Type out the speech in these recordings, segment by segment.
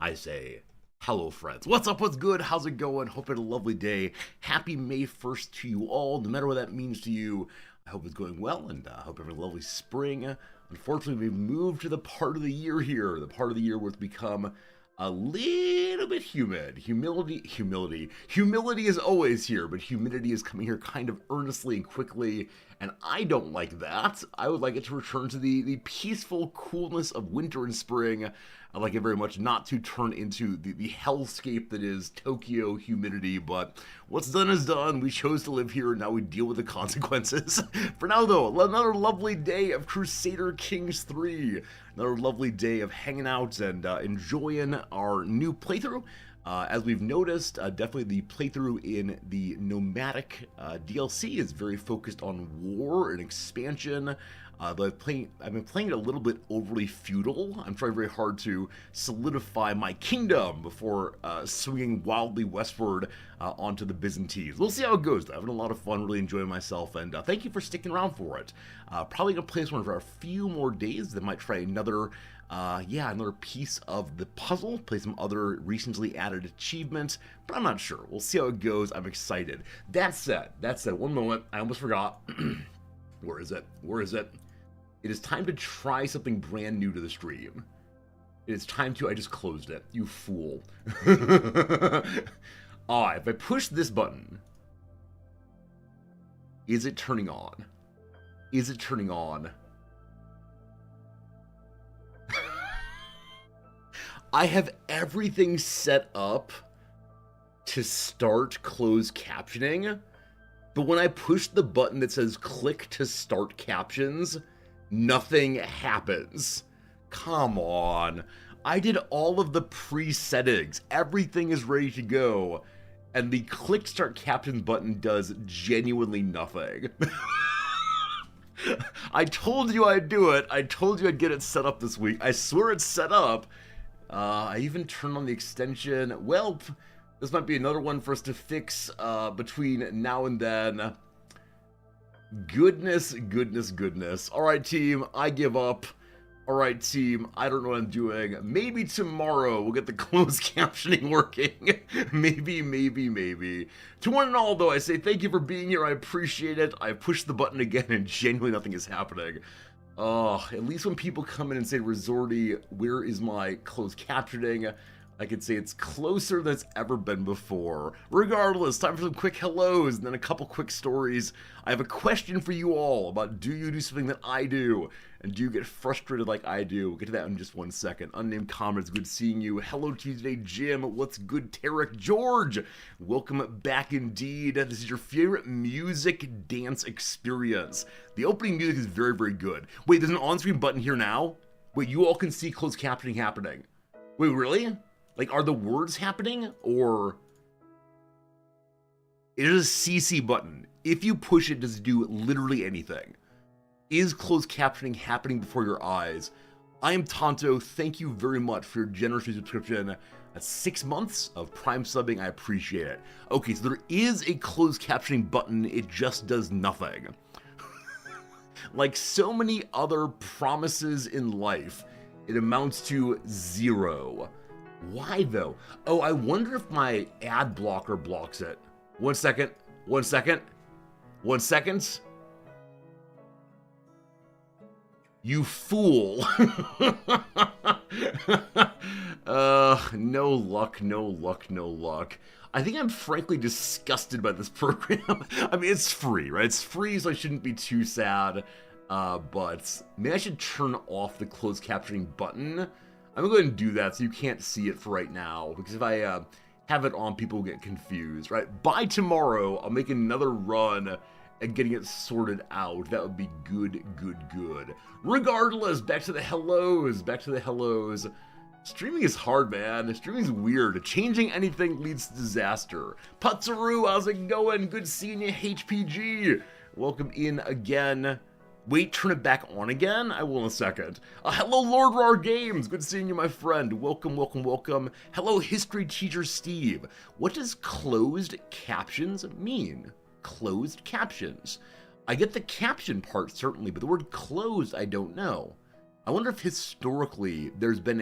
I say, hello friends. What's up, what's good, how's it going? Hope you had a lovely day. Happy May 1st to you all, no matter what that means to you. I hope it's going well, and I hope you have a lovely spring. Unfortunately, we've moved to the part of the year here, the part of the year where it's become a little bit humid. Humility is always here, but humidity is coming here kind of earnestly and quickly, and I don't like that. I would like it to return to the peaceful coolness of winter and spring. I'd like it very much not to turn into the hellscape that is Tokyo humidity, but what's done is done. We chose to live here, and now we deal with the consequences. For now, though, another lovely day of Crusader Kings 3. Another lovely day of hanging out and enjoying our new playthrough. As we've noticed, definitely the playthrough in the Nomadic DLC is very focused on war and expansion. But I've been playing it a little bit overly feudal. I'm trying very hard to solidify my kingdom before swinging wildly westward onto the Byzantines. We'll see how it goes, though. I'm having a lot of fun, really enjoying myself, and thank you for sticking around for it. Probably going to play this one for a few more days, then might try another piece of the puzzle, play some other recently added achievements, but I'm not sure. We'll see how it goes. I'm excited. That said, one moment, I almost forgot. Where is it? It is time to try something brand new to the stream. It is time to, I just closed it, you fool. If I push this button, is it turning on? Is it turning on? I have everything set up to start closed captioning, but when I push the button that says click to start captions, nothing happens. Come on. I did all of the pre-settings. Everything is ready to go, and the click start captions button does genuinely nothing. I told you I'd do it. I told you I'd get it set up this week. I swear it's set up. I even turned on the extension. Well, this might be another one for us to fix between now and then. Goodness. Alright, team, I give up. Alright, team, I don't know what I'm doing. Maybe tomorrow we'll get the closed captioning working. maybe. To one and all, though, I say thank you for being here. I appreciate it. I pushed the button again and genuinely nothing is happening. At least when people come in and say, Resorty, where is my closed captioning? I could say it's closer than it's ever been before. Regardless, time for some quick hellos and then a couple quick stories. I have a question for you all about, do you do something that I do? And do you get frustrated like I do? We'll get to that in just 1 second. Unnamed comments, good seeing you. Hello to you today, Jim. What's good, Tarek? George, welcome back indeed. This is your favorite music dance experience. The opening music is very, very good. Wait, there's an on-screen button here now? Wait, you all can see closed captioning happening. Wait, really? Like, are the words happening, or... It is a CC button. If you push it, does it do literally anything? Is closed captioning happening before your eyes? I am Tonto. Thank you very much for your generous subscription. That's 6 months of Prime subbing. I appreciate it. Okay, so there is a closed captioning button. It just does nothing. Like so many other promises in life, it amounts to 0. Why, though? Oh, I wonder if my ad blocker blocks it. 1 second. You fool. No luck. I think I'm frankly disgusted by this program. I mean, it's free, right? It's free, so I shouldn't be too sad. But maybe I should turn off the closed captioning button. I'm gonna go ahead and do that so you can't see it for right now, because if I have it on, people will get confused, right? By tomorrow, I'll make another run at getting it sorted out. That would be good. Regardless, back to the hellos. Streaming is hard, man. Streaming is weird. Changing anything leads to disaster. Putsaru, how's it going? Good seeing you, HPG. Welcome in again. Wait, turn it back on again? I will in a second. Hello, Lord Rar Games. Good seeing you, my friend. Welcome. Hello, History Teacher Steve. What does closed captions mean? Closed captions. I get the caption part, certainly, but the word closed, I don't know. I wonder if historically there's been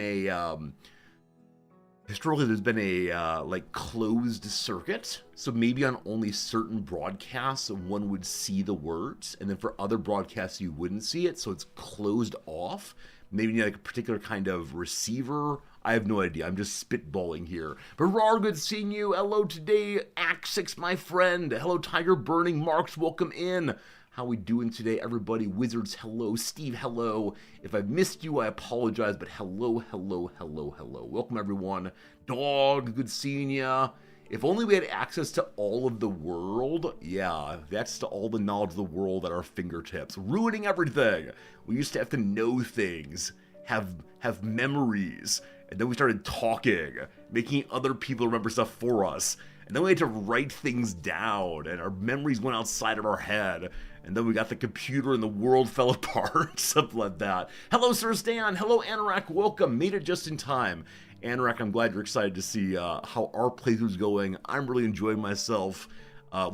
Historically, there's been a like closed circuit, so maybe on only certain broadcasts one would see the words, and then for other broadcasts you wouldn't see it, so it's closed off. Maybe you need like a particular kind of receiver. I have no idea. I'm just spitballing here. But Rar, good seeing you. Hello today, Act 6, my friend. Hello, Tiger Burning. Marks, welcome in. How we doing today, everybody? Wizards, hello. Steve, hello. If I've missed you, I apologize, but hello, hello, hello, hello. Welcome, everyone. Dog, good seeing ya. If only we had access to all of the world. Yeah, that's to all the knowledge of the world at our fingertips. Ruining everything. We used to have to know things, have memories, and then we started talking, making other people remember stuff for us. And then we had to write things down, and our memories went outside of our head. And then we got the computer and the world fell apart, something like that. Hello, Sir Stan. Hello, Anorak. Welcome. Made it just in time. Anorak, I'm glad you're excited to see how our playthrough's going. I'm really enjoying myself.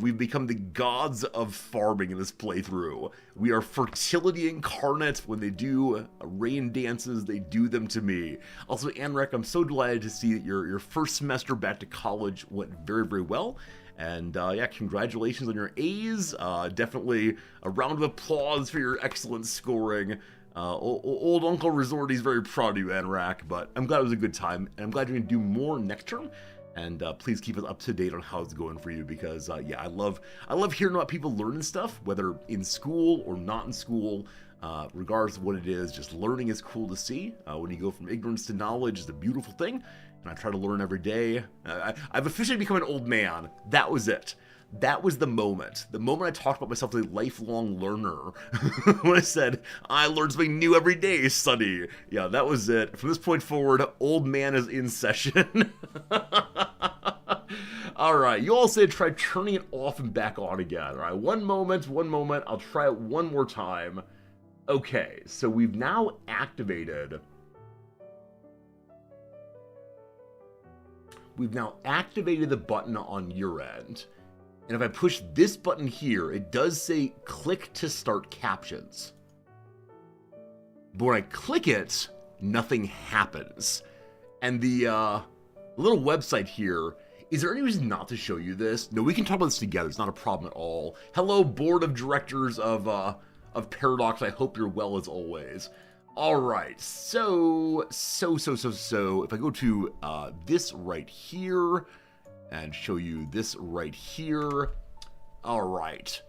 We've become the gods of farming in this playthrough. We are fertility incarnate. When they do rain dances, they do them to me. Also, Anorak, I'm so delighted to see that your first semester back to college went very, very well. And yeah, congratulations on your A's. Definitely a round of applause for your excellent scoring. Old Uncle Resorty's very proud of you, Anorak, but I'm glad it was a good time, and I'm glad you're going to do more next term. And please keep us up to date on how it's going for you, because yeah, I love hearing about people learning stuff, whether in school or not in school. Regardless of what it is, just learning is cool to see. When you go from ignorance to knowledge is a beautiful thing. And I try to learn every day. I've officially become an old man. That was it. That was the moment. The moment I talked about myself as a lifelong learner. When I said, I learn something new every day, Sonny. Yeah, that was it. From this point forward, old man is in session. Alright, you all said try turning it off and back on again. Alright, one moment. I'll try it one more time. Okay, so we've now activated... We've now activated the button on your end. And if I push this button here, it does say click to start captions. But when I click it, nothing happens. And the little website here, is there any reason not to show you this? No, we can talk about this together. It's not a problem at all. Hello, board of directors of Paradox. I hope you're well as always. Alright, so, if I go to this right here, and show you this right here, alright,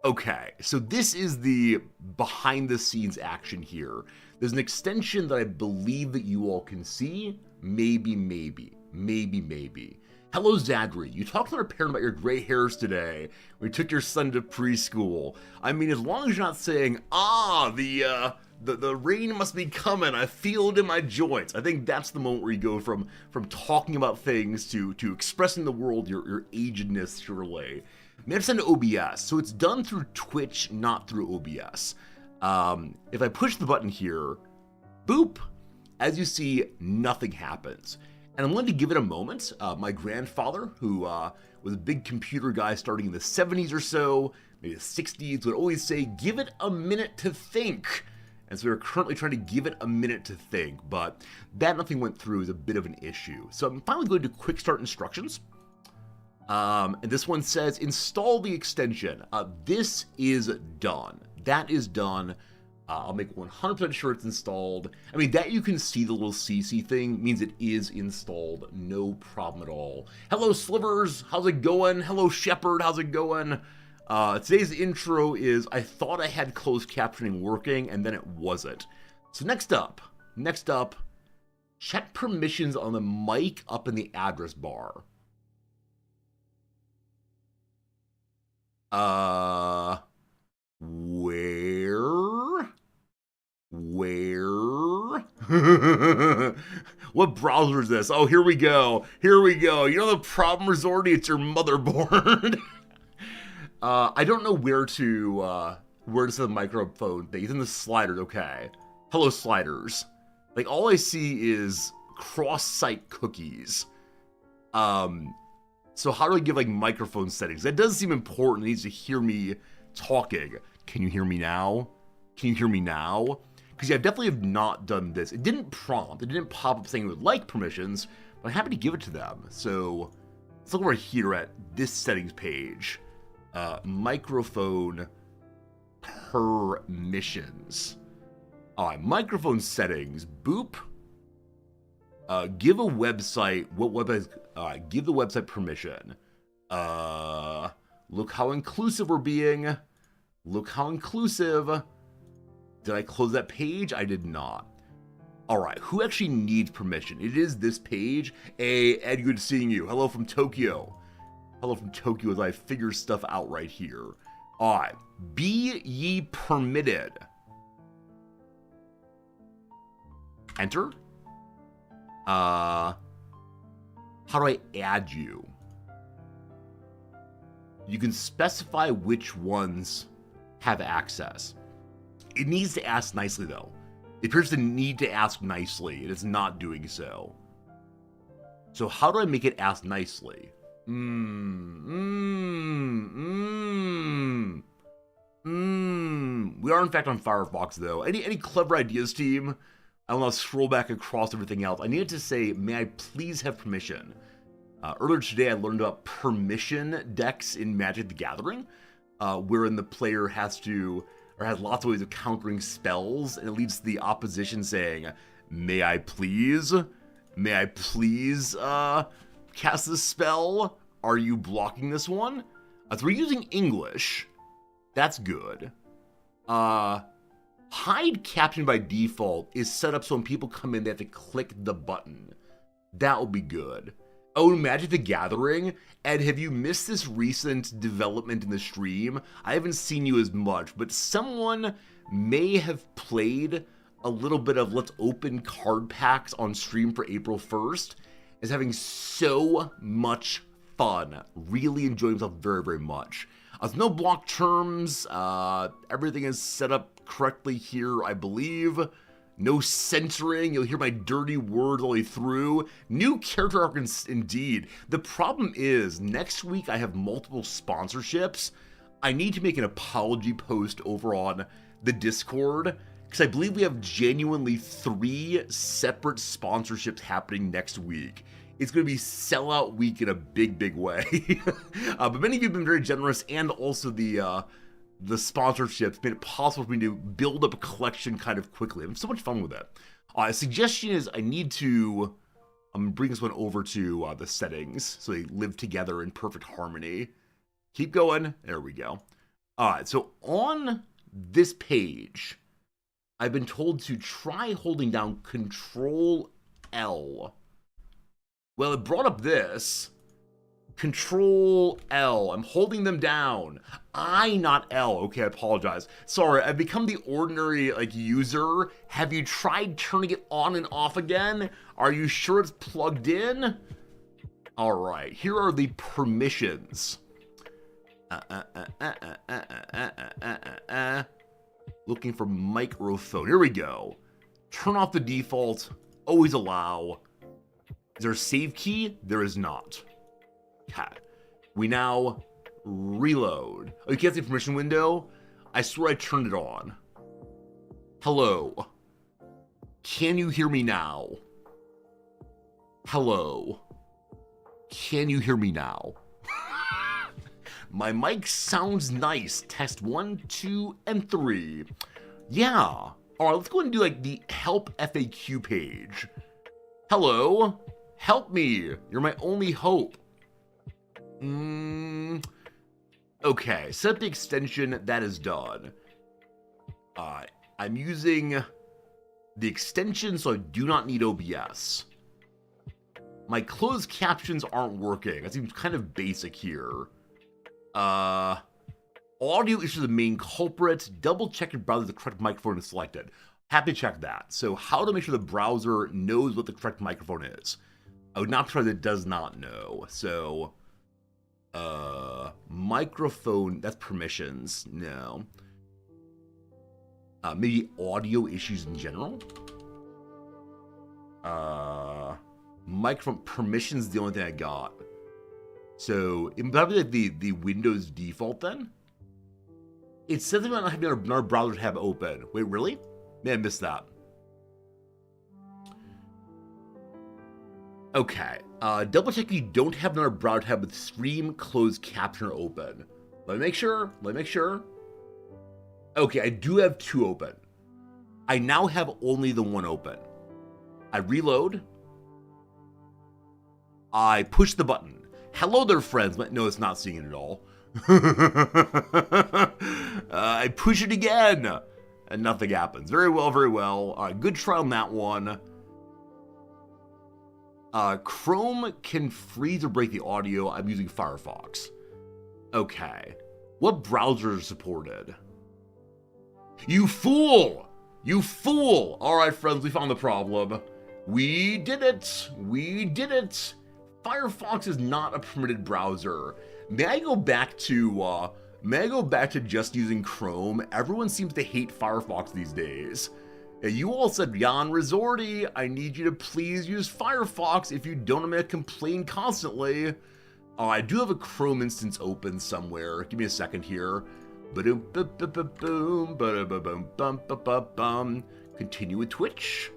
okay, so this is the behind-the-scenes action here. There's an extension that I believe that you all can see, maybe. Hello, Zadri. You talked to our parent about your gray hairs today. We took your son to preschool. I mean, as long as you're not saying, the rain must be coming. I feel it in my joints. I think that's the moment where you go from talking about things to expressing the world your agedness, surely. Maybe send to OBS. So it's done through Twitch, not through OBS. If I push the button here, boop. As you see, nothing happens. And I'm going to give it a moment. My grandfather, who was a big computer guy starting in the 70s or so, maybe the 60s, would always say, give it a minute to think. And so we're currently trying to give it a minute to think, but that nothing went through is a bit of an issue. So I'm finally going to quick start instructions. And this one says, install the extension. This is done. That is done. I'll make 100% sure it's installed. I mean, that you can see the little CC thing means it is installed. No problem at all. Hello, Slivers. How's it going? Hello, Shepherd. How's it going? Today's intro is, I thought I had closed captioning working, and then it wasn't. So next up, check permissions on the mic up in the address bar. Where? What browser is this? Oh, here we go. You know the problem, Resorty? It's your motherboard. I don't know where to set the microphone thing. It's in the sliders, okay. Hello, sliders. Like, all I see is cross-site cookies. So how do I give, like, microphone settings? That does seem important. It needs to hear me talking. Can you hear me now? Because I definitely have not done this. It didn't prompt. It didn't pop up saying it would like permissions, but I'm happy to give it to them. So let's look over here at this settings page. Microphone permissions. All right, microphone settings. Boop. Give a website. What website? Give the website permission. Look how inclusive we're being. Look how inclusive. Did I close that page? I did not. All right, who actually needs permission? It is this page. Hey, Ed, good seeing you. Hello from Tokyo. Hello from Tokyo as I figure stuff out right here. All right, be ye permitted. Enter. How do I add you? You can specify which ones have access. It needs to ask nicely, though. It appears to need to ask nicely. It is not doing so. So how do I make it ask nicely? We are, in fact, on Firefox, though. Any clever ideas, team? I want to scroll back across everything else. I needed to say, may I please have permission? Earlier today, I learned about permission decks in Magic the Gathering, wherein the player has lots of ways of countering spells, and it leads to the opposition saying, may I please cast this spell? Are you blocking this one? So we're using English. That's good. Hide caption by default is set up so when people come in, they have to click the button. That will be good. Oh, Magic the Gathering? Ed, have you missed this recent development in the stream? I haven't seen you as much, but someone may have played a little bit of Let's Open card packs on stream for April 1st. Is having so much fun. Really enjoying himself very, very much. There's no block terms. Everything is set up correctly here, I believe. No censoring. You'll hear my dirty words all the way through. New character arc indeed. The problem is, next week I have multiple sponsorships. I need to make an apology post over on the Discord, because I believe we have genuinely 3 separate sponsorships happening next week. It's going to be sellout week in a big, big way. But many of you have been very generous, and also the sponsorships made it possible for me to build up a collection kind of quickly. I'm so much fun with it. A suggestion is I need to bring this one over to the settings so they live together in perfect harmony. Keep going. There we go. All right, so on this page, I've been told to try holding down Control L. Well, it brought up this. Control L. I'm holding them down. I, not L. Okay, I apologize. Sorry, I've become the ordinary, user. Have you tried turning it on and off again? Are you sure it's plugged in? All right, here are the permissions. Looking for microphone. Here we go. Turn off the default. Always allow. Is there a save key? There is not. Okay. We now reload. Oh, you can't see permission window? I swear I turned it on. Hello. Can you hear me now? Hello. Can you hear me now? My mic sounds nice. Test 1, 2, and 3. Yeah. All right, let's go ahead and do the help FAQ page. Hello. Help me. You're my only hope. Okay, set up the extension. That is done. I'm using the extension, so I do not need OBS. My closed captions aren't working. That seems kind of basic here. Audio is the main culprit. Double check your browser the correct microphone is selected. Happy to check that. So how to make sure the browser knows what the correct microphone is. I would not try that it does not know. So, microphone, that's permissions. No. Maybe audio issues in general. Microphone permissions is the only thing I got. So, it probably the Windows default then? It says it might not have another browser tab open. Wait, really? Man, I missed that. Okay, double check you don't have another browser tab with stream closed captioner open. Let me make sure. Okay, I do have 2 open. I now have only the 1 open. I reload. I push the button. Hello there, friends. No, it's not seeing it at all. I push it again, and nothing happens. Very well, very well. Good try on that one. Chrome can freeze or break the audio. I'm using Firefox. Okay. What browser is supported? You fool! You fool! Alright, friends, we found the problem. We did it! We did it! Firefox is not a permitted browser. May I go back to just using Chrome? Everyone seems to hate Firefox these days. You all said, Jan Resorti, I need you to please use Firefox. If you don't, I'm going to complain constantly. I do have a Chrome instance open somewhere. Give me a second here. Continue with Twitch.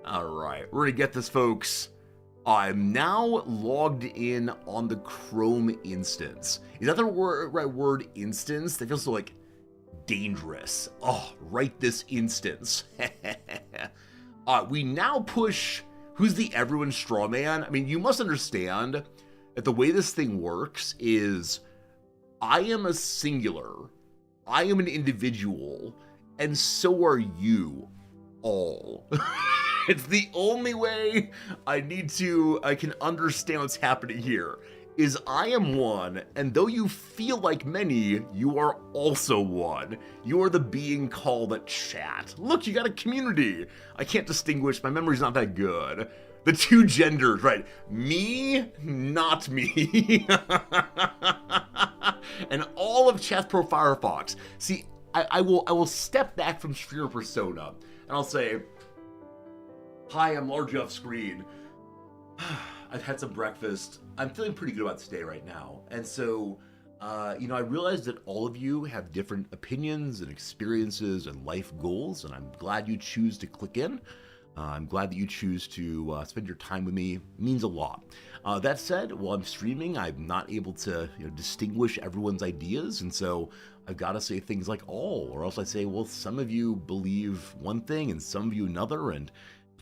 Alright, we're going to get this, folks. I'm now logged in on the Chrome instance. Is that the right word, instance? That feels so, like, dangerous. Oh, right this instance. We now push who's the everyone straw man. I mean, you must understand that the way this thing works is I am a singular, I am an individual, and so are you all. It's the only way I can understand what's happening here. Is I am one, and though you feel like many, you are also one. You are the being called a chat. Look, you got a community. I can't distinguish, my memory's not that good. The 2 genders, right? Me, not me. And all of Chat Pro Firefox. See, I will step back from streamer persona, and I'll say, hi, I'm largely off screen. I've had some breakfast. I'm feeling pretty good about today right now. And so, I realize that all of you have different opinions and experiences and life goals, and I'm glad you choose to click in. I'm glad that you choose to spend your time with me. It means a lot. That said, while I'm streaming, I'm not able to distinguish everyone's ideas, and so I've got to say things like all, or else I say, well, some of you believe one thing and some of you another, and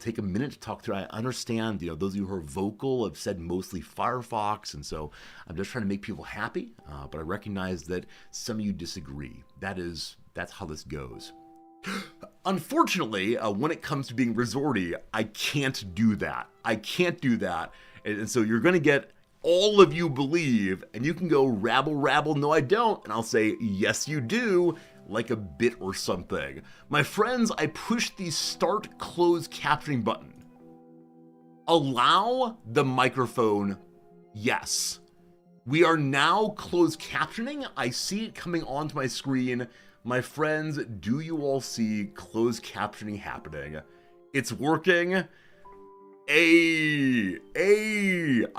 take a minute to talk through. I understand, those of you who are vocal have said mostly Firefox, and so I'm just trying to make people happy, but I recognize that some of you disagree. That's how this goes. Unfortunately, when it comes to being resorty, I can't do that. And so you're going to get all of you believe, and you can go rabble, rabble, no I don't, and I'll say, yes you do, like a bit or something. My friends, I pushed the start close captioning button. Allow the microphone, yes. We are now closed captioning. I see it coming onto my screen. My friends, do you all see closed captioning happening? It's working. I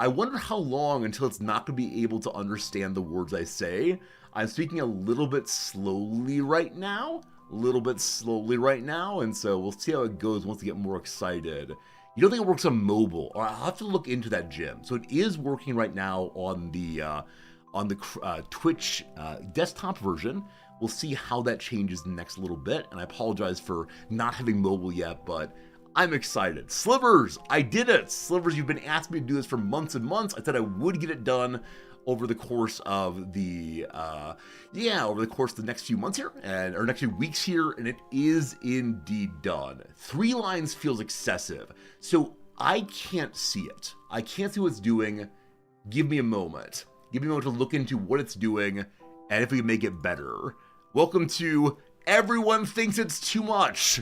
wonder how long until it's not going to be able to understand the words I say. I'm speaking a little bit slowly right now, and so we'll see how it goes once we get more excited. You don't think it works on mobile? Or I'll have to look into that, Jim. So it is working right now on the Twitch desktop version. We'll see how that changes in the next little bit, and I apologize for not having mobile yet, but I'm excited. Slivers, I did it! Slivers, you've been asking me to do this for months and months. I said I would get it done over the course of the next few months here, or next few weeks here, and it is indeed done. 3 lines feels excessive, so I can't see it. I can't see what it's doing. Give me a moment. Give me a moment to look into what it's doing, and if we can make it better. Welcome to Everyone Thinks It's Too Much.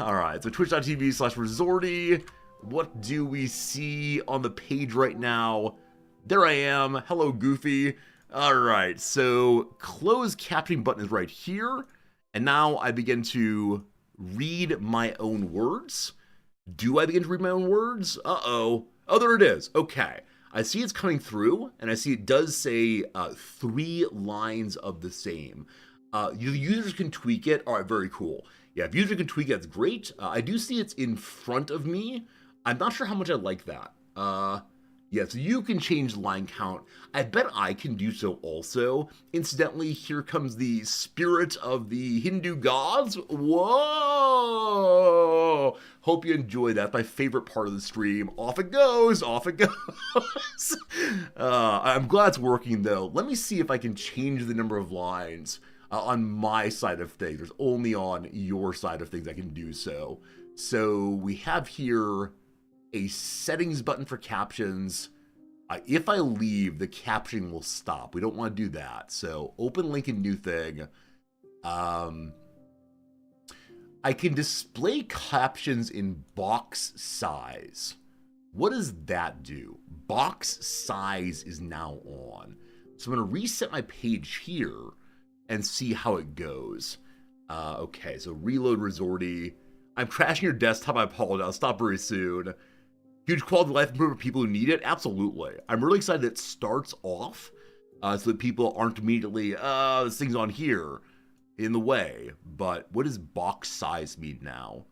Alright, so twitch.tv/resorty. What do we see on the page right now? There I am. Hello, Goofy. Alright, so close captioning button is right here. And now I begin to read my own words. Do I begin to read my own words? Uh-oh. Oh, there it is. Okay. I see it's coming through, and I see it does say 3 lines of the same. The users can tweak it. All right, very cool. Yeah, if user can tweak it, that's great. I do see it's in front of me. I'm not sure how much I like that. Yeah, so you can change line count. I bet I can do so also. Incidentally, here comes the spirit of the Hindu gods. Whoa! Hope you enjoyed that. My favorite part of the stream. Off it goes, off it goes. I'm glad it's working though. Let me see if I can change the number of lines on my side of things. There's only on your side of things I can do so. So we have here a settings button for captions. If I leave, the captioning will stop. We don't want to do that. So open link and new thing. I can display captions in box size. What does that do? Box size is now on. So I'm going to reset my page here and see how it goes. Okay, so reload Resorty. I'm crashing your desktop. I apologize. I'll stop very soon. Huge quality of life improvement for people who need it? Absolutely. I'm really excited that it starts off so that people aren't immediately, this thing's on here in the way. But what does box size mean now?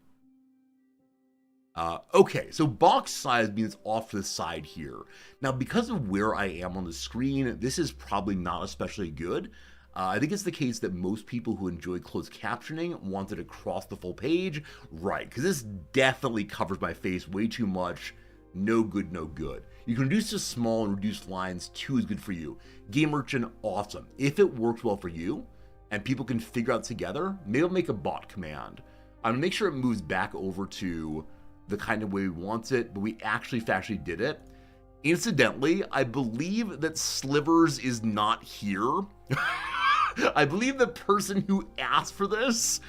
Okay, so box size means off to the side here. Now, because of where I am on the screen, this is probably not especially good. I think it's the case that most people who enjoy closed captioning want it across the full page. Right, because this definitely covers my face way too much. No good, no good. You can reduce to small and reduce lines. 2 is good for you. Game Merchant, awesome. If it works well for you and people can figure out together, maybe I'll make a bot command. I'm gonna make sure it moves back over to the kind of way we want it, but we actually factually did it. Incidentally, I believe that Slivers is not here. I believe the person who asked for this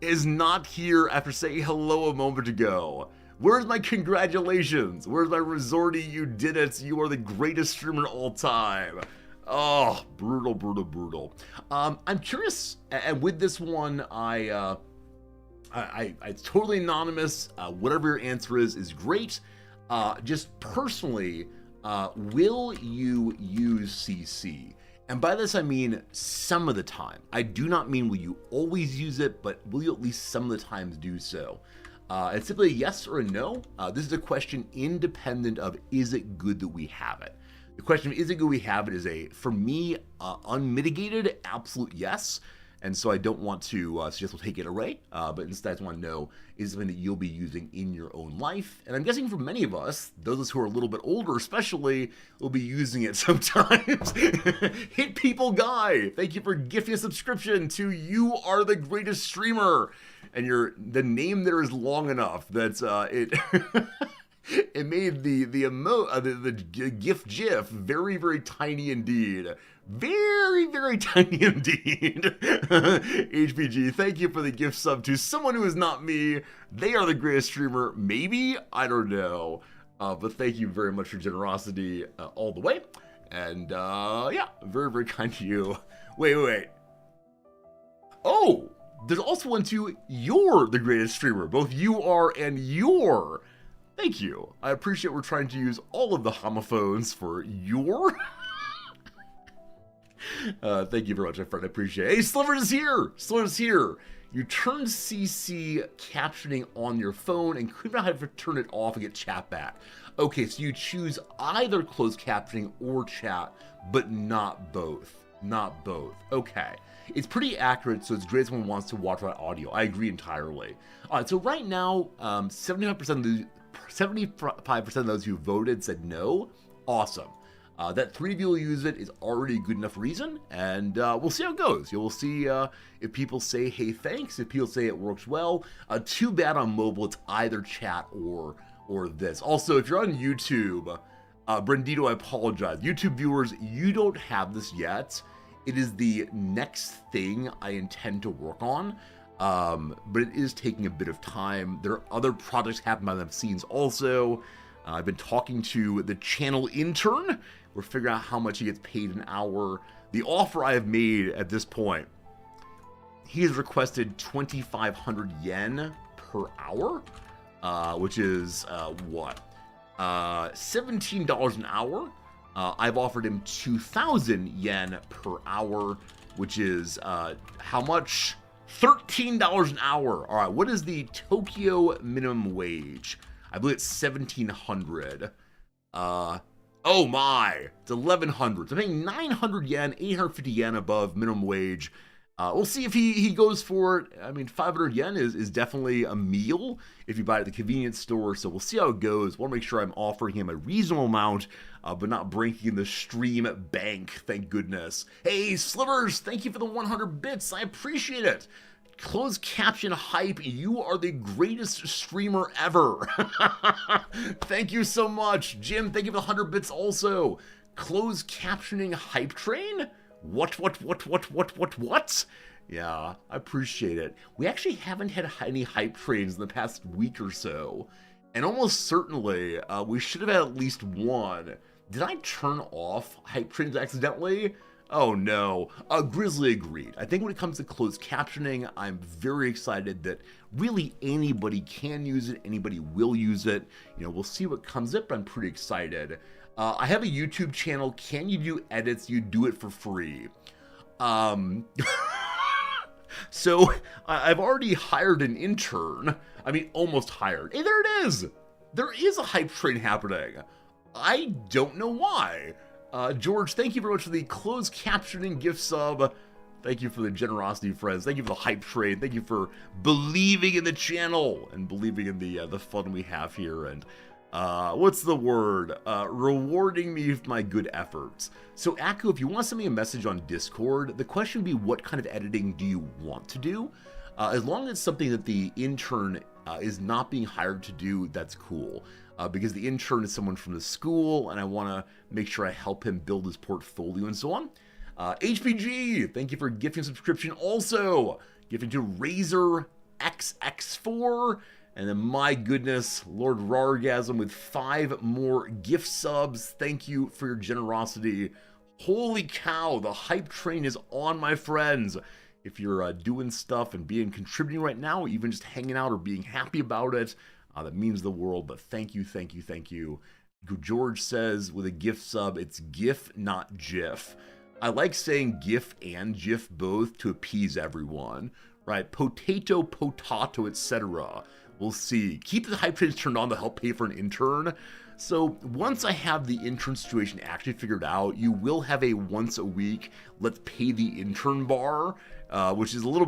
is not here after saying hello a moment ago. Where's my congratulations? Where's my Resorty? You did it. You are the greatest streamer in all time. Oh, brutal, brutal, brutal. I'm curious, and with this one, it's totally anonymous. Whatever your answer is great. Just personally, will you use CC? And by this, I mean some of the time. I do not mean will you always use it, but will you at least some of the times do so? It's simply a yes or a no. This is a question independent of is it good that we have it? The question of is it good we have it is a, for me, unmitigated, absolute yes. And so I don't want to suggest we'll take it away, but instead I just want to know, is it something that you'll be using in your own life? And I'm guessing for many of us, those of us who are a little bit older especially, will be using it sometimes. Hit People Guy, thank you for gifting a subscription to You Are the Greatest Streamer. And the name there is long enough that it... It made the GIF GIF very, very tiny indeed. Very, very tiny indeed. HPG, thank you for the gift sub to someone who is not me. They are the greatest streamer. Maybe? I don't know. But thank you very much for generosity all the way. And yeah, very, very kind to you. Wait. Oh, there's also one to You're the Greatest Streamer. Both you are and your. Thank you. I appreciate we're trying to use all of the homophones for your. Thank you very much, my friend. I appreciate it. Hey, Slivers is here. Slivers is here. You turn CC captioning on your phone and could not have to turn it off and get chat back. Okay, so you choose either closed captioning or chat, but not both. Not both. Okay. It's pretty accurate, so it's great if someone wants to watch my audio. I agree entirely. All right, so right now, 75% of those who voted said no. Awesome. That 3 of you will use it is already a good enough reason, and we'll see how it goes. You'll see if people say, hey, thanks, if people say it works well. Too bad on mobile, it's either chat or this. Also, if you're on YouTube, Brendito, I apologize. YouTube viewers, you don't have this yet. It is the next thing I intend to work on. But it is taking a bit of time. There are other projects happening behind the scenes also. I've been talking to the channel intern. We're figuring out how much he gets paid an hour. The offer I have made at this point, he has requested 2,500 yen per hour, which is what? $17 an hour. I've offered him 2,000 yen per hour, which is how much? $13 an hour. All right, what is the Tokyo minimum wage? I believe it's 1,700. Oh my, it's 1,100. So I'm paying 900 yen, 850 yen above minimum wage. We'll see if he goes for it. I mean, 500 yen is definitely a meal if you buy it at the convenience store, so we'll see how it goes. Want to make sure I'm offering him a reasonable amount, but not breaking the stream bank, thank goodness. Hey, Slivers, thank you for the 100 bits. I appreciate it. Closed caption hype, you are the greatest streamer ever. Thank you so much. Jim, thank you for the 100 bits also. Closed captioning hype train? What? Yeah, I appreciate it. We actually haven't had any hype trains in the past week or so. And almost certainly, we should have had at least one. Did I turn off hype trains accidentally? Oh no. Grizzly agreed. I think when it comes to closed captioning, I'm very excited that really anybody can use it, anybody will use it. You know, we'll see what comes up, but I'm pretty excited. I have a YouTube channel. Can you do edits? You do it for free. So I've already hired an intern. I mean, almost hired. Hey, there it is. There is a hype train happening. I don't know why. George, thank you very much for the closed captioning gift sub. Thank you for the generosity, friends. Thank you for the hype train. Thank you for believing in the channel and believing in the fun we have here. And what's the word? Rewarding me with my good efforts. So, Aku, if you want to send me a message on Discord, the question would be, what kind of editing do you want to do? As long as it's something that the intern is not being hired to do, that's cool. Because the intern is someone from the school, and I want to make sure I help him build his portfolio and so on. HPG, thank you for gifting subscription also. Gifting to Razor XX4. And then, my goodness, Lord Rargasm with 5 more gift subs. Thank you for your generosity. Holy cow, the hype train is on, my friends. If you're doing stuff and contributing right now, even just hanging out or being happy about it, that means the world. But thank you, thank you, thank you. George says with a gift sub, it's GIF, not GIF. I like saying GIF and GIF both to appease everyone, right? Potato, potato, etc. We'll see. Keep the hype trains turned on to help pay for an intern. So once I have the intern situation actually figured out, you will have a once a week let's pay the intern bar, which is a little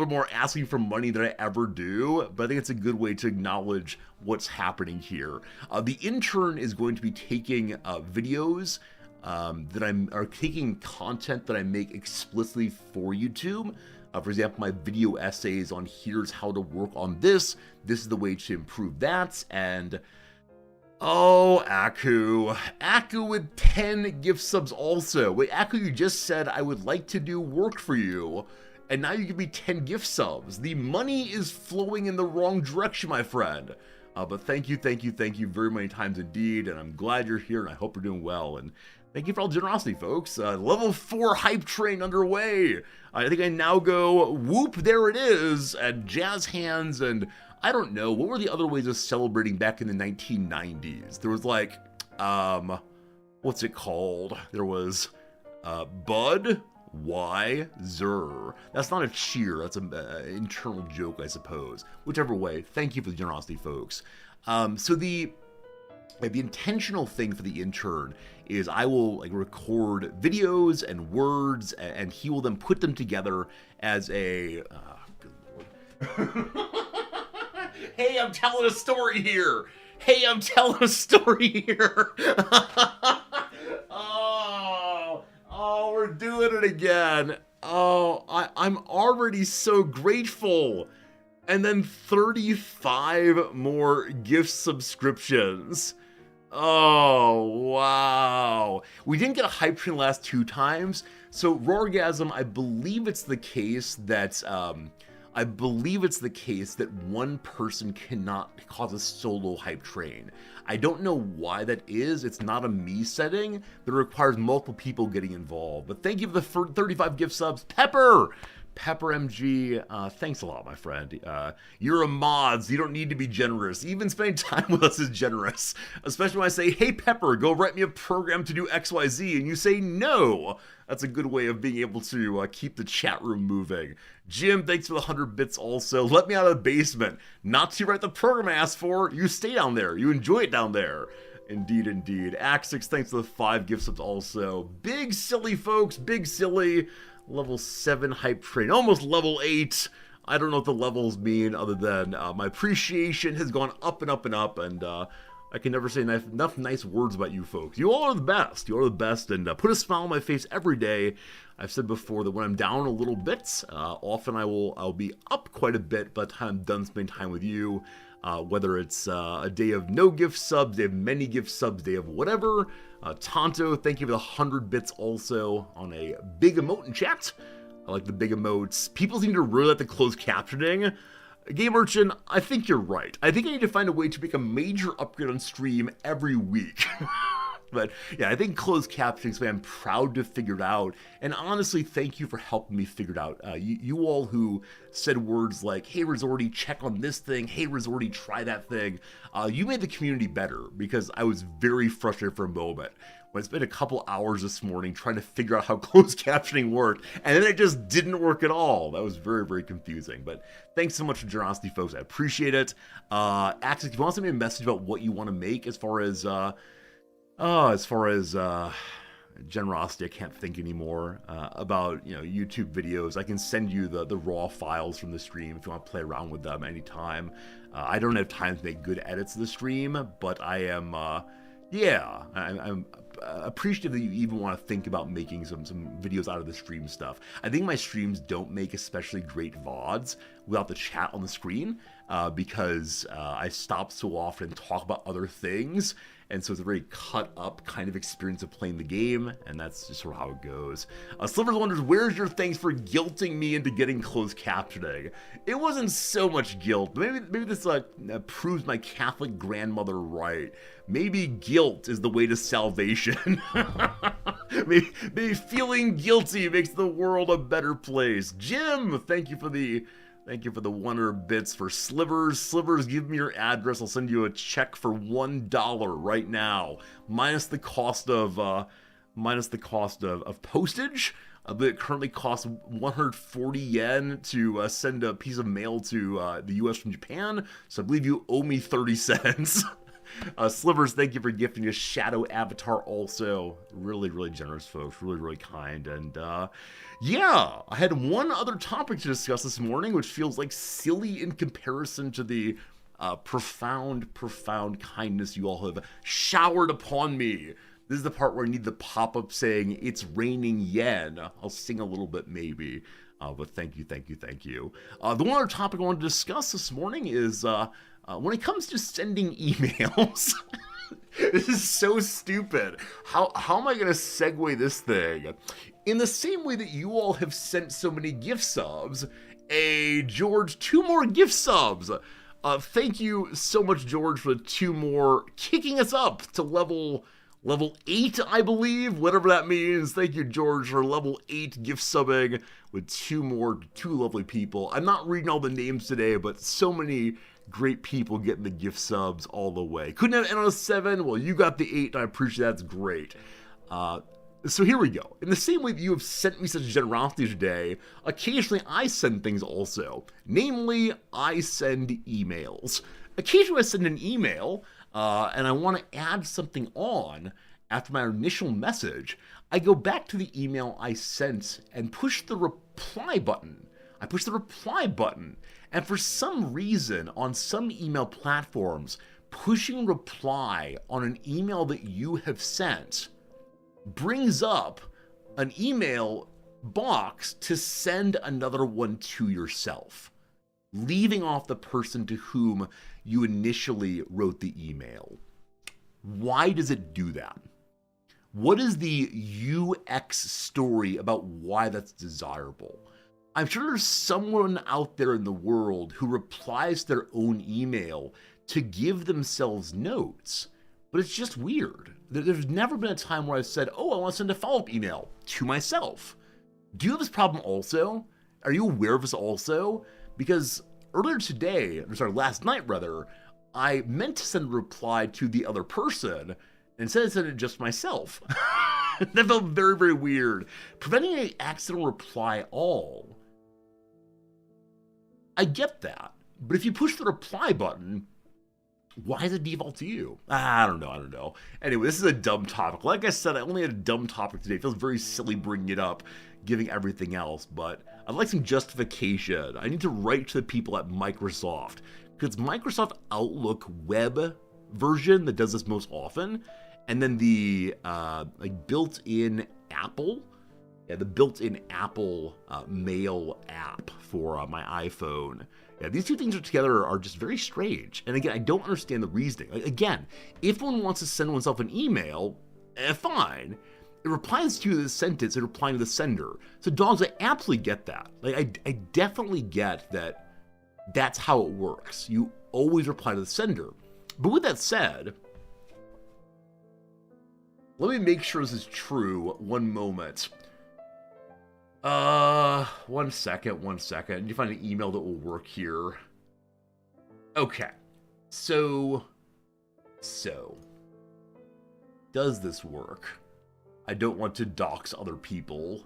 more asking for money than I ever do, but I think it's a good way to acknowledge what's happening here. The intern is going to be taking videos taking content that I make explicitly for YouTube. For example, my video essays on here's how to work on this. This is the way to improve that. And oh, Aku with 10 gift subs also. Wait, Aku, you just said I would like to do work for you, and now you give me 10 gift subs. The money is flowing in the wrong direction, my friend. But thank you very many times indeed, and I'm glad you're here, and I hope you're doing well. And thank you for all the generosity, folks. Level 4 hype train underway. I think I now go, whoop, there it is, and jazz hands, and I don't know, what were the other ways of celebrating back in the 1990s? There was like, what's it called? There was, Bud, Y, Zer. That's not a cheer, that's an internal joke, I suppose. Whichever way, thank you for the generosity, folks. So the intentional thing for the intern is I will record videos and words, and he will then put them together as a, good lord. Hey, I'm telling a story here. Oh, we're doing it again. Oh, I'm already so grateful. And then 35 more gift subscriptions. Oh, wow. We didn't get a hype train the last 2 times. So, Rorgasm, I believe it's the case that one person cannot cause a solo hype train. I don't know why that is. It's not a me setting, but it requires multiple people getting involved. But thank you for the 35 gift subs. Pepper Pepper MG, thanks a lot, my friend. You're a mod, so you don't need to be generous. Even spending time with us is generous. Especially when I say, hey Pepper, go write me a program to do XYZ, and you say no. That's a good way of being able to keep the chat room moving. Jim, thanks for the 100 bits also. Let me out of the basement. Not to write the program I asked for. You stay down there. You enjoy it down there. Indeed, indeed. Axix, thanks for the 5 gift subs also. Big silly, folks. Big silly. Level 7 hype train, almost level 8. I don't know what the levels mean other than my appreciation has gone up and up and up, and I can never say enough nice words about you folks. You all are the best. You are the best, and put a smile on my face every day. I've said before that when I'm down a little bit, often I'll be up quite a bit by the time I'm done spending time with you. Whether it's a day of no gift subs, day of many gift subs, day of whatever. Tonto, thank you for the 100 bits also on a big emote in chat. I like the big emotes. People seem to really like the closed captioning. Game Merchant, I think you're right. I think I need to find a way to make a major upgrade on stream every week. But yeah, I think closed captioning is something I'm proud to figure it out. And honestly, thank you for helping me figure it out. You all who said words like, hey Resorty, check on this thing. Hey Resorty, try that thing. You made the community better because I was very frustrated for a moment. When I spent a couple hours this morning trying to figure out how closed captioning worked, and then it just didn't work at all. That was very, very confusing. But thanks so much for generosity, folks. I appreciate it. Axix, if you want to send me a message about what you want to make as far as generosity, I can't think anymore about YouTube videos. I can send you the raw files from the stream if you want to play around with them anytime. I don't have time to make good edits of the stream, but I am I'm appreciative that you even want to think about making some videos out of the stream stuff. I think my streams don't make especially great VODs without the chat on the screen because I stop so often and talk about other things. And so it's a very cut up kind of experience of playing the game, and that's just sort of how it goes. Slivers wonders, where's your thanks for guilting me into getting closed captioning? It wasn't so much guilt. Maybe this proves my Catholic grandmother right. Maybe guilt is the way to salvation. maybe feeling guilty makes the world a better place. Jim, thank you for the 100 bits for Slivers. Slivers, give me your address. I'll send you a check for $1 right now, minus the cost of postage. It currently costs 140 yen to send a piece of mail to the U.S. from Japan. So I believe you owe me 30 cents. Slivers, thank you for gifting a shadow avatar also. Really, really generous, folks. Really, really kind. And yeah, I had one other topic to discuss this morning, which feels like silly in comparison to the profound kindness you all have showered upon me. This is the part where I need the pop-up saying, it's raining yen. I'll sing a little bit maybe. But thank you. The one other topic I wanted to discuss this morning is when it comes to sending emails. This is so stupid. How am I going to segue this thing? In the same way that you all have sent so many gift subs, George, 2 more gift subs. Thank you so much, George, for the 2 more, kicking us up to level 8, I believe, whatever that means. Thank you, George, for level 8 gift subbing with 2 lovely people. I'm not reading all the names today, but so many great people getting the gift subs all the way. Couldn't have ended on a 7. Well, you got the 8, and I appreciate that's great. So here we go. In the same way that you have sent me such generosity today, occasionally I send things also. Namely, I send emails. Occasionally I send an email, and I want to add something on after my initial message. I go back to the email I sent and push the reply button. And for some reason, on some email platforms, pushing reply on an email that you have sent brings up an email box to send another one to yourself, leaving off the person to whom you initially wrote the email. Why does it do that? What is the UX story about why that's desirable? I'm sure there's someone out there in the world who replies to their own email to give themselves notes, but it's just weird. There's never been a time where I've said, oh, I want to send a follow-up email to myself. Do you have this problem also? Are you aware of this also? Because last night rather, I meant to send a reply to the other person, and instead I sent it just myself. That felt very, very weird. Preventing an accidental reply all. I get that. But if you push the reply button, why does it default to you? I don't know. Anyway, this is a dumb topic. Like I said, I only had a dumb topic today. It feels very silly bringing it up, giving everything else, but I'd like some justification. I need to write to the people at Microsoft, because Microsoft Outlook web version that does this most often, and then the built-in Apple, the built-in Apple Mail app for my iPhone. Yeah, these two things together are just very strange. And again, I don't understand the reasoning. Like, again, if one wants to send oneself an email, fine. It replies to the sentence, it replying to the sender. So dogs, I absolutely get that. Like, I definitely get that that's how it works. You always reply to the sender. But with that said, let me make sure this is true. One moment. One second. You find an email that will work here. Okay. So, does this work? I don't want to dox other people,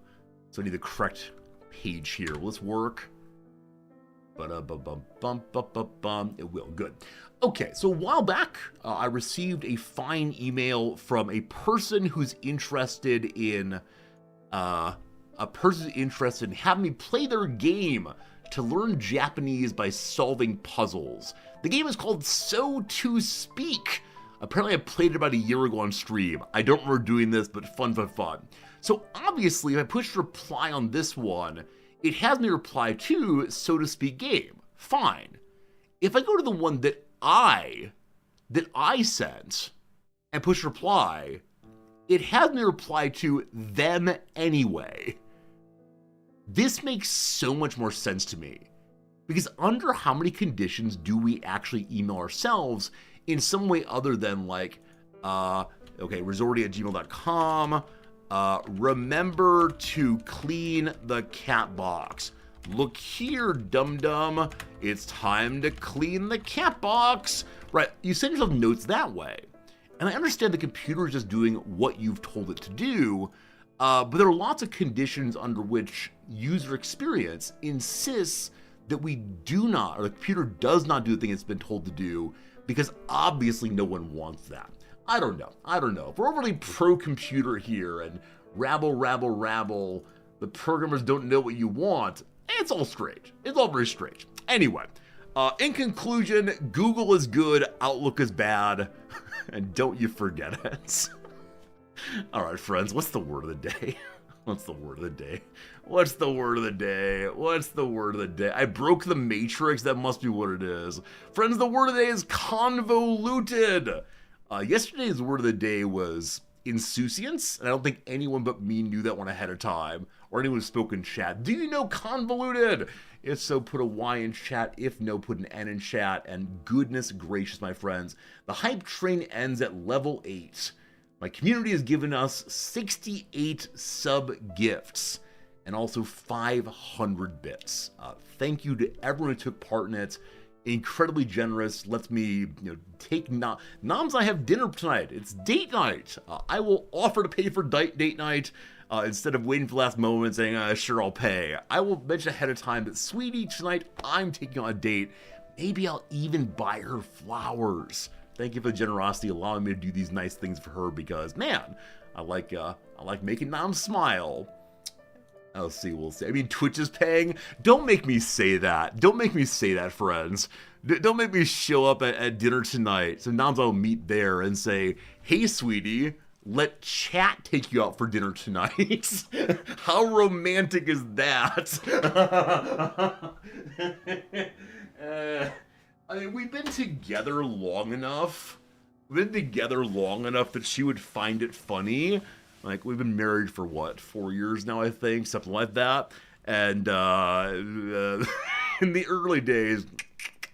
so I need the correct page here. Will this work? It will. Good. Okay, so a while back, I received a fine email from a person who's interested in, having me play their game to learn Japanese by solving puzzles. The game is called So To Speak. Apparently I played it about a year ago on stream. I don't remember doing this, but fun. So obviously, if I push reply on this one, it has me reply to So To Speak game. Fine. If I go to the one that I sent and push reply, it has me reply to them anyway. This makes so much more sense to me. Because under how many conditions do we actually email ourselves in some way other than like, resorty@gmail.com, remember to clean the cat box. Look here, dum-dum, it's time to clean the cat box. Right, you send yourself notes that way. And I understand the computer is just doing what you've told it to do, but there are lots of conditions under which user experience insists that we do not, or the computer does not do the thing it's been told to do, because obviously no one wants that. I don't know. If we're overly pro-computer here and rabble, the programmers don't know what you want, it's all strange. It's all very strange. Anyway, in conclusion, Google is good, Outlook is bad, and don't you forget it. All right, friends, what's the word of the day? What's the word of the day? I broke the matrix. That must be what it is. Friends, the word of the day is convoluted. Yesterday's word of the day was insouciance, and I don't think anyone but me knew that one ahead of time, or anyone who spoke in chat. Do you know convoluted? If so, put a Y in chat. If no, put an N in chat. And goodness gracious, my friends, the hype train ends at level 8. My community has given us 68 sub-gifts and also 500 bits. Thank you to everyone who took part in it. Incredibly generous. Lets me, take Noms. I have dinner tonight. It's date night. I will offer to pay for date night instead of waiting for the last moment and saying, sure, I'll pay. I will mention ahead of time that, sweetie, tonight I'm taking on a date. Maybe I'll even buy her flowers. Thank you for the generosity, allowing me to do these nice things for her, because, man, I like making Nom smile. We'll see. I mean, Twitch is paying. Don't make me say that. Friends. Don't make me show up at dinner tonight. So Noms will meet there and say, hey, sweetie, let chat take you out for dinner tonight. How romantic is that? I mean, we've been together long enough that she would find it funny. Like, we've been married for, 4 years now, I think, something like that. And in the early days,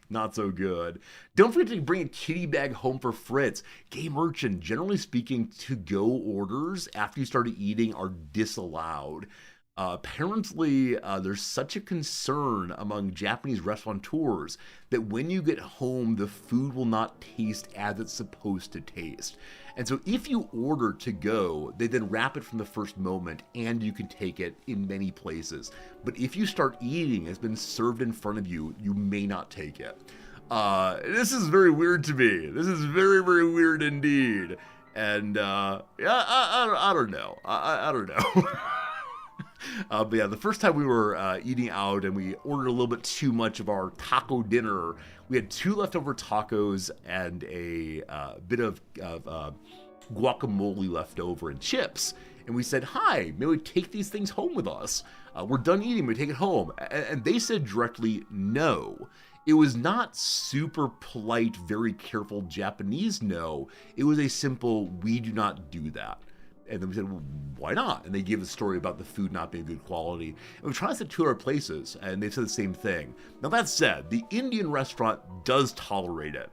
not so good. Don't forget to bring a kitty bag home for Fritz. Gay merchant, generally speaking, to-go orders after you started eating are disallowed. Apparently, there's such a concern among Japanese restaurateurs that when you get home, the food will not taste as it's supposed to taste. And so, if you order to go, they then wrap it from the first moment, and you can take it in many places. But if you start eating, it's been served in front of you, you may not take it. This is very weird to me. This is very, very weird indeed. And yeah, I don't know. I don't know. But yeah, the first time we were eating out and we ordered a little bit too much of our taco dinner, we had 2 leftover tacos and a bit of guacamole left over and chips. And we said, hi, may we take these things home with us? We're done eating, we take it home. And they said directly, no. It was not super polite, very careful Japanese no. It was a simple, we do not do that. And then we said, well, why not? And they gave a story about the food not being good quality. And we tried to 2 other places, and they said the same thing. Now, that said, the Indian restaurant does tolerate it.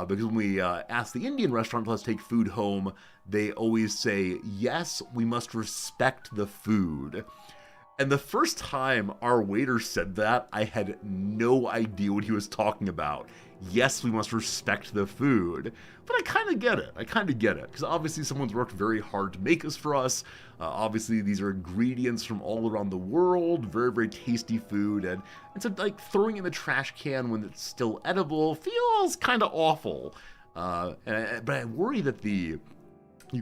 Because when we ask the Indian restaurant to let us take food home, they always say, yes, we must respect the food. And the first time our waiter said that, I had no idea what he was talking about. Yes, we must respect the food. But I kind of get it. Because obviously someone's worked very hard to make this for us. Obviously these are ingredients from all around the world. Very, very tasty food. And so like throwing it in the trash can when it's still edible feels kind of awful. But I worry that you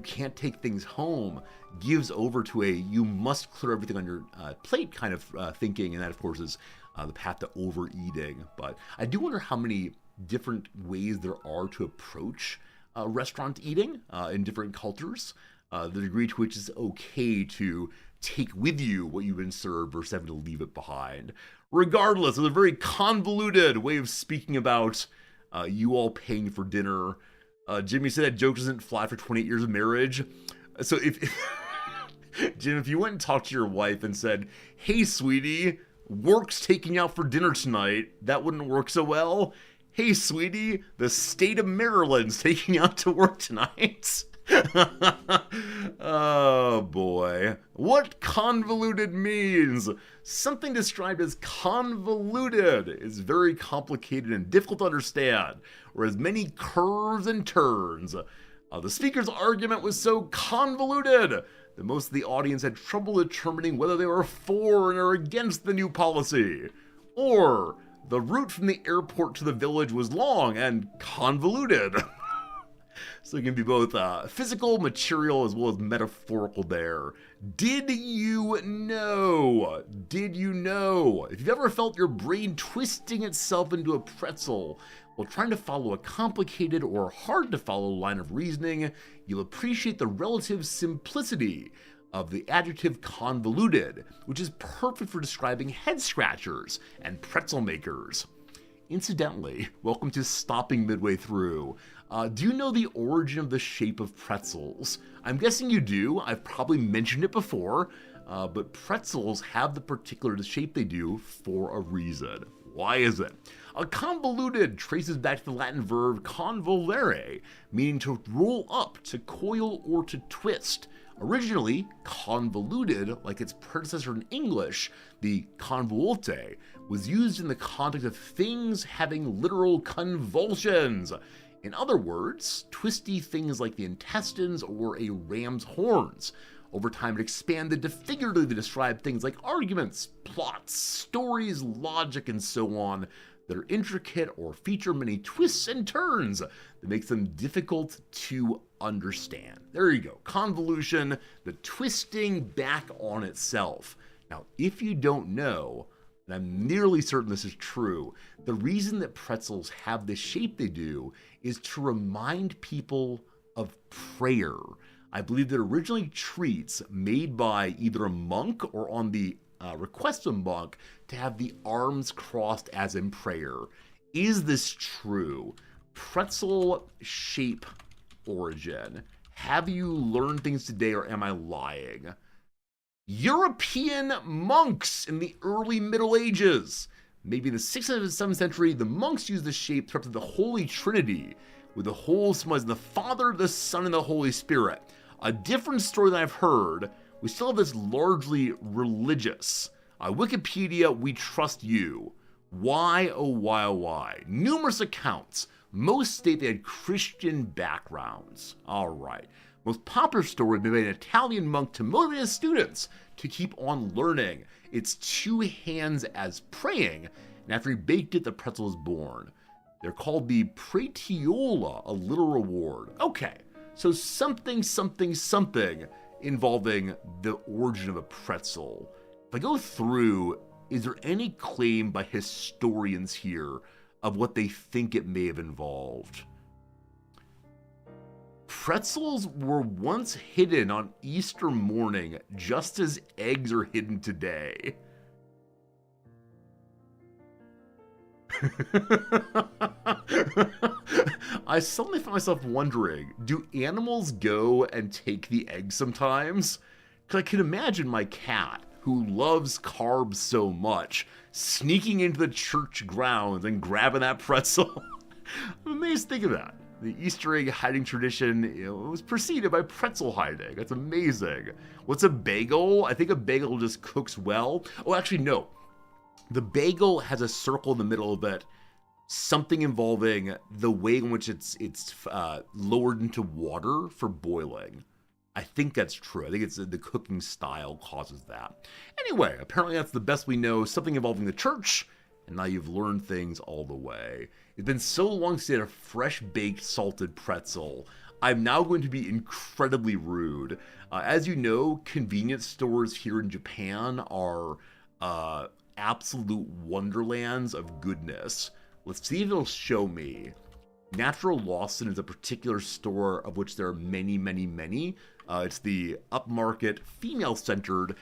can't take things home gives over to a you must clear everything on your plate kind of thinking, and that of course is the path to overeating. But I do wonder how many different ways there are to approach restaurant eating in different cultures, the degree to which it's okay to take with you what you've been served versus having to leave it behind. Regardless, it's a very convoluted way of speaking about you all paying for dinner. Jimmy said that joke doesn't fly for 28 years of marriage. So if Jim, if you went and talked to your wife and said, hey, sweetie, work's taking you out for dinner tonight, that wouldn't work so well. Hey, sweetie, the state of Maryland's taking you out to work tonight. Oh, boy. What convoluted means? Something described as convoluted is very complicated and difficult to understand, or has many curves and turns. The speaker's argument was so convoluted that most of the audience had trouble determining whether they were for or against the new policy. Or the route from the airport to the village was long and convoluted. So it can be both physical, material, as well as metaphorical there. Did you know? Did you know? If you've ever felt your brain twisting itself into a pretzel while trying to follow a complicated or hard to follow line of reasoning, you'll appreciate the relative simplicity of the adjective convoluted, which is perfect for describing head scratchers and pretzel makers. Incidentally, welcome to Stopping Midway Through. Do you know the origin of the shape of pretzels? I'm guessing you do. I've probably mentioned it before, but pretzels have the particular shape they do for a reason. Why is it? Convoluted traces back to the Latin verb convolere, meaning to roll up, to coil, or to twist. Originally, convoluted, like its predecessor in English, the convolte, was used in the context of things having literal convulsions. In other words, twisty things like the intestines or a ram's horns. Over time, it expanded to figuratively describe things like arguments, plots, stories, logic, and so on that are intricate or feature many twists and turns that makes them difficult to understand. There you go. Convolution, the twisting back on itself. Now, if you don't know, and I'm nearly certain this is true, the reason that pretzels have the shape they do is to remind people of prayer. I believe that originally treats made by either a monk or on the request of a monk to have the arms crossed as in prayer. Is this true? Pretzel shape origin. Have you learned things today or am I lying? European monks in the early Middle Ages. Maybe in the 6th and 7th century, the monks used the shape to represent the Holy Trinity, with the whole symbolizing the Father, the Son, and the Holy Spirit. A different story that I've heard We still have this largely religious. Wikipedia, we trust you. Why, oh why, oh why? Numerous accounts. Most state they had Christian backgrounds. Alright. Most popular story made by an Italian monk to motivate his students to keep on learning. It's 2 hands as praying, and after he baked it, the pretzel was born. They're called the Pratiola, a little reward. Okay, so something involving the origin of a pretzel. If I go through, is there any claim by historians here of what they think it may have involved? Pretzels were once hidden on Easter morning, just as eggs are hidden today. I suddenly found myself wondering, do animals go and take the egg sometimes? Because I can imagine my cat, who loves carbs so much, sneaking into the church grounds and grabbing that pretzel. I'm amazed to think of that. The Easter egg hiding tradition, was preceded by pretzel hiding. That's amazing. What's a bagel? I think a bagel just cooks well. Oh, actually, no. The bagel has a circle in the middle of it, something involving the way in which it's lowered into water for boiling. I think that's true. I think it's the cooking style causes that. Anyway, apparently that's the best we know. Something involving the church, and now you've learned things all the way. It's been so long since I had a fresh baked salted pretzel. I'm now going to be incredibly rude. As you know, convenience stores here in Japan are absolute wonderlands of goodness. Let's see if it'll show me. Natural Lawson is a particular store of which there are many, many, many. It's the upmarket, female-centered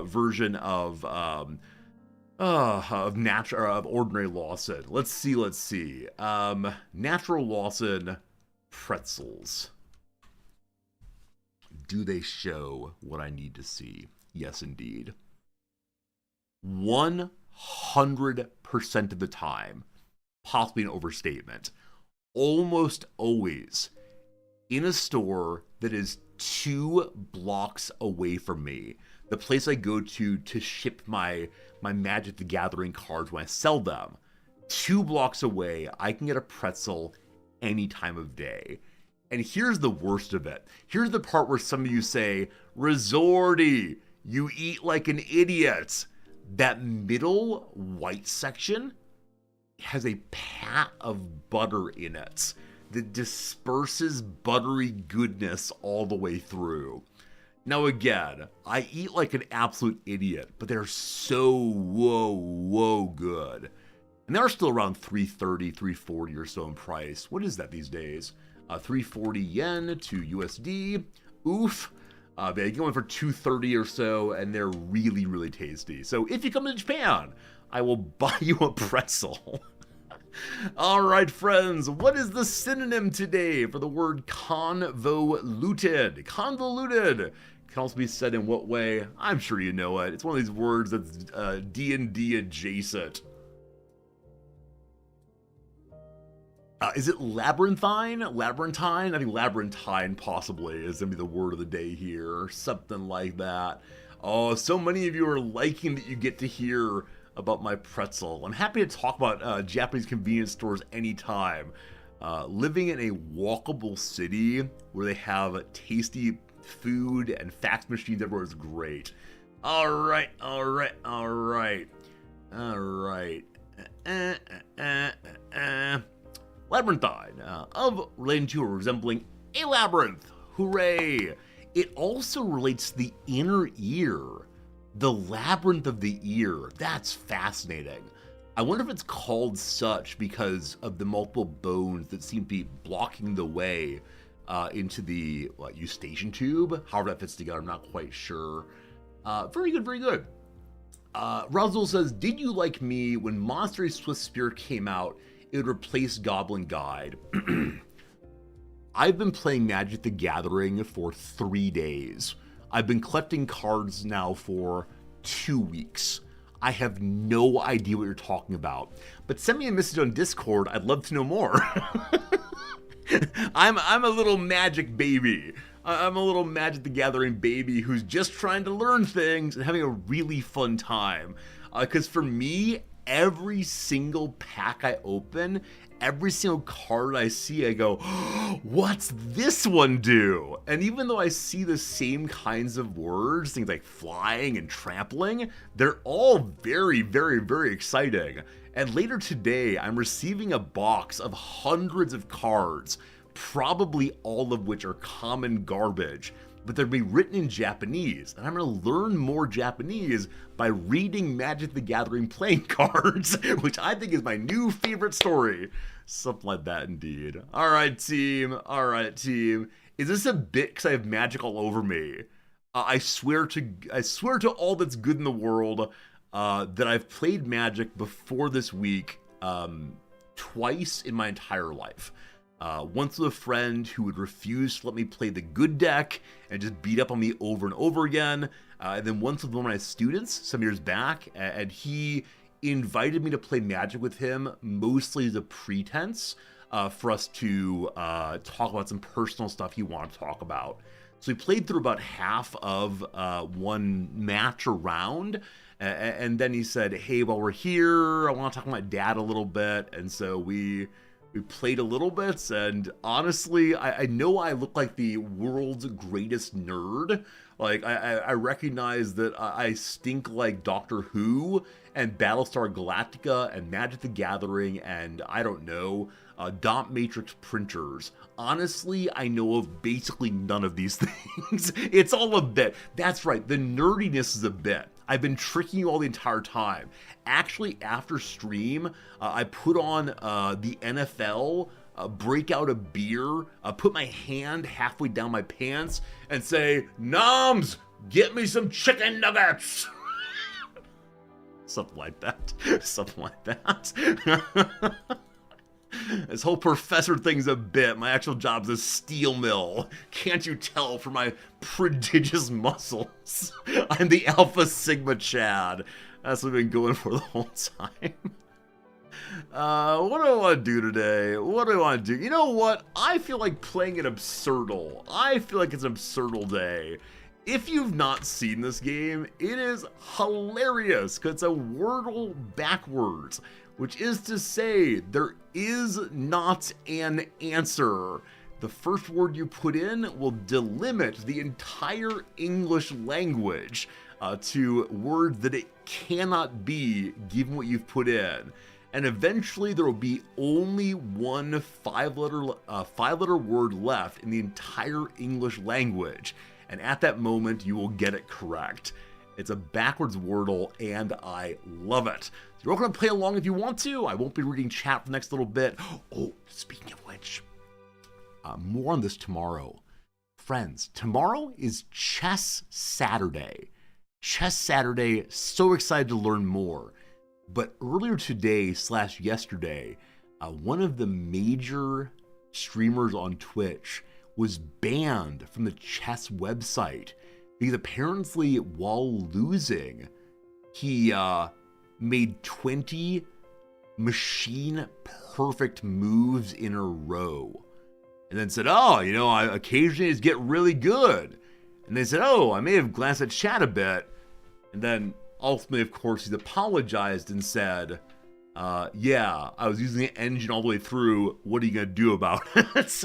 version of Ordinary Lawson. Let's see. Natural Lawson pretzels. Do they show what I need to see? Yes, indeed. 100% of the time, possibly an overstatement, almost always in a store that is 2 blocks away from me, the place I go to ship my Magic the Gathering cards when I sell them, 2 blocks away, I can get a pretzel any time of day. And here's the worst of it. Here's the part where some of you say, Resorty, you eat like an idiot. That middle white section has a pat of butter in it that disperses buttery goodness all the way through. Now again, I eat like an absolute idiot, but they're so whoa good. And they're still around $3.30, $3.40 or so in price. What is that these days? 340 yen to USD. Oof. They get one for $2.30 or so, and they're really, really tasty. So if you come to Japan, I will buy you a pretzel. All right, friends, what is the synonym today for the word convoluted? Convoluted can also be said in what way? I'm sure you know it. It's one of these words that's D&D adjacent. Is it labyrinthine? Labyrinthine? I think labyrinthine possibly is going to be the word of the day here. Something like that. Oh, so many of you are liking that you get to hear about my pretzel. I'm happy to talk about Japanese convenience stores anytime. Living in a walkable city where they have tasty food and fax machines everywhere is great. All right. Labyrinthine, of relating to or resembling a labyrinth. Hooray! It also relates to the inner ear. The labyrinth of the ear. That's fascinating. I wonder if it's called such because of the multiple bones that seem to be blocking the way into the eustachian tube. However that fits together, I'm not quite sure. Very good. Razul says, did you like me when Monastery Swift Spear came out? It would replace Goblin Guide. I've been playing Magic the Gathering for 3 days. I've been collecting cards now for 2 weeks. I have no idea what you're talking about. But send me a message on Discord. I'd love to know more. I'm a little magic baby. I'm a little Magic the Gathering baby who's just trying to learn things and having a really fun time. Because for me, every single pack I open, every single card I see, I go, oh, what's this one do? And even though I see the same kinds of words, things like flying and trampling, they're all very, very, very exciting. And later today, I'm receiving a box of hundreds of cards, probably all of which are common garbage, but they'll be written in Japanese, and I'm going to learn more Japanese by reading Magic the Gathering playing cards, which I think is my new favorite story. Something like that indeed. All right, team. Is this a bit because I have magic all over me? I swear to all that's good in the world that I've played Magic before this week twice in my entire life. Once with a friend who would refuse to let me play the good deck and just beat up on me over and over again. And then once with one of my students some years back, and he invited me to play Magic with him, mostly as a pretense for us to talk about some personal stuff he wanted to talk about. So we played through about half of one match or round, and then he said, hey, while we're here, I want to talk to my dad a little bit. And so we played a little bit, and honestly, I know I look like the world's greatest nerd. Like, I recognize that I stink like Doctor Who and Battlestar Galactica and Magic the Gathering and, I don't know, dot matrix printers. Honestly, I know of basically none of these things. It's all a bit. That's right, the nerdiness is a bit. I've been tricking you all the entire time. Actually, after stream, I put on the NFL, break out a beer, put my hand halfway down my pants, and say, Noms, get me some chicken nuggets! Something like that. This whole professor thing's a bit. My actual job's a steel mill. Can't you tell from my prodigious muscles? I'm the Alpha Sigma Chad. That's what I've been going for the whole time. What do I want to do today? You know what? I feel like playing an Absurdal. I feel like it's an Absurdal day. If you've not seen this game, it is hilarious because it's a Wordle backwards, which is to say there is not an answer. The first word you put in will delimit the entire English language to words that it cannot be given what you've put in. And eventually there will be only one five-letter word left in the entire English language. And at that moment, you will get it correct. It's a backwards Wordle, and I love it. You're all going to play along if you want to. I won't be reading chat for the next little bit. Oh, speaking of which, more on this tomorrow. Friends, tomorrow is Chess Saturday. Chess Saturday, so excited to learn more. But earlier today / yesterday, one of the major streamers on Twitch was banned from the chess website because apparently while losing, he made 20 machine perfect moves in a row. And then said, oh, you know, I occasionally just get really good. And they said, oh, I may have glanced at chat a bit. And then ultimately, of course, he's apologized and said, yeah, I was using the engine all the way through. What are you going to do about it?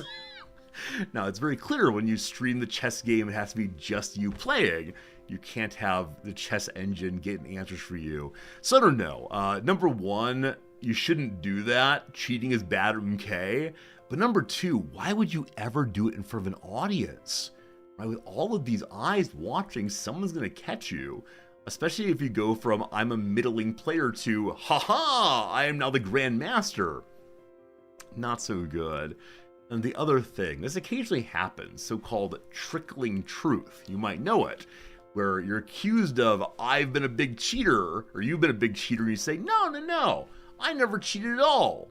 Now, it's very clear when you stream the chess game, it has to be just you playing. You can't have the chess engine getting answers for you. So I don't know. Number one, you shouldn't do that. Cheating is bad, okay? But number two, why would you ever do it in front of an audience? Right? With all of these eyes watching, someone's going to catch you. Especially if you go from, I'm a middling player to, haha, I am now the Grand Master. Not so good. And the other thing, this occasionally happens, so-called trickling truth. You might know it, where you're accused of, I've been a big cheater, or you've been a big cheater, and you say, no, I never cheated at all.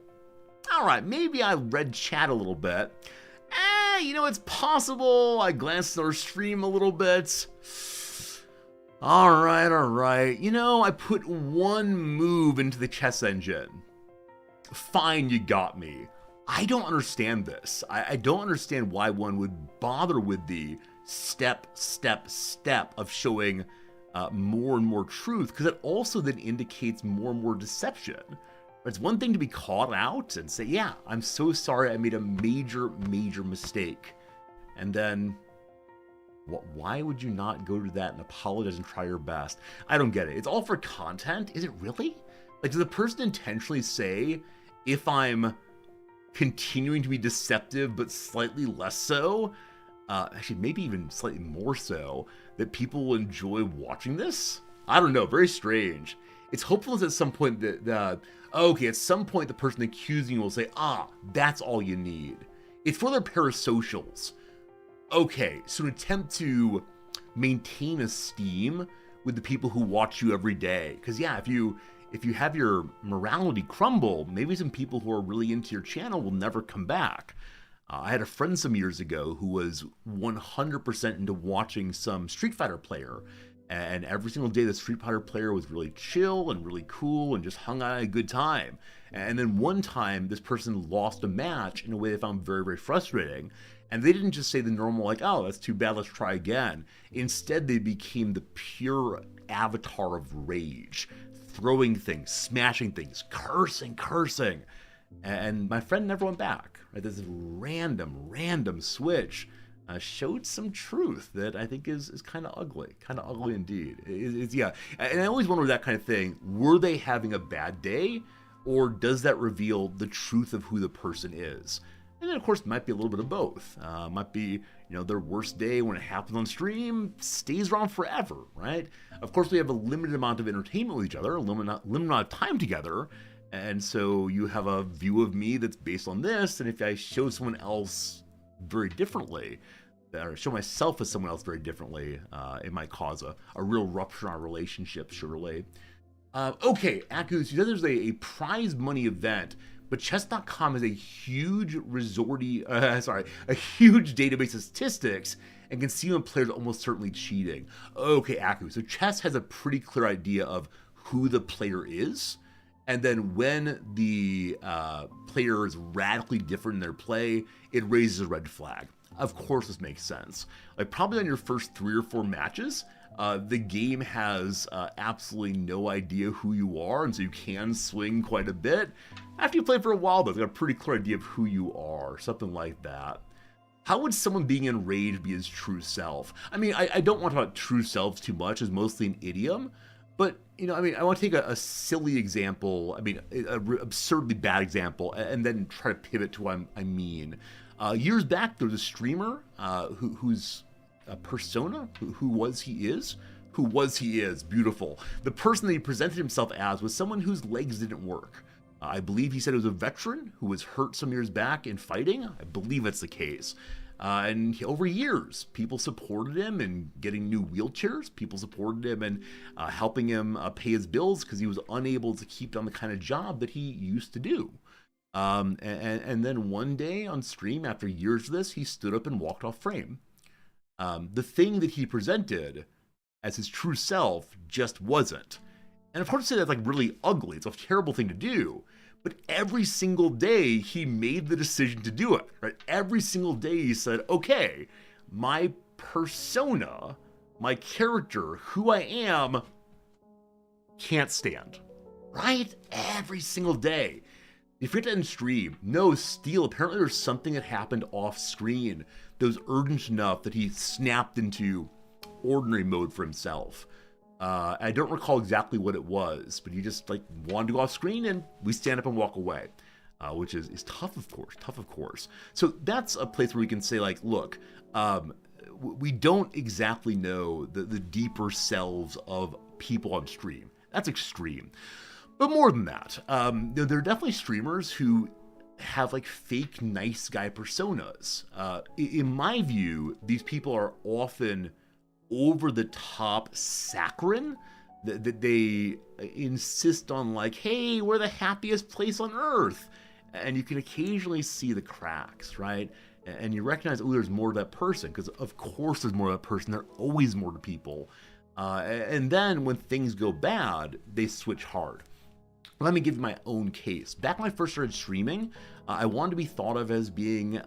All right, maybe I read chat a little bit. You know, it's possible. I glanced at our stream a little bit. All right. You know, I put one move into the chess engine. Fine, you got me. I don't understand this. I don't understand why one would bother with the step of showing more and more truth, because it also then indicates more and more deception. It's one thing to be called out and say, yeah, I'm so sorry, I made a major mistake. And then, why would you not go to that and apologize and try your best? I don't get it. It's all for content. Is it really? Like, does the person intentionally say, if I'm continuing to be deceptive but slightly less so, actually maybe even slightly more so, that people will enjoy watching this? I don't know, very strange. It's hopeful at some point that, okay, at some point the person accusing you will say, that's all you need. It's for their parasocials. Okay, so an attempt to maintain esteem with the people who watch you every day. Because yeah, if you have your morality crumble, maybe some people who are really into your channel will never come back. I had a friend some years ago who was 100% into watching some Street Fighter player, and every single day the Street Fighter player was really chill and really cool and just hung out at a good time. And then one time, this person lost a match in a way they found very, very frustrating. And they didn't just say the normal, like, oh, that's too bad, let's try again. Instead, they became the pure avatar of rage, throwing things, smashing things, cursing. And my friend never went back. Right? This random switch showed some truth that I think is kind of ugly indeed. Yeah, and I always wonder that kind of thing. Were they having a bad day, or does that reveal the truth of who the person is? And then, of course, it might be a little bit of both. Might be, their worst day when it happens on stream stays around forever, right? Of course, we have a limited amount of entertainment with each other, a limited amount of time together, and so you have a view of me that's based on this, and if I show someone else very differently, or show myself as someone else very differently, it might cause a real rupture in our relationship, surely. Okay, Akus, you said there's a prize money event, but chess.com has a huge a huge database of statistics and can see when players are almost certainly cheating. Okay, Aku, so chess has a pretty clear idea of who the player is, and then when the player is radically different in their play, it raises a red flag. Of course this makes sense. Like, probably on your first 3 or 4 matches, the game has absolutely no idea who you are, and so you can swing quite a bit. After you play for a while, though, they've got a pretty clear idea of who you are, something like that. How would someone being enraged be his true self? I mean, I don't want to talk about true selves too much, it's mostly an idiom, but, I want to take a silly example, an absurdly bad example, and then try to pivot to what I mean. Years back, there was a streamer who's a persona, who he is, beautiful. The person that he presented himself as was someone whose legs didn't work. I believe he said it was a veteran who was hurt some years back in fighting. I believe that's the case. And over years, people supported him in getting new wheelchairs. People supported him in helping him pay his bills because he was unable to keep down the kind of job that he used to do. And then one day on stream, after years of this, he stood up and walked off frame. The thing that he presented as his true self just wasn't. And of course, that's like really ugly. It's a terrible thing to do. But every single day, he made the decision to do it, right? Every single day, he said, okay, my persona, my character, who I am, can't stand, right? Every single day. If you're in stream, no, Steel, apparently there's something that happened off screen that was urgent enough that he snapped into ordinary mode for himself. I don't recall exactly what it was, but he just wanted to go off screen, and we stand up and walk away, which is tough, of course. So that's a place where we can say, look, we don't exactly know the deeper selves of people on stream. That's extreme. But more than that, there are definitely streamers who have fake nice guy personas. In my view, these people are often over the top saccharine, that they insist on hey, we're the happiest place on earth, and you can occasionally see the cracks, right? And you recognize, oh, there's more to that person, because of course there's more to that person. There's always more to people. And then when things go bad, they switch hard. Let me give you my own case. Back when I first started streaming, I wanted to be thought of as being,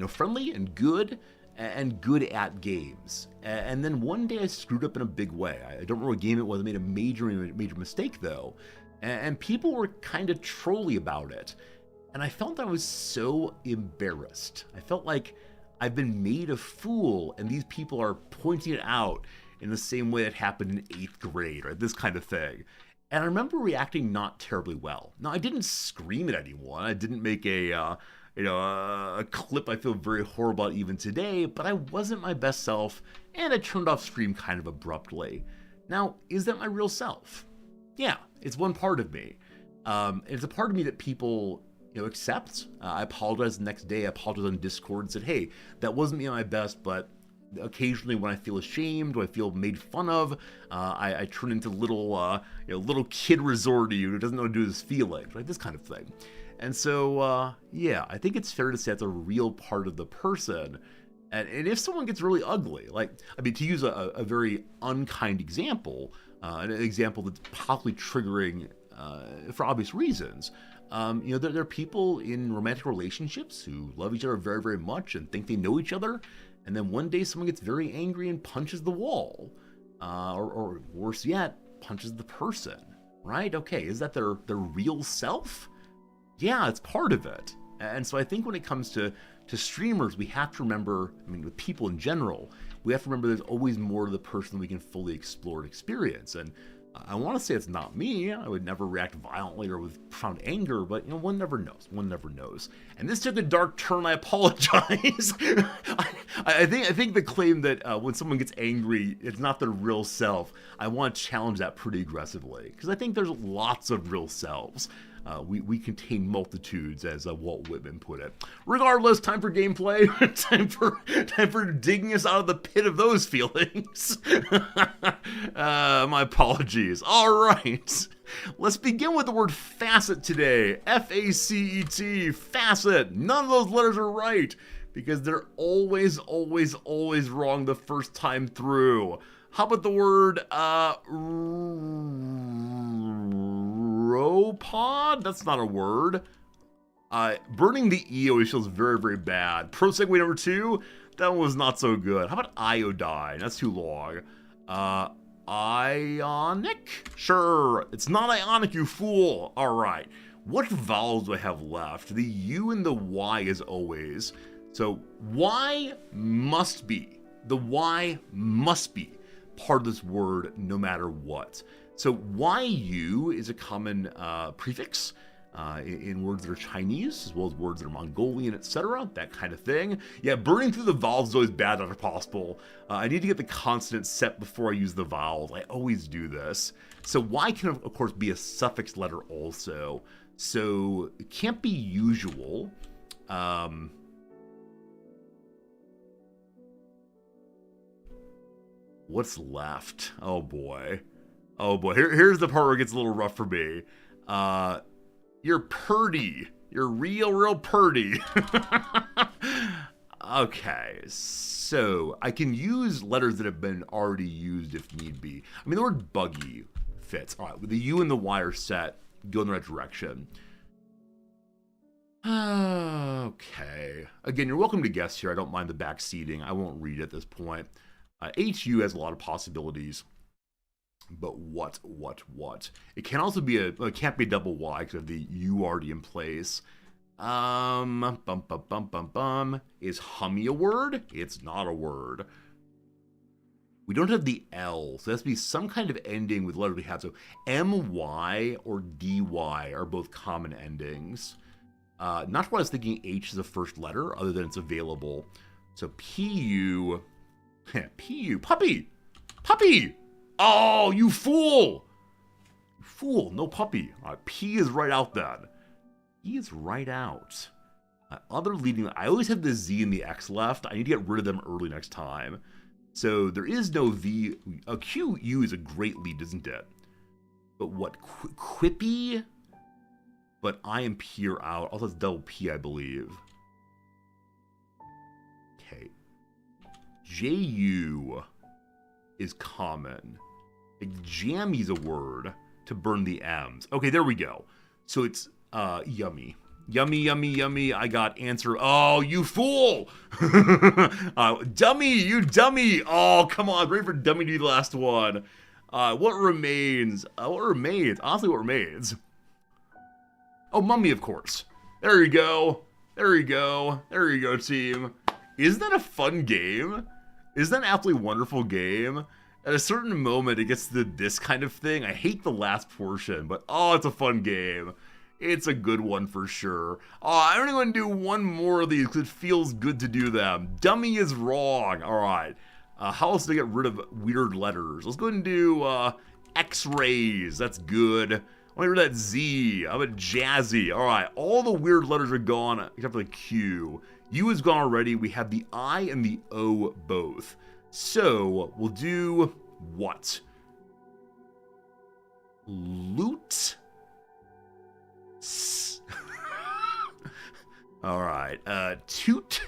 friendly and good at games. And then one day I screwed up in a big way. I don't remember what game it was. I made a major mistake though, and people were kind of trolly about it. And I felt I was so embarrassed. I felt like I've been made a fool, and these people are pointing it out in the same way it happened in 8th grade, right? This kind of thing. And I remember reacting not terribly well. Now, I didn't scream at anyone. I didn't make a clip I feel very horrible about even today, but I wasn't my best self, and I turned off stream kind of abruptly. Now, is that my real self? Yeah, it's one part of me. It's a part of me that people accept. I apologized the next day. I apologized on Discord and said, hey, that wasn't me at my best, but occasionally when I feel ashamed, when I feel made fun of, I turn into little kid resorty who doesn't know what to do with his feelings, right? This kind of thing. And so, yeah, I think it's fair to say that's a real part of the person. And if someone gets really ugly, to use a very unkind example, an example that's possibly triggering for obvious reasons, there are people in romantic relationships who love each other very, very much and think they know each other, and then one day someone gets very angry and punches the wall, or worse yet, punches the person, right? Okay, is that their real self? Yeah, it's part of it. And so I think when it comes to streamers, we have to remember, with people in general, we have to remember there's always more to the person we can fully explore and experience. And I want to say it's not me. I would never react violently or with profound anger, but one never knows. One never knows. And this took a dark turn. I apologize. I think the claim that when someone gets angry, it's not their real self. I want to challenge that pretty aggressively, because I think there's lots of real selves. We contain multitudes, as Walt Whitman put it. Regardless, time for gameplay. time for digging us out of the pit of those feelings. My apologies. All right, let's begin with the word facet today. F-A-C-E-T, facet. None of those letters are right, because they're always wrong the first time through. How about the word ropod? That's not a word. Burning the E always feels very, very bad. Pro segue number 2, that one was not so good. How about iodine? That's too long. Ionic? Sure, it's not ionic, you fool. All right, what vowels do I have left? The U and the Y as always. So Y must be. The Y must be part of this word no matter what. So YU is a common prefix in words that are Chinese, as well as words that are Mongolian, etc., that kind of thing. Yeah, burning through the vowels is always bad if possible. I need to get the consonants set before I use the vowels. I always do this. So Y can, of course, be a suffix letter also. So it can't be usual. What's left? Oh boy. Here's the part where it gets a little rough for me. You're purdy. You're real purdy. Okay, so I can use letters that have been already used if need be. The word buggy fits. All right, with the U and the Y are set, go in the right direction. Okay. Again, you're welcome to guess here. I don't mind the back seating. I won't read at this point. HU has a lot of possibilities, but what? It can also be it can't be double Y because of the U already in place. Is hummy a word? It's not a word. We don't have the L, so it has to be some kind of ending with letters we have. So MY or DY are both common endings. Not what I was thinking H is the first letter, other than it's available. So PU. P-U, puppy! Oh, you fool! No puppy. P is right out then. E is right out. Other leading, I always have the Z and the X left. I need to get rid of them early next time. So there is no V. QU is a great lead, isn't it? But what, quippy? But I am P are out. Also, it's double P, I believe. Okay. JU is common. Like, jammy's a word to burn the M's. Okay, there we go. So it's yummy. Yummy, yummy, yummy. I got answer. Oh, you fool! Dummy, you dummy! Oh, come on. Ready for dummy to be the last one. What remains? What remains? Honestly, what remains? Oh, mummy, of course. There you go. There you go. There you go, team. Isn't that a fun game? Isn't that an absolutely wonderful game? At a certain moment, it gets to this kind of thing. I hate the last portion, but oh, it's a fun game. It's a good one for sure. Oh, I'm only going to do one more of these because it feels good to do them. Dummy is wrong. All right. How else to get rid of weird letters? Let's go ahead and do X-rays. That's good. I want to rid of that Z. How about jazzy? All right. All the weird letters are gone except for the Q. U is gone already. We have the I and the O both. So we'll do what? Loot? All right. Toot.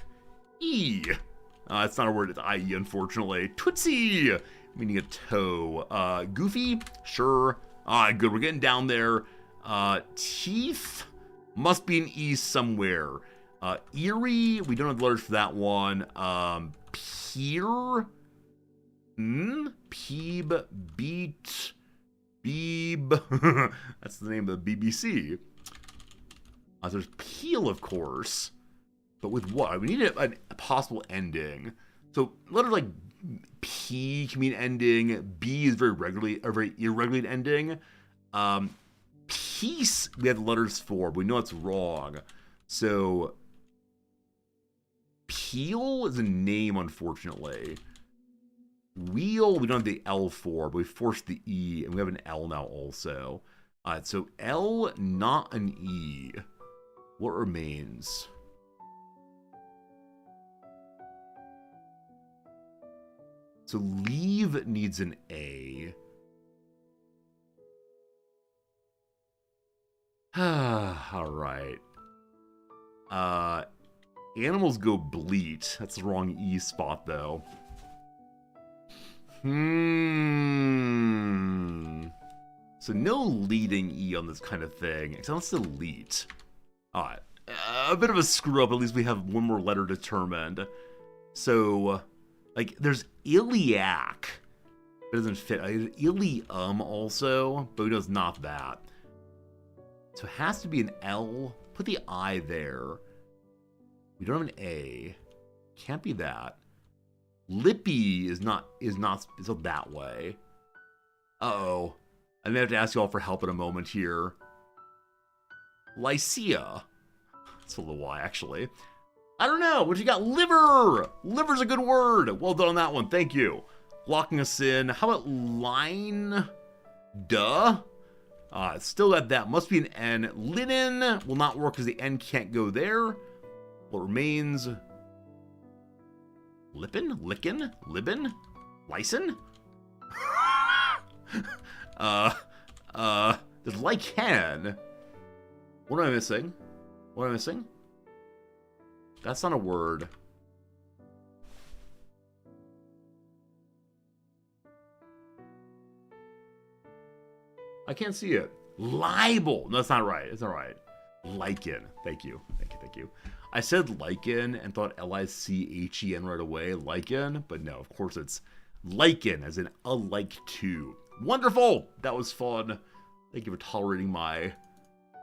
E. It's not a word. It's I-E, unfortunately. Tootsie, meaning a toe. Goofy. Sure. All right, good. We're getting down there. Teeth. Must be an E somewhere. Eerie. We don't have the letters for that one. Peer. Peeb. Beat. Beeb. That's the name of the BBC. There's peel, of course. But with what? We need a possible ending. So letters like P can mean ending. B is very irregular ending. Peace, we have the letters for, but we know it's wrong. So peel is a name, unfortunately. Wheel, we don't have the L for, but we forced the E, and we have an L now also. So L, not an E. What remains? So leave needs an A. All right. Animals go bleat. That's the wrong E spot, though. So no leading E on this kind of thing. Except let's delete. Alright. A bit of a screw up. At least we have one more letter determined. So, like, there's iliac. It doesn't fit. Ilium also, but we know it's not that. So it has to be an L. Put the I there. We don't have an A. Can't be that. Lippy is not that way. Uh-oh. I may have to ask you all for help in a moment here. Lycia. That's a little Y, actually. I don't know. What you got? Liver! Liver's a good word. Well done on that one. Thank you. Locking us in. How about line? Duh. Still at that. Must be an N. Linen will not work because the N can't go there. What remains? Lippin? Lickin? Libbin? Lysin? There's lichen. What am I missing? What am I missing? That's not a word. I can't see it. Libel. No, that's not right. It's not right. Lichen. Thank you. Thank you. Thank you. I said lichen and thought L-I-C-H-E-N right away. Lichen. But no, of course it's lichen, as in alike to. Wonderful. That was fun. Thank you for tolerating my...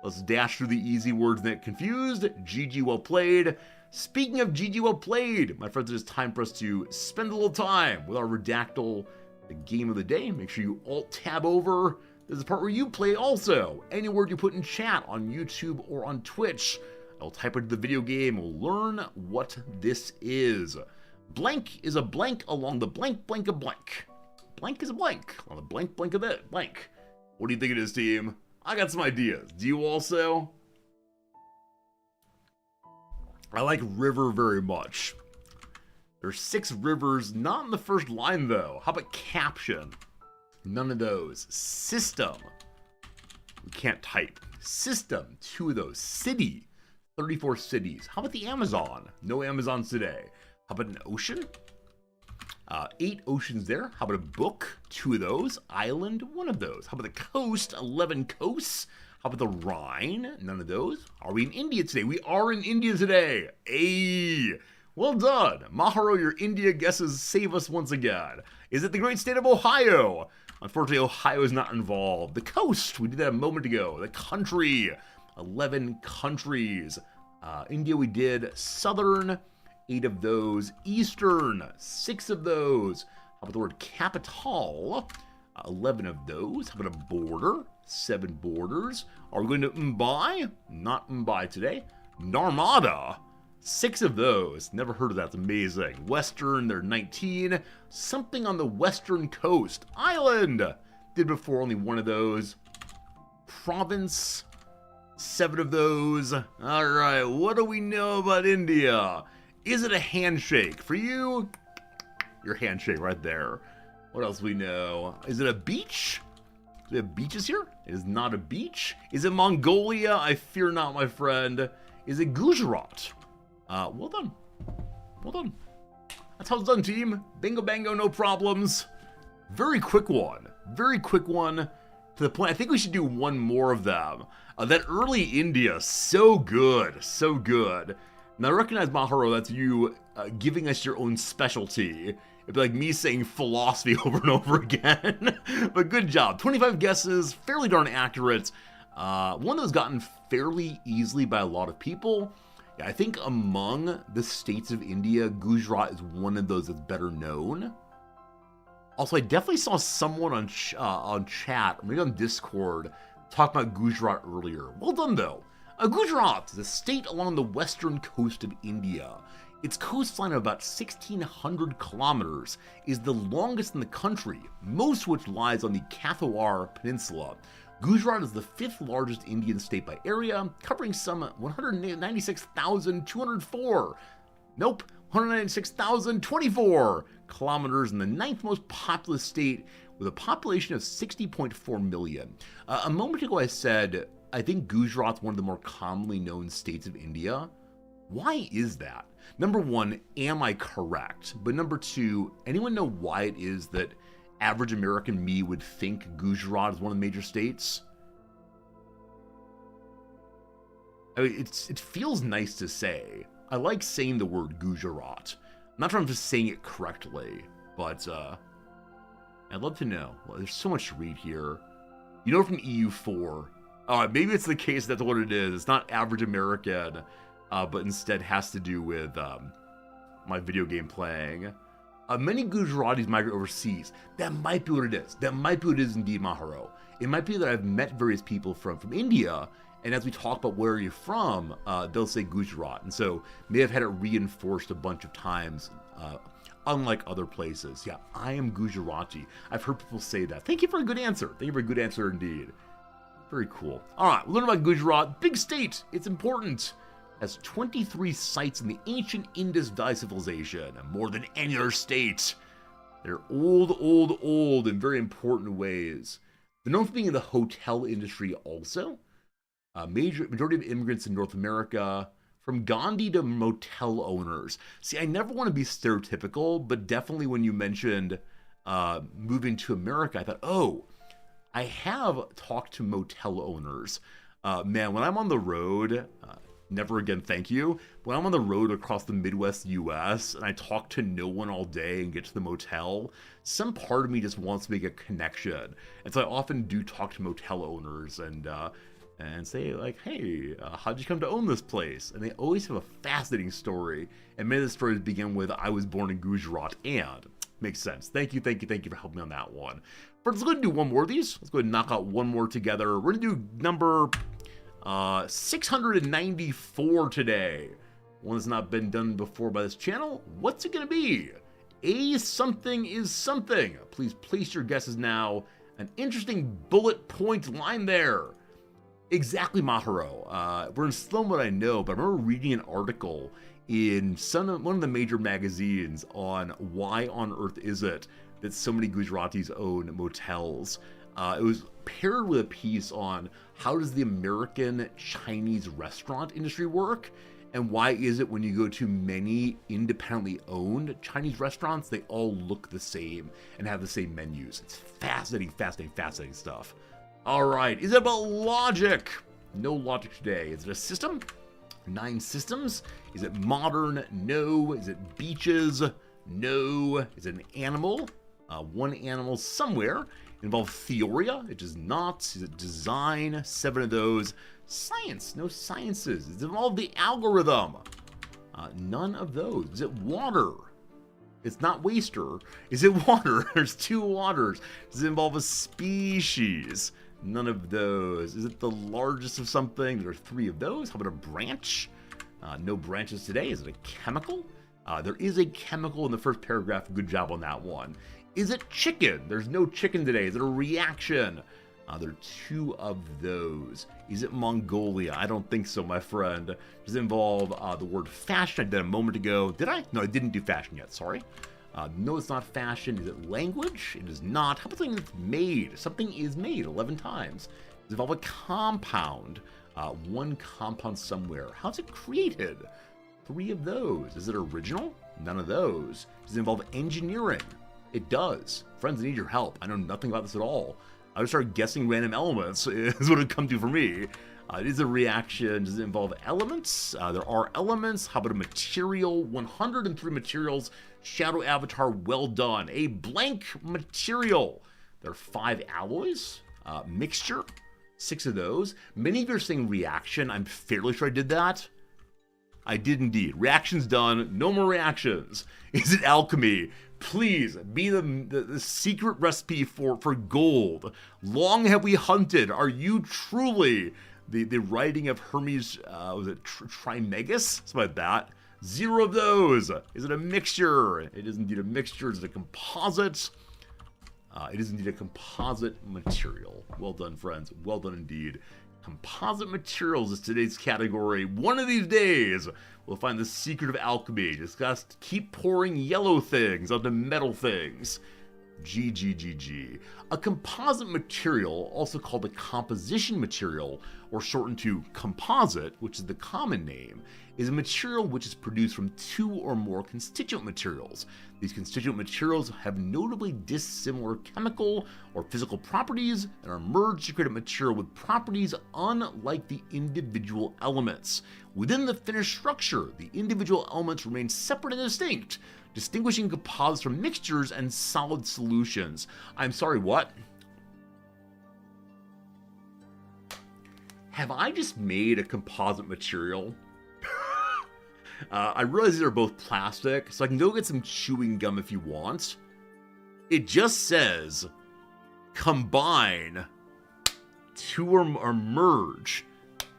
Let's dash through the easy words that get confused. GG, well played. Speaking of GG, well played, my friends, it is time for us to spend a little time with our Redactyl, the game of the day. Make sure you alt-tab over. This is the part where you play also. Any word you put in chat on YouTube or on Twitch, I'll type into the video game and we'll learn what this is. Blank is a blank along the blank blank of blank. Blank is a blank on the blank blank of it blank. What do you think it is, team? I got some ideas. Do you also? I like river very much. There's 6 rivers, not in the first line though. How about caption? None of those. System. We can't type. System. 2 of those. City. 34 cities. How about the Amazon? No Amazons today. How about an ocean? 8 oceans there. How about a book? 2 of those. Island? 1 of those. How about the coast? 11 coasts. How about the Rhine? None of those. Are we in India today? We are in India today. Hey, well done. Maharo, your India guesses save us once again. Is it the great state of Ohio? Unfortunately, Ohio is not involved. The coast, we did that a moment ago. The country, 11 countries. India, we did southern, 8 of those. Eastern, 6 of those. How about the word capital? 11 of those. How about a border? 7 borders. Are we going to Mumbai? Not Mumbai today. Narmada. 6 of those. Never heard of that. It's amazing. Western, they're 19. Something on the western coast. Island. Did before, only 1 of those. Province. 7 of those. All right, what do we know about India? Is it a handshake? For you, your handshake right there. What else do we know? Is it a beach? Do we have beaches here? It is not a beach. Is it Mongolia? I fear not, my friend. Is it Gujarat? Well done. Well done. That's how it's done, team. Bingo bango, no problems. Very quick one. Very quick one to the point. I think we should do one more of them. That early India, so good. So good. Now, I recognize, Maharo, that's you giving us your own specialty. It'd be like me saying philosophy over and over again. But good job. 25 guesses, fairly darn accurate. One that was gotten fairly easily by a lot of people. Yeah, I think among the states of India, Gujarat is one of those that's better known. Also, I definitely saw someone on chat, or maybe on Discord, talk about Gujarat earlier. Well done, though. Gujarat is a state along the western coast of India. Its coastline of about 1,600 kilometers is the longest in the country, most of which lies on the Kathiawar Peninsula. Gujarat is the 5th largest Indian state by area, covering some 196,204. Nope, 196,024 kilometers, and the 9th most populous state with a population of 60.4 million. A moment ago I said, I think Gujarat's one of the more commonly known states of India. Why is that? Number 1, am I correct? But number 2, anyone know why it is that average American me would think Gujarat is one of the major states? I mean, it feels nice to say. I like saying the word Gujarat. I'm not sure I'm just saying it correctly, but I'd love to know. Well, there's so much to read here. You know, from EU4. Maybe it's the case that's what it is. It's not average American, but instead has to do with my video game playing. Many Gujaratis migrate overseas. That might be what it is. That might be what it is indeed, Maharo. It might be that I've met various people from India, and as we talk about where you're from, they'll say Gujarat. And so may have had it reinforced a bunch of times, unlike other places. Yeah, I am Gujarati. I've heard people say that. Thank you for a good answer. Thank you for a good answer indeed. Very cool. All right, we'll learn about Gujarat. Big state. It's important. Has 23 sites in the ancient Indus Valley civilization, more than any other state. They're old in very important ways. They're known for being in the hotel industry also. Majority of immigrants in North America, from Gandhi to motel owners. See, I never want to be stereotypical, but definitely when you mentioned moving to America, I thought, oh, I have talked to motel owners. Man, when I'm on the road, never again, thank you. When I'm on the road across the Midwest US and I talk to no one all day and get to the motel, some part of me just wants to make a connection. And so I often do talk to motel owners and say like, hey, how'd you come to own this place? And they always have a fascinating story. And many of the stories begin with, I was born in Gujarat, and makes sense. Thank you for helping me on that one. But let's go ahead and do one more of these. Let's go ahead and knock out one more together. We're gonna do number 694 today. One that's not been done before by this channel. What's it gonna be? A something is something. Please place your guesses now. An interesting bullet point line there. Exactly, Maharo. We're in slow mode, I know, but I remember reading an article in one of the major magazines on why on earth is it that so many Gujaratis own motels. It was paired with a piece on how does the American Chinese restaurant industry work, and why is it when you go to many independently owned Chinese restaurants, they all look the same and have the same menus. It's fascinating stuff. Alright, is it about logic? No logic today. Is it a system? 9 systems. Is it modern? No. Is it beaches? No. Is it an animal? One animal somewhere. Involve Theoria? It does not. Is it design? 7 of those. Science? No sciences. Does it involve the algorithm? None of those. Is it water? It's not waster. Is it water? There's 2 waters. Does it involve a species? None of those. Is it the largest of something? There are 3 of those. How about a branch? No branches today. Is it a chemical? There is a chemical in the first paragraph. Good job on that one. Is it chicken? There's no chicken today. Is it a reaction? There are 2 of those. Is it Mongolia? I don't think so, my friend. Does it involve the word fashion? I did a moment ago. Did I? No, I didn't do fashion yet. Sorry. No, it's not fashion. Is it language? It is not. How about something that's made? Something is made 11 times. Does it involve a compound? 1 compound somewhere. How's it created? 3 of those. Is it original? None of those. Does it involve engineering? It does. Friends, I need your help. I know nothing about this at all. I would start guessing random elements is what it come to for me. It is a reaction. Does it involve elements? There are elements. How about a material? 103 materials. Shadow avatar, well done. A blank material. There are 5 alloys. Mixture, 6 of those. Many of you are saying reaction. I'm fairly sure I did that. I did indeed. Reaction's done. No more reactions. Is it alchemy? Please be the secret recipe for gold. Long have we hunted. Are you truly the writing of Hermes? Was it Trimegus? Something like that. 0 of those. Is it a mixture? It is indeed a mixture. Is it a composite? It is indeed a composite material. Well done, friends. Well done indeed. Composite materials is today's category. One of these days, we'll find the secret of alchemy. Just gotta keep pouring yellow things onto metal things. GGGG. A composite material, also called a composition material, or shortened to composite, which is the common name, is a material which is produced from 2 or more constituent materials. These constituent materials have notably dissimilar chemical or physical properties and are merged to create a material with properties unlike the individual elements. Within the finished structure, the individual elements remain separate and distinct, distinguishing composites from mixtures and solid solutions. I'm sorry, what? Have I just made a composite material? I realize these are both plastic, so I can go get some chewing gum if you want. It just says, combine 2 or merge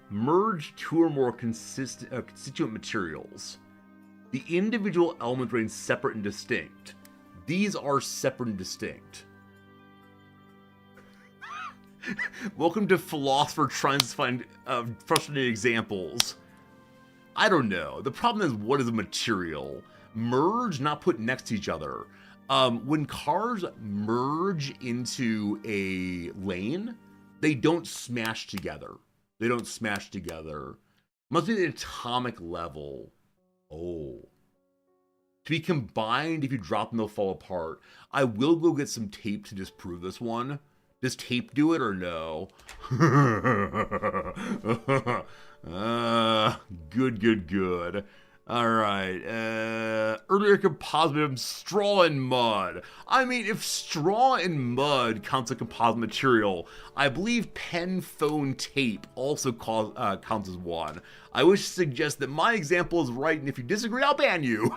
2 or more constituent materials. The individual elements remain separate and distinct. These are separate and distinct. Welcome to Philosopher trying to find frustrating examples. I don't know. The problem is, what is a material? Merge, not put next to each other. When cars merge into a lane, they don't smash together. They don't smash together. Must be the atomic level. Oh. To be combined, if you drop them, they'll fall apart. I will go get some tape to disprove this one. Does tape do it or no? Good. Alright, earlier composite, straw and mud. I mean, if straw and mud counts as a composite material, I believe pen, phone, tape also counts as one. I wish to suggest that my example is right, and if you disagree, I'll ban you.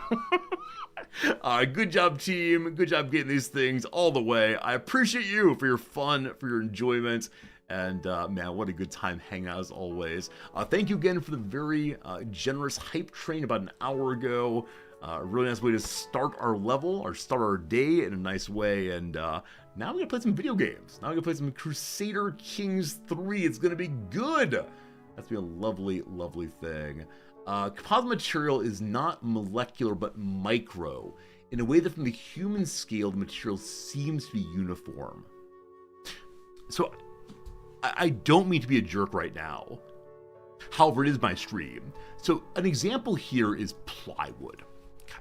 Good job, team. Good job getting these things all the way. I appreciate you for your fun, for your enjoyment. And man, what a good time hanging out as always. Thank you again for the very generous hype train about an hour ago. A really nice way to start our level, or start our day in a nice way. And now we're going to play some video games. Now we're going to play some Crusader Kings 3. It's going to be good. That's going to be a lovely, lovely thing. Composite material is not molecular, but micro, in a way that from the human scale, the material seems to be uniform. So, I don't mean to be a jerk right now. However, it is my stream. So an example here is plywood. Okay.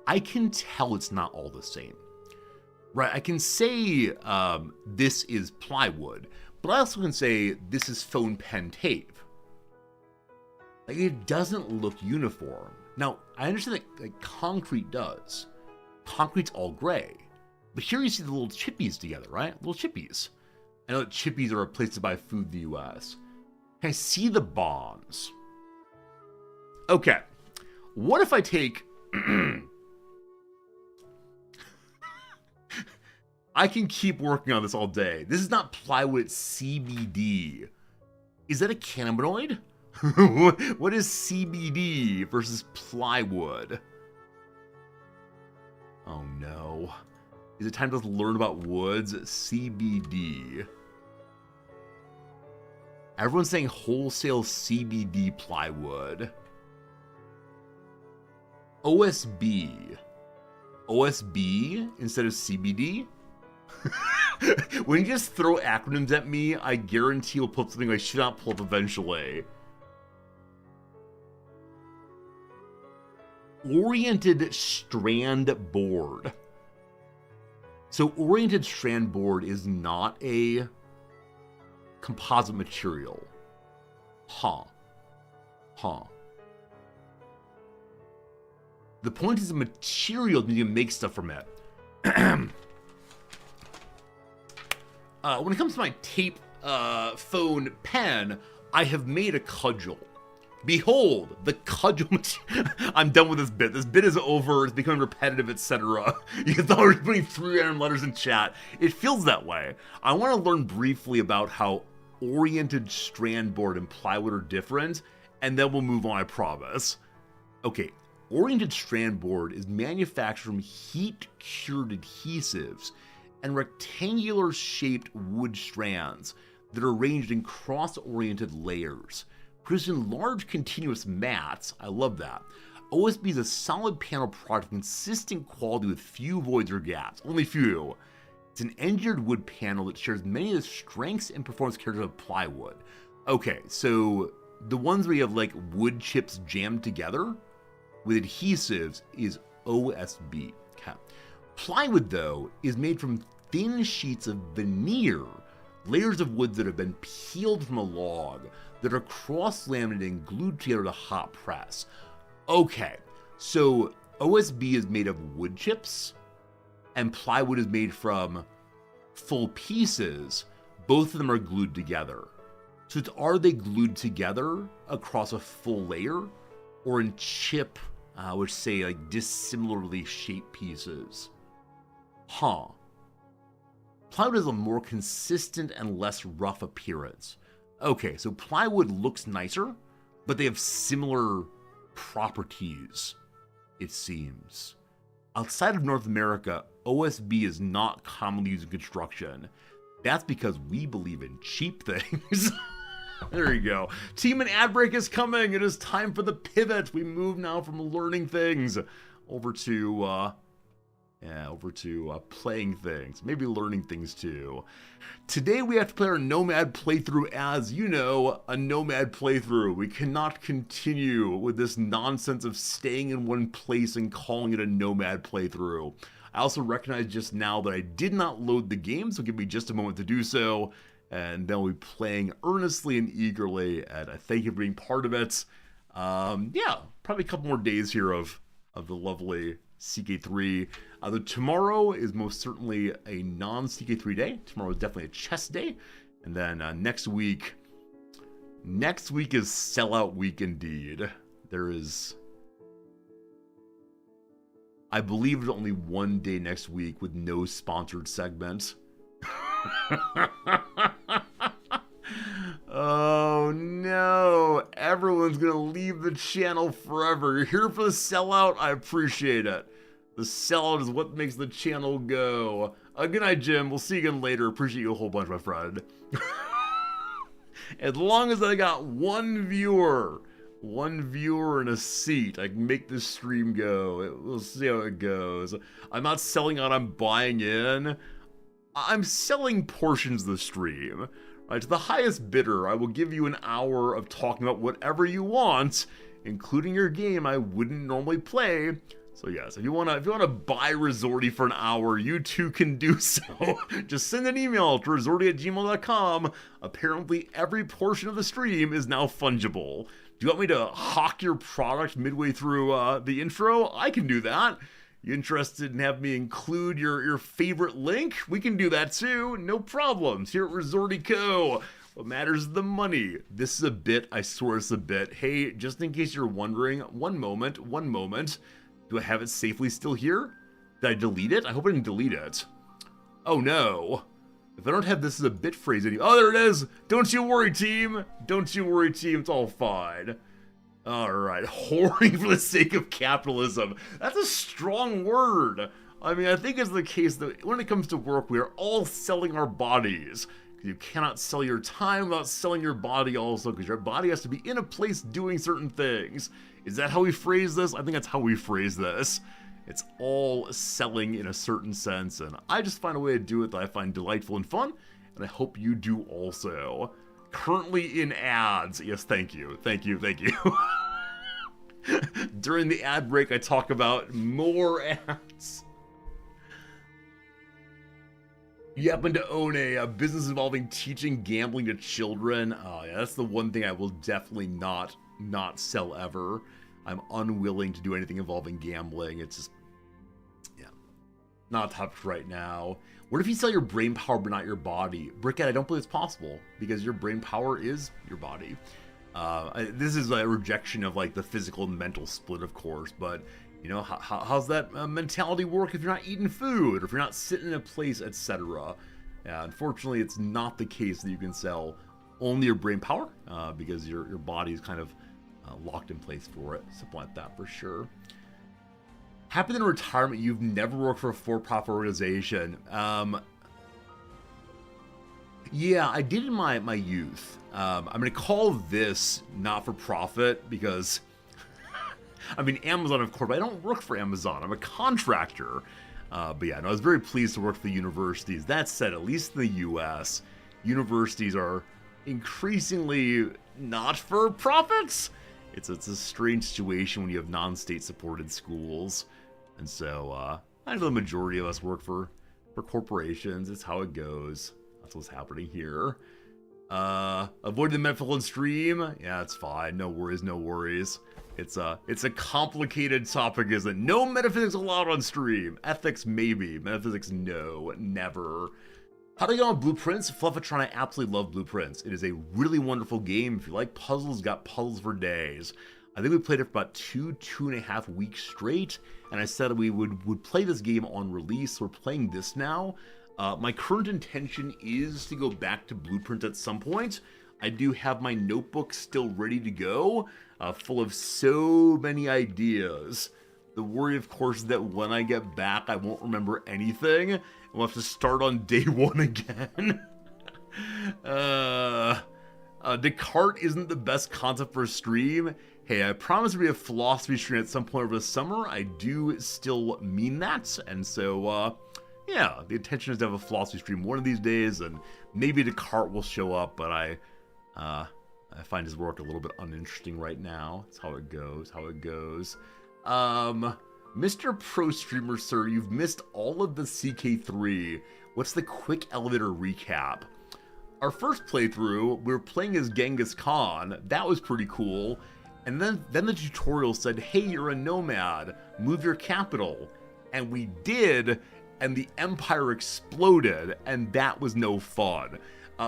I can tell it's not all the same. Right, I can say this is plywood, but I also can say this is foam pen tape. Like, it doesn't look uniform. Now, I understand that concrete does. Concrete's all gray. But here you see the little chippies together, right? Little chippies. I know that chippies are a place to buy food in the US. Can I see the bonds? Okay. What if I take... I can keep working on this all day. This is not plywood, it's CBD. Is that a cannabinoid? What is CBD versus plywood? Oh no. Is it time to learn about woods? CBD. Everyone's saying wholesale CBD plywood. OSB. OSB instead of CBD? When you just throw acronyms at me, I guarantee you'll pull up something I should not pull up eventually. Oriented strand board. So oriented strand board is not a composite material. Huh. The point is the material that you make stuff from it. When it comes to my tape phone pen, I have made a cudgel. Behold, the cudgel. I'm done with this bit. This bit is over. It's becoming repetitive, etc. You thought I was putting 3 random letters in chat. It feels that way. I want to learn briefly about how oriented strand board and plywood are different, and then we'll move on, I promise. Okay, oriented strand board is manufactured from heat-cured adhesives and rectangular-shaped wood strands that are arranged in cross-oriented layers, producing large continuous mats. I love that. OSB is a solid panel product of consistent quality with few voids or gaps. Only few. It's an engineered wood panel that shares many of the strengths and performance characteristics of plywood. Okay, so the ones where you have like wood chips jammed together with adhesives is OSB. Okay. Plywood, though, is made from thin sheets of veneer, layers of wood that have been peeled from a log that are cross-laminated and glued together to hot press. Okay, so OSB is made of wood chips, and plywood is made from full pieces. Both of them are glued together. So are they glued together across a full layer, or in chip, which say like dissimilarly shaped pieces? Huh. Plywood has a more consistent and less rough appearance. Okay, so plywood looks nicer, but they have similar properties, it seems. Outside of North America, OSB is not commonly used in construction. That's because we believe in cheap things. There you go. Team and ad break is coming. It is time for the pivot. We move now from learning things over to playing things, maybe learning things too. Today we have to play our Nomad playthrough as, you know, a Nomad playthrough. We cannot continue with this nonsense of staying in one place and calling it a Nomad playthrough. I also recognize just now that I did not load the game, so give me just a moment to do so, and then we'll be playing earnestly and eagerly, and I thank you for being part of it. Yeah, probably a couple more days here of the lovely CK3. Though tomorrow is most certainly a non-CK3 day. Tomorrow is definitely a chess day. And then next week is sellout week indeed. There is, I believe, there's only one day next week with no sponsored segment. Oh no, everyone's gonna leave the channel forever. You're here for the sellout? I appreciate it. The sellout is what makes the channel go. Good night, Jim. We'll see you again later. Appreciate you a whole bunch, my friend. As long as I got one viewer in a seat, I can make this stream go. We'll see how it goes. I'm not selling out, I'm buying in. I'm selling portions of the stream. Right, to the highest bidder, I will give you an hour of talking about whatever you want, including your game I wouldn't normally play, So yes, if you wanna buy Resorty for an hour, you too can do so. Just send an email to resorty@gmail.com. Apparently, every portion of the stream is now fungible. Do you want me to hawk your product midway through the intro? I can do that. You interested in having me include your favorite link? We can do that too. No problems. Here at Resorty Co. What matters is the money. This is a bit. I swear it's a bit. Hey, just in case you're wondering, one moment. Do I have it safely still here? Did I delete it? I hope I didn't delete it. Oh no. If I don't have this as a bit phrase anymore. Oh, there it is. Don't you worry, team. Don't you worry, team. It's all fine. Alright. Whoring for the sake of capitalism. That's a strong word. I mean, I think it's the case that when it comes to work, we are all selling our bodies. You cannot sell your time without selling your body also, because your body has to be in a place doing certain things. Is that how we phrase this? I think that's how we phrase this. It's all selling in a certain sense, and I just find a way to do it that I find delightful and fun, and I hope you do also. Currently in ads. Yes, thank you. During the ad break, I talk about more ads. You happen to own a business involving teaching gambling to children. Oh yeah, that's the one thing I will definitely not sell ever. I'm unwilling to do anything involving gambling. It's just, yeah, not touched right now. What if you sell your brain power but not your body? Brickhead, I don't believe it's possible, because your brain power is your body. This is a rejection of like the physical and mental split, of course, but you know, how's that mentality work if you're not eating food, or if you're not sitting in a place, etc.? Yeah, unfortunately, it's not the case that you can sell only your brain power, because your body is kind of locked in place for it. Something like that for sure. Happened in retirement, you've never worked for a for-profit organization. Yeah, I did in my youth. I'm going to call this not-for-profit because, I mean, Amazon, of course, but I don't work for Amazon. I'm a contractor. But yeah, no, I was very pleased to work for the universities. That said, at least in the U.S., universities are increasingly not-for-profits. It's a strange situation when you have non-state supported schools. And so, I know the majority of us work for corporations. It's how it goes. That's what's happening here. Avoid the metaphysical stream. Yeah, it's fine. No worries. It's a complicated topic, isn't it? No metaphysics allowed on stream. Ethics, maybe. Metaphysics, no. Never. How do you get on Blueprints? Fluffitron, I absolutely love Blueprints. It is a really wonderful game. If you like puzzles, got puzzles for days. I think we played it for about two and a half weeks straight, and I said we would play this game on release. We're playing this now. My current intention is to go back to Blueprint at some point. I do have my notebook still ready to go, full of so many ideas. The worry, of course, is that when I get back, I won't remember anything, and we'll have to start on day one again. Descartes isn't the best concept for a stream. Hey, I promise to be a philosophy stream at some point over the summer. I do still mean that, and so, yeah, the intention is to have a philosophy stream one of these days, and maybe Descartes will show up, but I find his work a little bit uninteresting right now. That's how it goes. Mr. Pro Streamer, sir, you've missed all of the CK3. What's the quick elevator recap? Our first playthrough, we were playing as Genghis Khan. That was pretty cool. And then the tutorial said, hey, you're a nomad. Move your capital. And we did, and the empire exploded, and that was no fun.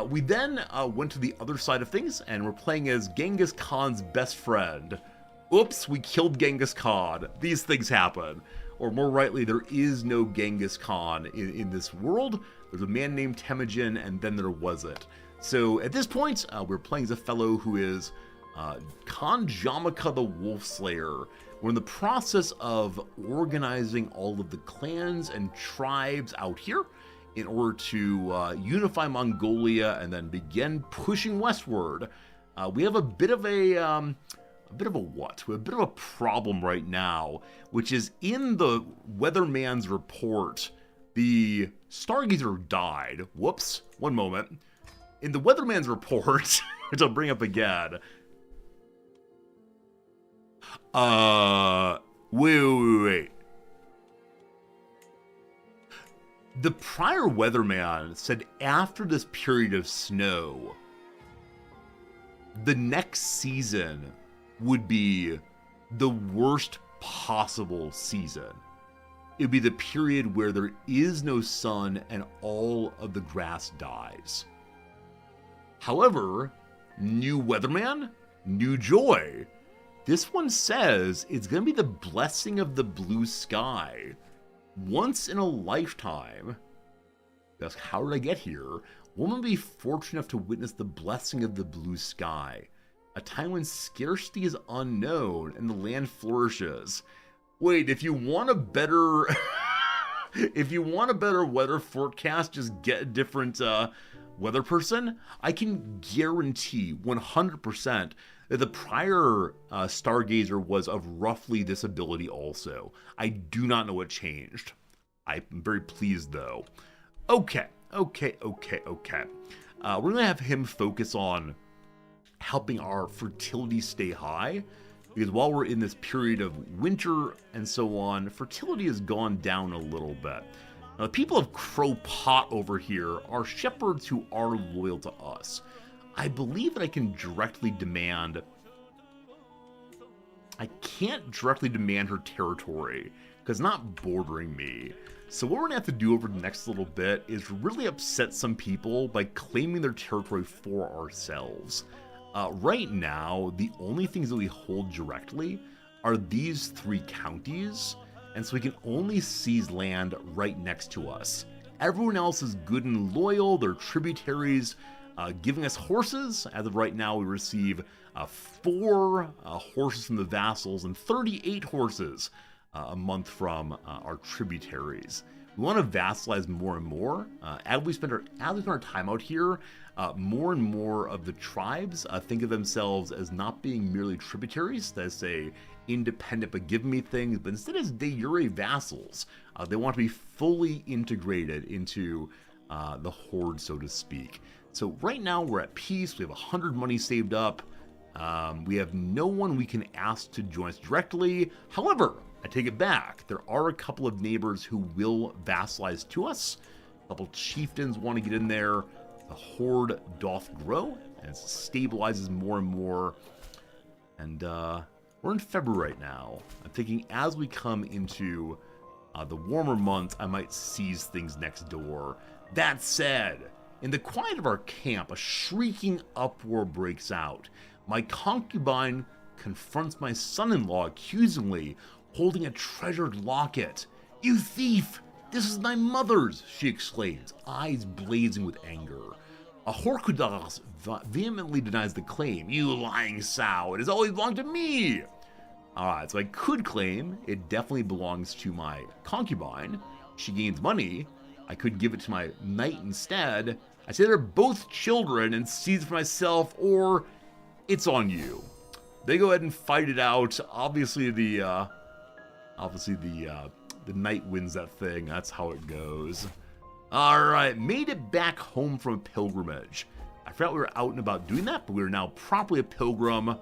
We then went to the other side of things, and we're playing as Genghis Khan's best friend. Oops, we killed Genghis Khan. These things happen. Or more rightly, there is no Genghis Khan in this world. There's a man named Temujin, and then there wasn't. So at this point, we're playing as a fellow who is Khan Jamaka the Wolf Slayer. We're in the process of organizing all of the clans and tribes out here in order to unify Mongolia and then begin pushing westward. We have a bit of a problem right now, which is in the Weatherman's report, the Stargazer died. Whoops, one moment. In the Weatherman's report, which I'll bring up again. Wait. The prior weatherman said after this period of snow, the next season would be the worst possible season. It would be the period where there is no sun and all of the grass dies. However, new weatherman, new joy. This one says it's going to be the blessing of the blue sky. Once in a lifetime. Ask, how did I get here? One would be fortunate enough to witness the blessing of the blue sky. A time when scarcity is unknown and the land flourishes. Wait, if you want a better if you want a better weather forecast, just get a different weather person. I can guarantee 100% that the prior Stargazer was of roughly this ability also. I do not know what changed. I'm very pleased though. Okay. We're gonna have him focus on helping our fertility stay high, because while we're in this period of winter and so on, fertility has gone down a little bit. Now, the people of Crow Pot over here are shepherds who are loyal to us. I believe that I can directly demand... I can't directly demand her territory, because it's not bordering me. So what we're going to have to do over the next little bit is really upset some people by claiming their territory for ourselves. Right now, the only things that we hold directly are these 3 counties, and so we can only seize land right next to us. Everyone else is good and loyal. They're tributaries giving us horses. As of right now, we receive 4 horses from the vassals and 38 horses a month from our tributaries. We want to vassalize more and more. As we spend our time out here, more and more of the tribes think of themselves as not being merely tributaries, that say independent but give me things, but instead as de jure vassals. They want to be fully integrated into the horde, so to speak. So right now we're at peace. We have 100 money saved up. We have no one we can ask to join us directly. However, I take it back. There are a couple of neighbors who will vassalize to us. A couple chieftains want to get in there. The horde doth grow and it stabilizes more and more. And we're in February right now. I'm thinking as we come into the warmer months, I might seize things next door. That said, in the quiet of our camp, a shrieking uproar breaks out. My concubine confronts my son-in-law accusingly, holding a treasured locket. "You thief! This is my mother's!" she exclaims, eyes blazing with anger. A Horkudas vehemently denies the claim. "You lying sow! It has always belonged to me!" Alright, so I could claim it definitely belongs to my concubine. She gains money. I could give it to my knight instead. I say they're both children and seize it for myself, or it's on you. They go ahead and fight it out. Obviously the knight wins that thing. That's how it goes. Alright, made it back home from a pilgrimage. I forgot we were out and about doing that, but we are now properly a pilgrim.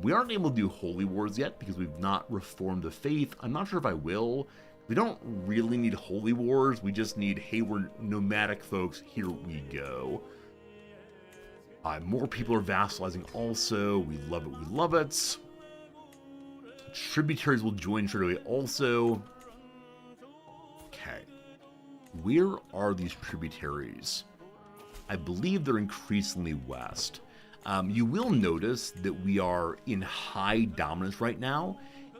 We aren't able to do holy wars yet because we've not reformed the faith. I'm not sure if I will. We don't really need holy wars. We just need, hey, we're nomadic folks. Here we go. More people are vassalizing also. We love it. We love it. Tributaries will join straight away also. Okay. Where are these tributaries? I believe they're increasingly west. You will notice that we are in high dominance right now.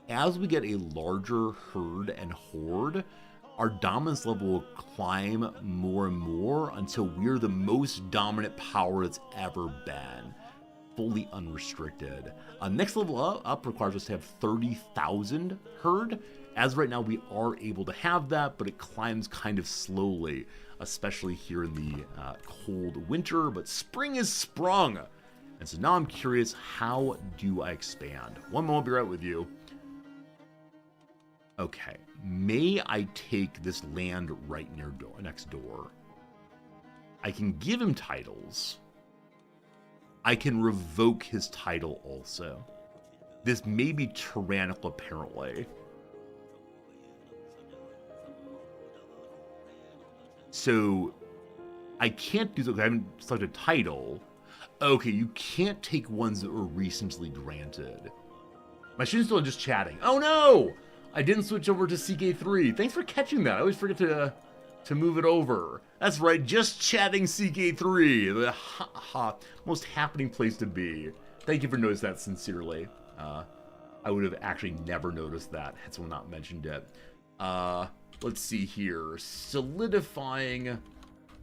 As we get a larger herd and horde, our dominance level will climb more and more until we're the most dominant power it's ever been. Fully unrestricted. Next level up requires us to have 30,000 herd. As of right now, we are able to have that, but it climbs kind of slowly, especially here in the cold winter. But spring is sprung. And so now I'm curious, how do I expand? One moment, I'll be right with you. Okay, may I take this land right next door? I can give him titles. I can revoke his title also. This may be tyrannical, apparently. So I can't do so because I haven't selected a title. Okay, you can't take ones that were recently granted. My student's still just chatting. Oh no! I didn't switch over to CK3. Thanks for catching that. I always forget to move it over. That's right, just chatting CK3. The most happening place to be. Thank you for noticing that sincerely. I would have actually never noticed that had someone not mentioned it. Let's see here. Solidifying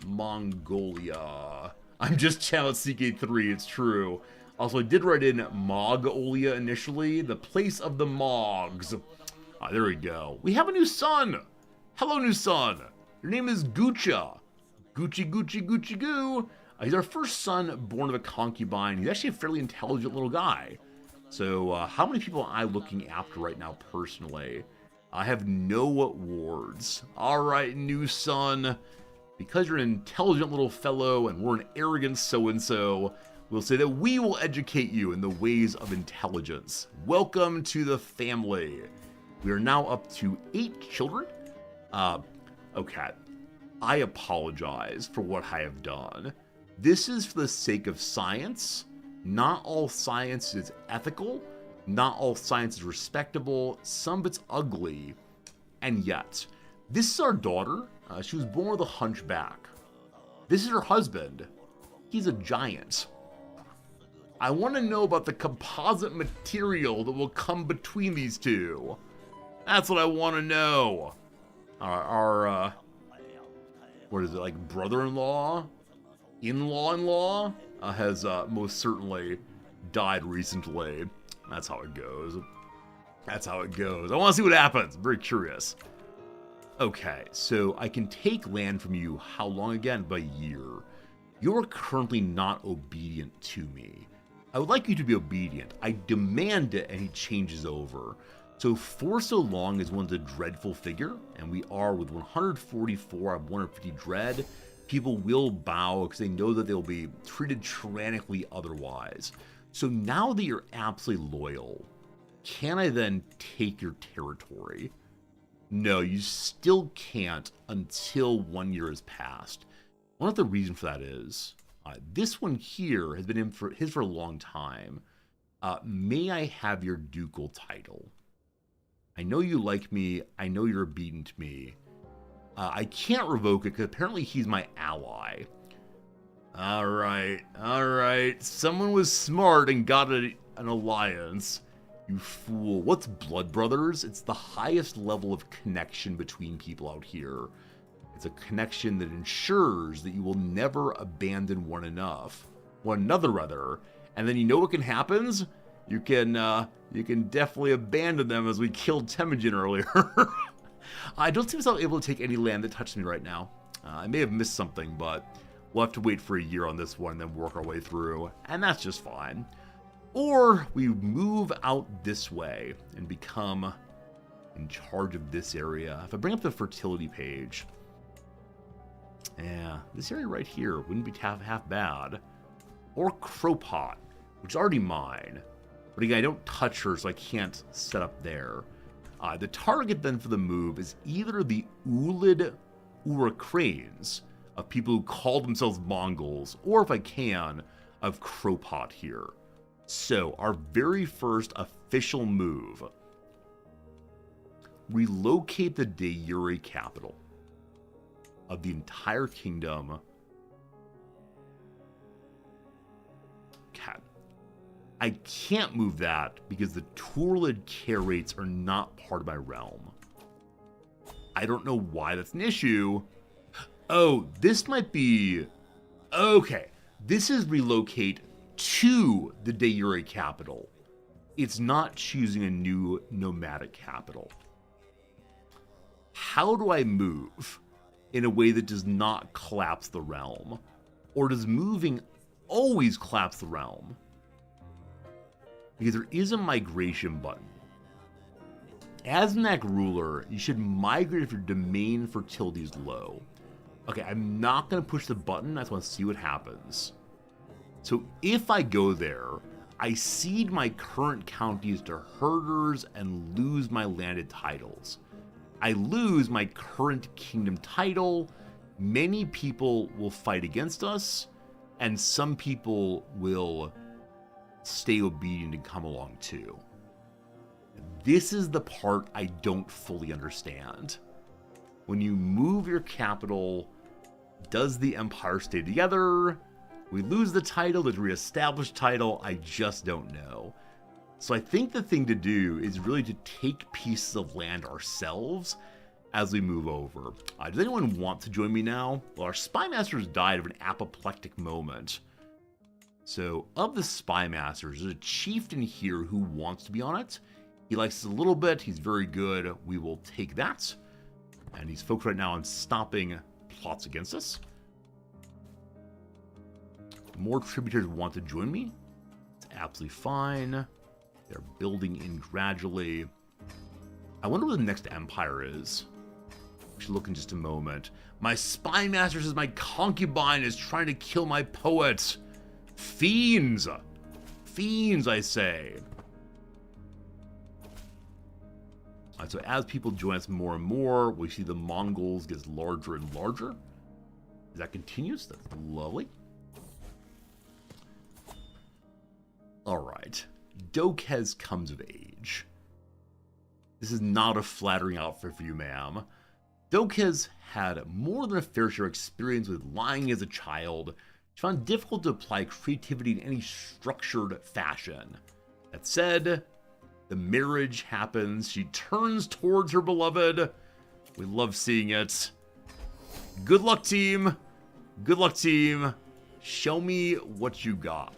Mongolia. I'm just channeling CK3, it's true. Also, I did write in Mongolia initially, the place of the Mogs. There we go. We have a new son. Hello, new son. Your name is Gucha. Gucci, Gucci, Gucci, Goo. He's our first son born of a concubine. He's actually a fairly intelligent little guy. So, how many people am I looking after right now personally? I have no wards. All right, new son. Because you're an intelligent little fellow and we're an arrogant so-and-so, we'll say that we will educate you in the ways of intelligence. Welcome to the family. We are now up to 8 children. Okay. I apologize for what I have done. This is for the sake of science. Not all science is ethical. Not all science is respectable. Some of it's ugly. And yet, this is our daughter. She was born with a hunchback. This is her husband. He's a giant. I want to know about the composite material that will come between these two. That's what I want to know. Our what is it, like brother-in-law? In-law-in-law? Has most certainly died recently. That's how it goes. That's how it goes. I want to see what happens. I'm very curious. Okay, so I can take land from you how long again? By a year. You're currently not obedient to me. I would like you to be obedient. I demand it, and he changes over. So for so long as one's a dreadful figure, and we are with 144 out of 150 dread, people will bow because they know that they'll be treated tyrannically otherwise. So now that you're absolutely loyal, can I then take your territory? No, you still can't until 1 year has passed. One of the reasons for that is, this one here has been in for a long time. May I have your ducal title? I know you like me. I know you're obedient to me. I can't revoke it because apparently he's my ally. All right. Someone was smart and got an alliance. You fool. What's Blood Brothers? It's the highest level of connection between people out here. It's a connection that ensures that you will never abandon one another, and then you know what can happen? You can definitely abandon them, as we killed Temujin earlier. I don't seem to be able to take any land that touches me right now. I may have missed something, but we'll have to wait for a year on this one and then work our way through, and that's just fine. Or we move out this way and become in charge of this area. If I bring up the fertility page, yeah, this area right here wouldn't be half bad. Or Cropot, which is already mine. But again, I don't touch her, so I can't set up there. The target then for the move is either the Ulid Uracranes, of people who call themselves Mongols, or if I can, of Cropot here. So, our very first official move. Relocate the de jure capital of the entire kingdom. Okay. I can't move that because the Tourlid care rates are not part of my realm. I don't know why that's an issue. Oh, this might be... Okay. This is relocate to the de jure capital. It's not choosing a new nomadic capital. How do I move in a way that does not collapse the realm? Or does moving always collapse the realm? Because there is a migration button. As Nek ruler, you should migrate if your domain fertility is low. Okay, I'm not going to push the button. I just want to see what happens. So if I go there, I cede my current counties to herders and lose my landed titles. I lose my current kingdom title, Many people will fight against us, and some people will stay obedient and come along too. This is the part I don't fully understand. When you move your capital, does the empire stay together? We lose the title, there's a reestablished title, I just don't know. So I think the thing to do is really to take pieces of land ourselves as we move over. Does anyone want to join me now? Well, our spy masters died of an apoplectic moment. So of the spy masters, there's a chieftain here who wants to be on it. He likes us a little bit, he's very good, we will take that. And he's focused right now on stopping plots against us. More tributaries want to join me. It's absolutely fine. They're building in gradually. I wonder where the next empire is. We should look in just a moment. My spy master says my concubine is trying to kill my poet. Fiends! Fiends, I say. Alright, so as people join us more and more, we see the Mongols get larger and larger. That continues. That's lovely. Alright. Dokez comes of age. This is not a flattering outfit for you, ma'am. Dokez had more than a fair share of experience with lying as a child. She found it difficult to apply creativity in any structured fashion. That said, the marriage happens. She turns towards her beloved. We love seeing it. Good luck, team. Good luck, team. Show me what you got.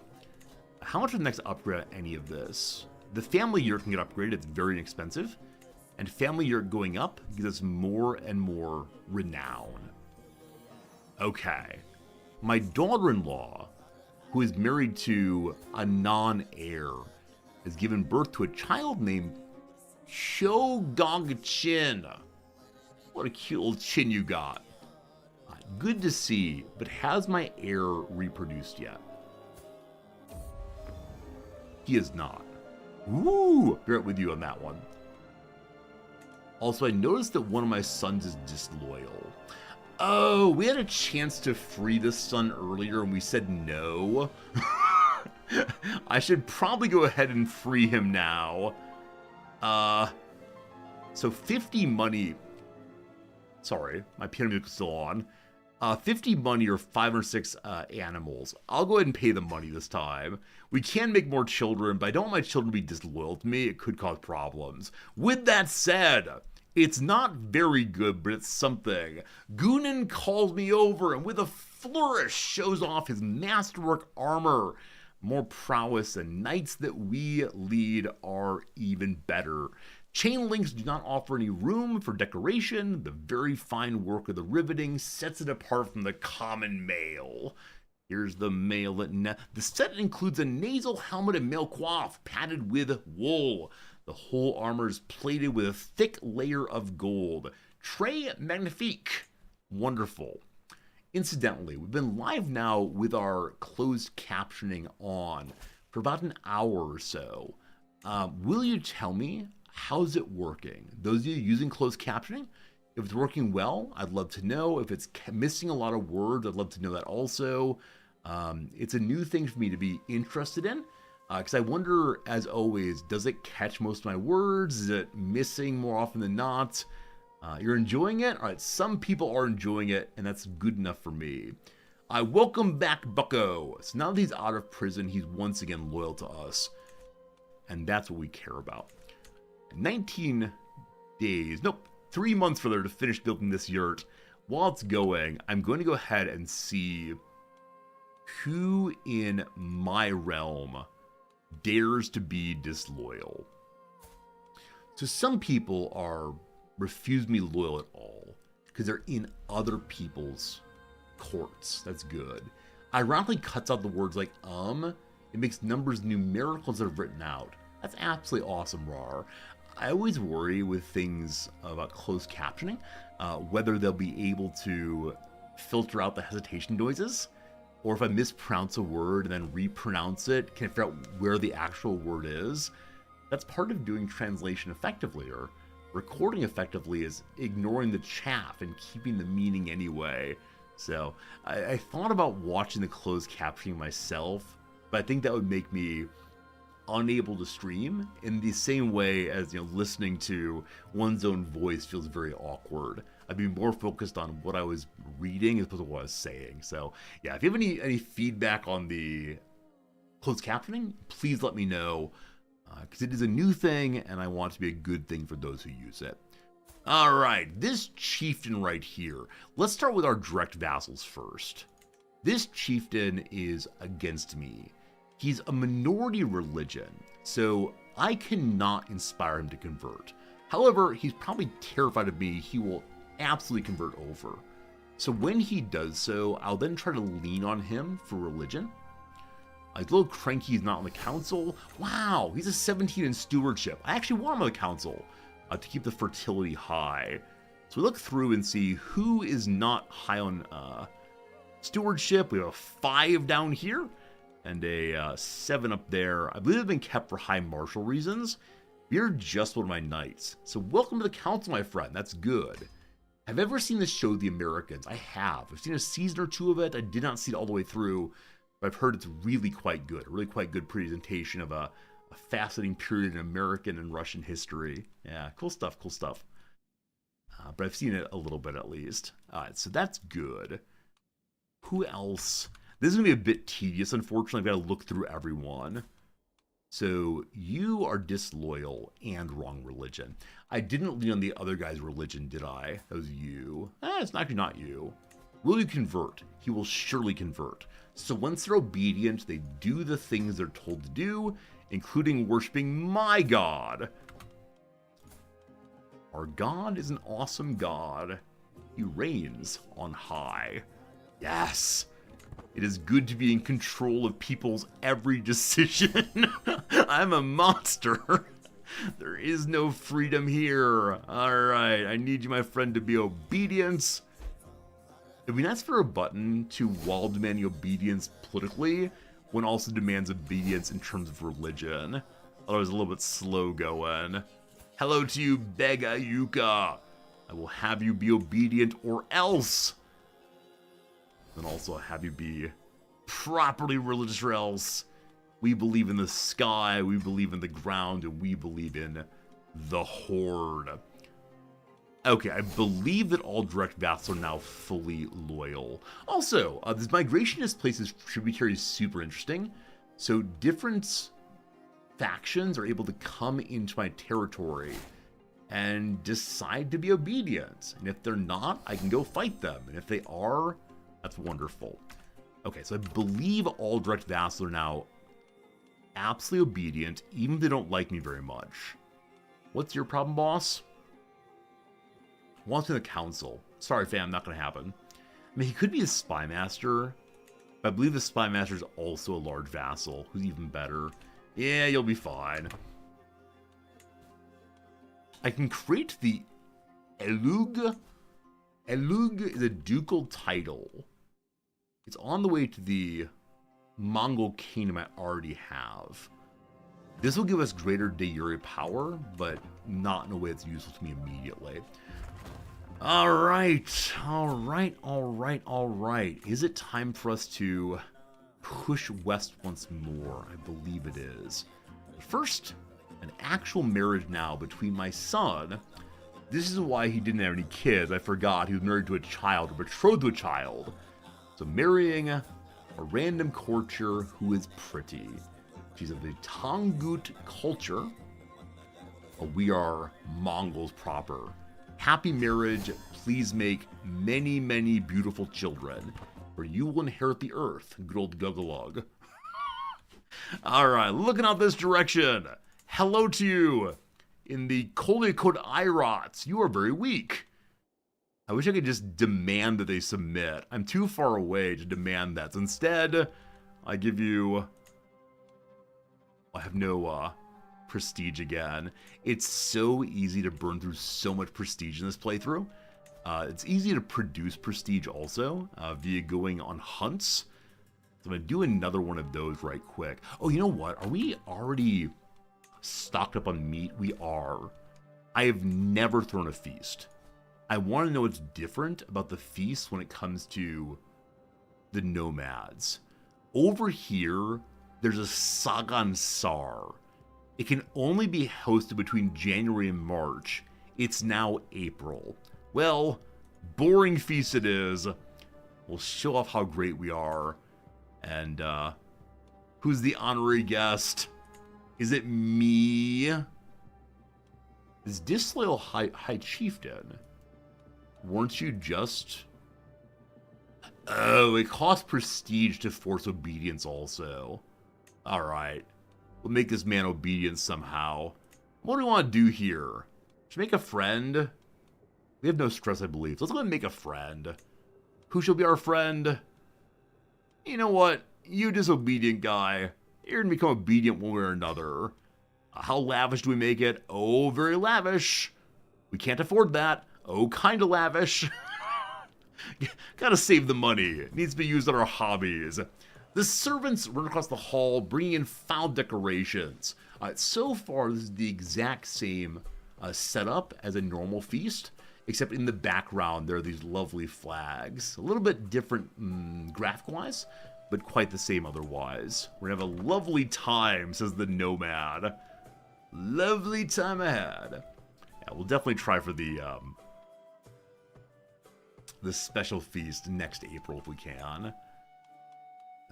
How much is the next upgrade on any of this? The family yurt can get upgraded. It's very inexpensive. And family yurt going up gives us more and more renown. Okay. My daughter-in-law, who is married to a non-heir, has given birth to a child named Shogong-chin. What a cute little chin you got. Good to see, but has my heir reproduced yet? He is not. Woo! Bear it with you on that one. Also, I noticed that one of my sons is disloyal. Oh, we had a chance to free this son earlier and we said no. I should probably go ahead and free him now. So 50 money. Sorry, my piano music is still on. 50 money or 5 or 6 animals. I'll go ahead and pay the money this time. We can make more children, but I don't want my children to be disloyal to me. It could cause problems. With that said, it's not very good, but it's something. Gunan calls me over and with a flourish shows off his masterwork armor. More prowess and knights that we lead are even better. Chain links do not offer any room for decoration. The very fine work of the riveting sets it apart from the common mail. Here's the mail. The set includes a nasal helmet and mail coif padded with wool. The whole armor is plated with a thick layer of gold. Très magnifique. Wonderful. Incidentally, we've been live now with our closed captioning on for about an hour or so. Will you tell me, how's it working? Those of you using closed captioning, if it's working well, I'd love to know. If it's missing a lot of words, I'd love to know that also. It's a new thing for me to be interested in. Because I wonder, as always, does it catch most of my words? Is it missing more often than not? You're enjoying it? All right, some people are enjoying it, and that's good enough for me. Welcome back, Bucko. So now that he's out of prison, he's once again loyal to us. And that's what we care about. 19 days, nope, 3 months for there to finish building this yurt. While it's going, I'm going to go ahead and see who in my realm dares to be disloyal. So some people refuse me loyal at all because they're in other people's courts. That's good. Ironically cuts out the words like it makes numbers numerical instead of written out. That's absolutely awesome, Rar. I always worry with things about closed captioning, whether they'll be able to filter out the hesitation noises, or if I mispronounce a word and then repronounce it, can I figure out where the actual word is? That's part of doing translation effectively, or recording effectively is ignoring the chaff and keeping the meaning anyway. So I thought about watching the closed captioning myself, but I think that would make me unable to stream in the same way as, listening to one's own voice feels very awkward. I'd be more focused on what I was reading as opposed to what I was saying. So yeah, if you have any feedback on the closed captioning, please let me know, because it is a new thing and I want it to be a good thing for those who use it. All right, this chieftain right here. Let's start with our direct vassals first. This chieftain is against me. He's a minority religion, so I cannot inspire him to convert. However, he's probably terrified of me. He will absolutely convert over. So when he does so, I'll then try to lean on him for religion. He's a little cranky he's not on the council. Wow, he's a 17 in stewardship. I actually want him on the council to keep the fertility high. So we look through and see who is not high on stewardship. We have a 5 down here and a 7 up there. I believe they've been kept for high martial reasons. You're just one of my knights. So welcome to the council, my friend. That's good. Have you ever seen the show The Americans? I have. I've seen a season or 2 of it. I did not see it all the way through, but I've heard it's really quite good. A really quite good presentation of a fascinating period in American and Russian history. Yeah, cool stuff, cool stuff. But I've seen it a little bit at least. So that's good. Who else? This is going to be a bit tedious, unfortunately. I've got to look through everyone. So you are disloyal and wrong religion. I didn't lean on the other guy's religion, did I? That was you. It's actually not you. Will you convert? He will surely convert. So once they're obedient, they do the things they're told to do, including worshiping my God. Our God is an awesome God. He reigns on high. Yes! It is good to be in control of people's every decision. I'm a monster. There is no freedom here. Alright, I need you, my friend, to be obedient. It'd be nice for a button to, while demanding obedience politically, one also demands obedience in terms of religion. Otherwise, a little bit slow going. Hello to you, Bega Yuka. I will have you be obedient or else. And also have you be properly religious or else. We believe in the sky, we believe in the ground, and we believe in the Horde. Okay, I believe that all direct vassals are now fully loyal. Also, this migrationist places tributaries super interesting. So different factions are able to come into my territory and decide to be obedient. And if they're not, I can go fight them. And if they are, that's wonderful. Okay, so I believe all direct vassals are now absolutely obedient, even if they don't like me very much. What's your problem, boss? Wants me in the council. Sorry, fam, not gonna happen. I mean, he could be a spy master, but I believe the spy master is also a large vassal, who's even better. Yeah, you'll be fine. I can create the Elug. Elug is a ducal title. It's on the way to the Mongol kingdom I already have. This will give us greater de jure power, but not in a way that's useful to me immediately. Alright, alright, alright, alright. Is it time for us to push west once more? I believe it is. First, an actual marriage now between my son. This is why he didn't have any kids. I forgot he was married to a child, or betrothed to a child. So marrying a random courtier who is pretty. She's of the Tangut culture. We are Mongols proper. Happy marriage, please make many, many beautiful children, for you will inherit the earth, good old Gugalug. Alright, looking out this direction. Hello to you. In the Kolikot Irots, you are very weak. I wish I could just demand that they submit. I'm too far away to demand that. So instead, I give you... I have no prestige again. It's so easy to burn through so much prestige in this playthrough. It's easy to produce prestige also via going on hunts. So I'm going to do another one of those right quick. Oh, you know what? Are we already stocked up on meat? We are. I have never thrown a feast. I want to know what's different about the feast when it comes to the nomads. Over here, there's a Sagan Sar. It can only be hosted between January and March. It's now April. Well, boring feast it is. We'll show off how great we are. And, who's the honorary guest? Is it me? Is Disloyal High Chieftain? Weren't you just... Oh, it costs prestige to force obedience also. Alright. We'll make this man obedient somehow. What do we want to do here? Should we make a friend? We have no stress, I believe. So let's go and make a friend. Who shall be our friend? You know what? You disobedient guy. You're going to become obedient one way or another. How lavish do we make it? Oh, very lavish. We can't afford that. Oh, kind of lavish. Gotta save the money. It needs to be used on our hobbies. The servants run across the hall, bringing in foul decorations. So far, this is the exact same setup as a normal feast, except in the background, there are these lovely flags. A little bit different graphic-wise, but quite the same otherwise. We're gonna have a lovely time, says the nomad. Lovely time ahead. Yeah, we'll definitely try for the special feast next April if we can.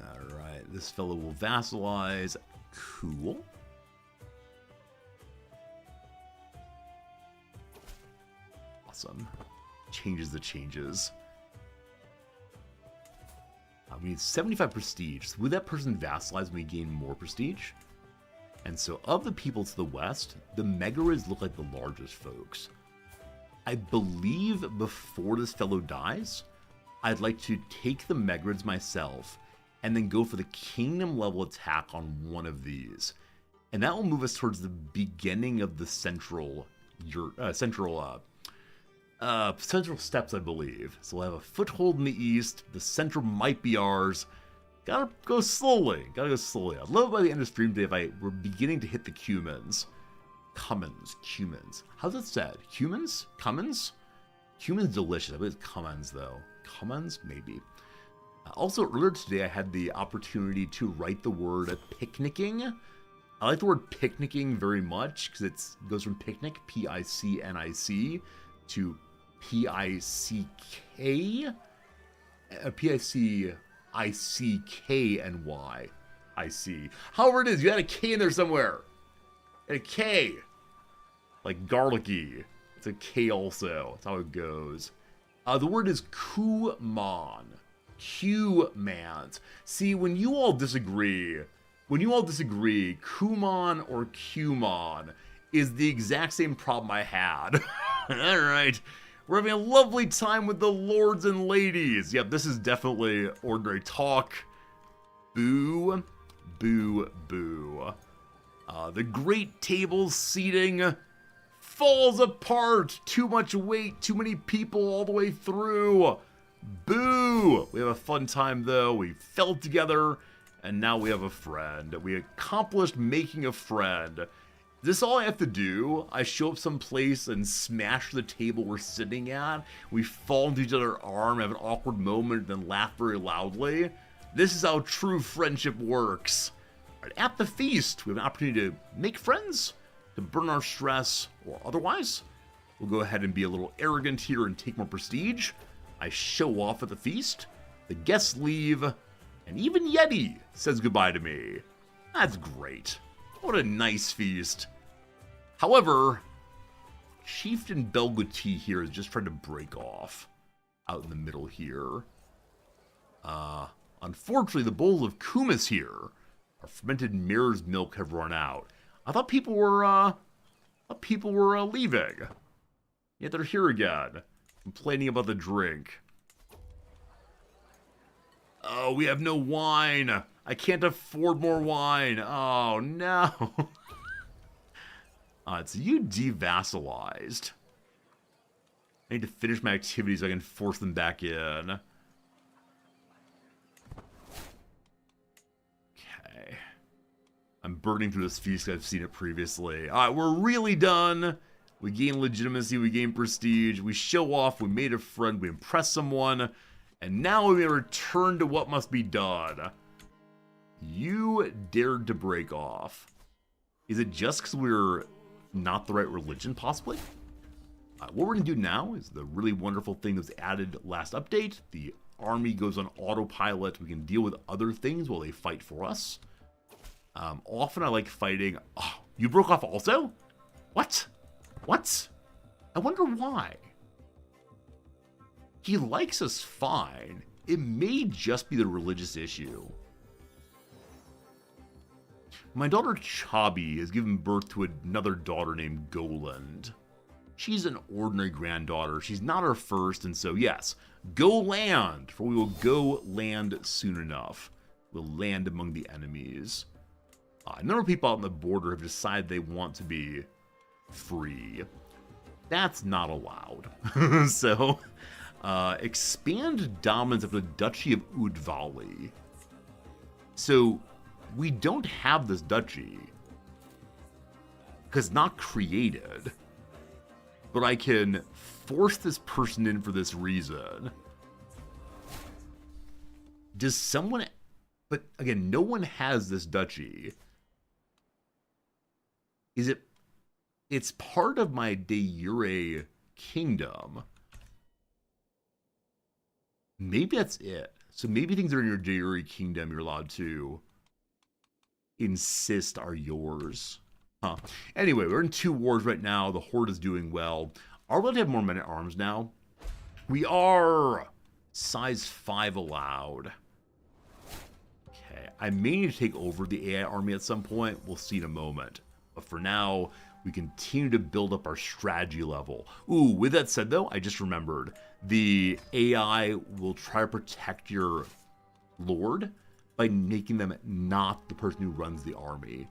Alright, this fellow will vassalize. Cool. Awesome. Changes the changes. We need 75 prestige. So would that person vassalize when we gain more prestige? And so of the people to the west, the Megarids look like the largest folks. I believe before this fellow dies, I'd like to take the Megarids myself and then go for the kingdom level attack on one of these. And that will move us towards the beginning of the central steppes, I believe. So we'll have a foothold in the east. The central might be ours. Gotta go slowly. I'd love it by the end of stream today if we're beginning to hit the cumins. Cumins. How's it said? Cumins? Cummins? Cumin's delicious. I believe it's Cummins, though. Cummins? Maybe. Also, earlier today, I had the opportunity to write the word picnicking. I like the word picnicking very much because it goes from picnic, P-I-C-N-I-C, to P-I-C-K, P-I-C-I-C-K-N-Y. I see. However it is, you had a K in there somewhere. And a K. Like garlicky. It's a K also. That's how it goes. The word is Kuman. Q-mans. See, when you all disagree, Kuman or Qman is the exact same problem I had. Alright. We're having a lovely time with the lords and ladies. Yep, this is definitely ordinary talk. Boo. Boo. Boo. The great table's seating falls apart. Too much weight, too many people all the way through. Boo! We have a fun time though. We fell together, and now we have a friend. We accomplished making a friend. Is this all I have to do? I show up someplace and smash the table we're sitting at. We fall into each other's arm, have an awkward moment, then laugh very loudly. This is how true friendship works. Right, at the feast, we have an opportunity to make friends, to burn our stress, or otherwise. We'll go ahead and be a little arrogant here and take more prestige. I show off at the feast. The guests leave. And even Yeti says goodbye to me. That's great. What a nice feast. However, Chieftain Belguti here is just trying to break off. Out in the middle here. Unfortunately, the bowls of kumis here, our fermented mare's milk, have run out. I thought people were leaving. Yet they're here again, complaining about the drink. Oh, we have no wine. I can't afford more wine. Oh, no. It's you devassalized. I need to finish my activities so I can force them back in. Okay. I'm burning through this feast because I've seen it previously. Alright, we're really done. We gain legitimacy, we gain prestige, we show off, we made a friend, we impress someone, and now we may return to what must be done. You dared to break off. Is it just because we're not the right religion, possibly? What we're going to do now is the really wonderful thing that was added last update. The army goes on autopilot. We can deal with other things while they fight for us. Often I like fighting. Oh, you broke off also? What? What? I wonder why. He likes us fine. It may just be the religious issue. My daughter Chabi has given birth to another daughter named Goland. She's an ordinary granddaughter. She's not our first, and so yes, go land, for we will go land soon enough. We'll land among the enemies. A number of people out on the border have decided they want to be free. That's not allowed. So, expand dominance of the Duchy of Udvali. So, we don't have this duchy, because it's not created. But I can force this person in for this reason. Does someone... But again, no one has this duchy. Is it... It's part of my de jure kingdom. Maybe that's it. So maybe things that are in your de jure kingdom you're allowed to insist are yours. Huh. Anyway, we're in 2 wars right now. The Horde is doing well. Are we allowed to have more men-at-arms now? We are! Size 5 allowed. Okay, I may need to take over the AI army at some point. We'll see in a moment. But for now, we continue to build up our strategy level. Ooh, with that said though, I just remembered. The AI will try to protect your lord by making them not the person who runs the army.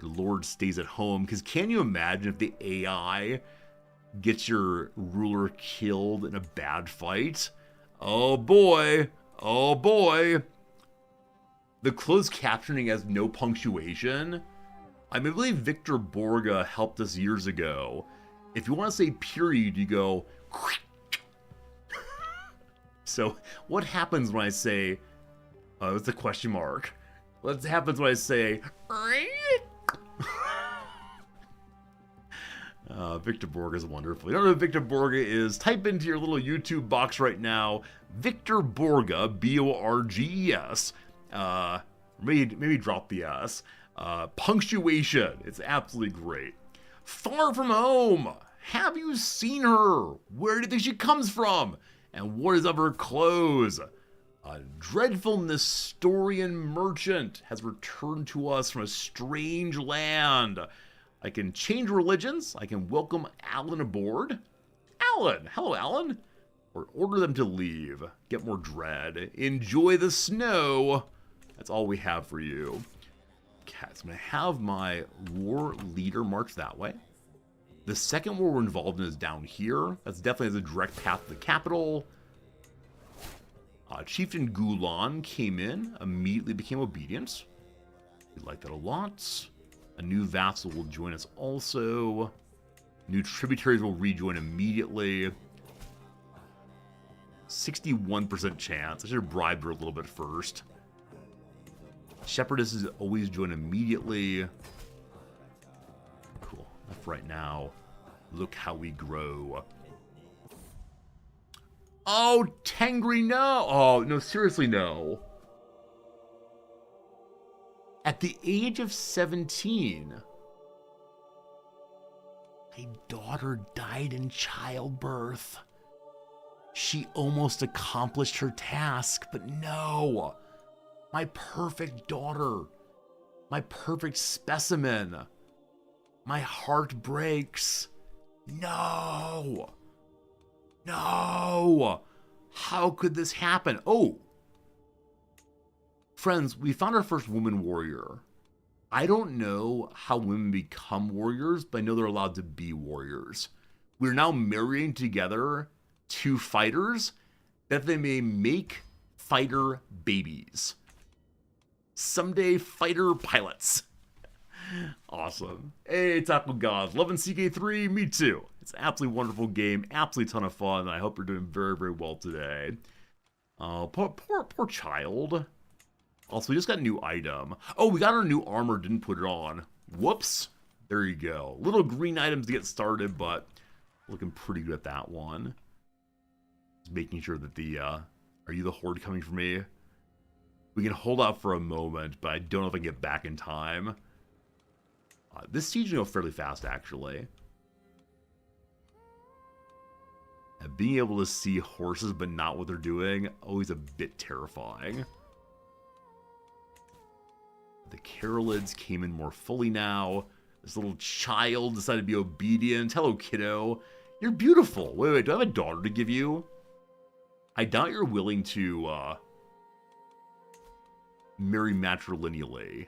Your lord stays at home, because can you imagine if the AI gets your ruler killed in a bad fight? Oh boy, oh boy. The closed captioning has no punctuation. I believe Victor Borga helped us years ago. If you want to say period, you go... So, what happens when I say... it's a question mark. What happens when I say... Victor Borga is wonderful. You don't know who Victor Borga is? Type into your little YouTube box right now, Victor Borga, B-O-R-G-E-S. Maybe drop the S. Punctuation. It's absolutely great. Far from home. Have you seen her? Where do you think she comes from? And what is of her clothes? A dreadful Nestorian merchant has returned to us from a strange land. I can change religions. I can welcome Alan aboard. Alan! Hello, Alan! Or order them to leave. Get more dread. Enjoy the snow. That's all we have for you. Okay, so I'm going to have my war leader march that way. The second war we're involved in is down here. That's definitely has a direct path to the capital. Chieftain Gulan came in, immediately became obedient. We like that a lot. A new vassal will join us also. New tributaries will rejoin immediately. 61% chance. I should have bribed her a little bit first. Shepherdesses always join immediately. Cool. Enough right now. Look how we grow. Oh, Tengri, no! Oh, no, seriously, no. At the age of 17, my daughter died in childbirth. She almost accomplished her task, but no. My perfect daughter, my perfect specimen. My heart breaks. No. No! How could this happen? Oh! Friends, we found our first woman warrior. I don't know how women become warriors, but I know they're allowed to be warriors. We're now marrying together 2 fighters that they may make fighter babies. Someday, fighter pilots. Awesome. Hey, Taco God, loving CK3, me too. It's an absolutely wonderful game, absolutely ton of fun, and I hope you're doing very, very well today. Poor child. Also, we just got a new item. Oh, we got our new armor, didn't put it on. Whoops. There you go. Little green items to get started, but looking pretty good at that one. Just making sure that the, are you the horde coming for me? We can hold out for a moment, but I don't know if I can get back in time. This siege can go fairly fast, actually. And being able to see horses but not what they're doing, always a bit terrifying. The Carolids came in more fully now. This little child decided to be obedient. Hello, kiddo. You're beautiful. Wait, do I have a daughter to give you? I doubt you're willing to, marry matrilineally.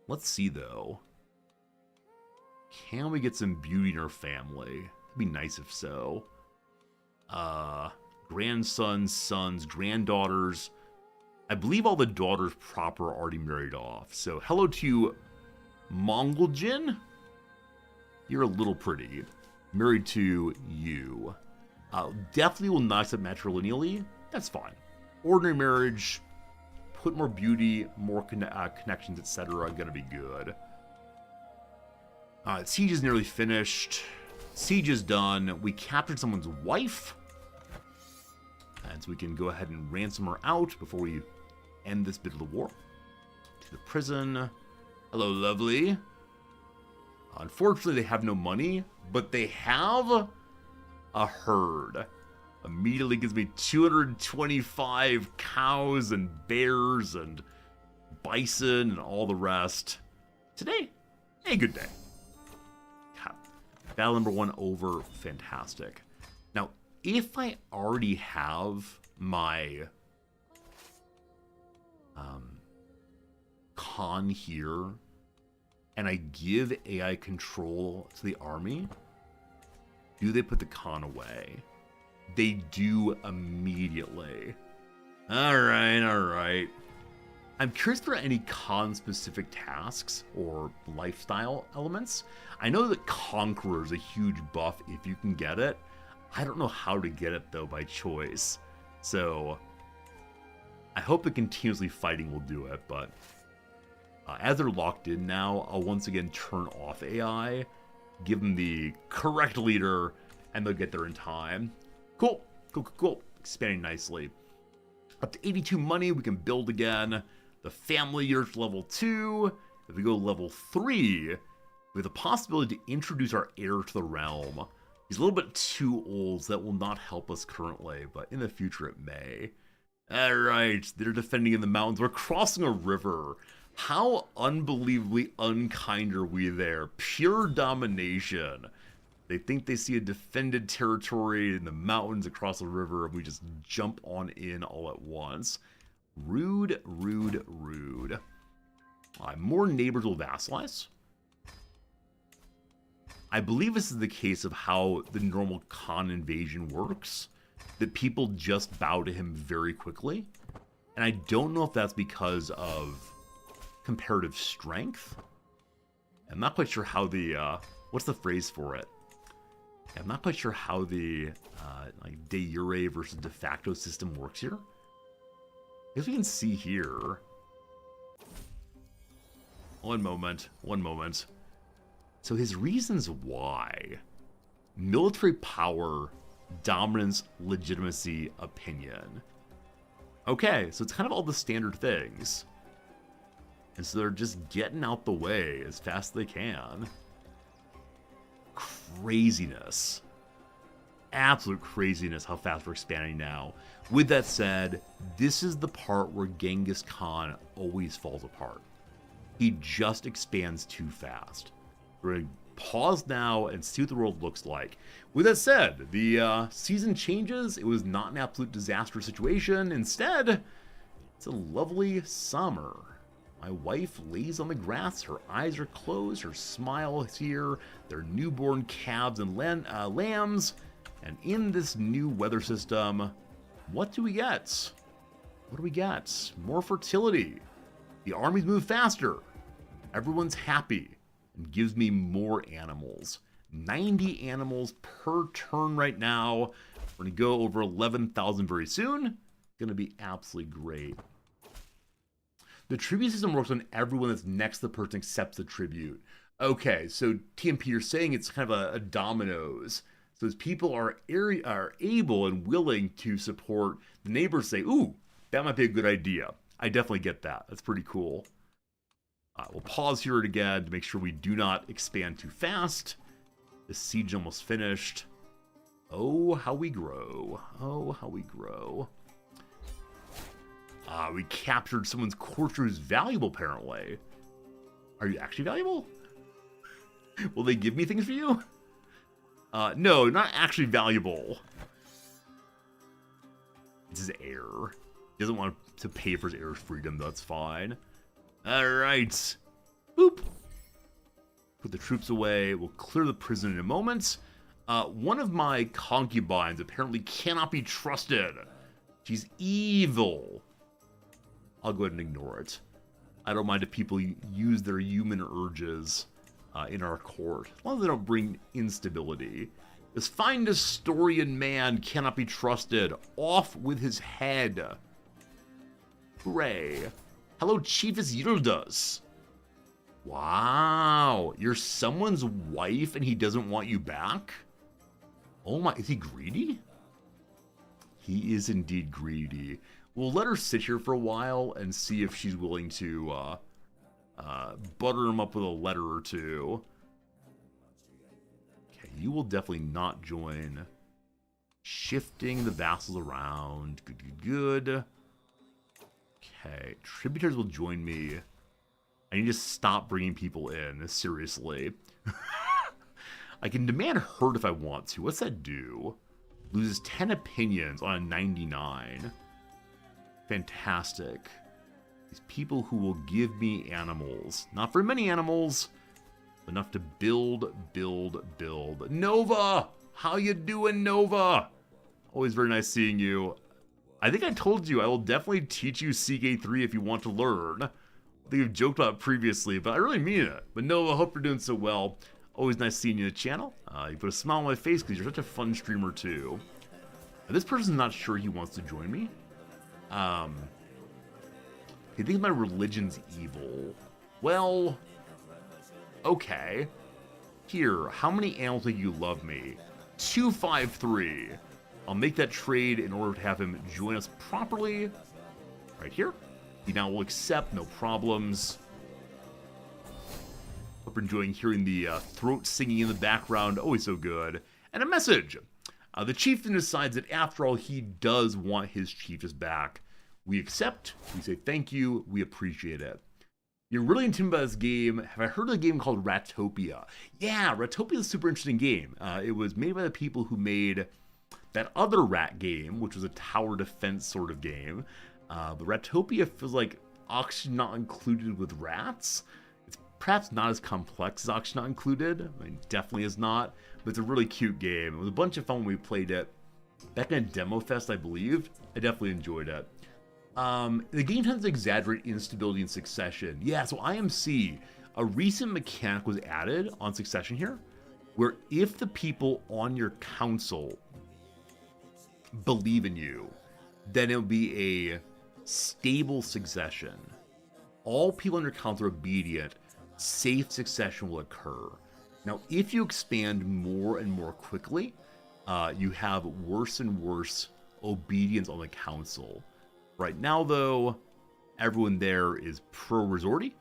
Let's see, though. Can we get some beauty in our family? It'd be nice if so. Grandsons, sons, granddaughters. I believe all the daughters proper are already married off. So, hello to Mongoljin. You're a little pretty. Married to you. Definitely will not accept matrilineally. That's fine. Ordinary marriage. Put more beauty, more connections, etc. Gonna be good. Siege is nearly finished. Siege is done. We captured someone's wife. And so we can go ahead and ransom her out before we end this bit of the war. To the prison. Hello, lovely. Unfortunately, they have no money, but they have a herd. Immediately gives me 225 cows and bears and bison and all the rest. Today, a good day. Battle number 1 over. Fantastic. Now, if I already have my Khan here, and I give AI control to the army, do they put the Khan away? They do immediately. Alright. I'm curious if there are any Khan-specific tasks or lifestyle elements. I know that Conqueror is a huge buff if you can get it. I don't know how to get it, though, by choice. So, I hope the continuously fighting will do it, but as they're locked in now, I'll once again turn off AI, give them the correct leader, and they'll get there in time. Cool. Expanding nicely. Up to 82 money, we can build again. The family unit's level 2. If we go level 3, we have the possibility to introduce our heir to the realm. He's a little bit too old, so that will not help us currently, but in the future it may. Alright, they're defending in the mountains. We're crossing a river. How unbelievably unkind are we there? Pure domination. They think they see a defended territory in the mountains across the river, and we just jump on in all at once. Rude. More neighbors will vassalize. I believe this is the case of how the normal Khan invasion works, that people just bow to him very quickly. And I don't know if that's because of comparative strength. I'm not quite sure how the, what's the phrase for it? I'm not quite sure how the like de jure versus de facto system works here. If we can see here. One moment. So his reasons why. Military power, dominance, legitimacy, opinion. Okay, so it's kind of all the standard things. And so they're just getting out the way as fast as they can. Craziness. Absolute craziness how fast we're expanding now. With that said, this is the part where Genghis Khan always falls apart. He just expands too fast. We're going to pause now and see what the world looks like. With that said, the season changes. It was not an absolute disaster situation. Instead, it's a lovely summer. My wife lays on the grass, her eyes are closed, her smile is here, there are newborn calves and lambs, and in this new weather system, what do we get? More fertility. The armies move faster. Everyone's happy and gives me more animals. 90 animals per turn right now. We're going to go over 11,000 very soon. Going to be absolutely great. The tribute system works when everyone that's next to the person accepts the tribute. Okay, so TMP, you're saying it's kind of a dominoes. So as people are able and willing to support, the neighbors say, ooh, that might be a good idea. I definitely get that. That's pretty cool. We'll pause here again to make sure we do not expand too fast. The siege almost finished. Oh, how we grow. Oh, how we grow. We captured someone's culture who's valuable, apparently. Are you actually valuable? Will they give me things for you? No, not actually valuable. It's his heir. He doesn't want to pay for his heir's freedom, that's fine. Alright. Boop. Put the troops away. We'll clear the prison in a moment. One of my concubines apparently cannot be trusted. She's evil. I'll go ahead and ignore it. I don't mind if people use their human urges in our court, as long as they don't bring instability. This fine Nestorian man cannot be trusted. Off with his head. Hooray. Hello, Chiefess Yildiz. Wow, you're someone's wife and he doesn't want you back? Oh my, is he greedy? He is indeed greedy. We'll let her sit here for a while and see if she's willing to butter him up with a letter or two. Okay, you will definitely not join. Shifting the vassals around. Good, good, good. Okay, tributars will join me. I need to stop bringing people in, seriously. I can demand hurt if I want to. What's that do? Loses 10 opinions on a 99. Fantastic. These people who will give me animals. Not very many animals. Enough to build, build, build. Nova! How you doing, Nova? Always very nice seeing you. I think I told you I will definitely teach you CK3 if you want to learn. I think I've joked about it previously, but I really mean it. But Nova, hope you're doing so well. Always nice seeing you in the channel. You put a smile on my face because you're such a fun streamer too. This person's not sure he wants to join me. He thinks my religion's evil. Well, okay. Here, how many animals think you love me? 253. I'll make that trade in order to have him join us properly. Right here. He now will accept, no problems. Hope you're enjoying hearing the throat singing in the background. Always so good. And a message. The chieftain decides that after all, he does want his chiefess back. We accept. We say thank you. We appreciate it. You're really intimidated by this game. Have I heard of a game called Ratopia? Yeah, Ratopia is a super interesting game. It was made by the people who made that other rat game, which was a tower defense sort of game. But Ratopia feels like Oxygen Not Included with rats. It's perhaps not as complex as Oxygen Not Included. I mean, definitely is not. But it's a really cute game. It was a bunch of fun when we played it. Back in a demo fest, I believe. I definitely enjoyed it. The game tends to exaggerate instability in Succession. Yeah, so IMC, a recent mechanic was added on Succession here, where if the people on your council believe in you, then it'll be a stable succession. All people on your council are obedient, safe succession will occur. Now, if you expand more and more quickly, you have worse and worse obedience on the council. Right now, though, everyone there is pro-resorty.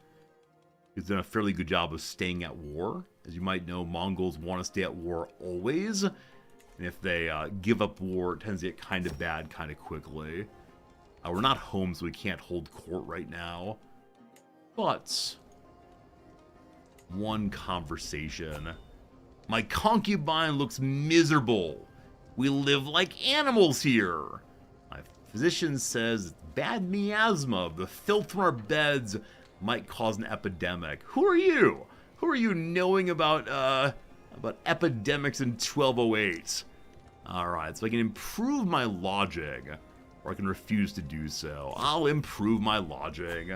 He's done a fairly good job of staying at war. As you might know, Mongols want to stay at war always. And if they give up war, it tends to get kind of bad kind of quickly. We're not home, so we can't hold court right now. But one conversation. My concubine looks miserable. We live like animals here. My physician says bad miasma of the filth from our beds might cause an epidemic. Who are you? Who are you knowing about epidemics in 1208? Alright, so I can improve my lodging, or I can refuse to do so. I'll improve my lodging.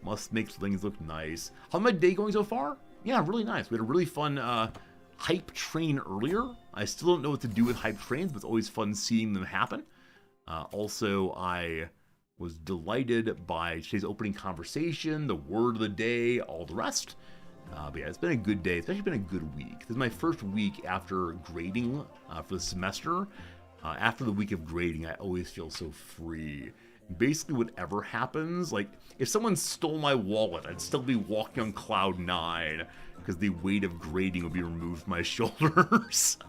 Must make things look nice. How's my day going so far? Yeah, really nice. We had a really fun hype train earlier. I still don't know what to do with hype trains, but it's always fun seeing them happen. Also, I was delighted by today's opening conversation, the word of the day, all the rest. But yeah, it's been a good day. It's actually been a good week. This is my first week after grading for the semester. After the week of grading, I always feel so free. Basically, whatever happens, like, if someone stole my wallet, I'd still be walking on cloud 9, because the weight of grading would be removed from my shoulders.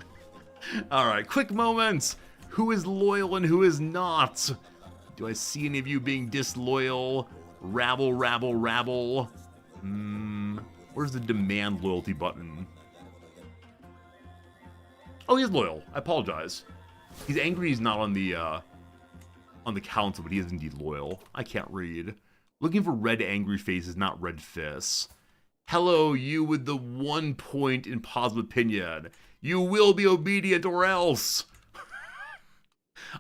Alright, quick moments! Who is loyal and who is not? Do I see any of you being disloyal? Rabble, rabble, rabble. Where's the demand loyalty button? Oh, he's loyal. I apologize. He's angry he's not on the council, but he is indeed loyal. I can't read. Looking for red angry faces, not red fists. Hello, you with the 1 point in positive opinion. You will be obedient or else.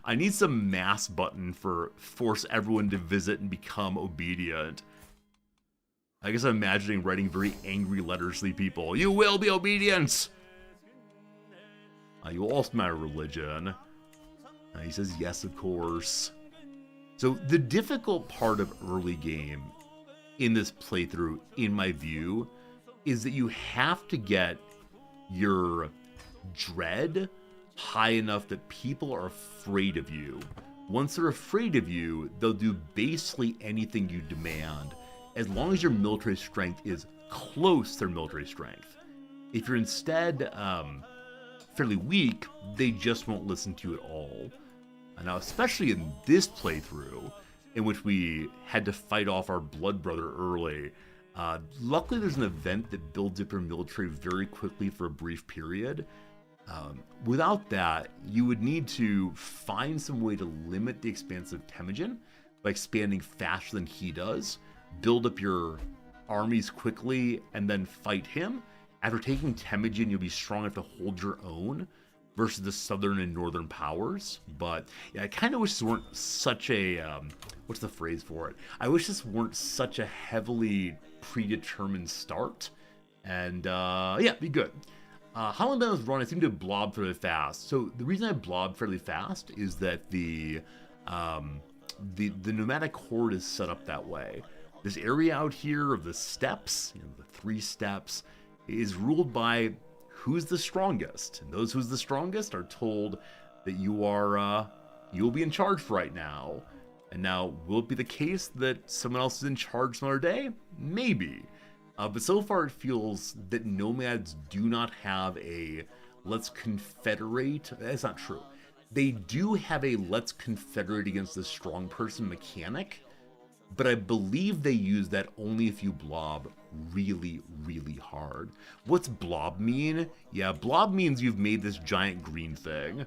I need some mass button for force everyone to visit and become obedient. I guess I'm imagining writing very angry letters to the people. You will be obedient. You will also be my religion. He says yes, of course. So the difficult part of early game in this playthrough, in my view, is that you have to get your dread high enough that people are afraid of you. Once they're afraid of you, they'll do basically anything you demand, as long as your military strength is close to their military strength. If you're instead fairly weak, they just won't listen to you at all. Now, especially in this playthrough, in which we had to fight off our blood brother early, luckily there's an event that builds up your military very quickly for a brief period. Without that, you would need to find some way to limit the expanse of Temujin by expanding faster than he does, build up your armies quickly, and then fight him. After taking Temujin, you'll be strong enough to hold your own versus the southern and northern powers. But yeah, I kind of wish this weren't such a, what's the phrase for it? I wish this weren't such a heavily predetermined start. And yeah, be good. How long does run? I seem to blob fairly fast. So the reason I blob fairly fast is that the nomadic horde is set up that way. This area out here of the steppes, the 3 steppes, is ruled by who's the strongest. And those who's the strongest are told that you'll be in charge for right now. And now, will it be the case that someone else is in charge another day? Maybe. But so far it feels that nomads do not have a let's confederate. That's not true. They do have a let's confederate against the strong person mechanic, but I believe they use that only if you blob really, really hard. What's blob mean? Yeah, blob means you've made this giant green thing.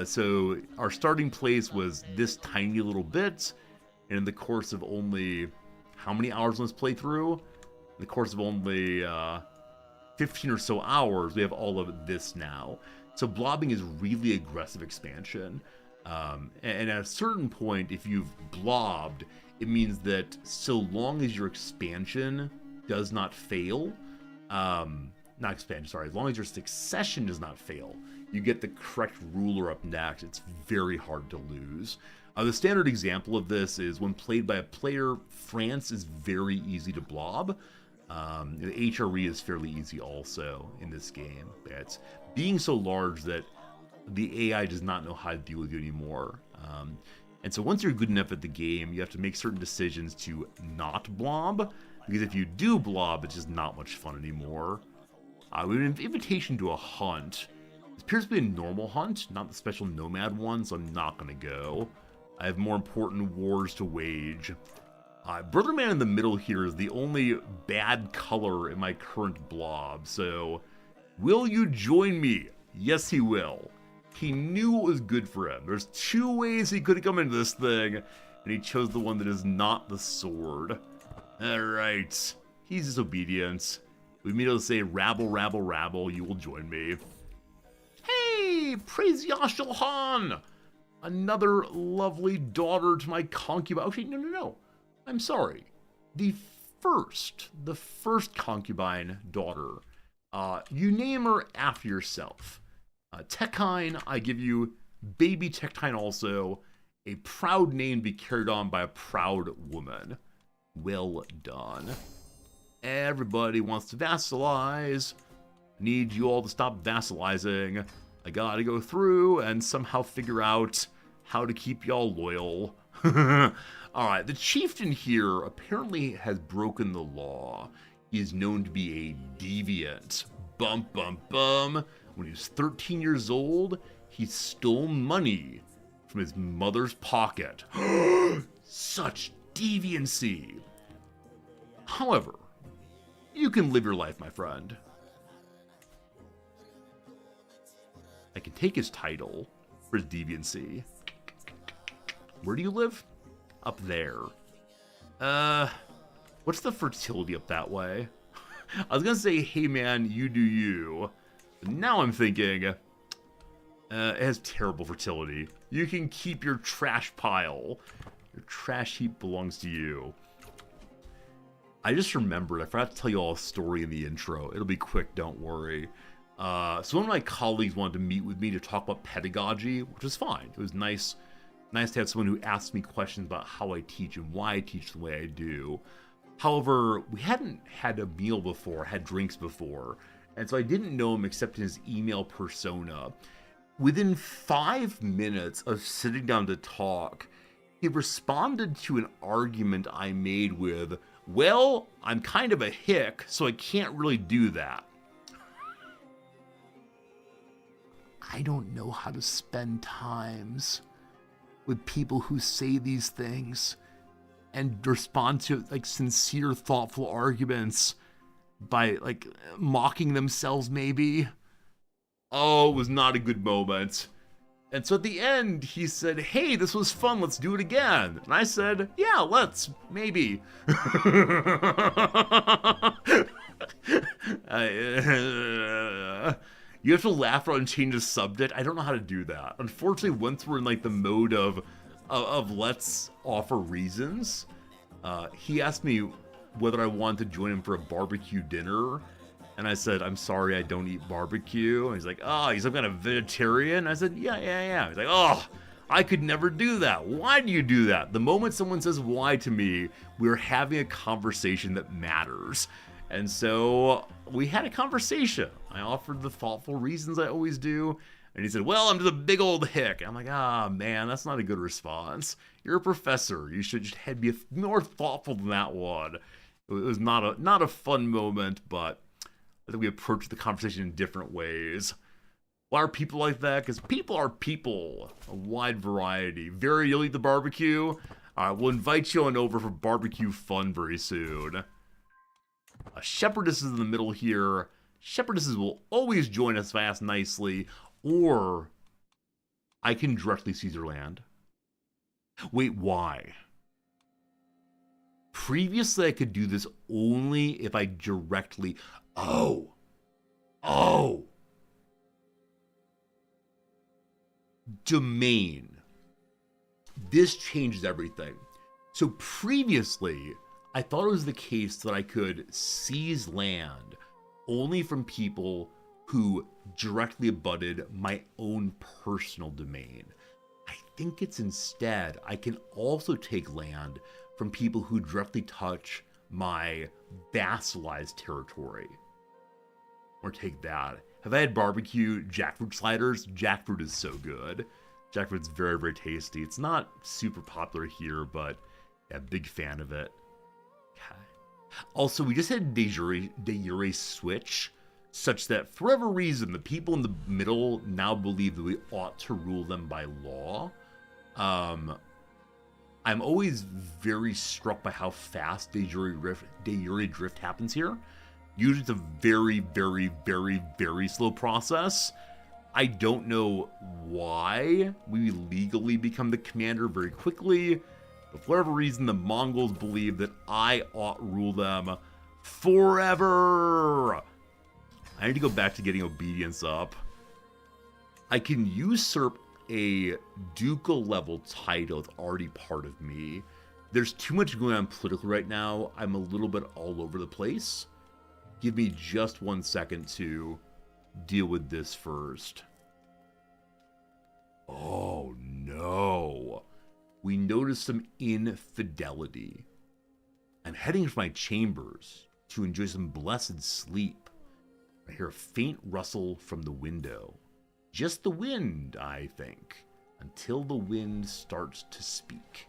So our starting place was this tiny little bit, and in the course of only, how many hours on this playthrough? In the course of only 15 or so hours, we have all of this now. So blobbing is really aggressive expansion. And at a certain point, if you've blobbed, it means that so long as your expansion does not fail, not expansion, sorry, as long as your succession does not fail, you get the correct ruler up next. It's very hard to lose. The standard example of this is when played by a player, France is very easy to blob. The HRE is fairly easy also in this game. It's being so large that the AI does not know how to deal with you anymore. And so once you're good enough at the game, you have to make certain decisions to not blob, because if you do blob, it's just not much fun anymore. We have an invitation to a hunt. It appears to be a normal hunt, not the special nomad one, so I'm not going to go. I have more important wars to wage. Brother Man in the middle here is the only bad color in my current blob, so will you join me? Yes, he will. He knew what was good for him. There's 2 ways he could have come into this thing, and he chose the one that is not the sword. Alright, he's disobedient. We immediately say, rabble, rabble, rabble, you will join me. Hey, praise Yashil Han! Another lovely daughter to my concubine. Okay, no. I'm sorry. the first concubine daughter, you name her after yourself. Tekine, I give you baby Tekine also, a proud name to be carried on by a proud woman. Well done. Everybody wants to vassalize. Need you all to stop vassalizing. I gotta go through and somehow figure out how to keep y'all loyal. Alright, the chieftain here apparently has broken the law. He is known to be a deviant. Bum, bum, bum. When he was 13 years old, he stole money from his mother's pocket. Such deviancy. However, you can live your life, my friend. I can take his title for his deviancy. Where do you live? Up there. What's the fertility up that way? I was gonna say, hey man, you do you. But now I'm thinking, it has terrible fertility. You can keep your trash pile. Your trash heap belongs to you. I just remembered, I forgot to tell you all a story in the intro. It'll be quick, don't worry. So one of my colleagues wanted to meet with me to talk about pedagogy, which was fine. It was nice to have someone who asked me questions about how I teach and why I teach the way I do. However, we hadn't had a meal before, had drinks before, and so I didn't know him except in his email persona. Within 5 minutes of sitting down to talk, he responded to an argument I made with, well, I'm kind of a hick, so I can't really do that. I don't know how to spend times with people who say these things and respond to like sincere, thoughtful arguments by like mocking themselves maybe. Oh, it was not a good moment. And so at the end, he said, hey, this was fun, let's do it again. And I said, yeah, let's, maybe. You have to laugh out and change the subject. I don't know how to do that. Unfortunately, once we're in like the mode of let's offer reasons, he asked me whether I wanted to join him for a barbecue dinner. And I said, I'm sorry, I don't eat barbecue. And he's like, oh, he's some kind of vegetarian? I said, yeah. He's like, oh, I could never do that. Why do you do that? The moment someone says why to me, we're having a conversation that matters. And so we had a conversation. I offered the thoughtful reasons I always do. And he said, well, I'm just a big old hick. I'm like, man, that's not a good response. You're a professor. You should just be more thoughtful than that one. It was not a fun moment, but I think we approached the conversation in different ways. Why are people like that? Because people are people. A wide variety. Very, you'll eat the barbecue? All right, we'll invite you on over for barbecue fun very soon. Shepherdesses in the middle here. Shepherdesses will always join us if I ask nicely, or I can directly seize their land. Wait, why? Previously, I could do this only if I directly... Oh! Domain. This changes everything. So previously, I thought it was the case that I could seize land only from people who directly abutted my own personal domain. I think it's instead, I can also take land from people who directly touch my vassalized territory. Or take that. Have I had barbecue jackfruit sliders? Jackfruit is so good. Jackfruit's very, very tasty. It's not super popular here, but yeah, big fan of it. Okay. Also, we just had de jure switch, such that for whatever reason, the people in the middle now believe that we ought to rule them by law. I'm always very struck by how fast de jure drift happens here. Usually it's a very, very, very, very slow process. I don't know why we legally become the commander very quickly, but for whatever reason, the Mongols believe that I ought rule them forever. I need to go back to getting obedience up. I can usurp a ducal level title that's already part of me. There's too much going on politically right now. I'm a little bit all over the place. Give me just 1 second to deal with this first. Oh no. We noticed some infidelity. I'm heading to my chambers to enjoy some blessed sleep. I hear a faint rustle from the window. Just the wind, I think, until the wind starts to speak.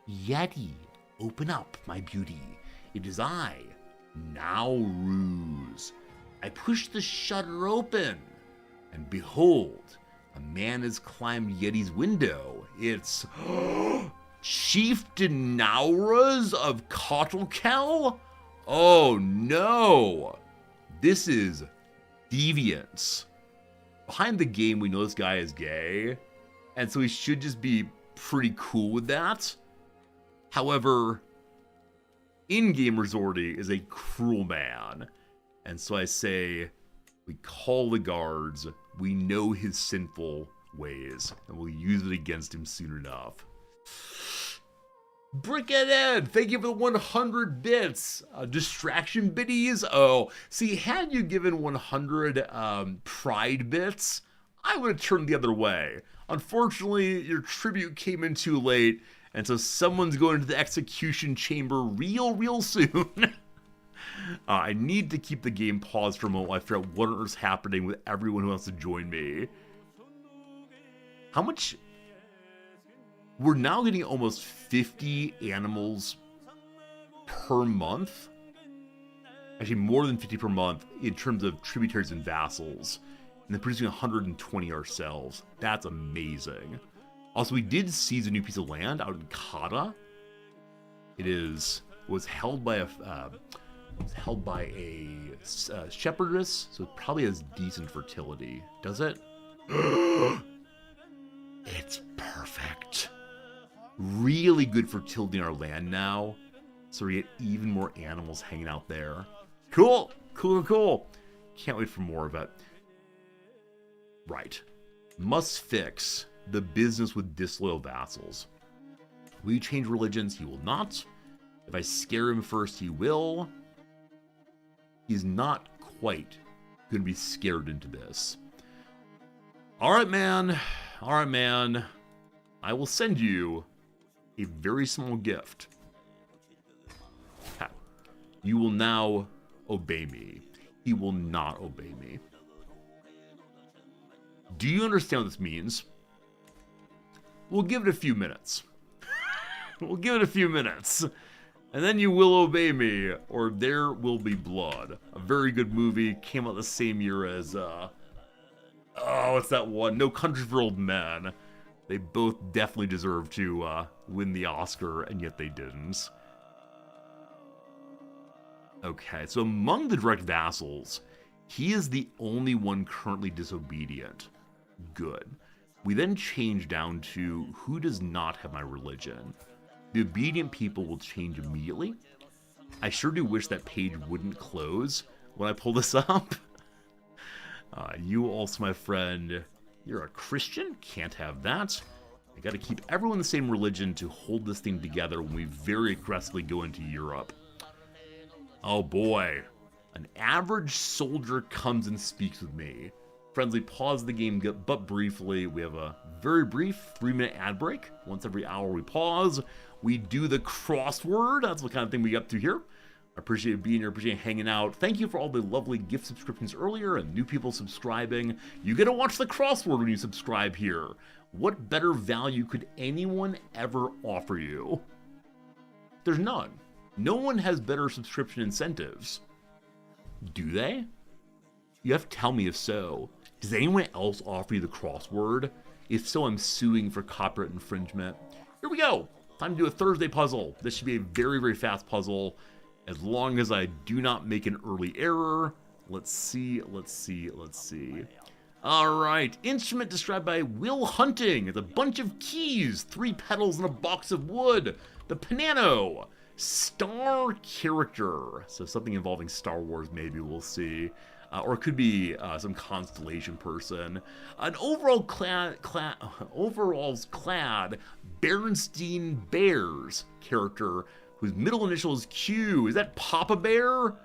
Yeti, open up, my beauty. It is I, Nauruz. I push the shutter open, and behold, a man has climbed Yeti's window. It's Chieftain Nauruz of Kotelkel? Oh no! This is deviance. Behind the game, we know this guy is gay, and so he should just be pretty cool with that. However, in-game Resorty is a cruel man, and so I say, we call the guards, we know his sinful ways, and we'll use it against him soon enough. Brickhead, thank you for the 100 bits. Distraction biddies. Oh, see, had you given 100 pride bits, I would have turned the other way. Unfortunately, your tribute came in too late, and so someone's going to the execution chamber real soon. I need to keep the game paused for a moment while I figure out what on earth's happening with everyone who wants to join me. How much? We're now getting almost 50 animals per month. Actually, more than 50 per month in terms of tributaries and vassals. And then producing 120 ourselves. That's amazing. Also, we did seize a new piece of land out in Kata. Was held by a shepherdess, so it probably has decent fertility. Does it? It's perfect. Really good fertility in our land now, so we get even more animals hanging out there. Cool. Can't wait for more of it. Right. Must fix the business with disloyal vassals. Will you change religions? He will not. If I scare him first, he will. He's not quite going to be scared into this. All right, man. I will send you a very small gift. You will now obey me. He will not obey me. Do you understand what this means? We'll give it a few minutes. And then you will obey me, or there will be blood. A very good movie. Came out the same year as, what's that one? No Country for Old Men. They both definitely deserve to win the Oscar, and yet they didn't. Okay, so among the direct vassals, he is the only one currently disobedient. Good. We then change down to who does not have my religion. The obedient people will change immediately. I sure do wish that page wouldn't close when I pull this up. You also, my friend, you're a Christian? Can't have that. I gotta keep everyone the same religion to hold this thing together when we very aggressively go into Europe. Oh boy. An average soldier comes and speaks with me. Friendly, pause the game but briefly. We have a very brief 3-minute ad break. Once every hour we pause. We do the crossword. That's the kind of thing we get up to here. I appreciate being here, appreciate hanging out. Thank you for all the lovely gift subscriptions earlier and new people subscribing. You get to watch the crossword when you subscribe here. What better value could anyone ever offer you? There's none. No one has better subscription incentives. Do they? You have to tell me if so. Does anyone else offer you the crossword? If so, I'm suing for copyright infringement. Here we go. Time to do a Thursday puzzle. This should be a very, very fast puzzle. As long as I do not make an early error. Let's see. All right. Instrument described by Will Hunting. It's a bunch of keys, 3 pedals, and a box of wood. The piano. Star character. So something involving Star Wars, maybe. We'll see. Or it could be some constellation person. An overalls clad Berenstein Bears character whose middle initial is Q. Is that Papa Bear?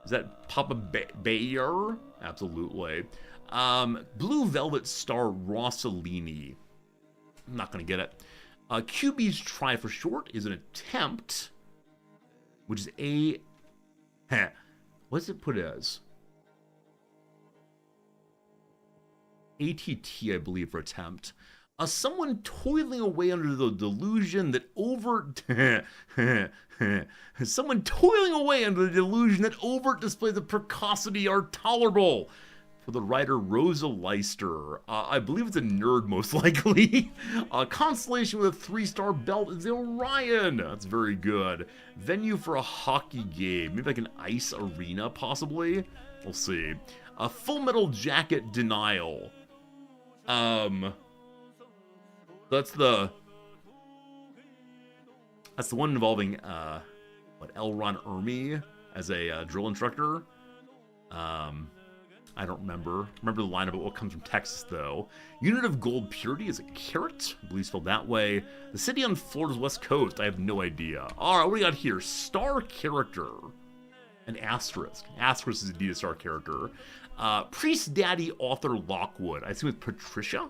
Is that Papa Bear? Absolutely. Blue Velvet Star Rossellini. I'm not going to get it. QB's try for short is an attempt, which is a... What does it put as? ATT, I believe, for attempt. Someone toiling away under the delusion that someone toiling away under the delusion that overt displays of precocity are tolerable. For the writer Rosa Leister. I believe it's a nerd, most likely. Constellation with a 3-star belt is the Orion. That's very good. Venue for a hockey game. Maybe like an ice arena, possibly? We'll see. Full Metal Jacket Denial. That's the one involving, L. Ron Ermey as a drill instructor. I don't remember. Remember the line about what comes from Texas, though. Unit of gold purity is a carat. I believe spelled that way. The city on Florida's west coast. I have no idea. All right, what do we got here? Star character. An asterisk. Asterisk is indeed a star character. Priest Daddy author Lockwood. I assume it's Patricia.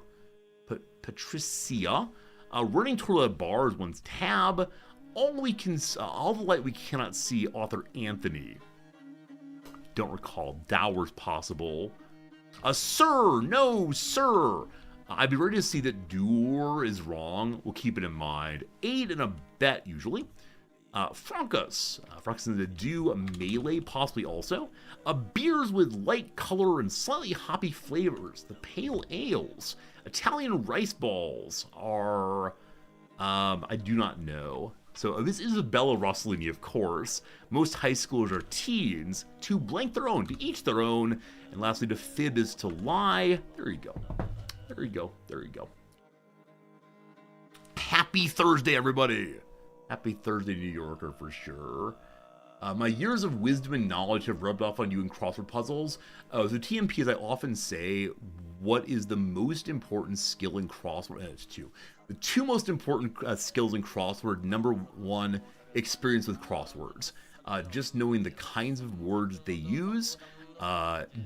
Patricia. Running toward a bar is one's tab. All the light we cannot see. Author Anthony. Don't recall. Dower's possible. Sir! No, sir! I'd be ready to see that Doer is wrong. We'll keep it in mind. Aid and a bet, usually. Frankus. Frankus is a do, a melee, possibly also. Beers with light color and slightly hoppy flavors. The pale ales. Italian rice balls are... I do not know. So this is Isabella Rossellini, of course. Most high schoolers are teens. To blank their own, to each their own. And lastly, to fib is to lie. There you go. There you go. There you go. Happy Thursday, everybody. Happy Thursday, New Yorker, for sure. My years of wisdom and knowledge have rubbed off on you in crossword puzzles. So TMP, as I often say, what is the most important skill in crossword? It's two. The two most important skills in crossword. Number one, experience with crosswords. Just knowing the kinds of words they use.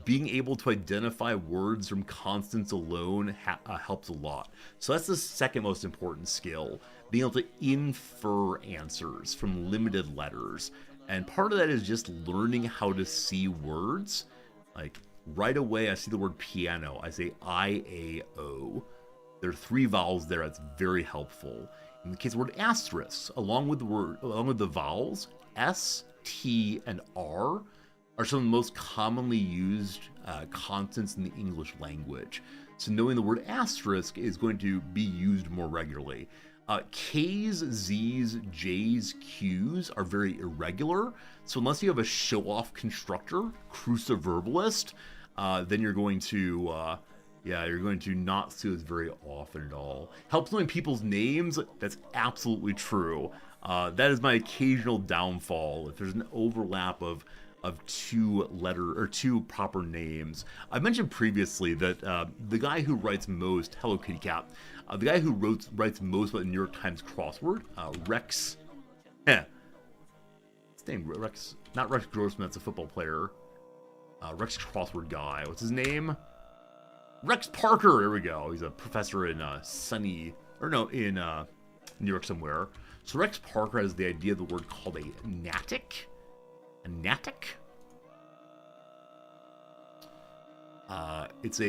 Being able to identify words from constants alone helps a lot. So that's the second most important skill. Being able to infer answers from limited letters. And part of that is just learning how to see words. Like, right away, I see the word piano. I say I-A-O. There are 3 vowels there. That's very helpful. In the case of the word asterisk, along with the vowels, S, T, and R are some of the most commonly used consonants in the English language. So knowing the word asterisk is going to be used more regularly. K's, Z's, J's, Q's are very irregular. So unless you have a show-off constructor, cruciverbalist, then you're going to... you're going to not see this very often at all. Helps knowing people's names. That's absolutely true. That is my occasional downfall. If there's an overlap of 2 proper names. I mentioned previously that the guy who writes most, hello Kitty Cat, the guy who writes most about the New York Times crossword, Rex, his name Rex, not Rex Grossman, that's a football player. Rex crossword guy. What's his name? Rex Parker. There we go. He's a professor in New York somewhere. So Rex Parker has the idea of the word called a natic. A natic? It's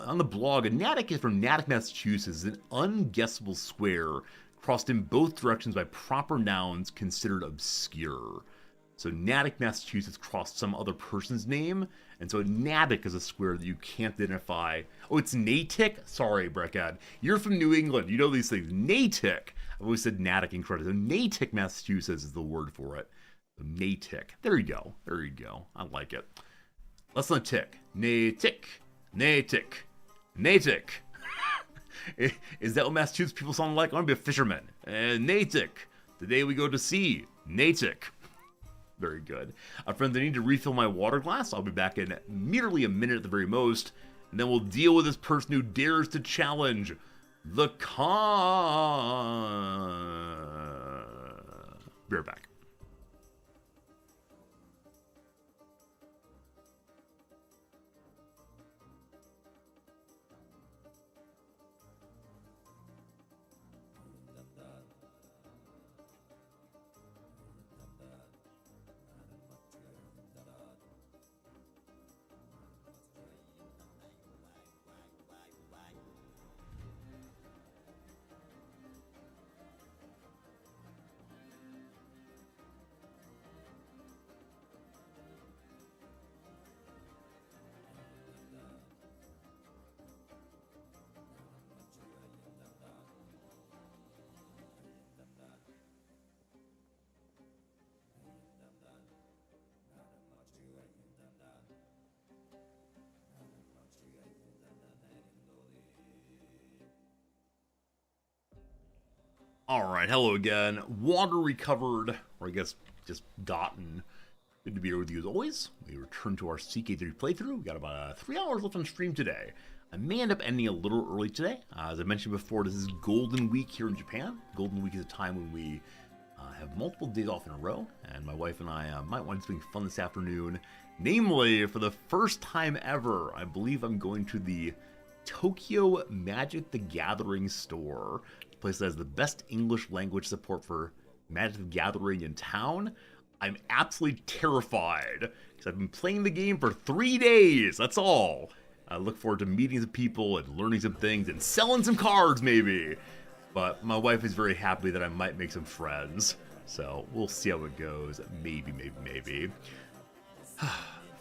on the blog, a natic is from Natick, Massachusetts, an unguessable square crossed in both directions by proper nouns considered obscure. So Natick, Massachusetts crossed some other person's name, and so a Natick is a square that you can't identify. Oh, it's Natick? Sorry, Breckad. You're from New England. You know these things. Natick. I've always said Natick incorrectly. So Natick, Massachusetts is the word for it. Natick. There you go. There you go. I like it. Less than a tick. Natick. Natick. Natick. Is that what Massachusetts people sound like? I want to be a fisherman. Natick. Today we go to sea. Natick. Very good. Friends, I need to refill my water glass. I'll be back in merely a minute at the very most. And then we'll deal with this person who dares to challenge The con. Be right back. Alright, hello again. Water recovered, or I guess just gotten. Good to be here with you as always. We return to our CK3 playthrough. We got about 3 hours left on stream today. I may end up ending a little early today. As I mentioned before, this is Golden Week here in Japan. Golden Week is a time when we have multiple days off in a row, and my wife and I might want to do something fun this afternoon. Namely, for the first time ever, I believe I'm going to the Tokyo Magic the Gathering store. Place that has the best English language support for Magic the Gathering in town. I'm absolutely terrified because I've been playing the game for 3 days. That's all. I look forward to meeting some people and learning some things and selling some cards maybe. But my wife is very happy that I might make some friends. So we'll see how it goes. Maybe.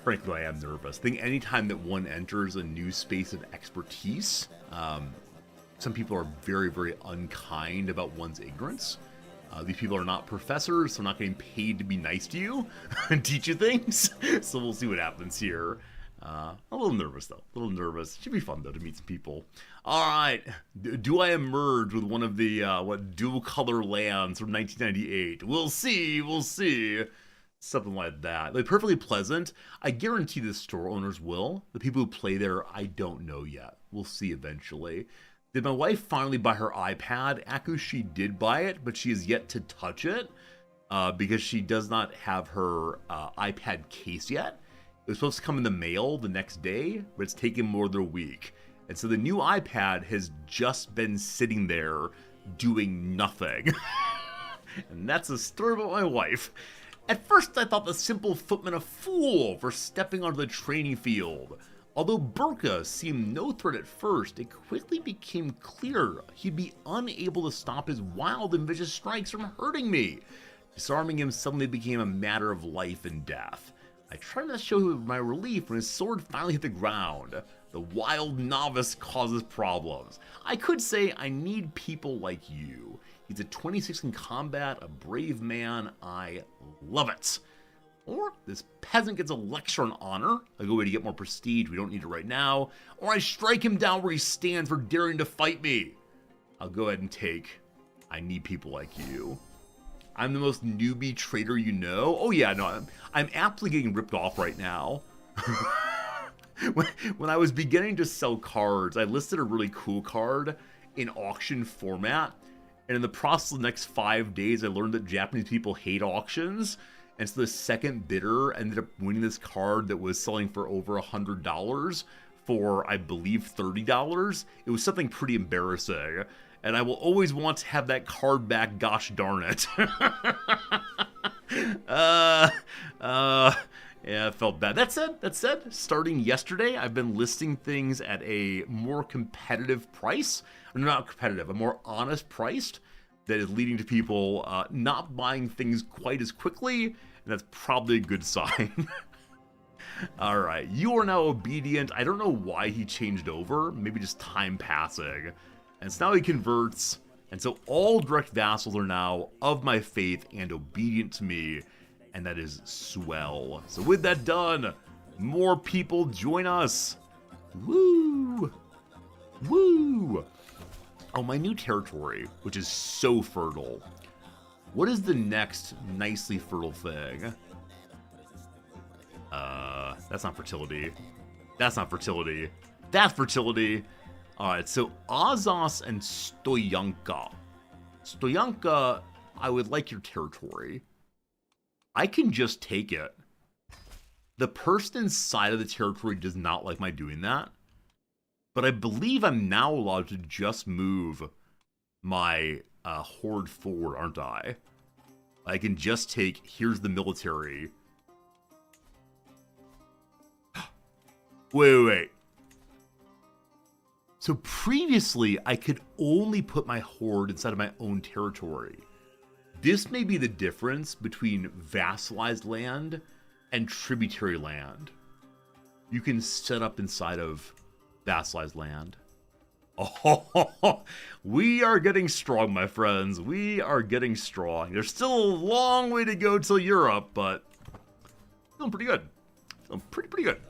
Frankly, I am nervous. I think anytime that one enters a new space of expertise, some people are very, very unkind about one's ignorance. These people are not professors, so they're not getting paid to be nice to you and teach you things. So we'll see what happens here. A little nervous, though. A little nervous. Should be fun, though, to meet some people. All right. Do I emerge with one of the, dual-color lands from 1998? We'll see. Something like that. Like, perfectly pleasant. I guarantee the store owners will. The people who play there, I don't know yet. We'll see eventually. Did my wife finally buy her iPad? Aku, she did buy it, but she has yet to touch it because she does not have her iPad case yet. It was supposed to come in the mail the next day, but it's taken more than a week. And so the new iPad has just been sitting there doing nothing. And that's a story about my wife. At first, I thought the simple footman a fool for stepping onto the training field. Although Burka seemed no threat at first, it quickly became clear he'd be unable to stop his wild and vicious strikes from hurting me. Disarming him suddenly became a matter of life and death. I tried to show him my relief when his sword finally hit the ground. The wild novice causes problems. I could say I need people like you. He's a 26 in combat, a brave man. I love it. Or this peasant gets a lecture on honor, a good way to get more prestige, we don't need it right now. Or I strike him down where he stands for daring to fight me. I'll go ahead and take, I need people like you. I'm the most newbie trader you know. Oh yeah, no, I'm aptly getting ripped off right now. When I was beginning to sell cards, I listed a really cool card in auction format. And in the process of the next 5 days, I learned that Japanese people hate auctions. And so the second bidder ended up winning this card that was selling for over $100 for, I believe, $30. It was something pretty embarrassing. And I will always want to have that card back, gosh darn it. Yeah, it felt bad. That said, starting yesterday, I've been listing things at a more competitive price. Not competitive, a more honest price that is leading to people not buying things quite as quickly, and that's probably a good sign. Alright, you are now obedient. I don't know why he changed over, maybe just time passing. And so now he converts, and so all direct vassals are now of my faith and obedient to me, and that is swell. So with that done, more people join us. Woo! Woo! Oh, my new territory, which is so fertile. What is the next nicely fertile thing? That's not fertility. That's not fertility. That's fertility. Alright, so Azaz and Stoyanka. Stoyanka, I would like your territory. I can just take it. The person inside of the territory does not like my doing that. But I believe I'm now allowed to just move my horde forward, aren't I? I can just take, here's the military. Wait. So previously, I could only put my horde inside of my own territory. This may be the difference between vassalized land and tributary land. You can set up inside of vassalized land. Oh, we are getting strong, my friends. We are getting strong. There's still a long way to go till Europe, but feeling pretty good. Feeling pretty good.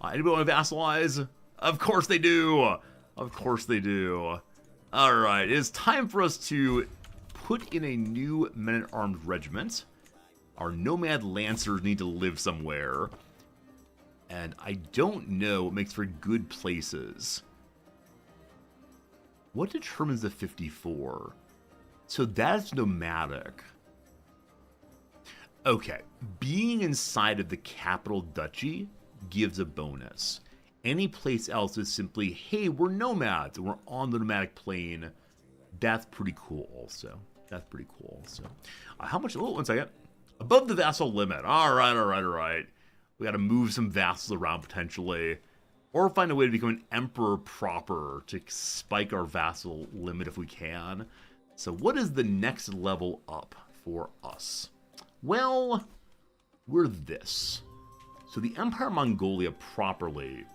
Anybody want to vassalize? Of course they do. Of course they do. All right, it's time for us to put in a new men-at-arms regiment. Our nomad lancers need to live somewhere. And I don't know what makes for good places. What determines the 54? So that's nomadic. Okay, being inside of the capital duchy gives a bonus. Any place else is simply, hey, we're nomads, and we're on the nomadic plane. That's pretty cool also. That's pretty cool also. How much, oh, 1 second. Above the vassal limit. All right. We got to move some vassals around potentially. Or find a way to become an emperor proper to spike our vassal limit if we can. So what is the next level up for us? Well, we're this. So the Empire of Mongolia properly.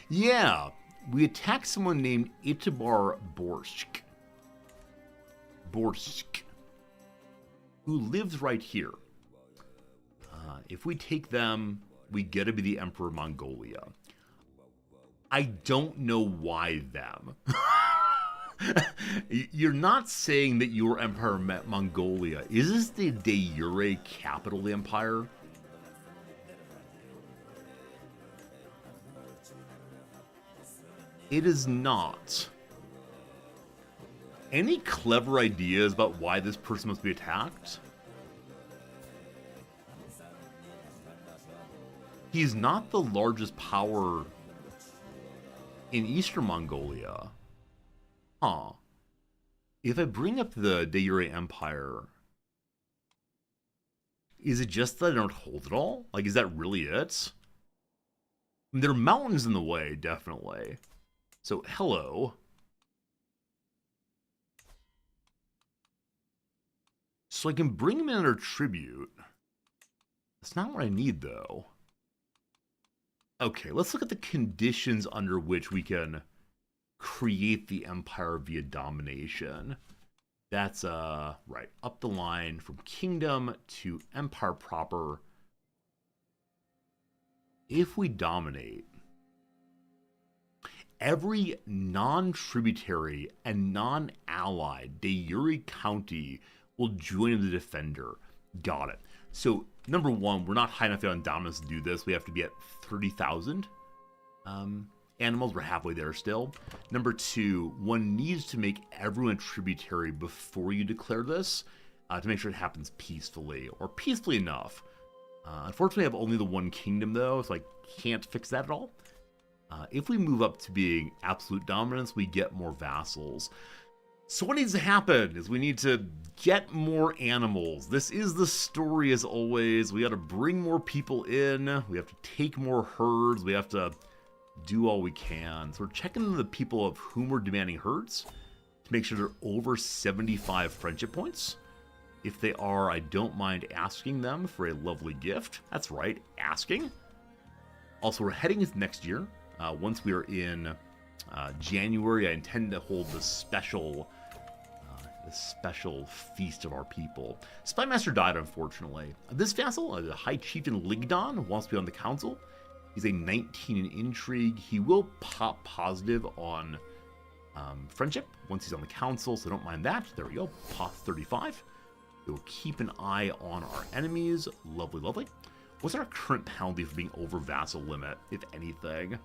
Yeah, we attacked someone named Itibar Borsk, who lives right here. If we take them, we get to be the Emperor of Mongolia. I don't know why them. You're not saying that you're Empire of Mongolia. Is this the de jure capital of the empire? It is not. Any clever ideas about why this person must be attacked? He's not the largest power in Eastern Mongolia. Huh. If I bring up the de jure empire, is it just that I don't hold it all? Like, is that really it? I mean, there are mountains in the way, definitely. So, hello. So I can bring him in under tribute. That's not what I need, though. Okay, let's look at the conditions under which we can create the empire via domination. That's, right, up the line from kingdom to empire proper. If we dominate, every non-tributary and non-allied de jure county will join the defender. Got it. So, number one, we're not high enough on dominance to do this. We have to be at 30,000 animals. We're halfway there still. Number two, one needs to make everyone tributary before you declare this to make sure it happens peacefully, or peacefully enough. Unfortunately, I have only the one kingdom, though, so I can't fix that at all. If we move up to being absolute dominance, we get more vassals. So what needs to happen is we need to get more animals. This is the story as always. We got to bring more people in. We have to take more herds. We have to do all we can. So we're checking the people of whom we're demanding herds to make sure they're over 75 friendship points. If they are, I don't mind asking them for a lovely gift. That's right, asking. Also, we're heading into next year. Once we are in January, I intend to hold the special feast of our people. Spymaster died, unfortunately. This vassal, the High Chieftain Ligdon, wants to be on the council. He's a 19 in intrigue. He will pop positive on friendship once he's on the council, so don't mind that. There we go, pop 35. We'll keep an eye on our enemies. Lovely, lovely. What's our current penalty for being over vassal limit, if anything?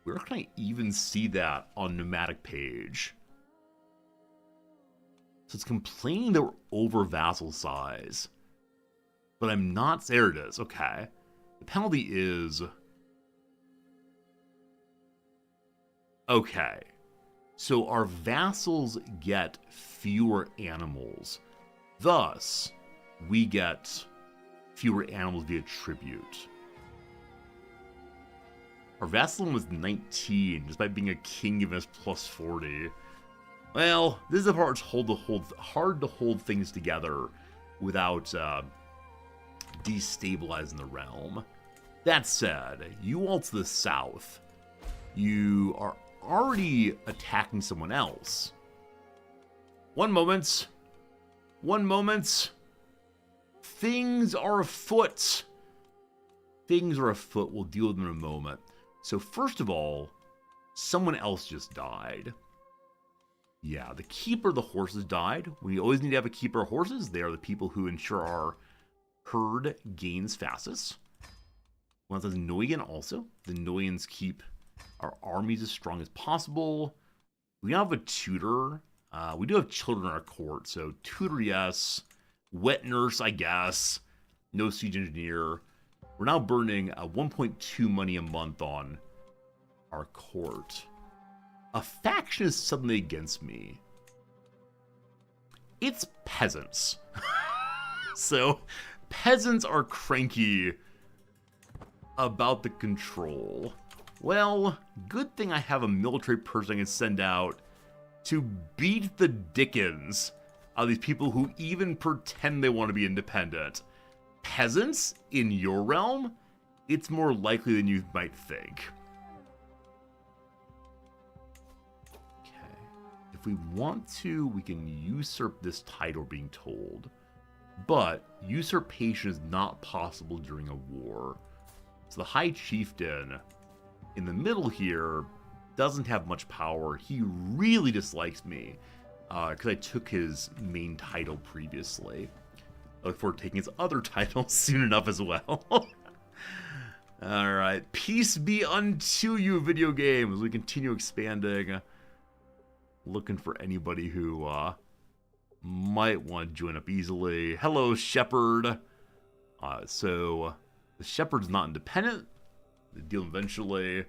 Where can I even see that on Nomadic page? So it's complaining that we're over vassal size. But I'm not... There it is. Okay. The penalty is... Okay. So our vassals get fewer animals. Thus, we get fewer animals via tribute. Our vassal was 19, despite being a king giving us plus 40. Well, this is the part it's hard to hold things together without destabilizing the realm. That said, you all to the south, you are already attacking someone else. One moment. Things are afoot. We'll deal with them in a moment. So first of all, someone else just died. Yeah, the keeper of the horses died. We always need to have a keeper of horses. They are the people who ensure our herd gains fastest. Well, that's Noyan also. The Noyans keep our armies as strong as possible. We don't have a tutor. We do have children in our court, so tutor, yes. Wet nurse, I guess. No siege engineer. We're now burning 1.2 money a month on our court. A faction is suddenly against me. It's peasants. So, peasants are cranky about the control. Well, good thing I have a military person I can send out to beat the dickens out of these people who even pretend they want to be independent. Peasants in your realm? It's more likely than you might think. Okay. If we want to, we can usurp this title being told. But usurpation is not possible during a war. So the High Chieftain in the middle here doesn't have much power. He really dislikes me because I took his main title previously. I look forward to taking his other titles soon enough as well. Alright, peace be unto you, video games. We continue expanding. Looking for anybody who might want to join up easily. Hello, Shepherd. So, the Shepherd's not independent. They deal eventually.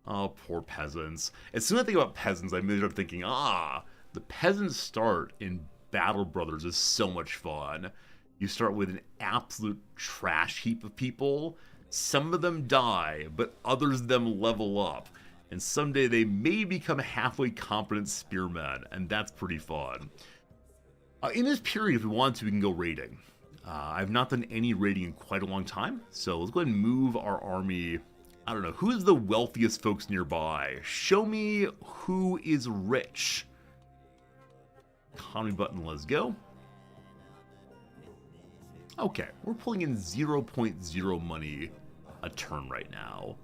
Oh, poor peasants. As soon as I think about peasants, I immediately start thinking, the peasants start in Battle Brothers is so much fun. You start with an absolute trash heap of people. Some of them die, but others of them level up. And someday they may become halfway competent spearmen, and that's pretty fun. In this period, if we want to, we can go raiding. I've not done any raiding in quite a long time, so let's go ahead and move our army. I don't know, who's the wealthiest folks nearby? Show me who is rich. Economy button, let's go. Okay, we're pulling in 0.0 money a turn right now.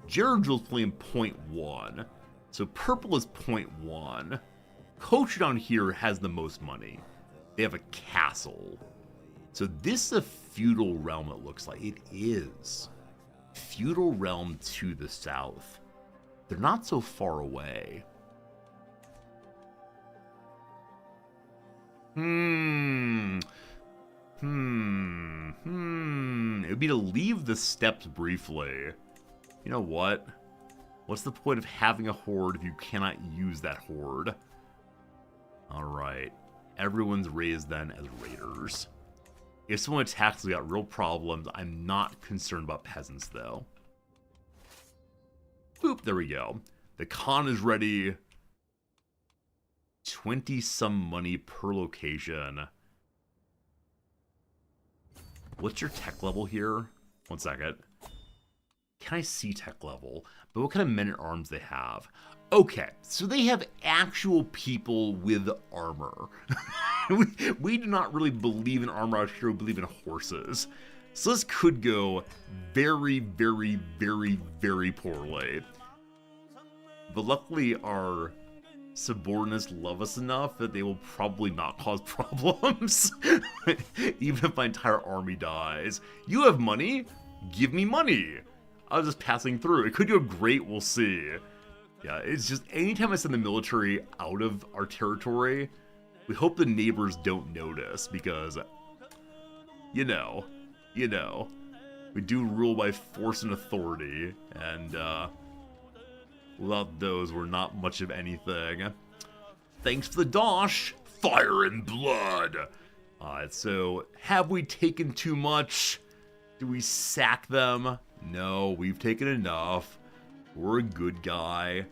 Gerard's pulling in 0.1, so purple is 0.1. Coach down here has the most money. They have a castle. So this is a feudal realm, it looks like. It is. Feudal realm to the south. They're not so far away. It would be to leave the steppes briefly. You know what? What's the point of having a horde if you cannot use that horde? Alright. Everyone's raised then as raiders. If someone attacks, we got real problems. I'm not concerned about peasants, though. Boop, there we go. The Khan is ready. 20-some money per location. What's your tech level here? 1 second. Can I see tech level? But what kind of men-at-arms they have? Okay, so they have actual people with armor. we do not really believe in armor out here, we believe in horses. So this could go very, very, very, very poorly. But luckily our subordinates love us enough that they will probably not cause problems. Even if my entire army dies. You have money? Give me money. I was just passing through. It could go great, we'll see. Yeah, it's just anytime I send the military out of our territory, we hope the neighbors don't notice because, you know, we do rule by force and authority, and without those, we're not much of anything. Thanks for the dosh! Fire and blood! Alright, so have we taken too much? Do we sack them? No, we've taken enough. We're a good guy.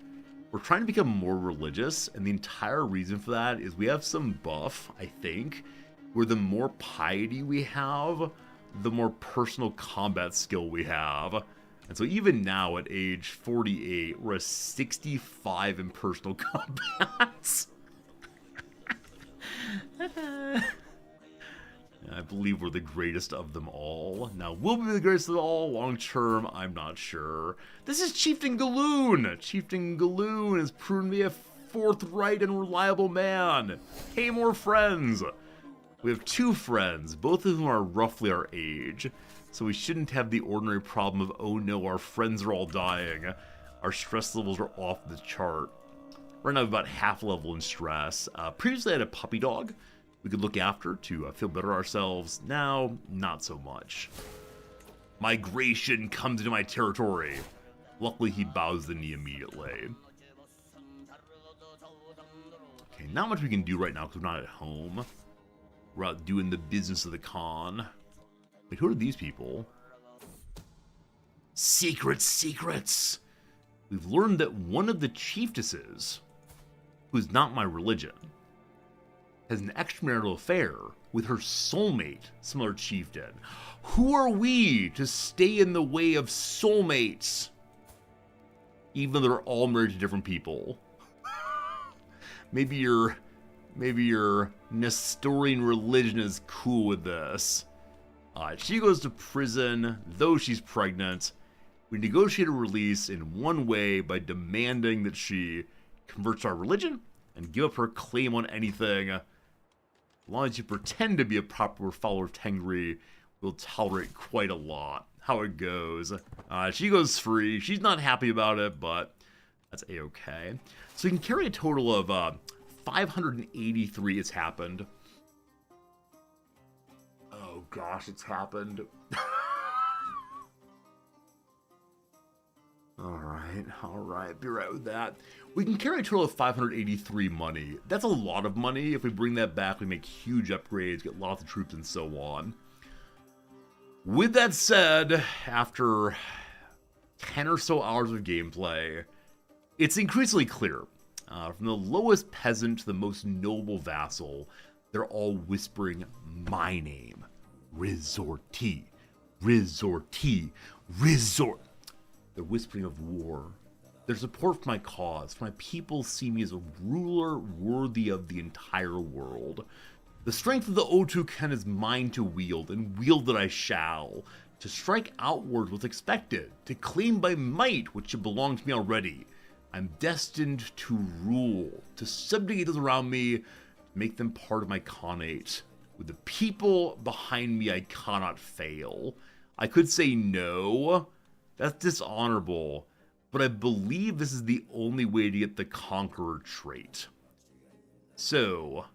We're trying to become more religious, and the entire reason for that is we have some buff, I think, where the more piety we have, the more personal combat skill we have. And so even now at age 48, we're a 65 in personal combat. I believe we're the greatest of them all. Now, will we be the greatest of them all long term? I'm not sure. This is Chieftain Galoon! Chieftain Galoon has proven to be a forthright and reliable man. Hey, more friends! We have 2 friends, both of whom are roughly our age. So we shouldn't have the ordinary problem of, oh no, our friends are all dying. Our stress levels are off the chart. Right now, we're about half level in stress. Previously, I had a puppy dog we could look after to feel better ourselves. Now, not so much. Migration comes into my territory. Luckily, he bows the knee immediately. Okay, not much we can do right now because we're not at home. We're out doing the business of the Khan. Wait, who are these people? Secrets! We've learned that one of the chieftesses, who's not my religion, has an extramarital affair with her soulmate, some other chieftain. Who are we to stay in the way of soulmates? Even though they're all married to different people. Maybe your Nestorian religion is cool with this. She goes to prison, though she's pregnant. We negotiate a release in one way by demanding that she converts to our religion and give up her claim on anything. As long as you pretend to be a proper follower of Tengri, we'll tolerate quite a lot. How it goes. She goes free. She's not happy about it, but that's a-okay. So you can carry a total of 583 has happened. Oh gosh, it's happened. Alright, be right with that. We can carry a total of 583 money. That's a lot of money. If we bring that back, we make huge upgrades, get lots of troops, and so on. With that said, after 10 or so hours of gameplay, it's increasingly clear. From the lowest peasant to the most noble vassal, they're all whispering my name. Resorti. They're whispering of war. Their support for my cause, for my people see me as a ruler worthy of the entire world. The strength of the Otuken is mine to wield, and wield it I shall. To strike outward what's expected, to claim by might what should belong to me already. I'm destined to rule, to subjugate those around me, to make them part of my khanate. With the people behind me, I cannot fail. I could say no. That's dishonorable. But I believe this is the only way to get the Conqueror trait. So,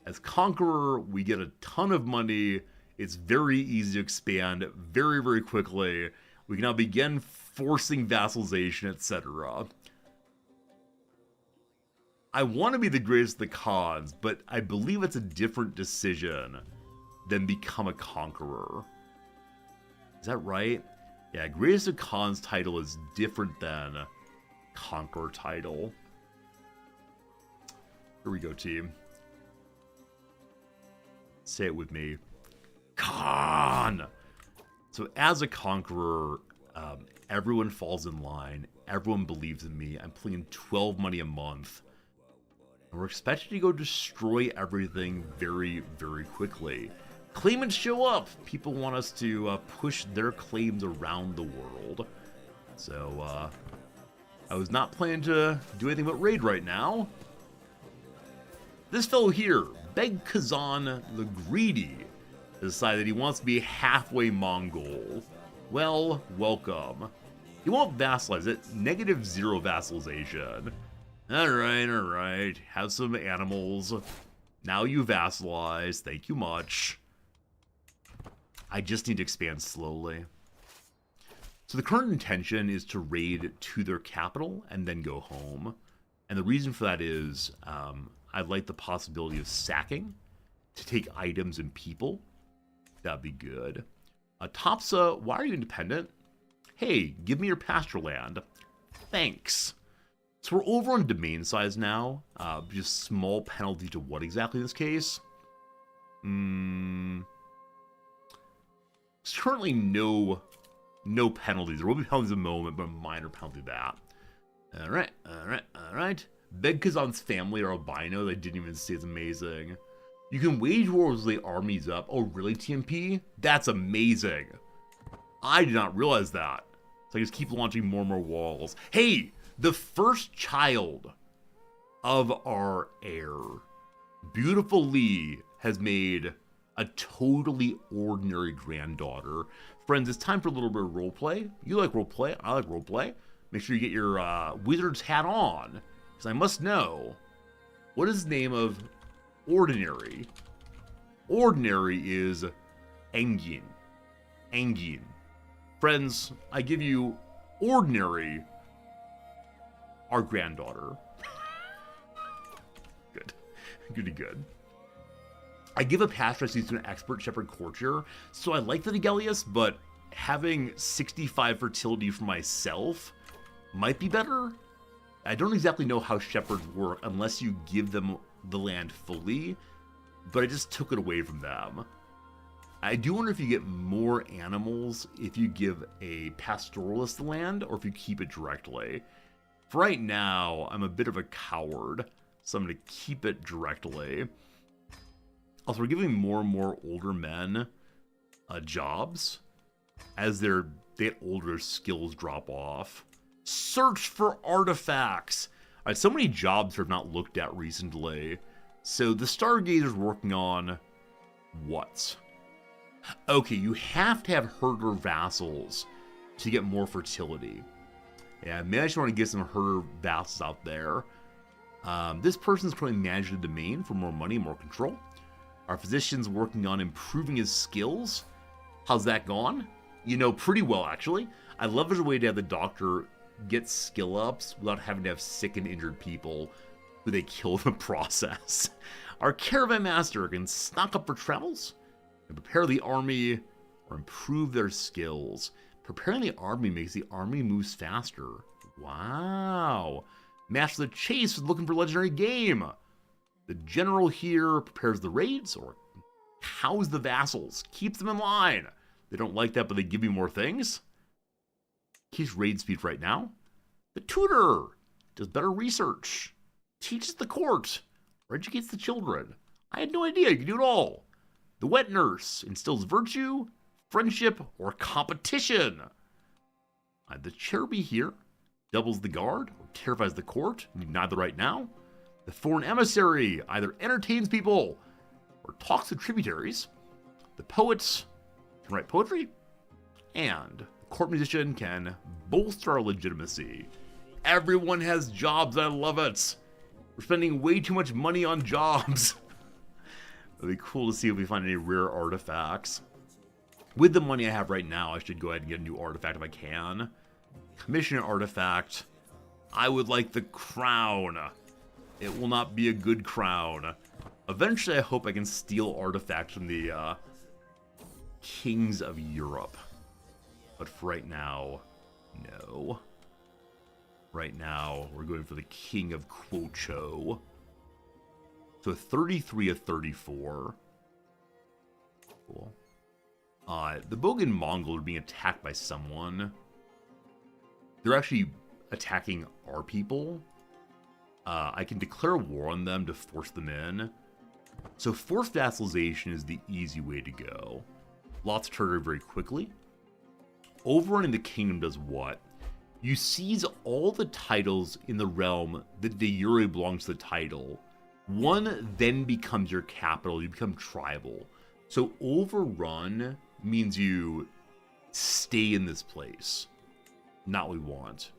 as Conqueror, we get a ton of money. It's very easy to expand very, very quickly. We can now begin forcing vassalization, etc. I want to be the greatest of the Khans, but I believe it's a different decision than become a Conqueror. Is that right? Yeah, greatest of Khans title is different than Conqueror title. Here we go, team. Say it with me. Khan! So as a Conqueror, everyone falls in line. Everyone believes in me. I'm playing 12 money a month. And we're expected to go destroy everything very, very quickly. Claimants show up. People want us to push their claims around the world. So, I was not planning to do anything but raid right now. This fellow here, Beg Kazan the Greedy, has decided that he wants to be halfway Mongol. Well, welcome. He won't vassalize it, -0 vassalization. Alright, have some animals. Now you vassalize, thank you much. I just need to expand slowly. So the current intention is to raid to their capital and then go home. And the reason for that is I'd like the possibility of sacking to take items and people. That'd be good. Topsa, why are you independent? Hey, give me your pasture land. Thanks. So we're over on domain size now. Just small penalty to what exactly in this case? There's currently no penalties. There will be penalties in a moment, but a minor penalty to that. Alright. Beg Kazan's family are albino. They didn't even see. It's amazing. You can wage wars with the armies up. Oh, really, TMP? That's amazing. I did not realize that. So I just keep launching more and more walls. Hey, the first child of our heir, beautiful Lee, has made a totally ordinary granddaughter. Friends, it's time for a little bit of roleplay. You like roleplay? I like roleplay. Make sure you get your wizard's hat on, because I must know, what is the name of ordinary? Ordinary is Engin. Friends, I give you ordinary, our granddaughter. Good. I give a pasture to an expert shepherd courtier, so I like the Nigelius, but having 65 fertility for myself might be better. I don't exactly know how shepherds work unless you give them the land fully, but I just took it away from them. I do wonder if you get more animals if you give a pastoralist the land or if you keep it directly. For right now, I'm a bit of a coward, so I'm going to keep it directly. Also, we're giving more and more older men jobs. As they get older, skills drop off. Search for artifacts. All right, so many jobs I've not looked at recently. So the Stargazer's working on what? Okay, you have to have herder vassals to get more fertility. Yeah, maybe I just want to get some herder vassals out there. This person's currently managing the domain for more money, more control. Our physician's working on improving his skills. How's that gone? You know, pretty well, actually. I love there's a way to have the doctor get skill ups without having to have sick and injured people who they kill in the process. Our caravan master can stock up for travels and prepare the army or improve their skills. Preparing the army makes the army moves faster. Wow. Master the chase is looking for legendary game. The general here prepares the raids or house the vassals, keeps them in line. They don't like that, but they give you more things. Keeps raid speed right now. The tutor does better research, teaches the court, or educates the children. I had no idea you could do it all. The wet nurse instills virtue, friendship, or competition. The cherubim here doubles the guard or terrifies the court. Neither right now. The foreign emissary either entertains people or talks to tributaries. The poets can write poetry, and the court musician can bolster our legitimacy. Everyone has jobs, I love it. We're spending way too much money on jobs. It'd be cool to see if we find any rare artifacts. With the money I have right now, I should go ahead and get a new artifact if I can. Commission an artifact. I would like the crown. It will not be a good crown. Eventually, I hope I can steal artifacts from the kings of Europe. But for right now, no. Right now, we're going for the king of Quocho. So 33 of 34. Cool. The Bogan Mongols are being attacked by someone. They're actually attacking our people. I can declare war on them to force them in. So forced vassalization is the easy way to go. Lots of territory very quickly. Overrunning the kingdom does what? You seize all the titles in the realm that de jure belongs to the title. One then becomes your capital. You become tribal. So overrun means you stay in this place. Not what we want.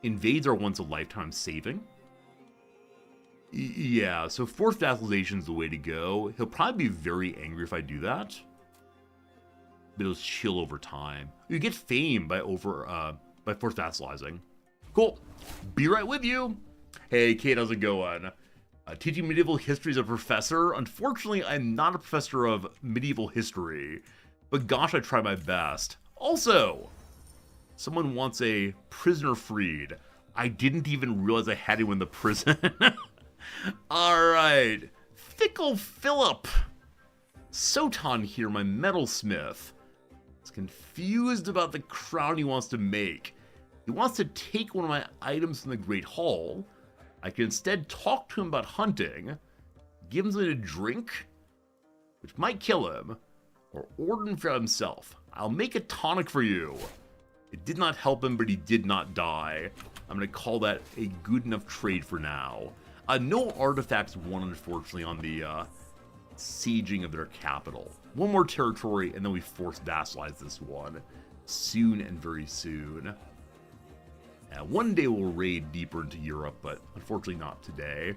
Invades are once a lifetime saving. Yeah, so forced vassalization is the way to go. He'll probably be very angry if I do that. But it'll chill over time. You get fame by forced vassalizing. Cool. Be right with you. Hey, Kate, how's it going? Teaching medieval history as a professor. Unfortunately, I'm not a professor of medieval history. But gosh, I try my best. Also, someone wants a prisoner freed. I didn't even realize I had him in the prison. Alright. Fickle Philip. Sotan here, my metalsmith. He's confused about the crown he wants to make. He wants to take one of my items from the Great Hall. I can instead talk to him about hunting, give him something to drink, which might kill him, or order him for himself. I'll make a tonic for you. It did not help him, but he did not die. I'm going to call that a good enough trade for now. No artifacts won, unfortunately, on the sieging of their capital. One more territory, and then we force vassalize this one. Soon and very soon. One day we'll raid deeper into Europe, but unfortunately not today.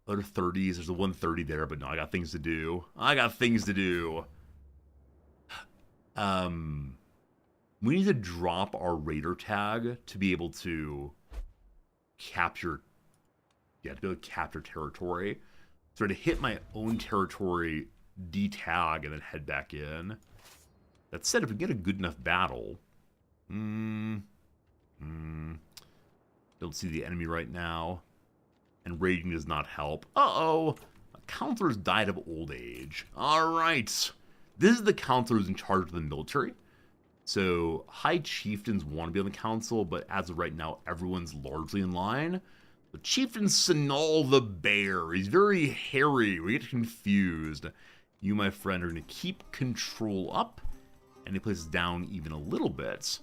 Other 30s, there's a 130 there, but no, I got things to do. I got things to do. We need to drop our raider tag to be able to capture, to be able to capture territory. So to hit my own territory, detag, and then head back in. That said, if we get a good enough battle, don't see the enemy right now, and raiding does not help. Uh-oh, counselors died of old age. All right, this is the counselor who's in charge of the military. So high chieftains want to be on the council, but as of right now, everyone's largely in line. The chieftain Sinal the Bear, he's very hairy. We get confused. You, my friend, are going to keep control up. And he places down even a little bit.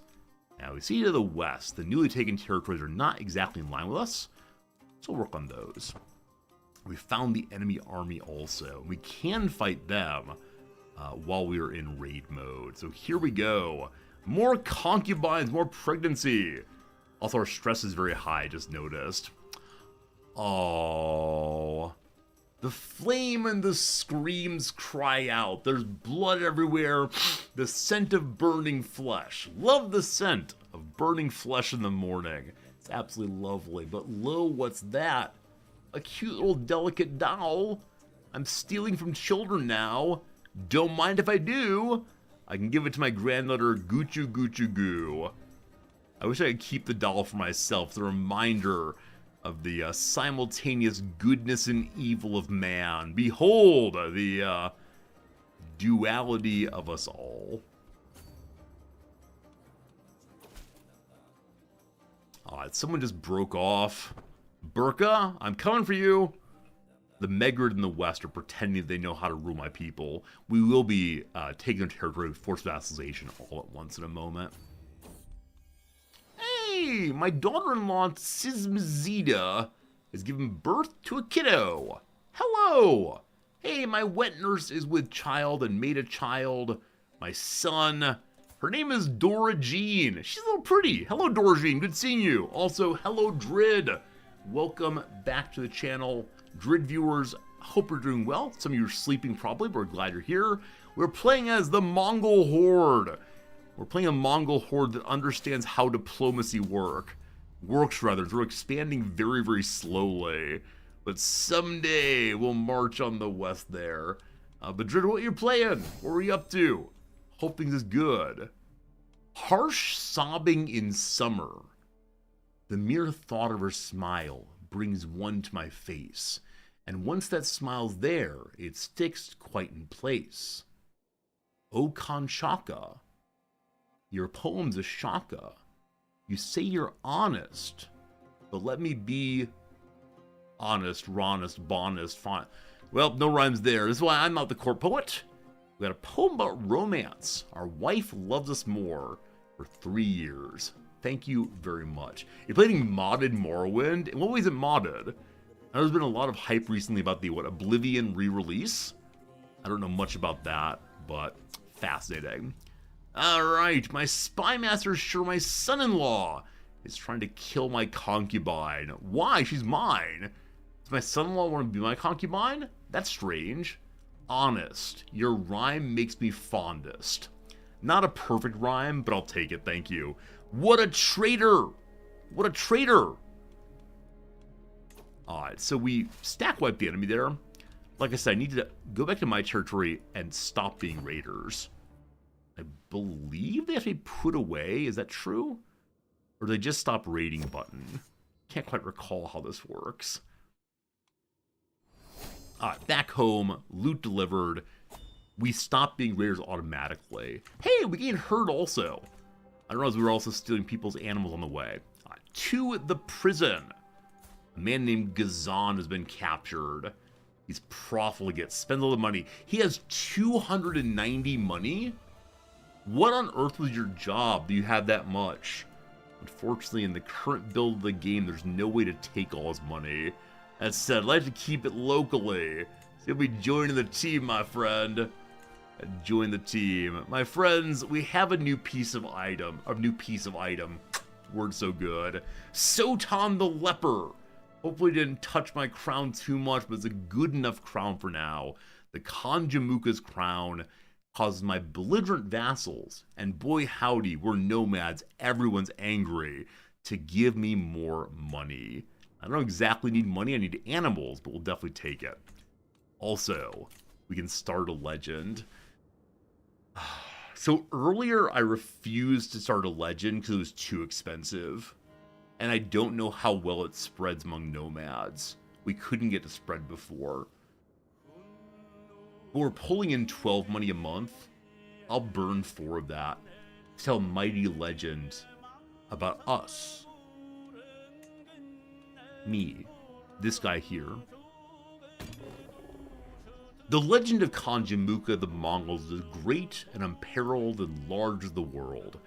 Now we see to the west, the newly taken territories are not exactly in line with us. So we'll work on those. We found the enemy army also. We can fight them while we are in raid mode. So here we go. More concubines, more pregnancy. Also our stress is very high, I just noticed. Oh. The flame and the screams cry out. There's blood everywhere. The scent of burning flesh. Love the scent of burning flesh in the morning. It's absolutely lovely. But lo, what's that? A cute little delicate doll. I'm stealing from children now. Don't mind if I do. I can give it to my granddaughter Goochu Goochu Goo. I wish I could keep the doll for myself. The reminder of the simultaneous goodness and evil of man. Behold, the duality of us all. Alright, someone just broke off. Burka, I'm coming for you. The Megrid in the west are pretending they know how to rule my people. We will be taking their territory with forced vassalization all at once in a moment. Hey, my daughter-in-law, Sismzida, has given birth to a kiddo. Hello. Hey, my wet nurse is with child and made a child. My son. Her name is Dora Jean. She's a little pretty. Hello, Dora Jean. Good seeing you. Also, hello, Drid. Welcome back to the channel. Drid viewers, hope you're doing well. Some of you are sleeping probably, but we're glad you're here. We're playing as the Mongol Horde. We're playing a Mongol horde that understands how diplomacy works. We're expanding very, very slowly. But someday we'll march on the west there. But Drid, what are you playing? What are you up to? Hope things is good. Harsh sobbing in summer. The mere thought of her smile brings one to my face. And once that smile's there, it's fixed quite in place. O Kanchaka. Your poem's a shaka. You say you're honest, but let me be honest, ronest, bonest, fine. Well, no rhymes there. This is why I'm not the court poet. We got a poem about romance. Our wife loves us more for 3 years. Thank you very much. You're playing modded Morrowind? In what way is it modded? There's been a lot of hype recently about the, Oblivion re-release? I don't know much about that, but fascinating. Alright, my spy master's sure my son-in-law is trying to kill my concubine. Why? She's mine. Does my son-in-law want to be my concubine? That's strange. Honest, your rhyme makes me fondest. Not a perfect rhyme, but I'll take it, thank you. What a traitor! What a traitor! Alright, so we stack wipe the enemy there. Like I said, I need to go back to my territory and stop being raiders. I believe they have to be put away. Is that true? Or do they just stop raiding button? Can't quite recall how this works. Alright, back home, loot delivered. We stopped being raiders automatically. Hey, we gained herd also. I don't know if we were also stealing people's animals on the way. To the prison. A man named Gazan has been captured. He's profligate, spends all the money. He has 290 money? What on earth was your job that you had that much? Unfortunately, in the current build of the game, there's no way to take all his money. That said, I'd like to keep it locally. So you'll be joining the team, my friend. Join the team. My friends, we have a new piece of item. Word so good. Sotan the Leper. Hopefully didn't touch my crown too much, but it's a good enough crown for now. The Khan Jamuka's crown causes my belligerent vassals, and boy howdy, we're nomads, everyone's angry, to give me more money. I don't exactly need money, I need animals, but we'll definitely take it. Also, we can start a legend. So earlier I refused to start a legend because it was too expensive. And I don't know how well it spreads among nomads. We couldn't get to spread before. But we're pulling in 12 money a month. I'll burn 4 of that to tell mighty legend about us. Me. This guy here. The legend of Khan Jamuka the Mongols is great and unparalleled and large as the world.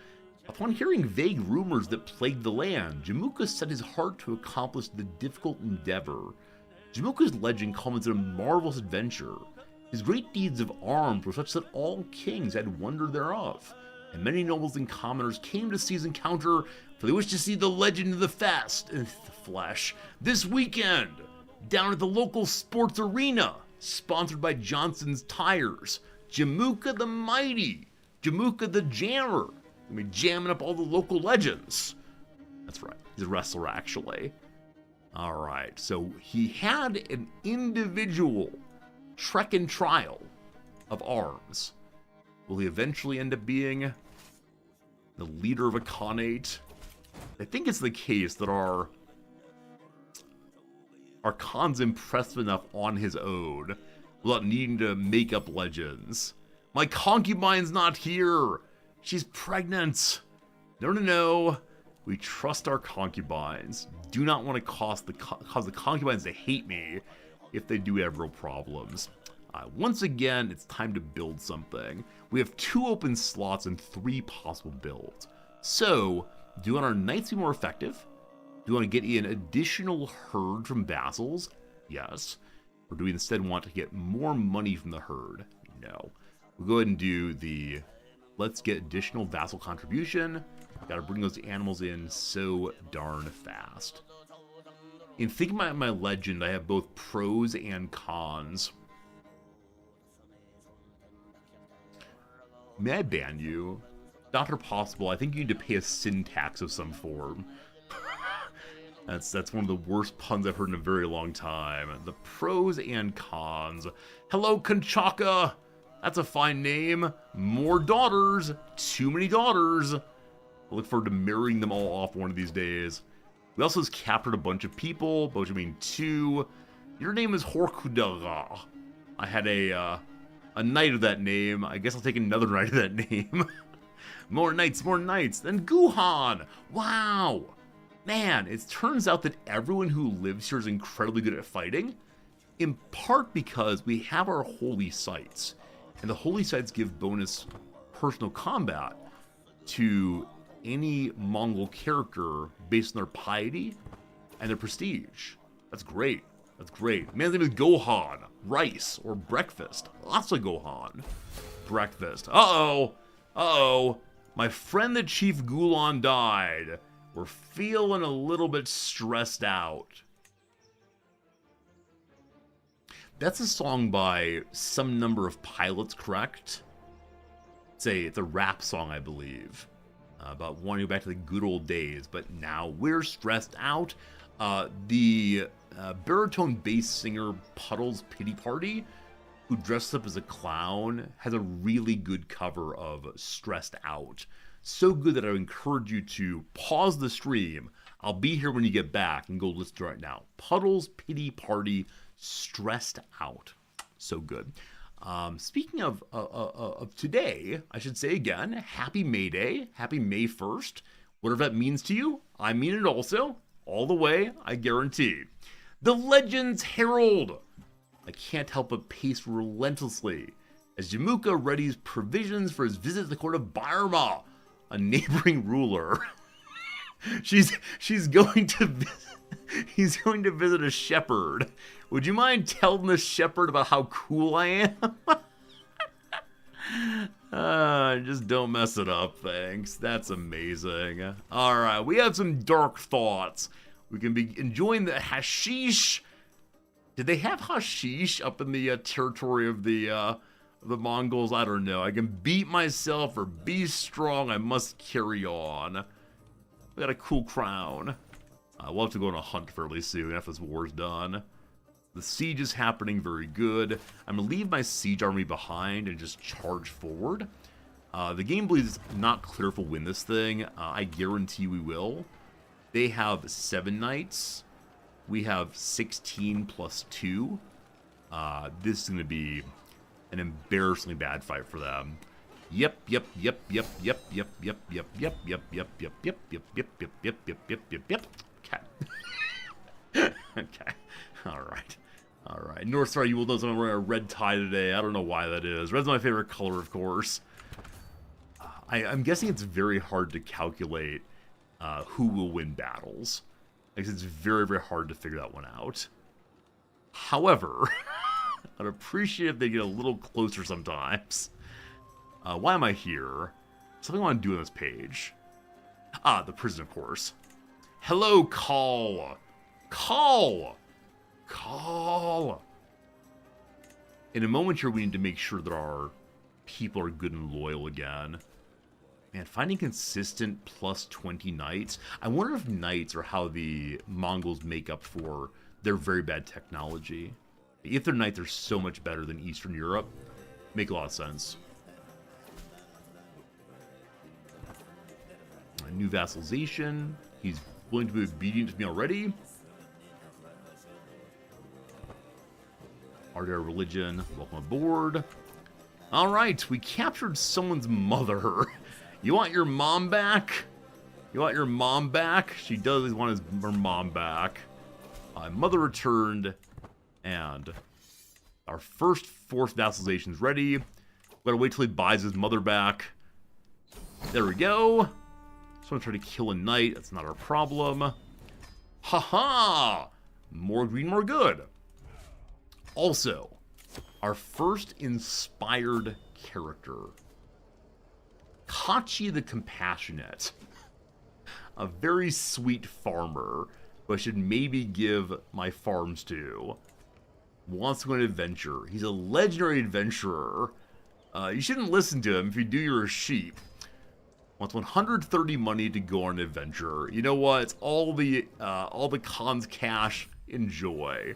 Upon hearing vague rumors that plagued the land, Jamuka set his heart to accomplish the difficult endeavor. Jamuka's legend culminates in a marvelous adventure. His great deeds of arms were such that all kings had wonder thereof, and many nobles and commoners came to see his encounter, for they wished to see the legend of the flesh this weekend, down at the local sports arena, sponsored by Johnson's Tires. Jamuka the Mighty, Jamuka the Jammer. I mean, jamming up all the local legends. That's right. He's a wrestler, actually. Alright, so he had an individual trek and trial of arms. Will he eventually end up being the leader of a Khanate? I think it's the case that our Khan's impressive enough on his own without needing to make up legends. My concubine's not here! She's pregnant. No. We trust our concubines. Do not want to cause the concubines to hate me if they do have real problems. Once again, it's time to build something. We have 2 open slots and 3 possible builds. So, do you want our knights to be more effective? Do you want to get an additional herd from vassals? Yes. Or do we instead want to get more money from the herd? No. We'll go ahead and do the... Let's get additional vassal contribution. Gotta bring those animals in so darn fast. In thinking about my legend, I have both pros and cons. May I ban you? Dr. Possible, I think you need to pay a sin tax of some form. That's one of the worst puns I've heard in a very long time. The pros and cons. Hello, Conchaka! That's a fine name. More daughters. Too many daughters. I look forward to marrying them all off one of these days. We also just captured a bunch of people, which I mean 2. Your name is Horkudaga. I had a knight of that name. I guess I'll take another knight of that name. More knights. Then Guhan. Wow. Man, it turns out that everyone who lives here is incredibly good at fighting. In part because we have our holy sites. And the holy sites give bonus personal combat to any Mongol character based on their piety and their prestige. That's great. That's great. Man's name is Gohan. Rice or breakfast. Lots of Gohan. Breakfast. Uh-oh. Uh-oh. My friend the Chief Gulan died. We're feeling a little bit stressed out. That's a song by some number of pilots, correct? It's a rap song, I believe. About wanting to go back to the good old days, but now we're stressed out. The baritone bass singer Puddle's Pity Party, who dressed up as a clown, has a really good cover of Stressed Out. So good that I would encourage you to pause the stream. I'll be here when you get back and go listen to it right now. Puddle's Pity Party, Stressed Out. So good. Speaking of today, I should say again, happy May Day, happy May 1st. Whatever that means to you, I mean it also. All the way, I guarantee. The Legends Herald. I can't help but pace relentlessly as Jamuka readies provisions for his visit to the court of Barma, a neighboring ruler. He's going to visit a shepherd. Would you mind telling the shepherd about how cool I am? Just don't mess it up, thanks. That's amazing. Alright, we have some dark thoughts. We can be enjoying the hashish. Did they have hashish up in the territory of the Mongols? I don't know. I can beat myself or be strong. I must carry on. We got a cool crown. We'll have to go on a hunt fairly soon after this war's done. The siege is happening very good. I'm going to leave my siege army behind and just charge forward. The game believes it's not clear if we'll win this thing. I guarantee we will. They have 7 knights. We have 16 plus 2. This is going to be an embarrassingly bad fight for them. Yep. Okay. Okay. Alright. North Star, you will notice I'm wearing a red tie today. I don't know why that is. Red's my favorite color, of course. I'm guessing it's very hard to calculate who will win battles. Like, it's very, very hard to figure that one out. However, I'd appreciate if they get a little closer sometimes. Why am I here? Something I want to do on this page. The prison, of course. Hello, Call. In a moment here, we need to make sure that our people are good and loyal again. Man, finding consistent plus 20 knights. I wonder if knights are how the Mongols make up for their very bad technology. If their knights are so much better than Eastern Europe, make a lot of sense. A new vassalization. He's willing to be obedient to me already. Ardare religion, welcome aboard. Alright, we captured someone's mother. You want your mom back? She does want her mom back. Mother returned, and our first forced vassalization is ready. We gotta wait till he buys his mother back. There we go. Someone tried to kill a knight. That's not our problem. Haha! More green, more good. Also, our first inspired character. Kachi the Compassionate. A very sweet farmer who I should maybe give my farms to. Wants to go on an adventure. He's a legendary adventurer. You shouldn't listen to him. If you do, you're a sheep. Wants 130 money to go on an adventure. You know what? It's all the Khan's cash. Enjoy.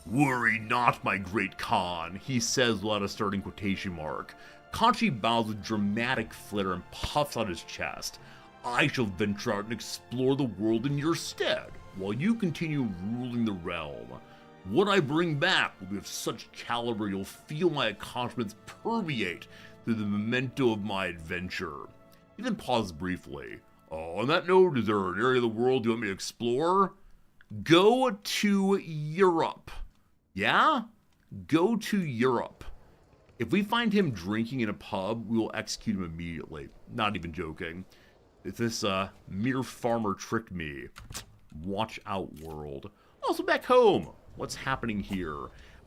Worry not, my great Khan, he says without a starting quotation mark. Kachi bows with dramatic flair and puffs out his chest. I shall venture out and explore the world in your stead, while you continue ruling the realm. What I bring back will be of such caliber you'll feel my accomplishments permeate through the memento of my adventure. He then pauses briefly. On that note, is there an area of the world you want me to explore? Go to Europe. Yeah? Go to Europe. If we find him drinking in a pub, we will execute him immediately. Not even joking. If this mere farmer tricked me. Watch out, world. Also back home. What's happening here?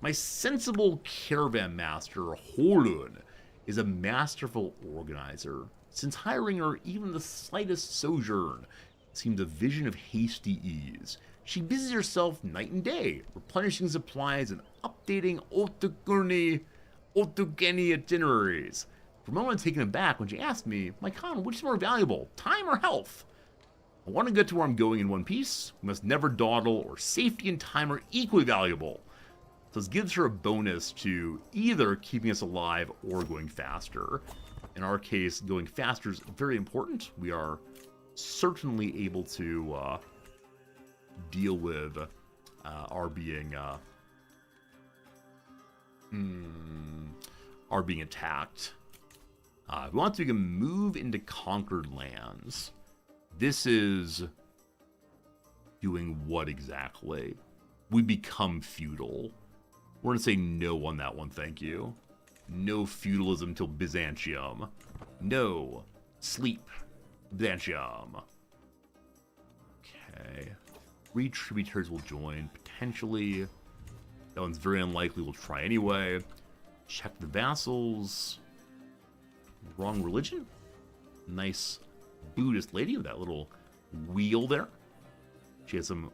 My sensible caravan master, Horun, is a masterful organizer. Since hiring her, even the slightest sojourn seemed a vision of hasty ease. She busies herself night and day, replenishing supplies and updating Otogeni itineraries. For a moment, I was taken aback when she asked me, "My Khan, which is more valuable, time or health?" I want to get to where I'm going in one piece. We must never dawdle, or safety and time are equally valuable. So this gives her a bonus to either keeping us alive or going faster. In our case, going faster is very important. We are certainly able to deal with our being attacked. If we want to, we can move into conquered lands. This is doing what exactly? We become feudal. We're going to say no on that one, thank you. No feudalism till Byzantium. No. Sleep. Byzantium. Okay. 3 tributaries will join, potentially. That one's very unlikely, we'll try anyway. Check the vassals. Wrong religion? Nice Buddhist lady with that little wheel there. She has some...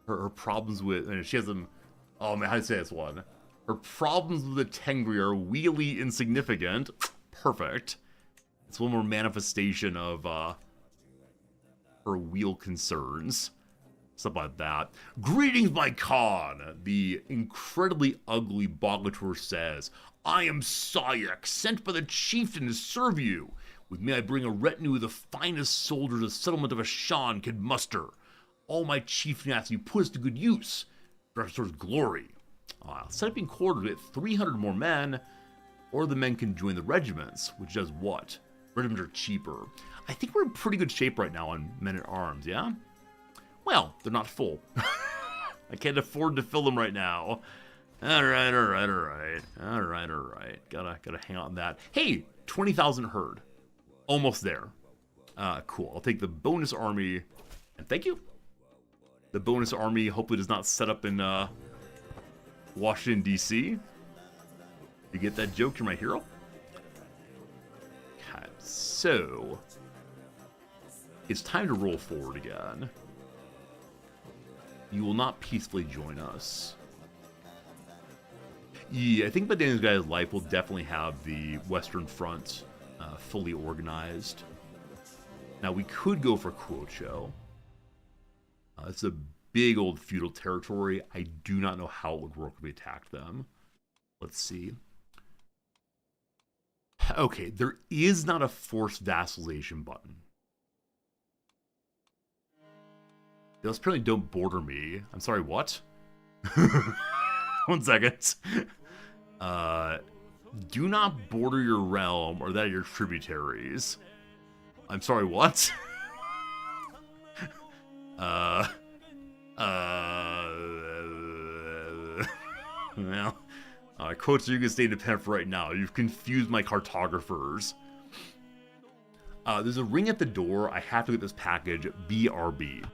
Her problems with... She has some... Oh man, how do you say this one? Her problems with the Tengri are wheelie insignificant. Perfect. It's one more manifestation of her wheel concerns. Stuff like that. Greetings, my Khan! The incredibly ugly Bogator says, "I am Sayak, sent by the chieftain to serve you. With me I bring a retinue of the finest soldiers the settlement of Ashan could muster. All my chieftain asks you put us to good use. Restore's glory. I'll set up in quarters with 300 more men, or the men can join the regiments, which does what? Regiments are cheaper. I think we're in pretty good shape right now on men-at-arms, yeah? Well, they're not full. I can't afford to fill them right now. Alright. Gotta hang on that. Hey, 20,000 herd. Almost there. Cool. I'll take the bonus army. And thank you. The bonus army hopefully does not set up in Washington, D.C. You get that joke? You're my hero? Okay, so... It's time to roll forward again. You will not peacefully join us. Yeah, I think by the end of this guy's life, we'll definitely have the Western Front fully organized. Now, we could go for Quocho. It's a big old feudal territory. I do not know how it would work if we attacked them. Let's see. Okay, there is not a forced vassalization button. Those apparently don't border me. I'm sorry, what? 1 second. Do not border your realm or that of your tributaries. I'm sorry, what? Well, quotes, you can stay independent for right now. You've confused my cartographers. There's a ring at the door. I have to get this package. BRB.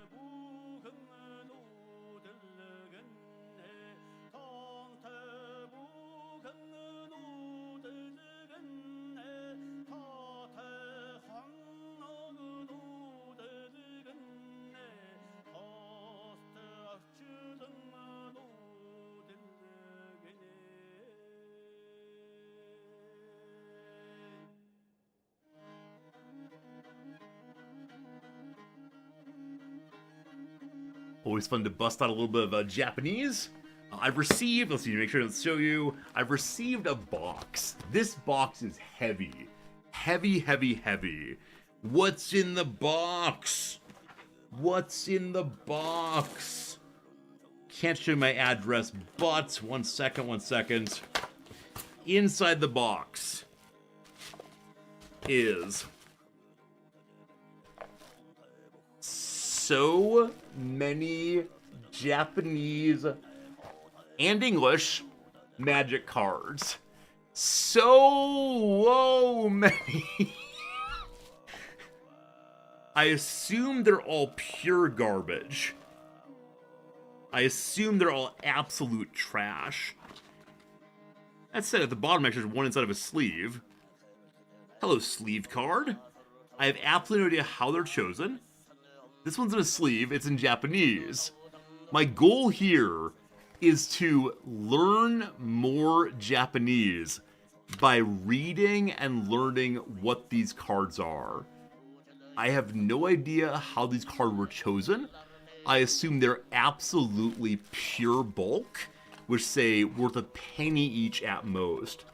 Always fun to bust out a little bit of Japanese. I've received, let's see, make sure to show you, I've received a box. This box is heavy. Heavy. What's in the box? What's in the box? Can't show you my address, but one second. Inside the box is so many Japanese and English magic cards. So many. I assume they're all pure garbage. I assume they're all absolute trash. That said, at the bottom actually there's one inside of a sleeve. Hello, sleeve card. I have absolutely no idea how they're chosen. This one's in a sleeve, it's in Japanese. My goal here is to learn more Japanese by reading and learning what these cards are. I have no idea how these cards were chosen. I assume they're absolutely pure bulk, which say worth a penny each at most.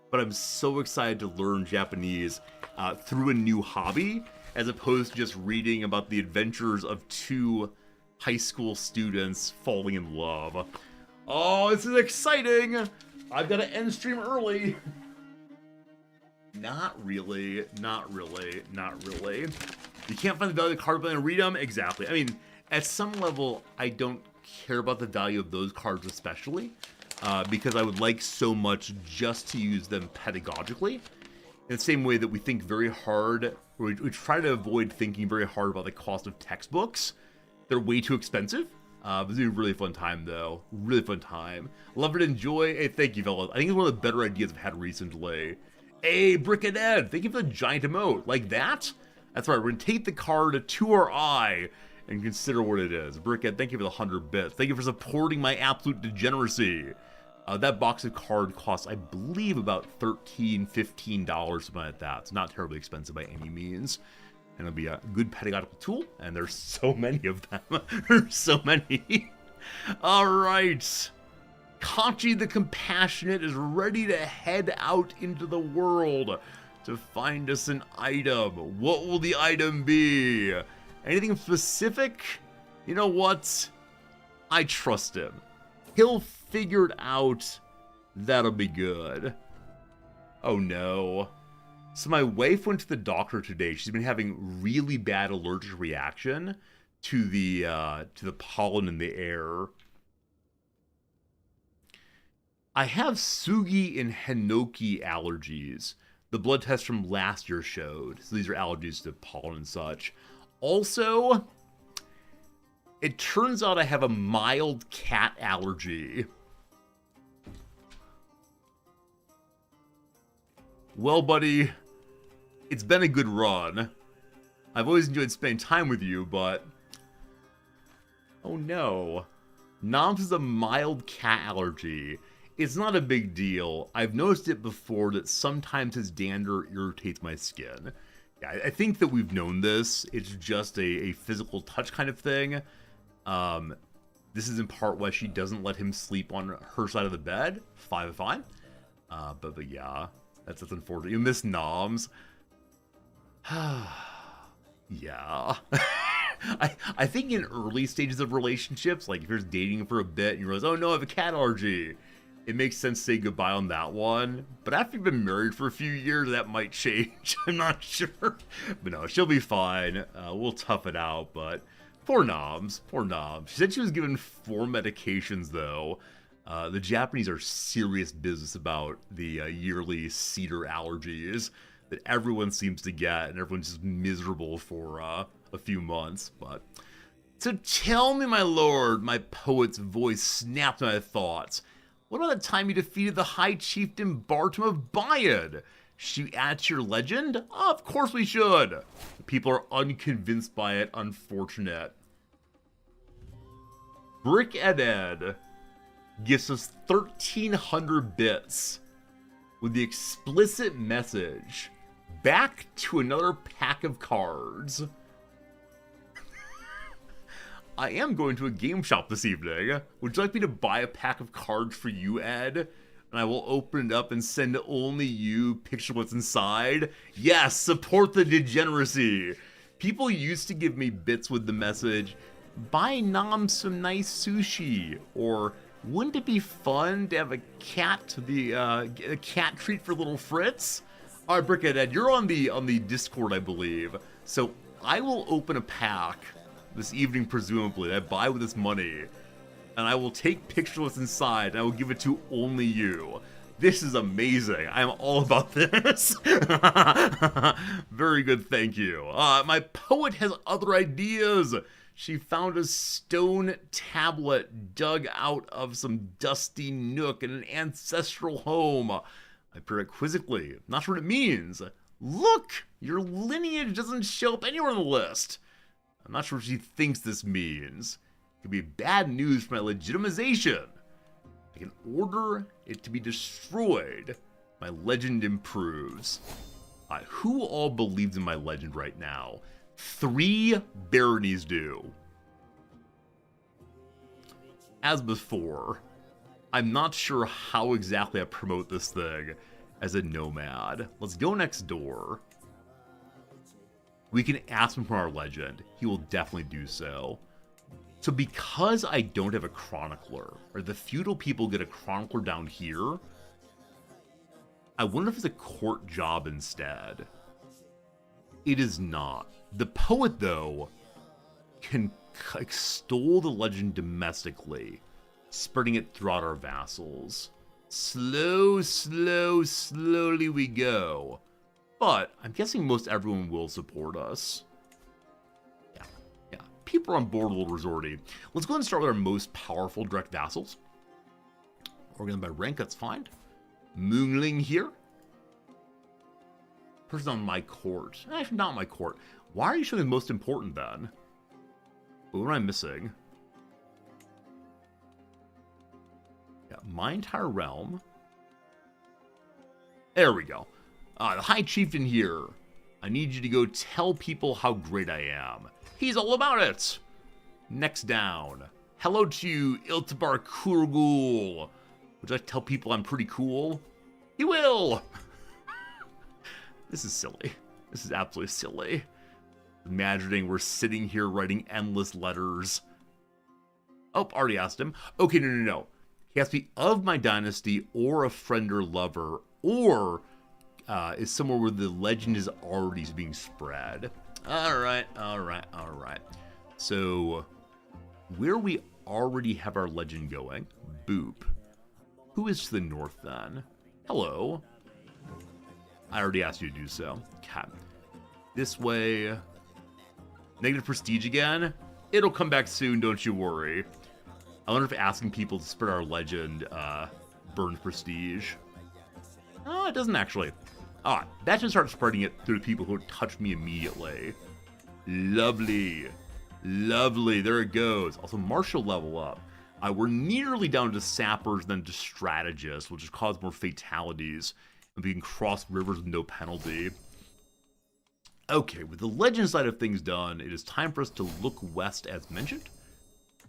But I'm so excited to learn Japanese through a new hobby, as opposed to just reading about the adventures of two high school students falling in love. Oh, this is exciting! I've got to end stream early. Not really, not really, not really. You can't find the value of the card but then read them? Exactly. I mean, at some level, I don't care about the value of those cards especially, because I would like so much just to use them pedagogically. In the same way that we think very hard, or we try to avoid thinking very hard about the cost of textbooks. They're way too expensive. It was a really fun time, though. Really fun time. Love it, enjoy. Hey, thank you, fellas. I think it's one of the better ideas I've had recently. Hey, Brick and Ed, thank you for the giant emote. Like that? That's right, we're going to take the card to our eye and consider what it is. Brick Ed, thank you for the 100 bits. Thank you for supporting my absolute degeneracy. That box of card costs, I believe, about $13, $15, something like that. It's not terribly expensive by any means. And it'll be a good pedagogical tool, and there's so many of them. There's so many. All right. Kachi the Compassionate is ready to head out into the world to find us an item. What will the item be? Anything specific? You know what? I trust him. He'll figure it out. That'll be good. Oh no. So my wife went to the doctor today. She's been having really bad allergic reaction to the pollen in the air. I have Sugi and Hinoki allergies. The blood test from last year showed. So these are allergies to pollen and such. Also, it turns out I have a mild cat allergy. Well, buddy, it's been a good run. I've always enjoyed spending time with you, but... oh no. Noms has a mild cat allergy. It's not a big deal. I've noticed it before that sometimes his dander irritates my skin. Yeah, I think that we've known this. It's just a physical touch kind of thing. This is in part why she doesn't let him sleep on her side of the bed. Fine. But yeah, that's unfortunate. You miss Noms. Yeah. I think in early stages of relationships, like if you're just dating for a bit and you realize, oh no, I have a cat allergy, it makes sense to say goodbye on that one. But after you've been married for a few years, that might change. I'm not sure. But no, she'll be fine. We'll tough it out, but poor Noms. Poor Noms. She said she was given 4 medications, though. The Japanese are serious business about the yearly cedar allergies that everyone seems to get, and everyone's just miserable for a few months. But so tell me, my lord, my poet's voice snapped my thoughts. What about the time you defeated the High Chieftain Bartum of Bayad? Should we add to your legend? Oh, of course we should. People are unconvinced by it, unfortunate. Brick Ed gives us 1,300 bits with the explicit message, back to another pack of cards. I am going to a game shop this evening. Would you like me to buy a pack of cards for you, Ed? And I will open it up and send only you picture what's inside. Yes, support the degeneracy. People used to give me bits with the message, buy Nom some nice sushi, or wouldn't it be fun to have a cat, a cat treat for little Fritz? All right, Brick Ed, you're on the Discord, I believe. So I will open a pack this evening, presumably, that I buy with this money, and I will take pictures of what's inside, and I will give it to only you. This is amazing. I'm all about this. Very good, thank you. My poet has other ideas. She found a stone tablet dug out of some dusty nook in an ancestral home. I peer it quizzically. Not sure what it means. Look! Your lineage doesn't show up anywhere on the list. I'm not sure what she thinks this means. It could be bad news for my legitimization. I can order it to be destroyed. My legend improves. Who all believes in my legend right now? 3 baronies do. As before, I'm not sure how exactly I promote this thing as a nomad. Let's go next door. We can ask him for our legend. He will definitely do so. So because I don't have a chronicler, or the feudal people get a chronicler down here, I wonder if it's a court job instead. It is not. The poet, though, can extol the legend domestically, spreading it throughout our vassals. Slowly we go. But I'm guessing most everyone will support us. Yeah. People are on board a little resorty. Let's go ahead and start with our most powerful direct vassals. Organized by rank, that's fine. Moongling here. Person on my court. Actually, not my court. Why are you showing the most important then? What am I missing? Yeah, my entire realm. There we go. The High Chieftain here. I need you to go tell people how great I am. He's all about it. Next down. Hello to Iltibar Kurgul. Would I tell people I'm pretty cool? He will. This is silly. This is absolutely silly. Imagining we're sitting here writing endless letters. Oh, already asked him. Okay, no. He has to be of my dynasty or a friend or lover, or is somewhere where the legend is already being spread. All right. So, where we already have our legend going, boop. Who is to the north then? Hello. I already asked you to do so. Okay. This way. Negative prestige again? It'll come back soon, don't you worry. I wonder if asking people to spread our legend burns prestige. Oh, it doesn't actually. Alright, that should start spreading it through the people who touch me immediately. Lovely. There it goes. Also, martial level up. We're nearly down to sappers than to strategists, which has caused more fatalities. And we can cross rivers with no penalty. Okay, with the legend side of things done, it is time for us to look west as mentioned.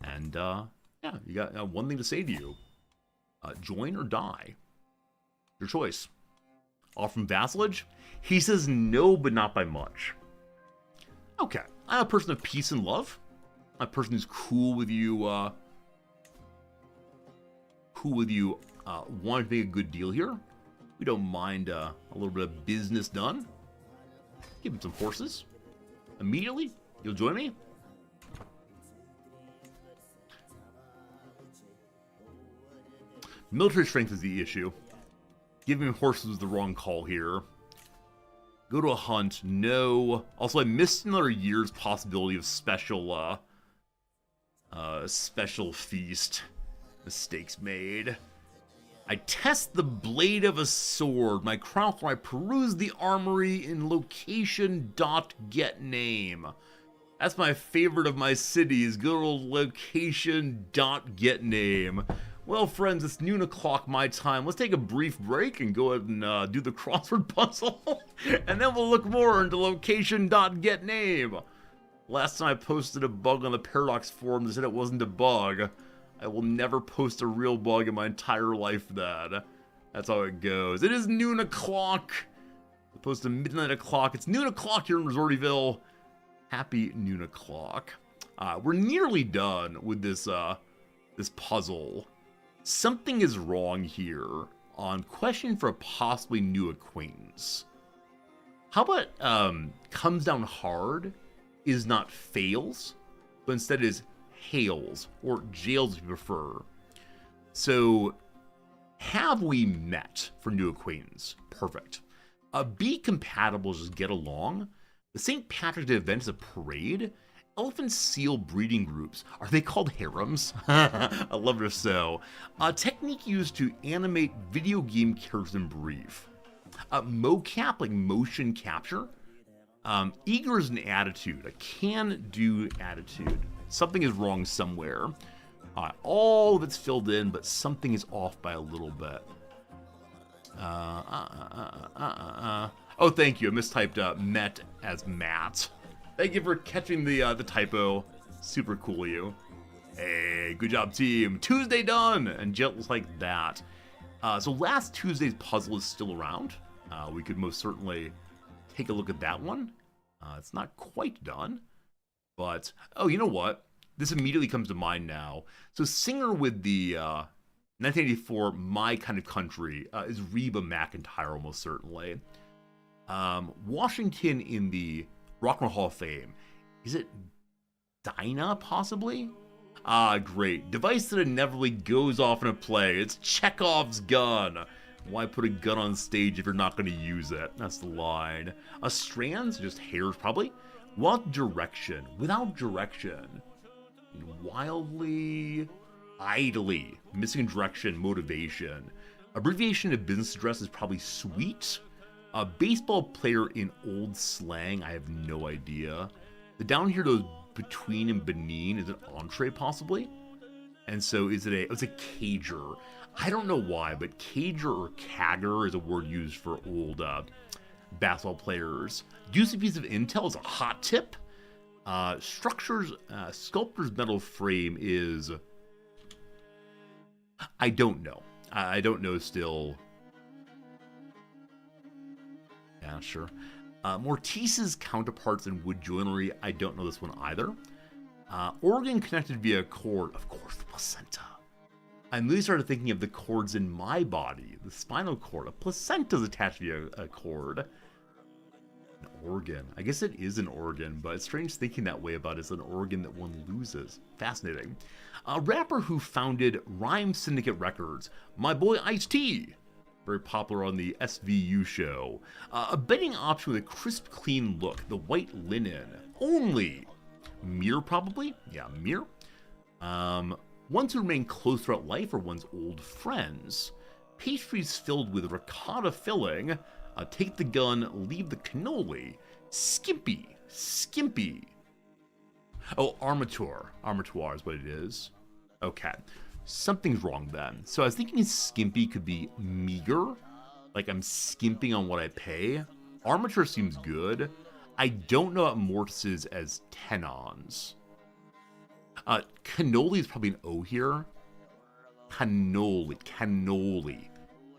And, yeah, you got one thing to say to you. Join or die. Your choice. All from vassalage? He says no, but not by much. Okay, I'm a person of peace and love. I'm a person who's cool with you, wanting to make a good deal here. We don't mind a little bit of business done. Give him some horses. Immediately, you'll join me? Military strength is the issue. Giving him horses was the wrong call here. Go to a hunt. No. Also, I missed another year's possibility of special feast. Mistakes made. I test the blade of a sword. My chronicler, I peruse the armory in location.getName. That's my favorite of my cities. Good old location.getName. Well, friends, it's noon o'clock my time. Let's take a brief break and go ahead and do the crossword puzzle. And then we'll look more into location.getName. Last time I posted a bug on the Paradox forum that said it wasn't a bug. I will never post a real bug in my entire life, then. That's how it goes. It is noon o'clock. Opposed to midnight o'clock. It's noon o'clock here in Resortyville. Happy noon o'clock. We're nearly done with this puzzle. Something is wrong here on question for a possibly new acquaintance. How about comes down hard is not fails, but instead is hails, or jails if you prefer. So, Have we met for new acquaintance? Perfect. Be compatible, just get along. The St. Patrick's Day event is a parade. Elephant seal breeding groups. Are they called harems? I love it if so. A technique used to animate video game characters in brief. Mocap, like motion capture. Eager is an attitude, a can-do attitude. Something is wrong somewhere. All of it's filled in, but something is off by a little bit. Oh, thank you. I mistyped met as Matt. Thank you for catching the typo. Super cool of you. Hey, good job, team. Tuesday done, and just like that. So last Tuesday's puzzle is still around. We could most certainly take a look at that one. It's not quite done, but oh, you know what? This immediately comes to mind now. So singer with the 1984 My Kind of Country is Reba McEntire, almost certainly. Washington in the Rock and Roll Hall of Fame. Is it Dinah, possibly? Great. Device that inevitably goes off in a play. It's Chekhov's gun. Why put a gun on stage if you're not going to use it? That's the line. Strands, just hairs, probably. Without direction. Without direction. Wildly. Idly. Missing direction, motivation. Abbreviation of business address is probably sweet. A baseball player in old slang, I have no idea. The down here, those between and beneath, is an entree possibly? And so is it it's a cager. I don't know why, but cager or cagger is a word used for old basketball players. Juicy piece of intel is a hot tip. Sculptor's metal frame is... I don't know. I don't know still. Yeah, sure. Mortise's counterparts in wood joinery. I don't know this one either. Organ connected via cord. Of course, the placenta. I immediately started thinking of the cords in my body. The spinal cord. A placenta is attached via a cord. An organ. I guess it is an organ, but it's strange thinking that way about it. It's an organ that one loses. Fascinating. A rapper who founded Rhyme Syndicate Records. My boy Ice-T. Very popular on the SVU show. A bedding option with a crisp, clean look. The white linen. Only. Mirror, probably? Yeah, mirror. Ones who remain close throughout life are one's old friends. Pastries filled with ricotta filling. Take the gun, leave the cannoli. Skimpy. Skimpy. Oh, armature. Armatoire is what it is. Okay. Something's wrong then. So I was thinking skimpy could be meager. Like I'm skimping on what I pay. Armature seems good. I don't know about mortises as tenons. Cannoli is probably an O here. Cannoli. Cannoli.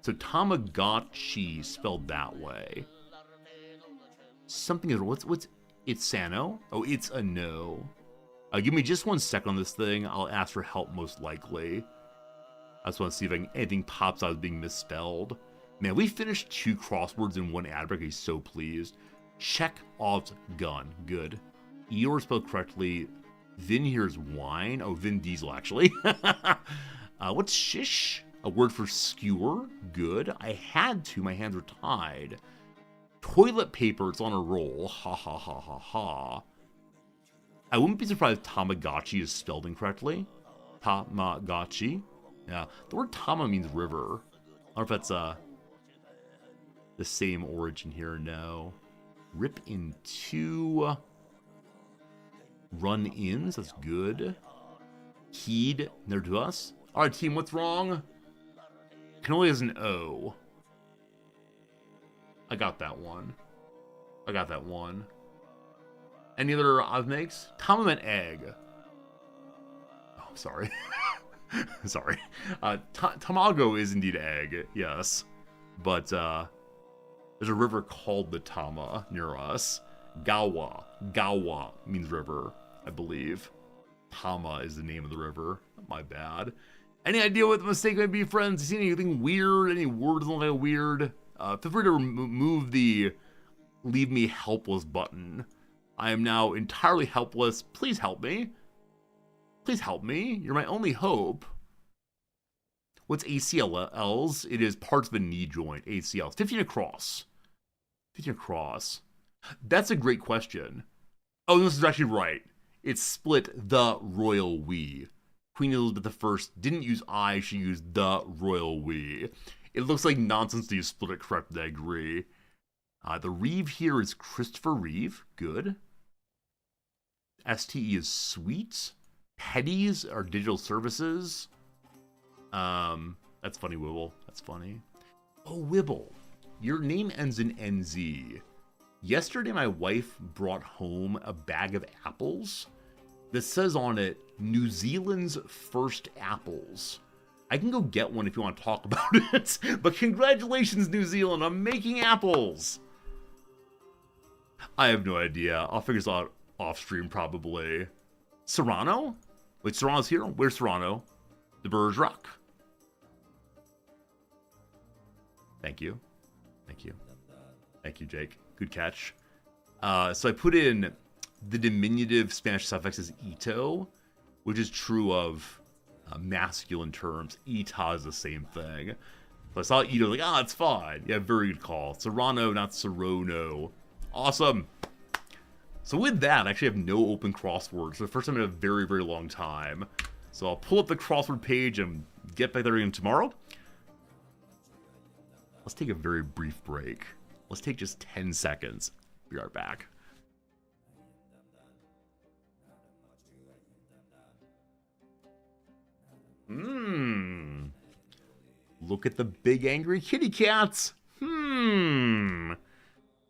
So Tamagotchi spelled that way. Something is... What's... It's Sano? Oh, it's a no. Give me just 1 second on this thing. I'll ask for help most likely. I just want to see if anything pops out as being misspelled. Man, we finished 2 crosswords in 1 ad break. He's so pleased. Chekhov's gun. Good. Eeyore spelled correctly. Vin here's wine. Oh, Vin Diesel, actually. What's shish? A word for skewer. Good. I had to. My hands were tied. Toilet paper. It's on a roll. Ha ha ha ha ha. I wouldn't be surprised if Tamagotchi is spelled incorrectly. Tamagotchi. Yeah. The word Tama means river. I don't know if that's the same origin here. No. Rip into... Run-ins. That's good. Heed. There to us. Alright, team. What's wrong? Cannoli has an O. I got that one. I got that one. Any other odd makes? Tama meant egg. Oh, sorry. Sorry. Tamago is indeed egg, yes. But there's a river called the Tama near us. Gawa. Gawa means river, I believe. Tama is the name of the river. My bad. Any idea what the mistake might be, friends? You see anything weird? Any words that look like weird? Feel free to remove the leave me helpless button. I am now entirely helpless. Please help me. Please help me. You're my only hope. What's ACLs? It is parts of a knee joint. ACLs. 15 across. 15 across. That's a great question. Oh, this is actually right. It's split the royal we. Queen Elizabeth I didn't use I, she used the royal we. It looks like nonsense to use split it correctly, I agree. The Reeve here is Christopher Reeve. Good. STE is sweet. Petties are digital services. That's funny, Wibble. That's funny. Oh, Wibble. Your name ends in NZ. Yesterday, my wife brought home a bag of apples that says on it, New Zealand's first apples. I can go get one if you want to talk about it, but congratulations, New Zealand, on making apples. I have no idea. I'll figure this out off stream, probably. Serrano? Wait, Serrano's here? Where's Serrano? The Bergerac. Thank you. Thank you. Thank you, Jake. Good catch. So I put in the diminutive Spanish suffix is ito, which is true of masculine terms. Ita is the same thing. So I saw ito, like, it's fine. Yeah, very good call. Serrano, not Serrano. Awesome. So with that, I actually have no open crosswords for the first time in a very, very long time. So I'll pull up the crossword page and get back there again tomorrow. Let's take a very brief break. Let's take just 10 seconds. Be right back. Look at the big angry kitty cats.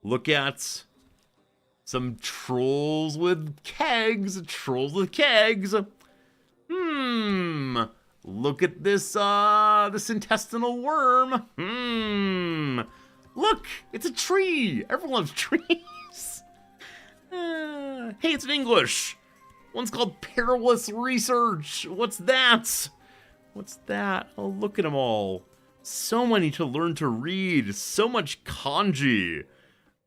Look at some trolls with kegs. Trolls with kegs. Look at this, this intestinal worm. Look, it's a tree. Everyone loves trees. Hey, it's in English. One's called Perilous Research. What's that? What's that? Oh, look at them all. So many to learn to read. So much kanji.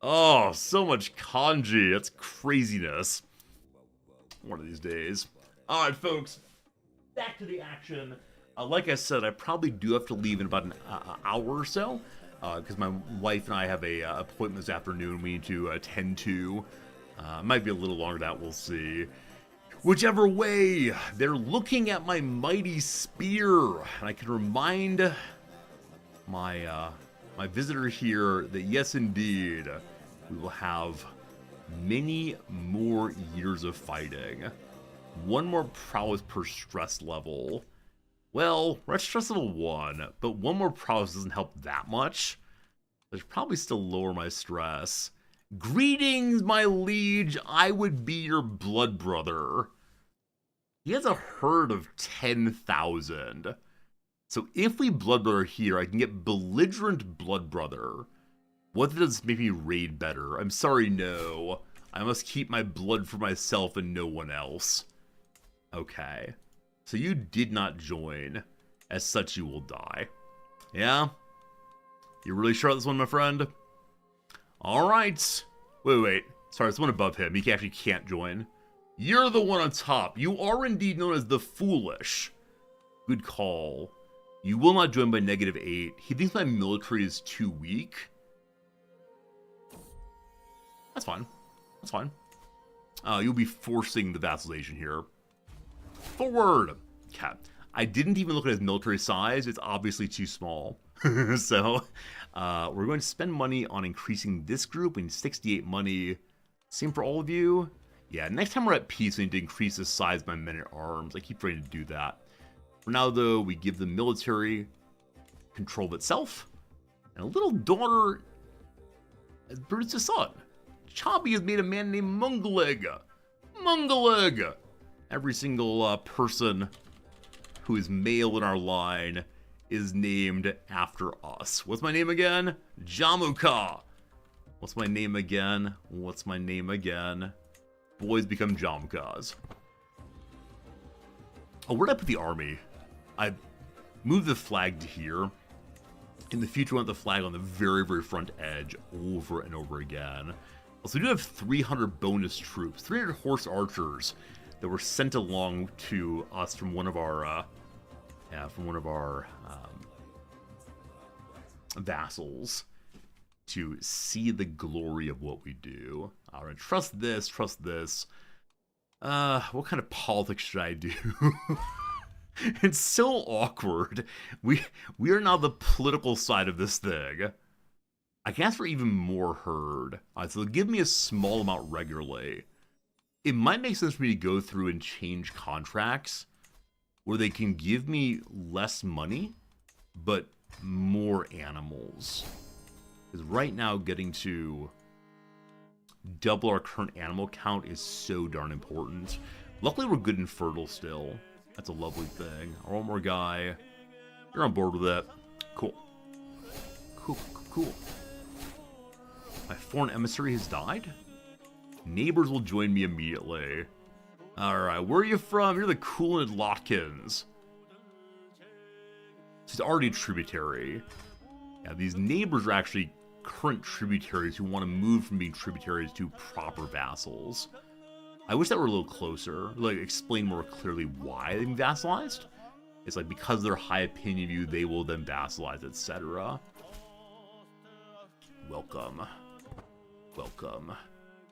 Oh, so much kanji. That's craziness. One of these days. All right, folks. Back to the action. Like I said, I probably do have to leave in about an hour or so. Because my wife and I have a appointment this afternoon we need to attend to. Might be a little longer than that, we'll see. Whichever way, they're looking at my mighty spear. And I can remind my my visitor here that yes, indeed, we will have many more years of fighting. One more prowess per stress level. Well, we're at stress level 1, but one more prowess doesn't help that much. I should probably still lower my stress. Greetings, my liege. I would be your blood brother. He has a herd of 10,000. So if we blood brother here, I can get belligerent blood brother. What does this make me raid better? I'm sorry, no. I must keep my blood for myself and no one else. Okay. So you did not join. As such, you will die. Yeah? You really sure this one, my friend? Alright. Wait. Sorry, it's one above him. He actually can't join. You're the one on top. You are indeed known as the Foolish. Good call. You will not join by -8. He thinks my military is too weak. That's fine. That's fine. You'll be forcing the vassalization here. Forward! Okay. I didn't even look at his military size. It's obviously too small. So, we're going to spend money on increasing this group. We need 68 money. Same for all of you. Yeah, next time we're at peace, we need to increase the size of my men-at-arms. I keep trying to do that. For now, though, we give the military control of itself. And a little daughter has produced a son. Chabi has made a man named Mungalig. Mungalig! Every single person who is male in our line is named after us. What's my name again? Jamuka. What's my name again? What's my name again? Boys become Jamukas. Oh, where'd I put the army? I moved the flag to here. In the future, I want the flag on the very, very front edge over and over again. Also, we do have 300 bonus troops, 300 horse archers that were sent along to us from one of our from one of our vassals to see the glory of what we do. All right, trust this, trust this. What kind of politics should I do? It's so awkward. We are now the political side of this thing. I can ask for even more herd. Alright, so they'll give me a small amount regularly. It might make sense for me to go through and change contracts where they can give me less money, but more animals. Because right now, getting to double our current animal count is so darn important. Luckily, we're good and fertile still. That's a lovely thing. Our one more guy. You're on board with that. Cool. Cool. My foreign emissary has died? Neighbors will join me immediately. Alright, where are you from? You're the Coolid Lotkins. She's already a tributary. Yeah, these neighbors are actually current tributaries who want to move from being tributaries to proper vassals. I wish that were a little closer. Like, explain more clearly why they've been vassalized. It's like, because of their high opinion of you, they will then vassalize, etc. Welcome.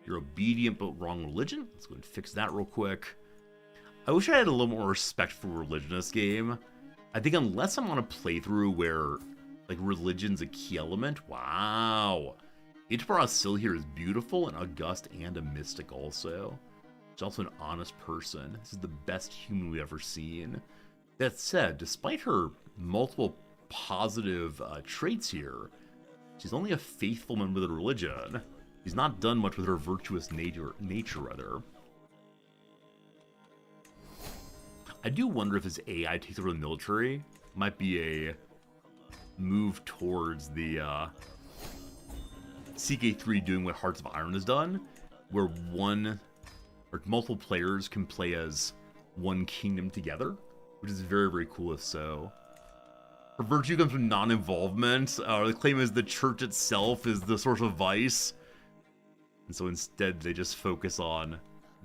You're obedient but wrong religion. Let's go and fix that real quick. I wish I had a little more respect for religion in this game. I think unless I'm on a playthrough where, like, religion's a key element. Wow. Itapara still here is beautiful and august and a mystic also. She's also an honest person. This is the best human we've ever seen. That said, despite her multiple positive traits here, she's only a faithful member of the religion. She's not done much with her virtuous nature rather. I do wonder if this AI takes over the military. Might be a move towards the CK3 doing what Hearts of Iron has done, where one or multiple players can play as one kingdom together, which is very, very cool if so. Her virtue comes from non-involvement. The claim is the church itself is the source of vice. And so instead they just focus on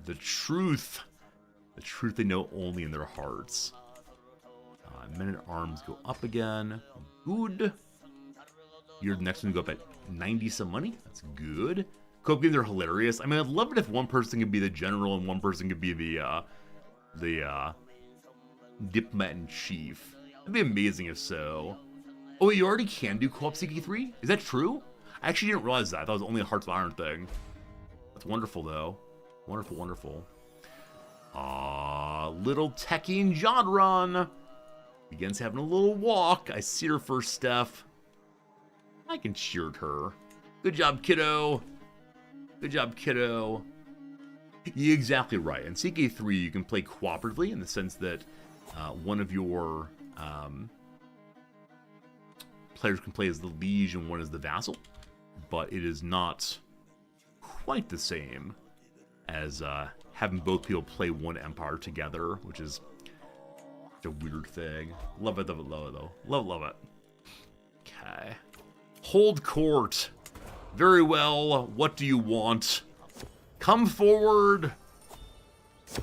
the truth they know only in their hearts. Men-at-Arms go up again. Good. Your next one go up at 90 some money. That's good. Co-op games are hilarious. I mean, I'd love it if one person could be the general and one person could be the diplomat in chief. That'd be amazing if so. Oh, you already can do co-op CK3? Is that true? I actually didn't realize that. I thought it was only a Hearts of Iron thing. That's wonderful, though. Wonderful. Little techie Jodron begins having a little walk. I see her first, Steph. I can cheer at her. Good job, kiddo. You're exactly right. In CK3, you can play cooperatively in the sense that one of your players can play as the liege and one as the vassal, but it is not quite the same as having both people play one empire together, which is a weird thing. Love it though. Love it. Okay. Hold court. Very well. What do you want? Come forward.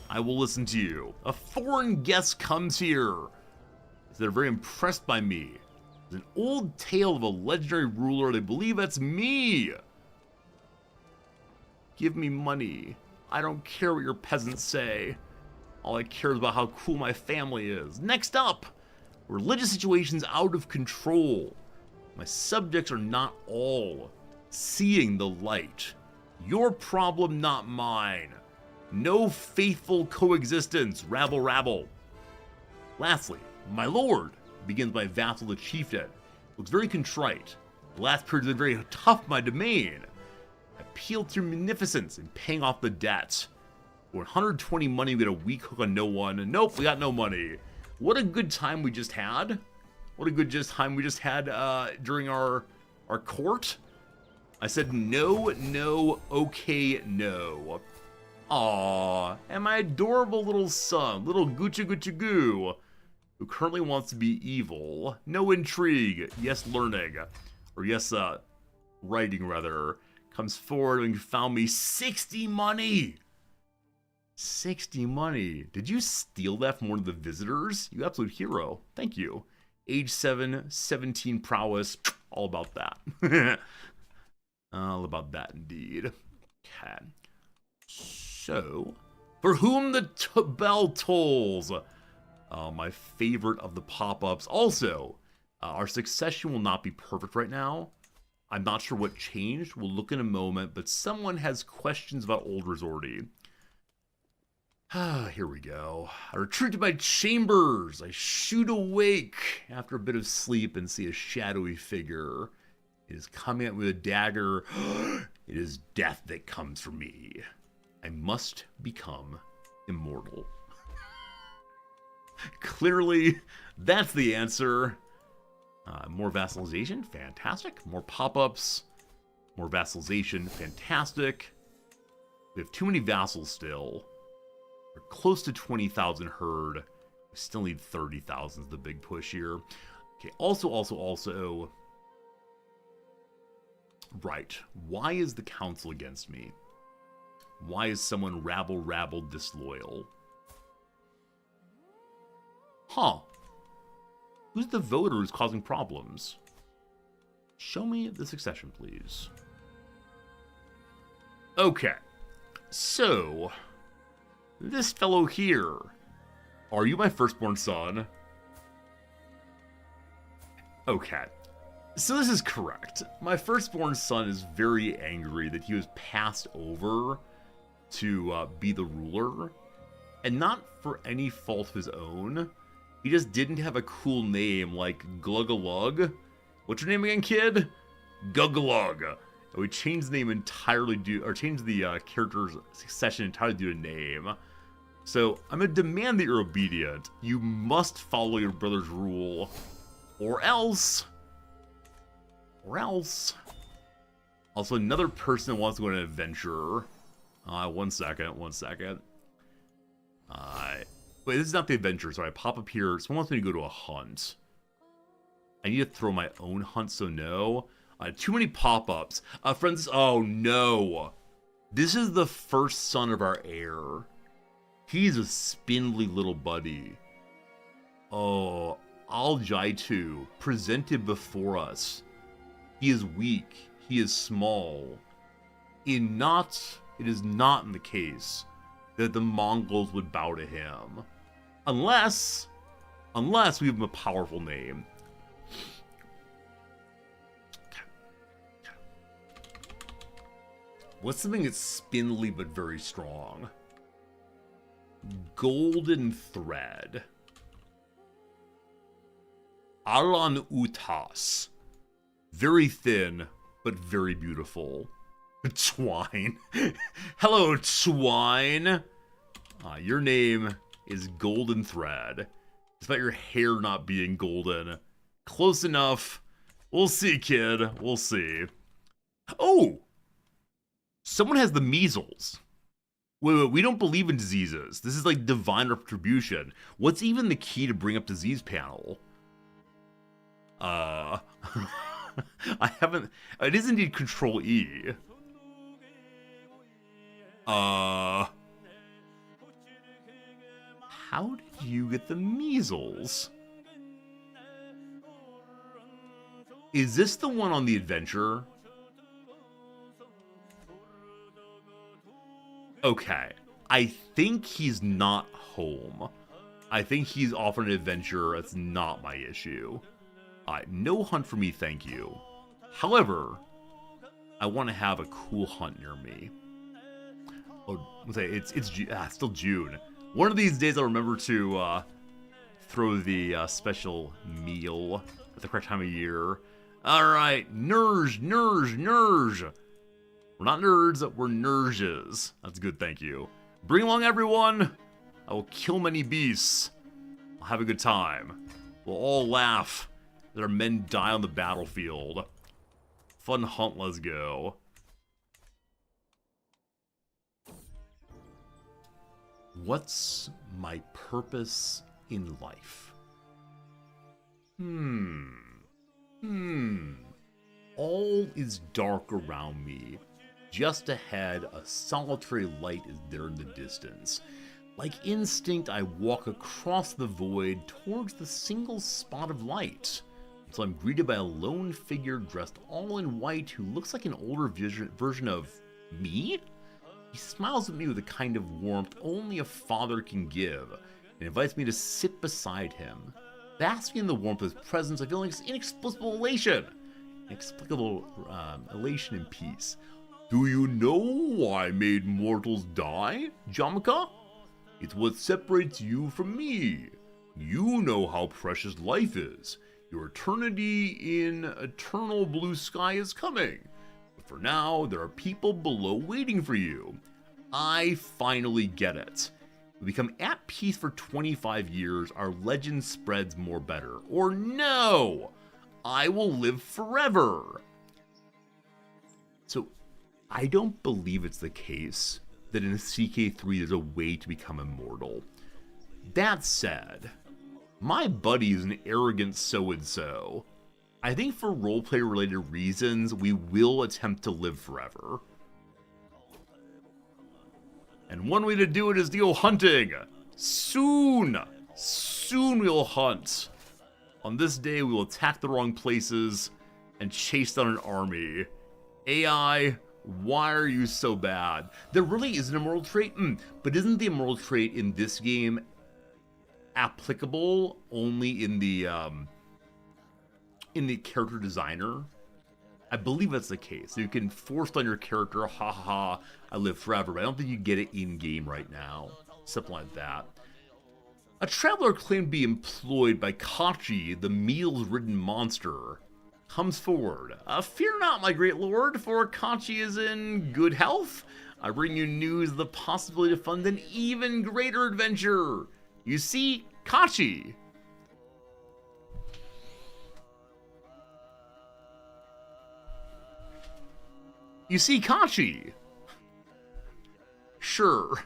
I will listen to you. A foreign guest comes here. They're very impressed by me. It's an old tale of a legendary ruler. They believe that's me. Give me money. I don't care what your peasants say. All I care is about how cool my family is. Next up, religious situations out of control. My subjects are not all seeing the light. Your problem, not mine. No faithful coexistence. Rabble, rabble. Lastly, my lord begins my vassal, the chieftain. Looks very contrite. The last period has been very tough, my domain. Appeal to your munificence in paying off the debt. For 120 money, we get a weak hook on no one. Nope, we got no money. What a good time we just had. During our court. I said no, okay, no. Aww, and my adorable little son, little Goocha Goo, who currently wants to be evil. No intrigue, yes learning, or yes writing rather, comes forward and found me 60 money. 60 money. Did you steal that from one of the visitors? You absolute hero. Thank you. Age 7, 17 prowess. All about that. All about that indeed. Okay. So, for whom the bell tolls. My favorite of the pop-ups. Also, our succession will not be perfect right now. I'm not sure what changed. We'll look in a moment, but someone has questions about Old Resorty. Here we go. I retreat to my chambers. I shoot awake after a bit of sleep and see a shadowy figure. It is coming at me with a dagger. It is death that comes for me. I must become immortal. Clearly, that's the answer. More vassalization, fantastic. More pop-ups, more vassalization, fantastic. We have too many vassals still. We're close to 20,000 herd. We still need 30,000 is the big push here. Okay, also. Right, why is the council against me? Why is someone rabble disloyal? Huh. Who's the voter who's causing problems? Show me the succession, please. Okay. So, this fellow here. Are you my firstborn son? Okay. So this is correct. My firstborn son is very angry that he was passed over to be the ruler. And not for any fault of his own. He just didn't have a cool name like Gluggalug. What's your name again, kid? Guggalug. We changed the name entirely changed the character's succession entirely due to name. So I'm gonna demand that you're obedient. You must follow your brother's rule, or else. Also, another person wants to go on an adventure. One second. Wait, this is not the adventure, so I pop up here. Someone wants me to go to a hunt. I need to throw my own hunt, so no. Too many pop-ups. Friends, oh no. This is the first son of our heir. He's a spindly little buddy. Oh, Al-Jaitu, presented before us. He is weak. He is small. It is not in the case that the Mongols would bow to him. Unless we give him a powerful name. What's something that's spindly but very strong? Golden thread. Alan Utas. Very thin, but very beautiful. Twine. Hello, Twine. Your name is Golden Thread. Despite your hair not being golden. Close enough. We'll see, kid. We'll see. Oh! Someone has the measles. Wait, we don't believe in diseases. This is like divine retribution. What's even the key to bring up disease panel? I haven't... It is indeed Control E. How did you get the measles? Is this the one on the adventure? Okay. I think he's not home. I think he's off on an adventure. That's not my issue. No hunt for me, thank you. However, I want to have a cool hunt near me. Oh, let's say it's still June. One of these days I'll remember to throw the special meal at the correct time of year. Alright, Nerj. We're not nerds, we're Nerges. That's good, thank you. Bring along everyone! I will kill many beasts. I'll have a good time. We'll all laugh as our men die on the battlefield. Fun hunt, let's go. What's my purpose in life? All is dark around me. Just ahead, a solitary light is there in the distance. Like instinct, I walk across the void towards the single spot of light, until I'm greeted by a lone figure dressed all in white who looks like an older version of me? He smiles at me with a kind of warmth only a father can give, and invites me to sit beside him. Basking in the warmth of his presence, I feel an inexplicable elation. Inexplicable elation and peace. Do you know why made mortals die, Jamaica? It's what separates you from me. You know how precious life is. Your eternity in eternal blue sky is coming. But for now, there are people below waiting for you. I finally get it. We become at peace for 25 years, our legend spreads more better. Or no! I will live forever. So, I don't believe it's the case that in CK3 there's a way to become immortal. That said, my buddy is an arrogant so-and-so. I think for roleplay related reasons, we will attempt to live forever. And one way to do it is to go hunting. Soon we'll hunt. On this day, we will attack the wrong places and chase down an army. AI, why are you so bad? There really is an immoral trait, but isn't the immoral trait in this game applicable only in the character designer? I believe that's the case. So you can force on your character, ha ha ha, I live forever, but I don't think you get it in game right now. Something like that. A traveler claimed to be employed by Kachi, the meals-ridden monster, comes forward. Fear not, my great lord, for Kachi is in good health. I bring you news of the possibility to fund an even greater adventure. You see, Kachi. You see, Kachi. Sure,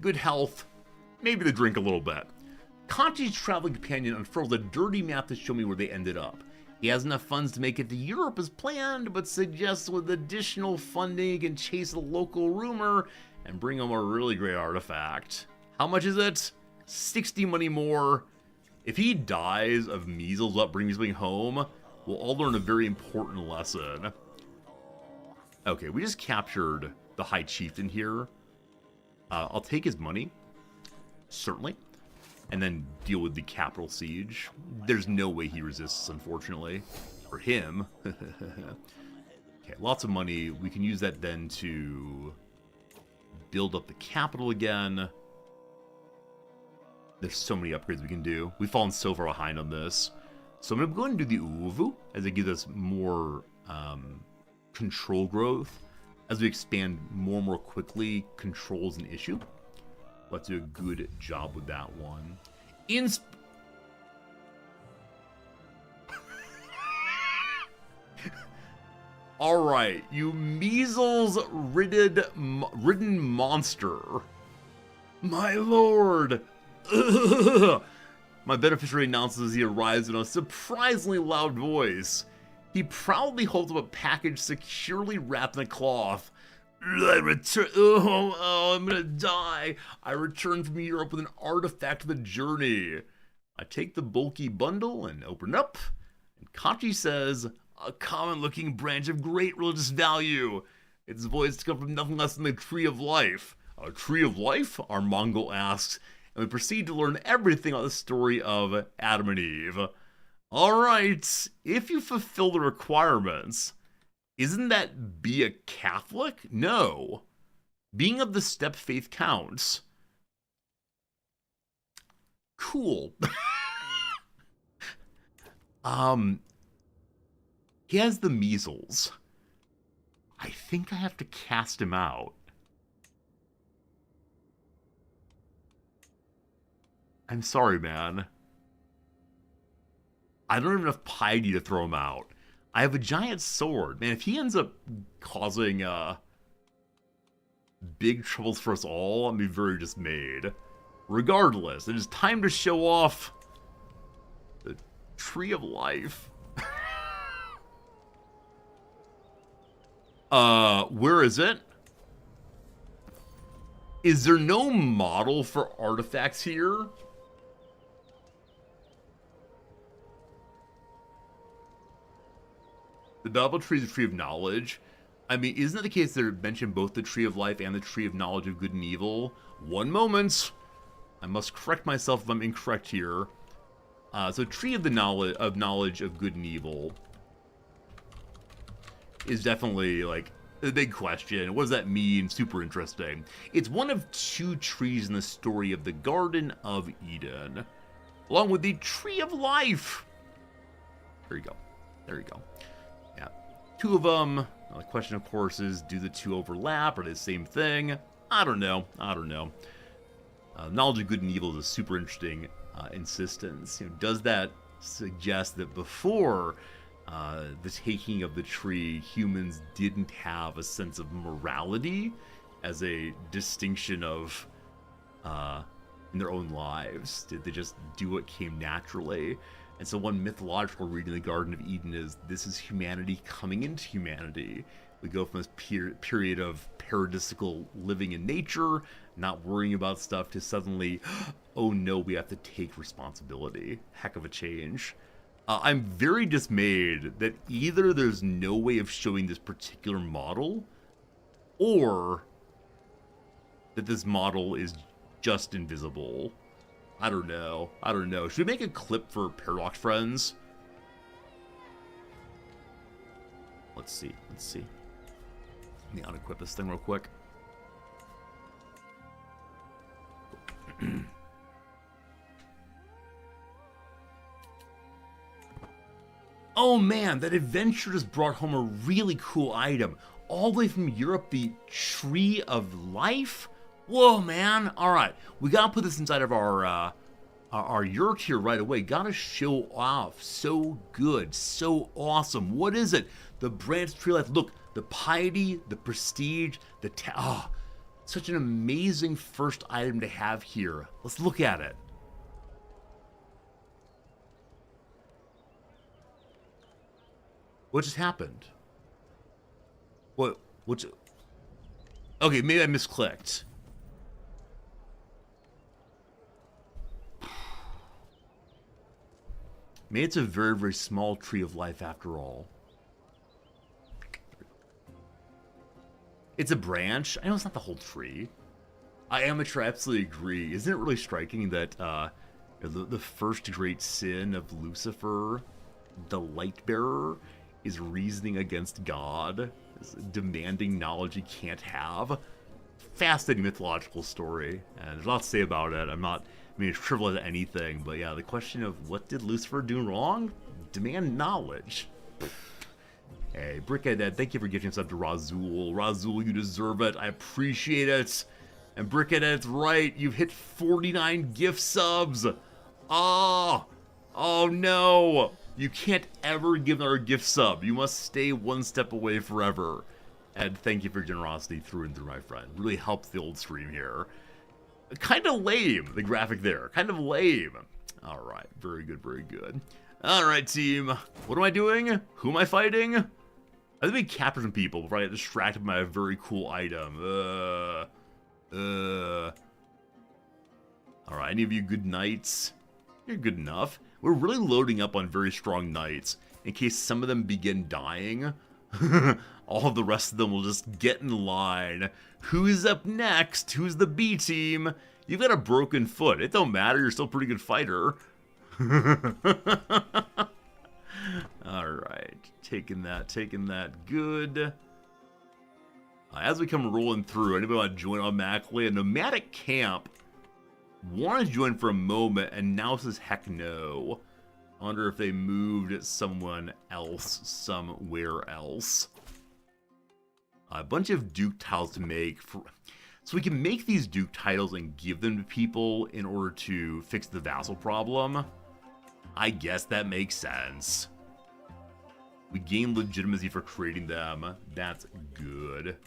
good health, maybe to drink a little bit. Kachi's traveling companion unfurls a dirty map to show me where they ended up. He has enough funds to make it to Europe as planned, but suggests with additional funding he can chase a local rumor and bring home a really great artifact. How much is it? 60 money more. If he dies of measles upbringing something home, we'll all learn a very important lesson. Okay, we just captured the High Chieftain here. I'll take his money, certainly, and then deal with the capital siege. There's no way he resists, unfortunately, for him. Okay, lots of money. We can use that then to build up the capital again. There's so many upgrades we can do. We've fallen so far behind on this. So I'm going to go ahead and do the Uvu, as it gives us more control growth. As we expand more and more quickly, control's an issue. Let's do a good job with that one. Alright, you measles-ridden monster. My lord. Ugh. My beneficiary announces as he arrives in a surprisingly loud voice. He proudly holds up a package securely wrapped in a cloth. I return. Oh, I'm gonna die. I return from Europe with an artifact of the journey. I take the bulky bundle and open it up. And Kachi says, a common-looking branch of great religious value. Its voice comes from nothing less than the Tree of Life. A Tree of Life? Our Mongol asks, and we proceed to learn everything about the story of Adam and Eve. Alright, if you fulfill the requirements, isn't that be a Catholic? No. Being of the Steppe faith counts. Cool. He has the measles. I think I have to cast him out. I'm sorry, man. I don't have enough piety to throw him out. I have a giant sword. Man, if he ends up causing big troubles for us all, I'll be very dismayed. Regardless, it is time to show off the Tree of Life. Where is it? Is there no model for artifacts here? The Babel Tree is the Tree of Knowledge. I mean, isn't it the case that it mentioned both the Tree of Life and the Tree of Knowledge of Good and Evil? One moment. I must correct myself if I'm incorrect here. So Tree of the Knowledge of Good and Evil is definitely, like, a big question. What does that mean? Super interesting. It's one of 2 trees in the story of the Garden of Eden, along with the Tree of Life. There you go. There you go. Yeah. 2 of them. The question, of course, is, do the 2 overlap? Are they the same thing? I don't know. I don't know. Knowledge of Good and Evil is a super interesting insistence. You know, does that suggest that before the taking of the tree, humans didn't have a sense of morality as a distinction of in their own lives? Did they just do what came naturally? And so one mythological reading of the Garden of Eden is, this is humanity coming into humanity. We go from this period of paradisical living in nature, not worrying about stuff, to suddenly, oh no, we have to take responsibility. Heck of a change. I'm very dismayed that either there's no way of showing this particular model, or that this model is just invisible. I don't know. I don't know. Should we make a clip for Paradox Friends? Let's see. Let's see. Let me unequip this thing real quick. Oh man, that adventure just brought home a really cool item. All the way from Europe, the Tree of Life? Whoa, man. Alright, we gotta put this inside of our yurt here right away. Gotta show off. So good. So awesome. What is it? The branch Tree of Life. Look, the piety, the prestige, the such an amazing first item to have here. Let's look at it. What just happened? What's... Okay, maybe I misclicked. Maybe it's a very, very small Tree of Life after all. It's a branch. I know it's not the whole tree. I amateur absolutely agree. Isn't it really striking that the first great sin of Lucifer, the light bearer, is reasoning against God, is demanding knowledge he can't have? Fascinating mythological story, and there's a lot to say about it. It's trivial as anything, but yeah, the question of what did Lucifer do wrong? Demand knowledge. Hey, Brickhead, thank you for gifting us up to Razul. Razul, you deserve it. I appreciate it. And Brickhead, it's right. You've hit 49 gift subs. Oh no. You can't ever give another gift sub. You must stay one step away forever. And thank you for your generosity through and through, my friend. Really helps the old stream here. Kind of lame, the graphic there. Kind of lame. All right. Very good, very good. All right, team. What am I doing? Who am I fighting? I think we captured some people before I get distracted by a very cool item. Alright, any of you good knights? You're good enough. We're really loading up on very strong knights. In case some of them begin dying, all of the rest of them will just get in line. Who's up next? Who's the B team? You've got a broken foot. It don't matter, you're still a pretty good fighter. Alright, taking that good. As we come rolling through, anybody want to join automatically? A nomadic camp wanted to join for a moment and now says heck no. I wonder if they moved someone else somewhere else. A bunch of Duke tiles to make. So we can make these Duke titles and give them to people in order to fix the vassal problem. I guess that makes sense. We gain legitimacy for creating them. That's good.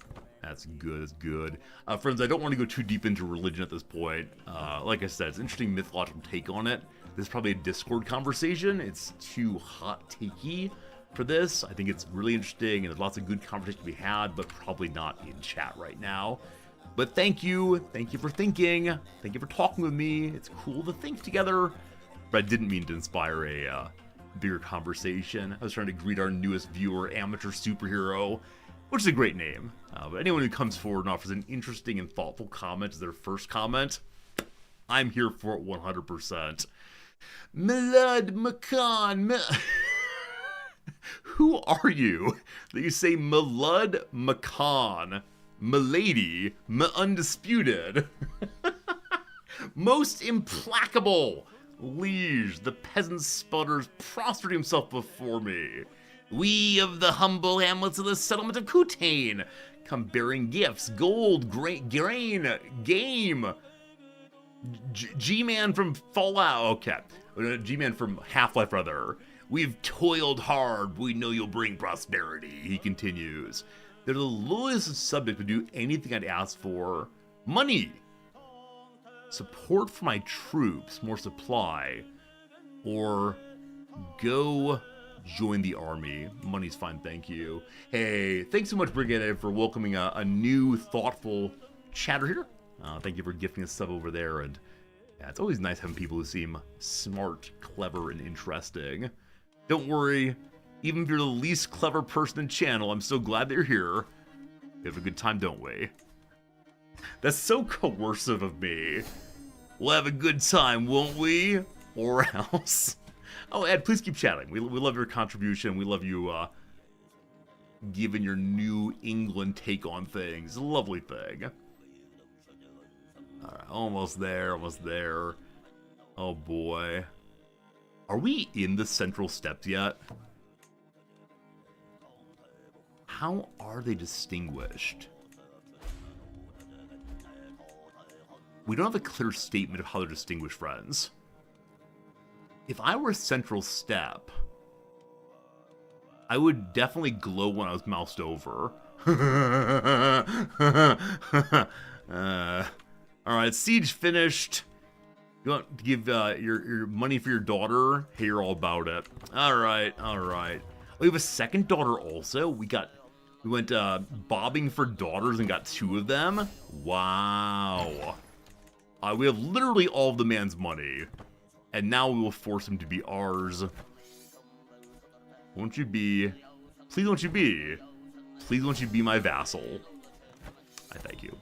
That's good. That's good. Friends, I don't want to go too deep into religion at this point. Like I said, it's an interesting mythological take on it. This is probably a Discord conversation. It's too hot takey for this. I think it's really interesting, and there's lots of good conversation to be had, but probably not in chat right now. But thank you for thinking, thank you for talking with me. It's cool to think together. But I didn't mean to inspire a bigger conversation. I was trying to greet our newest viewer, Amateur Superhero, which is a great name. But anyone who comes forward and offers an interesting and thoughtful comment as their first comment, I'm here for it 100%. Milad Makan. Who are you that you say Milad Makan, Milady, undisputed? Most implacable liege, the peasant sputters, prostrate himself before me. We of the humble hamlets of the settlement of Kutain come bearing gifts, gold, grain, game. G-Man from Fallout, okay. G-Man from Half-Life, rather. We've toiled hard, we know you'll bring prosperity, he continues. They're the lowest subject to do anything I'd ask for. Money. Support for my troops, more supply. Or go join the army. Money's fine, thank you. Hey, thanks so much, Brigade, for welcoming a new, thoughtful chatter here. Thank you for gifting a sub over there, and yeah, it's always nice having people who seem smart, clever, and interesting. Don't worry, even if you're the least clever person in the channel, I'm so glad that you're here. We have a good time, don't we? That's so coercive of me. We'll have a good time, won't we? Or else. Oh, Ed, please keep chatting. We love your contribution. We love you giving your New England take on things. A lovely thing. Alright, almost there, almost there. Oh boy. Are we in the Central Steppes yet? How are they distinguished? We don't have a clear statement of how they're distinguished, friends. If I were a Central Steppe, I would definitely glow when I was moused over. Alright, siege finished. You want to give your money for your daughter? Hey, you're all about it. Alright, alright. We have a second daughter also. We went bobbing for daughters and got 2 of them. Wow. We have literally all of the man's money. And now we will force him to be ours. Won't you be... Please won't you be... Please won't you be my vassal? I thank you.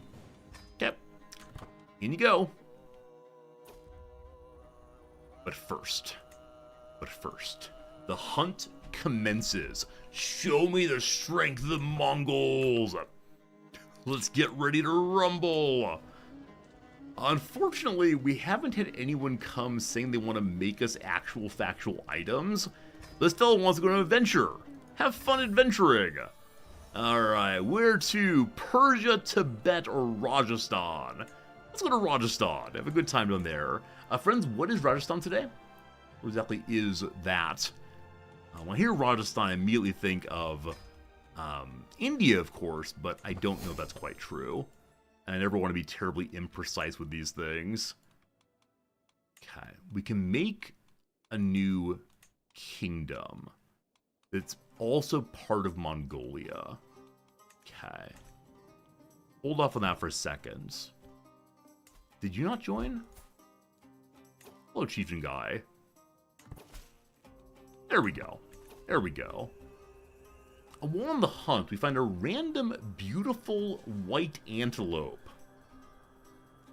Yep. In you go. But first, the hunt commences. Show me the strength of the Mongols. Let's get ready to rumble. Unfortunately, we haven't had anyone come saying they want to make us actual factual items. This fellow wants to go on an adventure. Have fun adventuring. Alright, where to? Persia, Tibet, or Rajasthan? Let's go to Rajasthan. Have a good time down there. Friends, what is Rajasthan today? What exactly is that? When I hear Rajasthan, I immediately think of India, of course, but I don't know if that's quite true. And I never want to be terribly imprecise with these things. Okay, we can make a new kingdom. It's also part of Mongolia. Okay. Hold off on that for a second. Did you not join? Hello, Chieftain Guy. There we go. There we go. While on the hunt, we find a random, beautiful white antelope.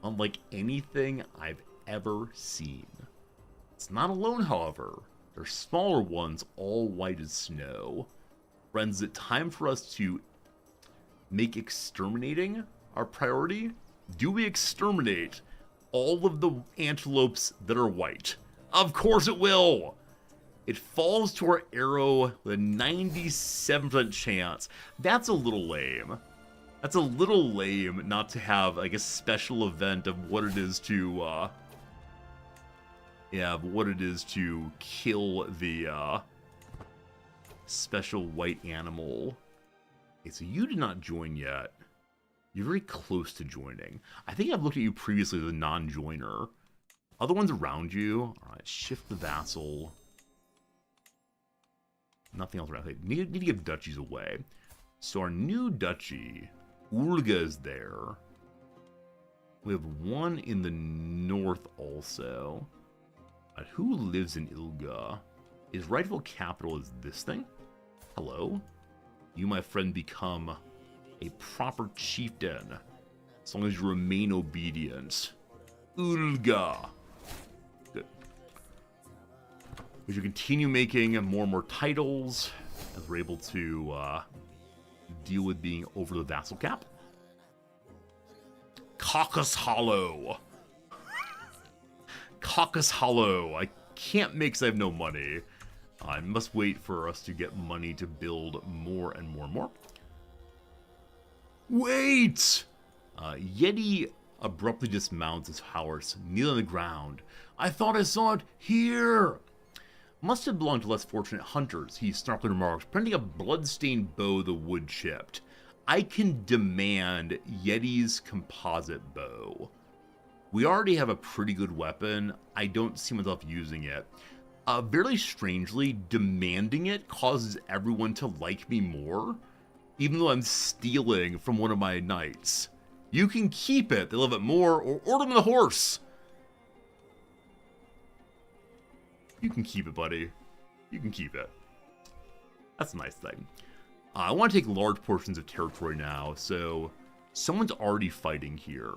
Unlike anything I've ever seen. It's not alone, however. There are smaller ones, all white as snow. Friends, is it time for us to make exterminating our priority? Do we exterminate all of the antelopes that are white? Of course it will! It falls to our arrow with a 97% chance. That's a little lame. That's a little lame not to have, like, a special event of what it is to, yeah, what it is to kill the, special white animal. Okay, so you did not join yet. You're very close to joining. I think I've looked at you previously as a non-joiner. Other ones around you? Alright, shift the vassal. Nothing else around. Need to give duchies away. So our new duchy, Urga, is there. We have one in the north also. Who lives in Ilga? His rightful capital is this thing. Hello. You, my friend, become a proper chieftain. As long as you remain obedient. Ulga. Good. We should continue making more and more titles as we're able to deal with being over the vassal cap. Caucasus Hollow. Caucasus Hollow. I can't make because I have no money. I must wait for us to get money to build more and more and more. Wait! Yeti abruptly dismounts his horse, kneeling on the ground. I thought I saw it here! Must have belonged to less fortunate hunters, he snarkily remarked, presenting a blood-stained bow the wood chipped. I can demand Yeti's composite bow. We already have a pretty good weapon. I don't see myself using it. Very strangely, demanding it causes everyone to like me more, even though I'm stealing from one of my knights. You can keep it, they love it more, or order them the horse. You can keep it, buddy. You can keep it. That's a nice thing. I want to take large portions of territory now, so someone's already fighting here.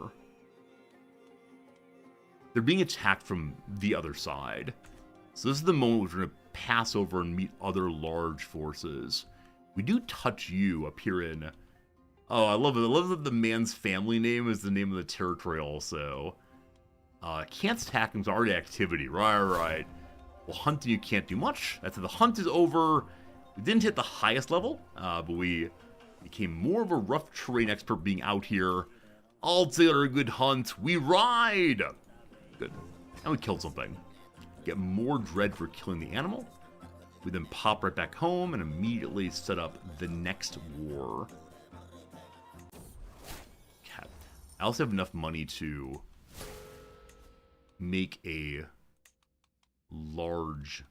They're being attacked from the other side. So this is the moment we're going to pass over and meet other large forces. We do touch you up here in... Oh, I love it. I love that the man's family name is the name of the territory also. Can't attack him's already activity. Right. Well, hunting you can't do much. That's it. The hunt is over. We didn't hit the highest level, but we became more of a rough terrain expert being out here. All together a good hunt. We ride! Good. And we killed something. Get more dread for killing the animal. We then pop right back home and immediately set up the next war. Okay. I also have enough money to make a large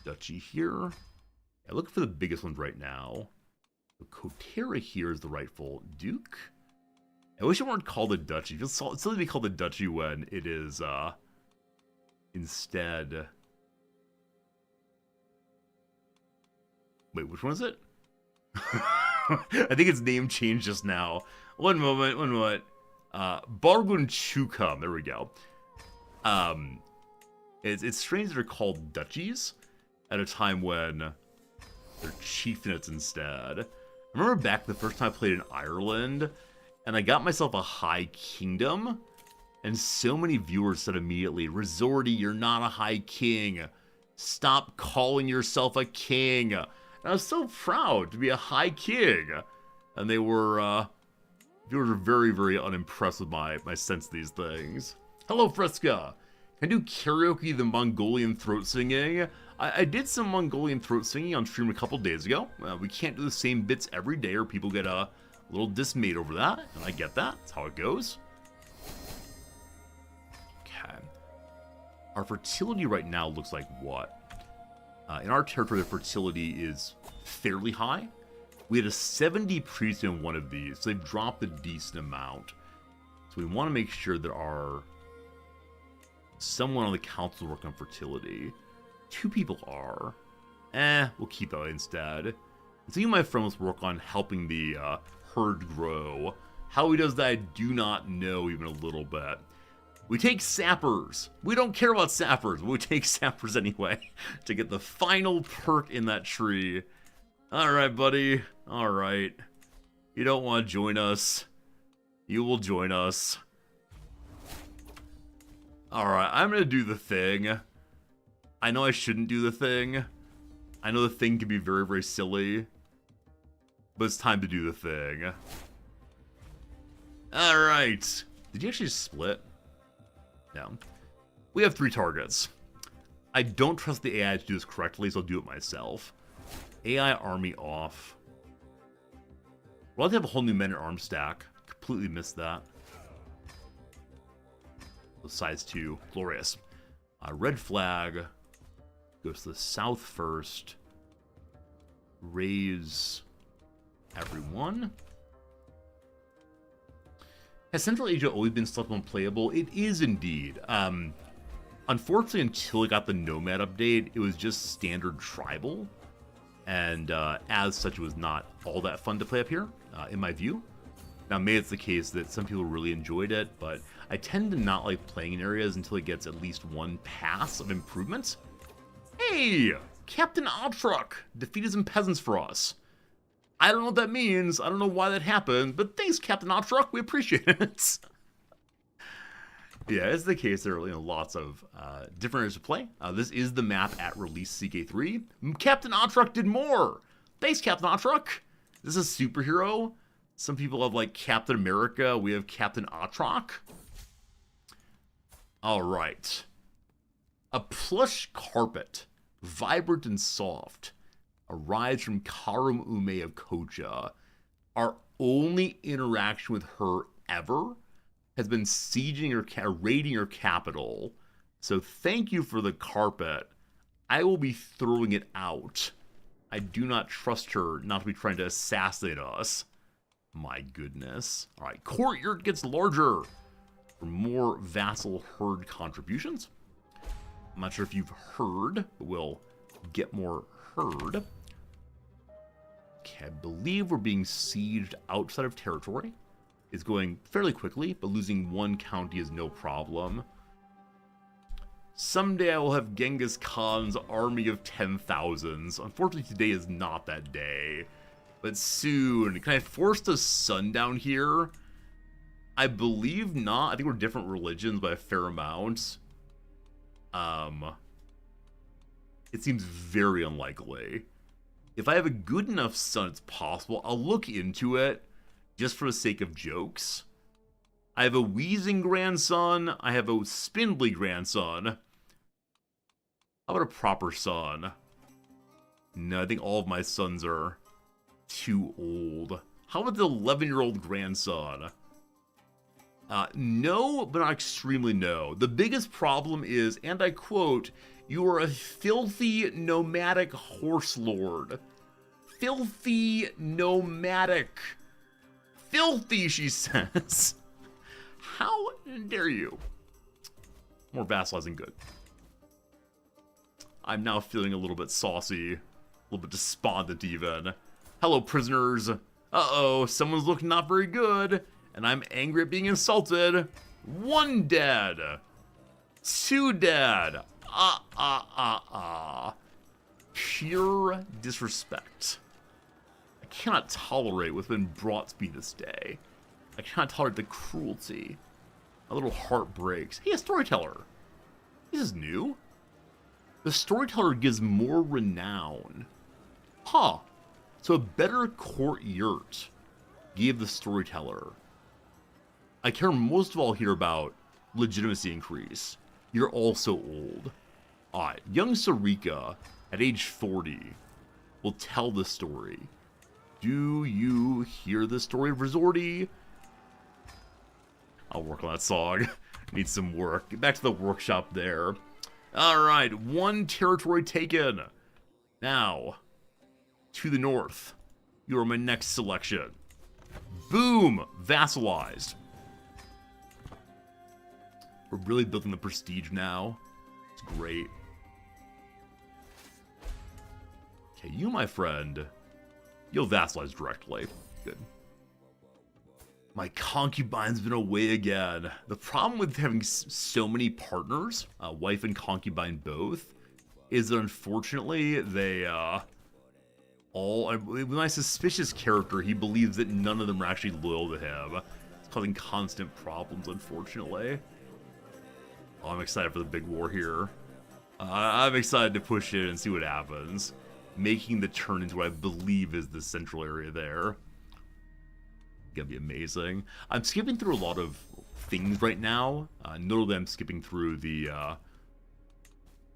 duchy here. I look for the biggest ones right now. So Kotera here is the rightful duke. I wish it weren't called a duchy. It's silly to be called a duchy when it is instead... Wait, which one is it? I think its name changed just now. One moment. Bargun Chukam. There we go. It's strange that they're called duchies at a time when they're chieftainetes instead. I remember back the first time I played in Ireland, and I got myself a high kingdom, and so many viewers said immediately, Resorty, you're not a high king. Stop calling yourself a king. And I was so proud to be a high king. And they were, viewers were very, very unimpressed with my sense of these things. Hello, Fresca. Can I do karaoke the Mongolian throat singing? I did some Mongolian throat singing on stream a couple days ago. We can't do the same bits every day or people get a little dismayed over that. And I get that. That's how it goes. Okay. Our fertility right now looks like what? In our territory, the fertility is fairly high. We had a 70 priest in one of these, so they've dropped a decent amount. So we want to make sure that someone on the council working on fertility. 2 people are. We'll keep that instead. And so you, my friend, must work on helping the herd grow. How he does that, I do not know even a little bit. We take sappers. We don't care about sappers, but we take sappers anyway to get the final perk in that tree. Alright, buddy. Alright. You don't want to join us. You will join us. Alright, I'm going to do the thing. I know I shouldn't do the thing. I know the thing can be very, very silly. But it's time to do the thing. Alright. Did you actually split? No. We have 3 targets. I don't trust the AI to do this correctly, so I'll do it myself. AI army off. We'll have to have a whole new men at arms stack. Completely missed that. Size 2. Glorious. Red flag. Goes to the south first. Raise everyone. Has Central Asia always been selectable and playable? It is indeed. Unfortunately, until it got the Nomad update, it was just standard tribal. And as such, it was not all that fun to play up here, in my view. Now, maybe it's the case that some people really enjoyed it, but I tend to not like playing in areas until it gets at least one pass of improvements. Hey! Captain Otruk defeated some peasants for us. I don't know what that means. I don't know why that happened, but thanks, Captain Otruk. We appreciate it. Yeah, it's the case. There are lots of different areas to play. This is the map at release CK3. Captain Otruk did more. Thanks, Captain Otruk. This is a superhero. Some people have like Captain America. We have Captain Otruk. All right. A plush carpet, vibrant and soft, arrives from Karum Ume of Kocha. Our only interaction with her ever has been sieging or raiding her capital. So thank you for the carpet. I will be throwing it out. I do not trust her not to be trying to assassinate us. My goodness. All right, courtyard gets larger for more vassal herd contributions. I'm not sure if you've heard, but we'll get more herd. Okay, I believe we're being sieged outside of territory. It's going fairly quickly, but losing one county is no problem. Someday I will have Genghis Khan's army of 10,000s. Unfortunately, today is not that day. But soon. Can I force the sun down here? I believe not. I think we're different religions by a fair amount. It seems very unlikely. If I have a good enough sun, it's possible. I'll look into it just for the sake of jokes. I have a wheezing grandson. I have a spindly grandson. How about a proper son? No, I think all of my sons are too old. How about the 11-year-old grandson? No, but not extremely no. The biggest problem is, and I quote, "You are a filthy nomadic horse lord." Filthy nomadic. Filthy, she says. How dare you? More vassalizing good. I'm now feeling a little bit saucy, a little bit despondent even. Hello, prisoners. Uh-oh, someone's looking not very good, and I'm angry at being insulted. 1 dead. 2 dead. Pure disrespect. I cannot tolerate what's been brought to me this day. I cannot tolerate the cruelty. My little heart breaks. Hey, a storyteller. This is new. The storyteller gives more renown. Huh. So a better court yurt gave the storyteller. I care most of all here about legitimacy increase. You're all so old. Alright, young Sarika, at age 40, will tell the story. Do you hear the story of Resorti? I'll work on that song. Need some work. Get back to the workshop there. Alright, 1 territory taken. Now, to the north. You are my next selection. Boom! Vassalized. We're really building the prestige now. It's great. Okay, you, my friend, you'll vassalize directly. Good. My concubine's been away again. The problem with having so many partners, wife and concubine both, is that unfortunately they, with my suspicious character, he believes that none of them are actually loyal to him. It's causing constant problems, unfortunately. Oh, I'm excited for the big war here. I'm excited to push it and see what happens. Making the turn into what I believe is the central area there. Gonna be amazing. I'm skipping through a lot of things right now. Notably, I'm skipping through the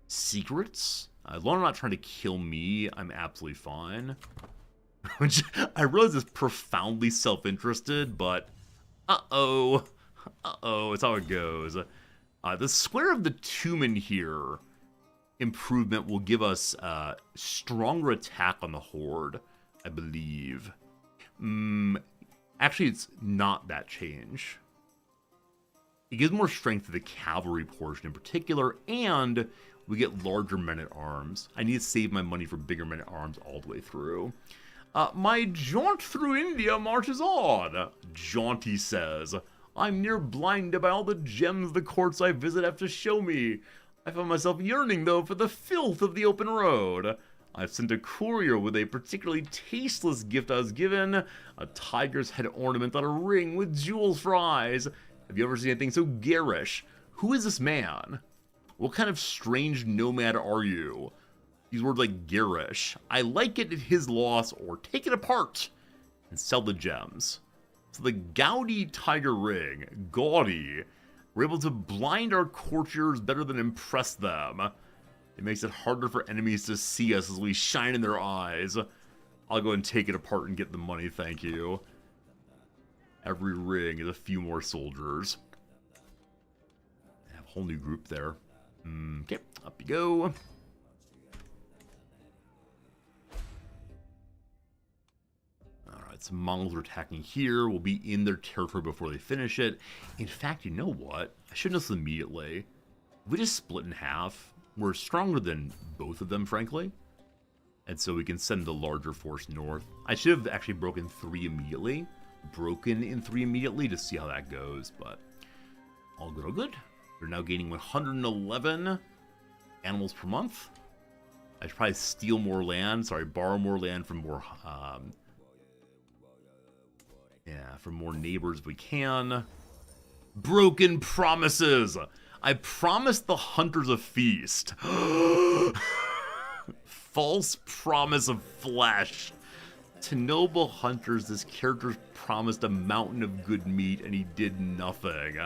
secrets. As long as they're not trying to kill me, I'm absolutely fine. Which I realize is profoundly self-interested, but uh-oh, it's how it goes. The Square of the Tumen here improvement will give us stronger attack on the Horde, I believe. Actually, it's not that change. It gives more strength to the cavalry portion in particular, and we get larger men-at-arms. I need to save my money for bigger men-at-arms all the way through. My jaunt through India marches on, Jaunty says. I'm near blinded by all the gems the courts I visit have to show me. I found myself yearning, though, for the filth of the open road. I've sent a courier with a particularly tasteless gift I was given, a tiger's head ornament on a ring with jewels for eyes. Have you ever seen anything so garish? Who is this man? What kind of strange nomad are you? These words like garish. I like it at his loss, or take it apart and sell the gems. So the gaudy tiger ring, gaudy, we're able to blind our courtiers better than impress them. It makes it harder for enemies to see us as we shine in their eyes. I'll go and take it apart and get the money, thank you. Every ring is a few more soldiers. I have a whole new group there. Okay, up you go. Alright, some Mongols are attacking here. We'll be in their territory before they finish it. In fact, you know what? I should know this immediately. If we just split in half, we're stronger than both of them, frankly. And so we can send the larger force north. I should have actually broken in 3 immediately to see how that goes, but all good, all good. We're now gaining 111 animals per month. I should probably steal more land. Sorry, borrow more land from more, from more neighbors if we can. Broken promises. I promised the hunters a feast. False promise of flesh. To noble hunters, this character promised a mountain of good meat, and he did nothing.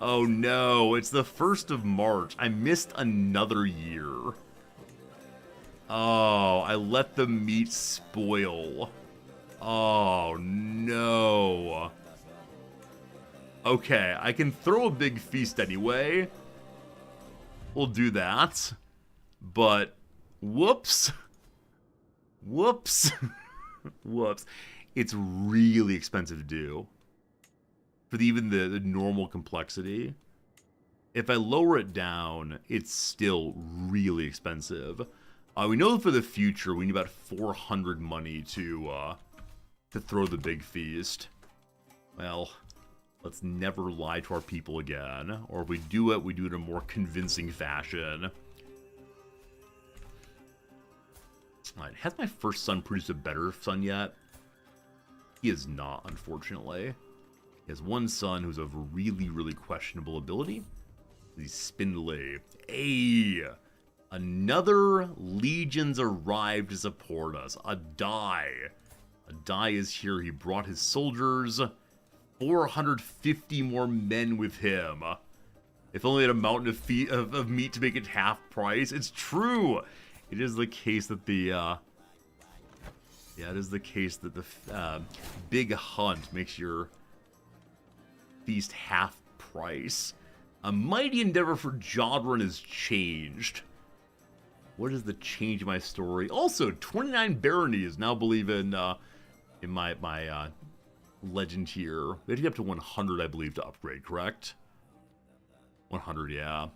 Oh no, it's the 1st of March. I missed another year. Oh, I let the meat spoil. Oh no. Okay, I can throw a big feast anyway. We'll do that. But, whoops. Whoops. Whoops. It's really expensive to do. For even the normal complexity. If I lower it down, it's still really expensive. We know for the future we need about 400 money to throw the big feast. Well, let's never lie to our people again. Or if we do it in a more convincing fashion. Alright, has my first son produced a better son yet? He is not, unfortunately. He has one son who's of really, really questionable ability. He's spindly. Hey! Another legion's arrived to support us. A Dai. A Dai is here. He brought his soldiers. 450 more men with him. If only had a mountain of meat to make it half price. It's true! It is the case that the, big hunt makes your feast half price. A mighty endeavor for Jodrun has changed. What is the change in my story? Also, 29 baronies now believe in my legend here. We have to get up to 100, I believe, to upgrade, correct? 100, yeah.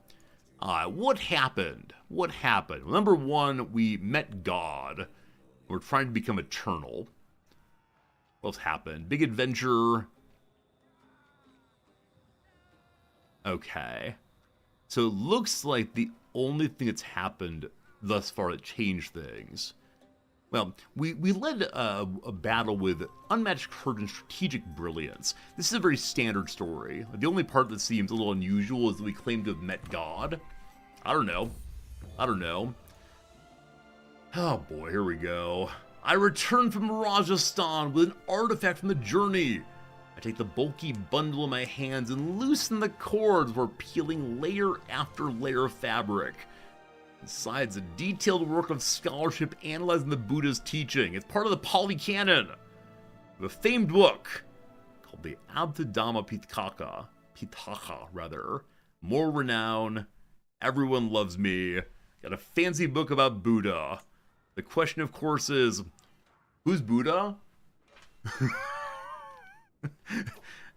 What happened? What happened? Well, number one, we met God. We're trying to become eternal. What's happened? Big adventure. Okay. So it looks like the only thing that's happened thus far that changed things. Well, we led a battle with unmatched courage and strategic brilliance. This is a very standard story. The only part that seems a little unusual is that we claim to have met God. I don't know. Oh boy, here we go. I return from Rajasthan with an artifact from the journey. I take the bulky bundle in my hands and loosen the cords while peeling layer after layer of fabric. Besides a detailed work of scholarship analyzing the Buddha's teaching. It's part of the Pali Canon. The famed book called the Abhidhamma Pitaka, more renown. Everyone loves me. Got a fancy book about Buddha. The question, of course, is, who's Buddha?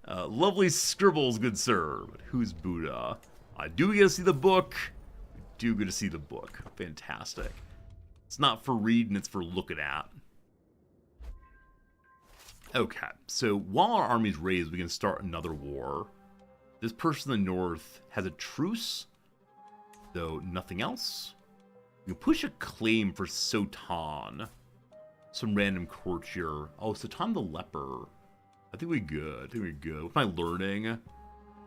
Lovely scribbles, good sir. But who's Buddha? I do get to see the book. I do get to see the book. Fantastic. It's not for reading, it's for looking at. Okay, so while our army's raised, we can start another war. This person in the north has a truce, though nothing else. We can push a claim for Sotan. Some random courtier. Oh, Sotan the leper. I think we're good. I think we're good. What's my learning?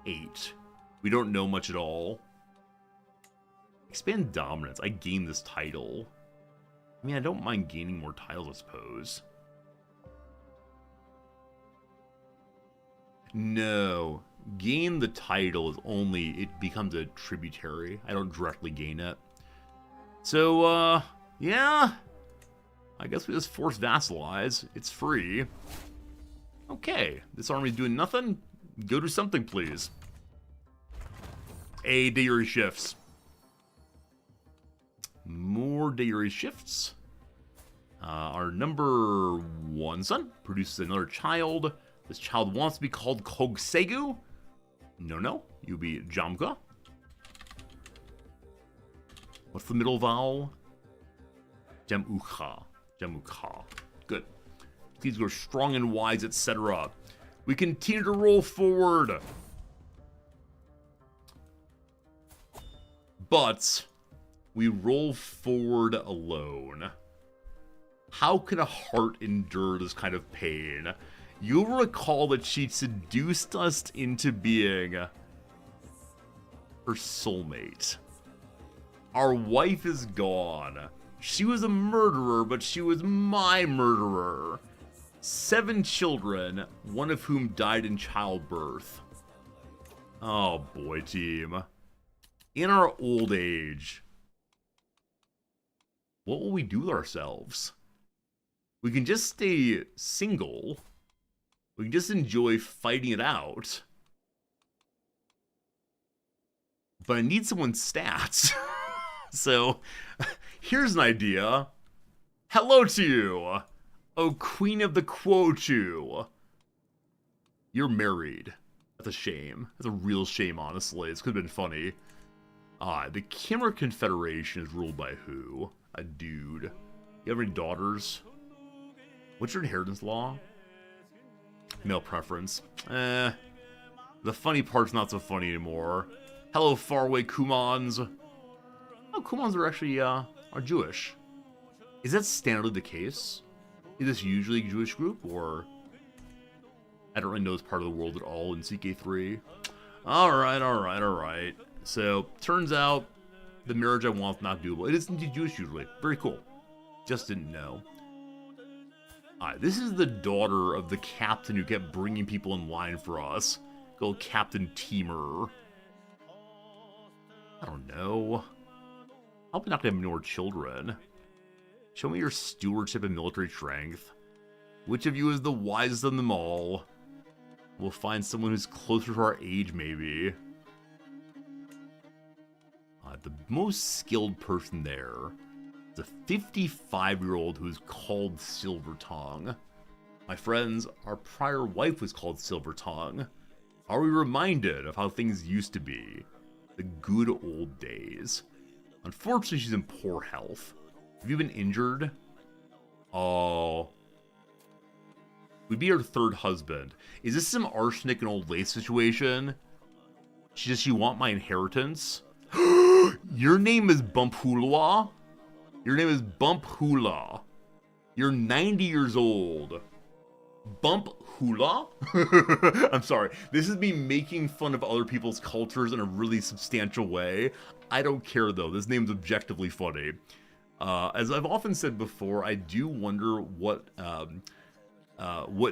8. We don't know much at all. Expand dominance. I gained this title. I mean, I don't mind gaining more titles, I suppose. No. Gain the title is only... It becomes a tributary. I don't directly gain it. So, yeah. I guess we just force vassalize. It's free. Okay. This army's doing nothing. Go do something, please. A daily shifts. More daily shifts. Our number 1 son produces another child. This child wants to be called Kogsegu. No. You'll be Jamka. What's the middle vowel? Jamucha. Good. Please grow strong and wise, etc. We continue to roll forward. But we roll forward alone. How can a heart endure this kind of pain? You'll recall that she seduced us into being her soulmate. Our wife is gone. She was a murderer, but she was my murderer. 7 children, one of whom died in childbirth. Oh boy, team. In our old age, what will we do with ourselves? We can just stay single. We can just enjoy fighting it out. But I need someone's stats. So, here's an idea. Hello to you, oh Queen of the Quochu. You're married. That's a shame. That's a real shame, honestly. This could have been funny. The Kimmer Confederation is ruled by who? A dude. You have any daughters? What's your inheritance law? Male preference. The funny part's not so funny anymore. Hello, faraway Kumans. Oh, Kumans are actually, are Jewish. Is that standardly the case? Is this usually a Jewish group, or... I don't really know this part of the world at all in CK3. Alright. So, turns out, the marriage I want is not doable. It is indeed Jewish usually. Very cool. Just didn't know. Alright, this is the daughter of the captain who kept bringing people in line for us. Good old Captain Teamer. I don't know. I hope you're not going to have any more children. Show me your stewardship and military strength. Which of you is the wisest of them all? We'll find someone who's closer to our age, maybe. The most skilled person there is a 55-year-old who's called Silvertongue. My friends, our prior wife was called Silvertongue. Are we reminded of how things used to be? The good old days. Unfortunately, she's in poor health. Have you been injured? Oh. We'd be her 3rd husband. Is this some arsenic and old lace situation? Does she want my inheritance? Your name is Bumphula? Your name is Bumphula. You're 90 years old. Bumphula? I'm sorry. This is me making fun of other people's cultures in a really substantial way. I don't care, though. This name's objectively funny. As I've often said before, I do wonder what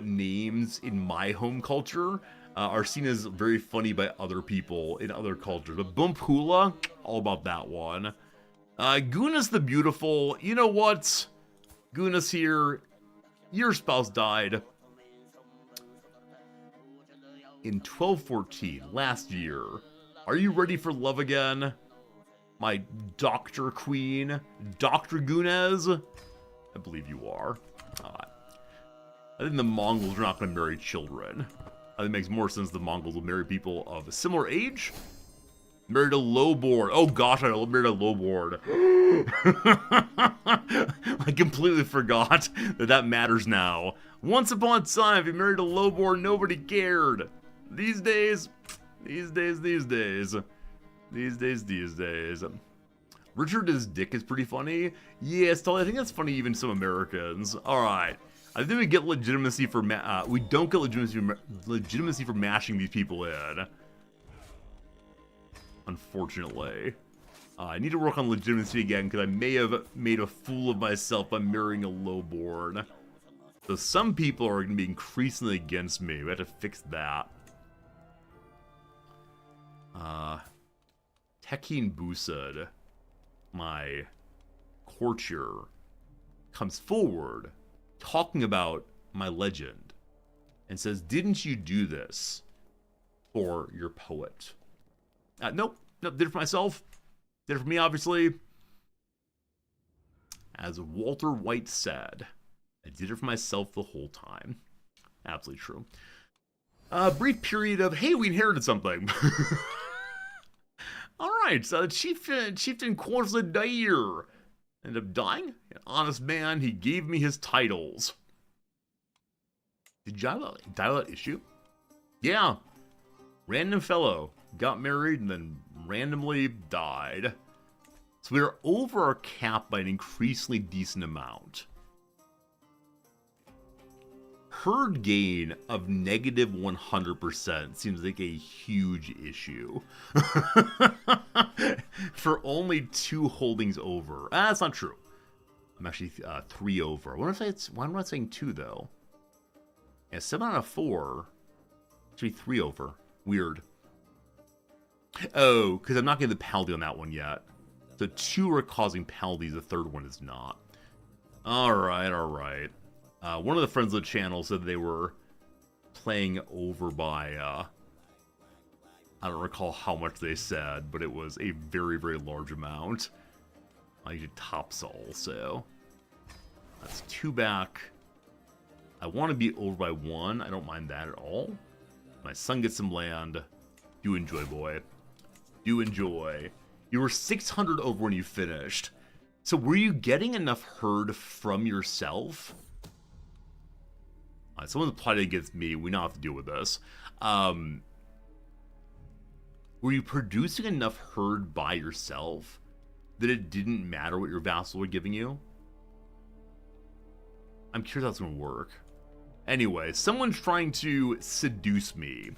names in my home culture are seen as very funny by other people in other cultures. But Bumphula, all about that one. Gunas the Beautiful, you know what? Gunas here, your spouse died. In 1214, last year. Are you ready for love again? My Dr. Queen, Dr. Gunez? I believe you are. I think the Mongols are not going to marry children. I think it makes more sense the Mongols will marry people of a similar age. Married a lowboard. Oh gosh, I married a lowboard. I completely forgot that matters now. Once upon a time, if you married a lowboard, nobody cared. These days. Richard's dick is pretty funny. Yeah, still, I think that's funny even some Americans. Alright. I think we get legitimacy for we don't get legitimacy for mashing these people in. Unfortunately. I need to work on legitimacy again because I may have made a fool of myself by marrying a lowboard. So some people are going to be increasingly against me. We have to fix that. Tekin Busud, my courtier, comes forward talking about my legend and says, "Didn't you do this for your poet?" Nope, did it for myself. Did it for me, obviously. As Walter White said, I did it for myself the whole time. Absolutely true. Brief period of, hey, we inherited something. Alright, so Chieftain Quorzadair ended up dying. An honest man, he gave me his titles. Did you dial that issue? Yeah. Random fellow. Got married and then randomly died. So we are over our cap by an increasingly decent amount. Herd gain of negative 100% seems like a huge issue. For only 2 holdings over. That's not true. I'm actually 3 over. Why am I saying 2 though? Yeah, 7 out of 4. Actually 3 over. Weird. Oh, because I'm not getting the penalty on that one yet. So 2 are causing penalties, the 3rd one is not. Alright. One of the friends of the channel said they were playing over by, I don't recall how much they said, but it was a very, very large amount. I did topsol, so that's 2 back. I want to be over by 1. I don't mind that at all. My son gets some land. Do enjoy, boy. Do enjoy. You were 600 over when you finished. So were you getting enough herd from yourself? Someone's plotting against me. We don't have to deal with this. Were you producing enough herd by yourself that it didn't matter what your vassals were giving you? I'm curious how that's going to work. Anyway, someone's trying to seduce me.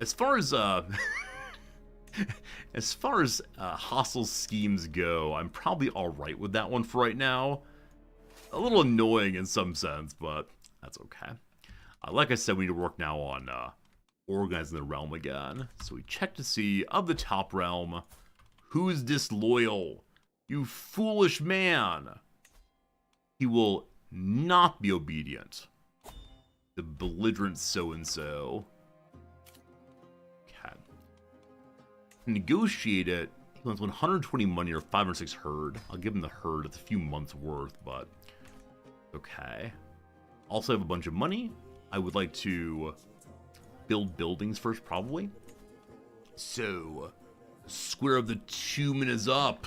As far as hostile schemes go, I'm probably alright with that one for right now. A little annoying in some sense, but that's okay. Like I said, we need to work now on organizing the realm again. So we check to see, of the top realm, who's disloyal? You foolish man! He will not be obedient. The belligerent so-and-so. Okay. Negotiate it. He wants 120 money or 5 or 6 herd. I'll give him the herd. It's a few months worth, but okay. Also have a bunch of money. I would like to build buildings first, probably. So, square of the 2 minutes up.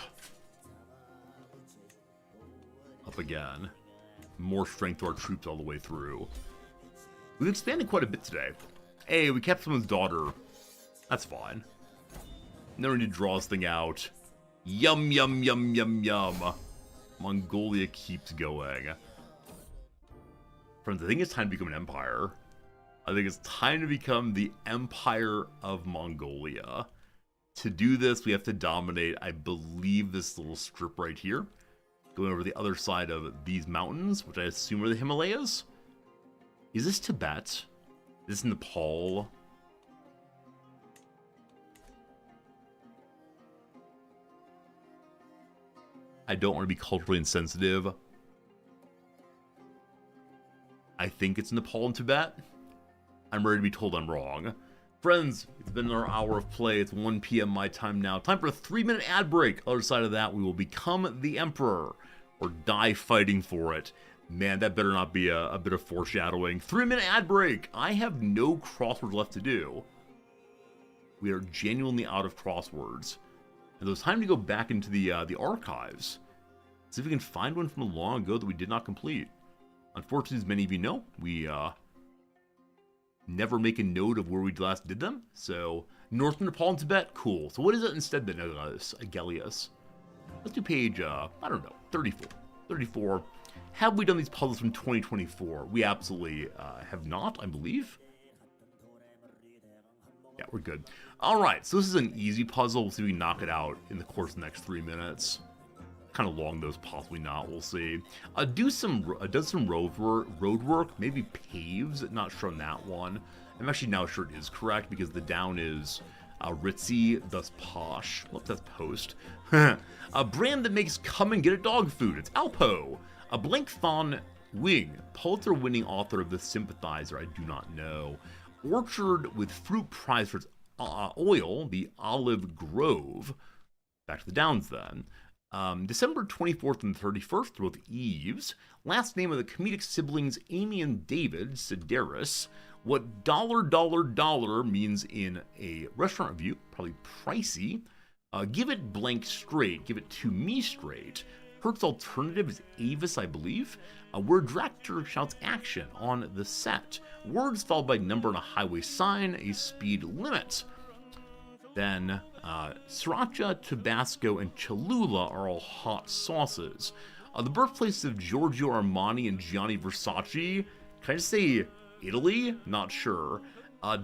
Up again. More strength to our troops all the way through. We've expanded quite a bit today. Hey, we kept someone's daughter. That's fine. Never need to draw this thing out. Yum, yum, yum, yum, yum. Mongolia keeps going. Friends, I think it's time to become an empire. I think it's time to become the Empire of Mongolia. To do this, we have to dominate, I believe, this little strip right here. Going over the other side of these mountains, which I assume are the Himalayas. Is this Tibet? Is this Nepal? I don't want to be culturally insensitive. I think it's Nepal and Tibet. I'm ready to be told I'm wrong. Friends, it's been our hour of play. It's 1 p.m. my time now. Time for a 3-minute ad break. Other side of that, we will become the Emperor or die fighting for it. Man, that better not be a bit of foreshadowing. 3-minute ad break. I have no crosswords left to do. We are genuinely out of crosswords. And it was time to go back into the archives. See if we can find one from long ago that we did not complete. Unfortunately, as many of you know, we never make a note of where we last did them. So, North Nepal and Tibet, cool. So what is it instead then, Agelius? Let's do page, I don't know, 34. 34. Have we done these puzzles from 2024? We absolutely have not, I believe. Yeah, we're good. Alright, so this is an easy puzzle. We'll see if we can knock it out in the course of the next 3 minutes. Kind of long, those possibly not, we'll see. Does some road work, maybe paves, not sure on that one. I'm actually now sure it is correct because the down is ritzy, thus posh. Look, that's post. A brand that makes come and get a dog food. It's Alpo. A Blank Fawn Wing, Pulitzer-winning author of The Sympathizer, I do not know. Orchard with fruit prize for its oil, the Olive Grove. Back to the downs then. December 24th and 31st, both Eves. Last name of the comedic siblings Amy and David, Sedaris. What $$ means in a restaurant review, probably pricey. Give it blank straight, give it to me straight. Hertz alternative is Avis, I believe. Where director shouts action on the set. Words followed by number on a highway sign, a speed limit. Then, Sriracha, Tabasco, and Cholula are all hot sauces. The birthplaces of Giorgio Armani and Gianni Versace. Can I just say Italy? Not sure.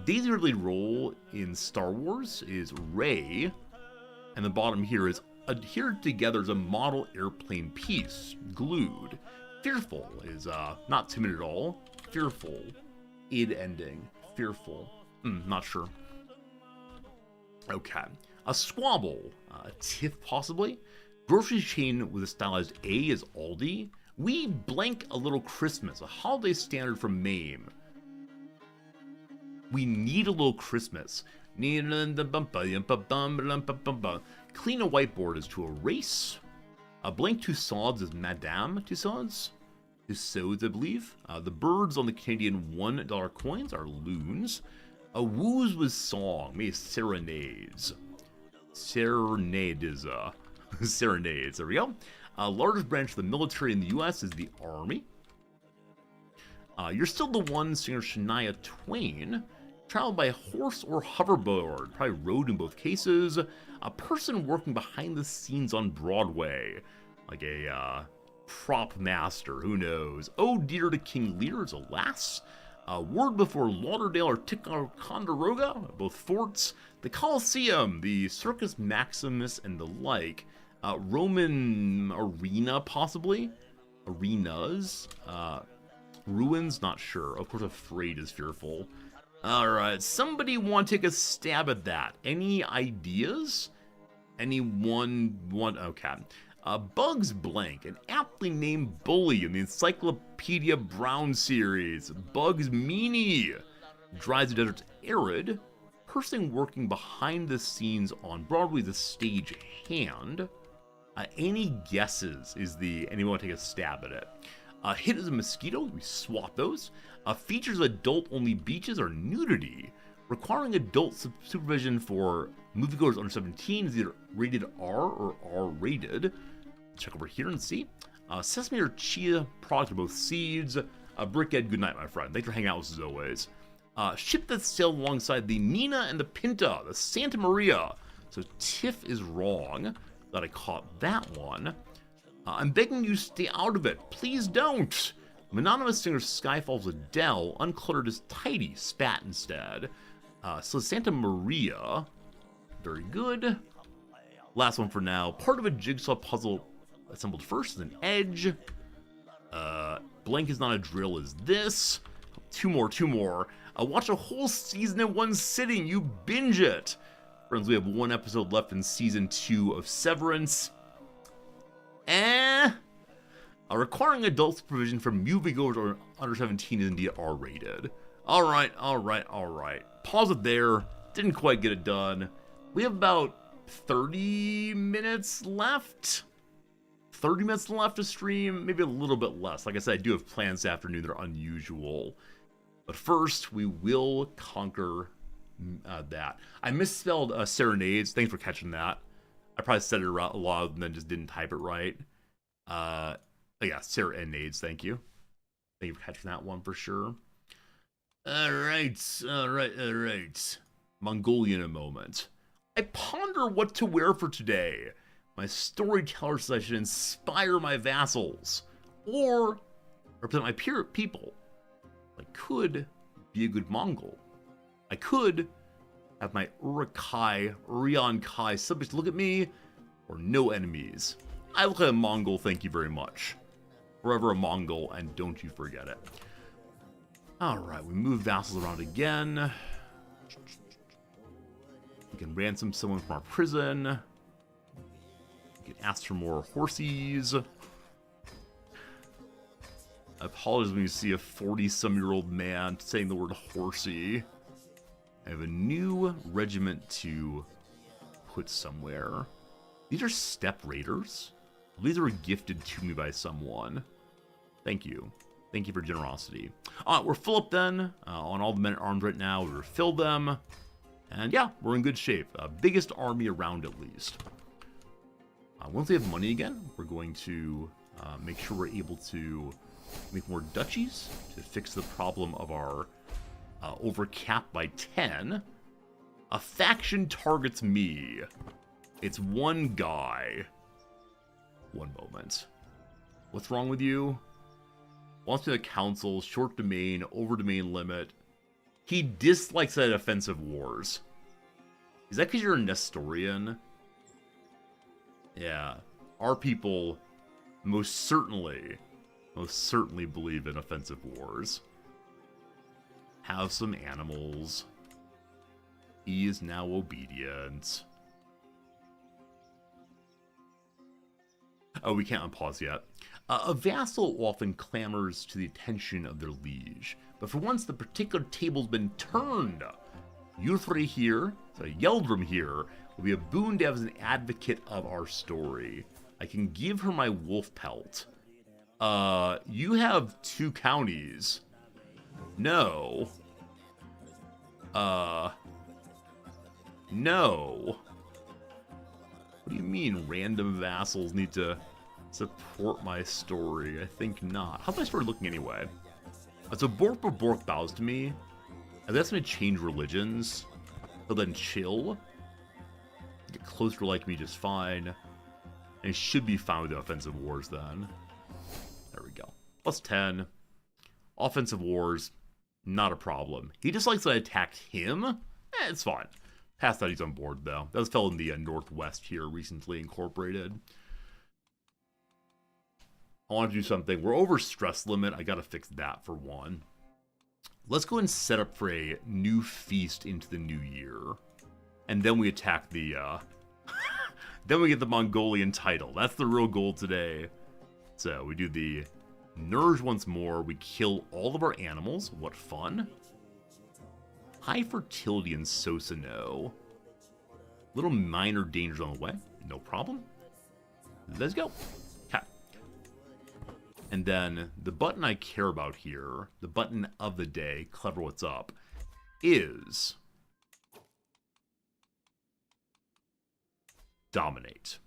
Daisy Ridley role in Star Wars is Rey. And the bottom here is adhered together as a model airplane piece, glued. Fearful is not timid at all. Fearful. Id ending. Fearful. Not sure. Okay. A squabble. A tiff, possibly. Grocery chain with a stylized A is Aldi. We blank a little Christmas. A holiday standard from Mame. We need a little Christmas. Clean a whiteboard is to erase. A blank Tussauds is Madame Tussauds. Tussauds, I believe. The birds on the Canadian $1 coins are loons. A woos with song, maybe serenades. Serenades, serenades, there we go. Largest branch of the military in the US is the Army. You're still the one, singer Shania Twain. Traveled by horse or hoverboard, probably rode in both cases. A person working behind the scenes on Broadway, like a prop master, who knows. Oh dear to King Lear is alas. Word before Lauderdale or Ticonderoga, both forts. The Colosseum, the Circus Maximus and the like. Roman arena, possibly. Arenas. Ruins, not sure. Of course, afraid is fearful. Alright, somebody want to take a stab at that? Any ideas? Anyone want... Okay. Bugs Blank, an aptly named bully in the Encyclopedia Brown series. Bugs Meanie. Dries the desert's arid. Person working behind the scenes on Broadway, the stage hand. Any guesses is the... Anyone want to take a stab at it? Hit as a mosquito, we swap those. Features adult-only beaches or nudity. Requiring adult supervision for moviegoers under 17 is either rated R or R-rated. Check over here and see. Sesame or chia product are both seeds. Brickhead, good night, my friend. Thanks for hanging out with us as always. Ship that sailed alongside the Nina and the Pinta, the Santa Maria. So Tiff is wrong. Glad I caught that one. I'm begging you stay out of it. Please don't. Anonymous singer Skyfall's Adele, uncluttered is tidy, spat instead. So Santa Maria, very good. Last one for now. Part of a jigsaw puzzle assembled first is an edge. Blank is not a drill is this. Two more. Watch a whole season in one sitting, you binge it. Friends, we have one episode left in season 2 of Severance. Requiring adult supervision from moviegoers or under 17 is indeed R-rated. Alright. Pause it there. Didn't quite get it done. We have about 30 minutes left. 30 minutes left to stream, maybe a little bit less. Like I said, I do have plans this afternoon that are unusual. But first, we will conquer that. I misspelled serenades. Thanks for catching that. I probably said it a lot and then just didn't type it right. Yeah, serenades. Thank you. Thank you for catching that one for sure. All right. Mongolian a moment. I ponder what to wear for today. My storyteller says I should inspire my vassals or represent my people. I could be a good Mongol. I could have my Urian Kai subjects look at me, or no enemies. I look like a Mongol, thank you very much. Forever a Mongol, and don't you forget it. Alright, we move vassals around again. We can ransom someone from our prison. We can ask for more horsies. I apologize when you see a 40-some-year-old man saying the word horsey. I have a new regiment to put somewhere. These are Steppe Raiders. These were gifted to me by someone. Thank you. Thank you for generosity. We're full up then on all the men at arms right now. We refilled them. And yeah, we're in good shape. Biggest army around at least. Once we have money again, we're going to make sure we're able to make more duchies to fix the problem of our overcap by 10. A faction targets me. It's one guy. One moment. What's wrong with you? Wants to be the council, short domain, over domain limit. He dislikes that offensive wars. Is that because you're a Nestorian? Yeah. Our people most certainly believe in offensive wars. Have some animals. He is now obedient. Oh, we can't unpause yet. A vassal often clamors to the attention of their liege, but for once the particular table's been turned. Yuthri here, so Yeldrum here, will be a boon to have as an advocate of our story. I can give her my wolf pelt. You have 2 counties. No. No. What do you mean random vassals need to support my story? I think not. How's my story looking anyway? So Bork bows to me. And that's going to change religions. He'll then chill. Get closer to like me just fine. And should be fine with the offensive wars then. There we go. Plus 10. Offensive wars, not a problem. He just likes that I attacked him. It's fine. Past that, he's on board, though. That was fell in the Northwest here, recently incorporated. I want to do something. We're over stress limit. I got to fix that for one. Let's go and set up for a new feast into the new year. And then we attack the, then we get the Mongolian title. That's the real goal today. So we do the Nourish once more. We kill all of our animals. What fun. High fertility in Sosano. Little minor dangers on the way. No problem. Let's go. Okay. And then the button I care about here, the button of the day, clever what's up, is dominate.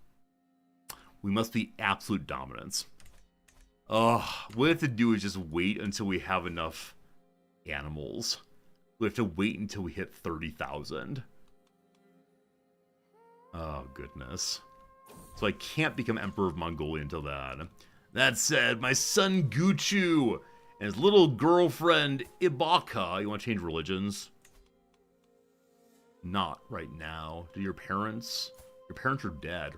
We must be absolute dominance. What we have to do is just wait until we have enough animals. We have to wait until we hit 30,000. Oh, goodness. So I can't become Emperor of Mongolia until then. That said, my son Guchu and his little girlfriend Ibaka. You want to change religions? Not right now. Do your parents? Your parents are dead.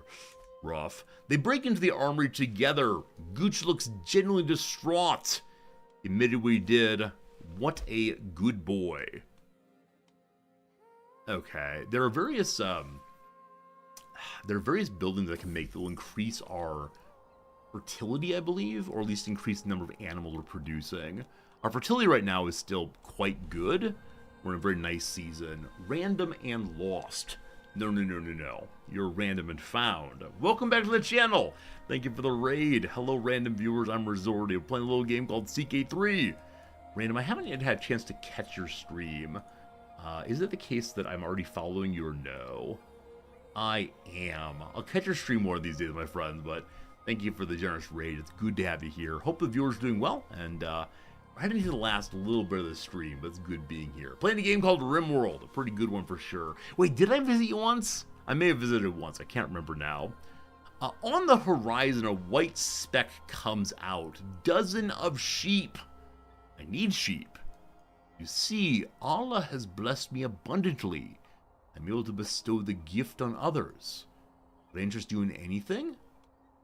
Rough. They break into the armory together. Guchu looks genuinely distraught. Admitted we did. What a good boy. Okay, there are various buildings I can make that will increase our fertility, I believe, or at least increase the number of animals we're producing. Our fertility right now is still quite good. We're in a very nice season. Random and lost. No, no, no, no, no. You're random and found. Welcome back to the channel. Thank you for the raid. Hello, random viewers. I'm Resorty. We're playing a little game called CK3. Random, I haven't yet had a chance to catch your stream. Is it the case that I'm already following you or no? I am. I'll catch your stream more these days, my friends, but thank you for the generous raid. It's good to have you here. Hope the viewers are doing well, and we're heading to the last little bit of the stream, but it's good being here. Playing a game called RimWorld, a pretty good one for sure. Wait, did I visit you once? I may have visited once, I can't remember now. On the horizon, a white speck comes out. Dozen of sheep. I need sheep. You see, Allah has blessed me abundantly. I'm able to bestow the gift on others. Would I interest you in anything?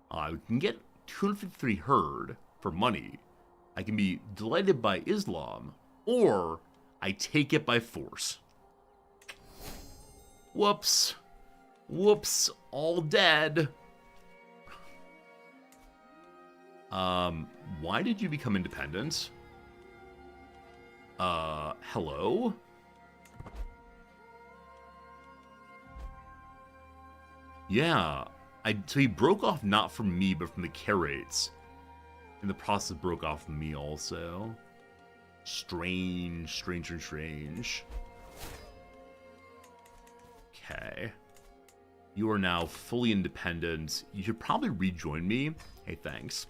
I can get 253 herd for money. I can be delighted by Islam, or I take it by force. Whoops. Whoops, all dead. Why did you become independent? Hello? Yeah, so he broke off not from me, but from the Karates. In the process, broke off from me also. Strange, strange, and strange. Okay. You are now fully independent. You should probably rejoin me. Hey, thanks.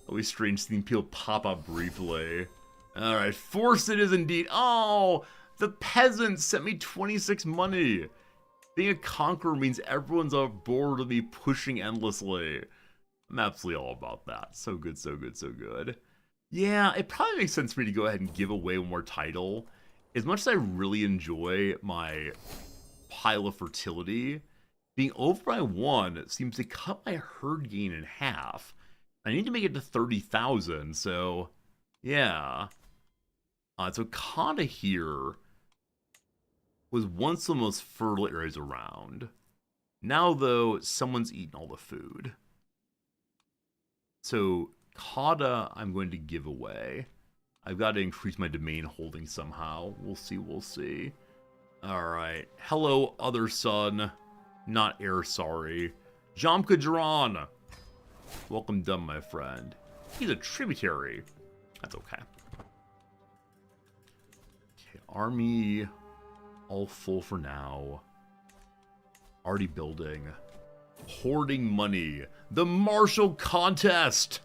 Always strange seeing people pop up briefly. Alright, force it is indeed. Oh, the peasants sent me 26 money. Being a conqueror means everyone's on board with me pushing endlessly. I'm absolutely all about that. So good, so good, so good. Yeah, it probably makes sense for me to go ahead and give away one more title. As much as I really enjoy my pile of fertility, being over by 1 seems to cut my herd gain in half. I need to make it to 30,000, so yeah. So Kata here was once the most fertile areas around. Now, though, someone's eaten all the food. So Kata I'm going to give away. I've got to increase my domain holding somehow. We'll see, we'll see. Alright. Hello, other son. Not heir, sorry. Jamka Jaran. Welcome done, my friend. He's a tributary. That's okay. Okay, army all full for now. Already building. Hoarding money. The martial contest!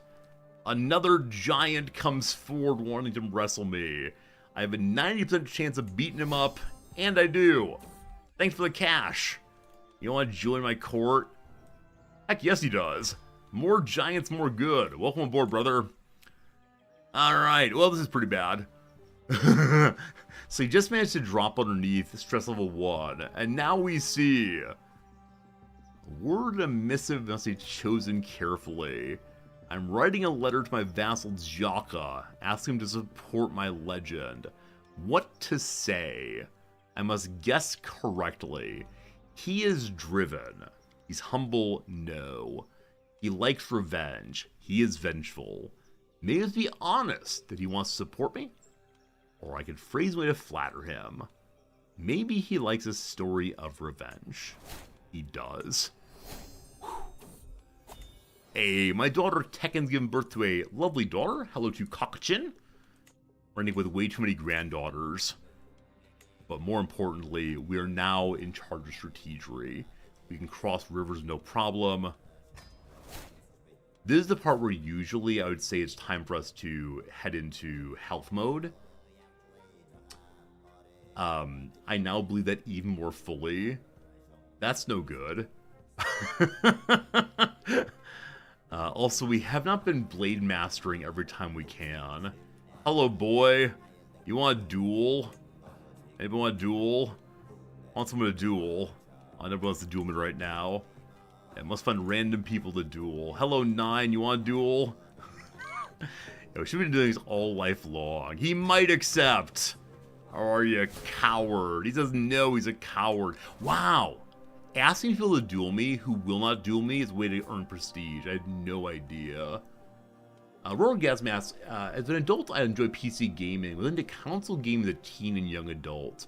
Another giant comes forward wanting to wrestle me. I have a 90% chance of beating him up, and I do. Thanks for the cash. You want to join my court? Heck yes he does. More giants, more good. Welcome aboard, brother. Alright, well this is pretty bad. So he just managed to drop underneath stress level 1, and now we see... Word and missive must be chosen carefully. I'm writing a letter to my vassal Jaka, asking him to support my legend. What to say? I must guess correctly. He is driven. He's humble, no. He likes revenge. He is vengeful. May it be honest that he wants to support me? Or I could phrase my way to flatter him. Maybe he likes a story of revenge. He does. Hey, my daughter Tekken's given birth to a lovely daughter. Hello to Kakachin. Running with way too many granddaughters. But more importantly, we are now in charge of strategy. We can cross rivers no problem. This is the part where usually I would say it's time for us to head into health mode. I now believe that even more fully. That's no good. Also, we have not been blade mastering every time we can. Hello, boy. You want a duel? Anybody want a duel? I want someone to duel. I never wants to duel me right now. I must find random people to duel. Hello, 9. You want a duel? Yeah, we should be doing this all life long. He might accept. Or are you a coward? He says no, he's a coward. Wow. Asking people to duel me who will not duel me is a way to earn prestige. I had no idea. Royal Gasm asks, as an adult, I enjoy PC gaming. Within the console game as a teen and young adult.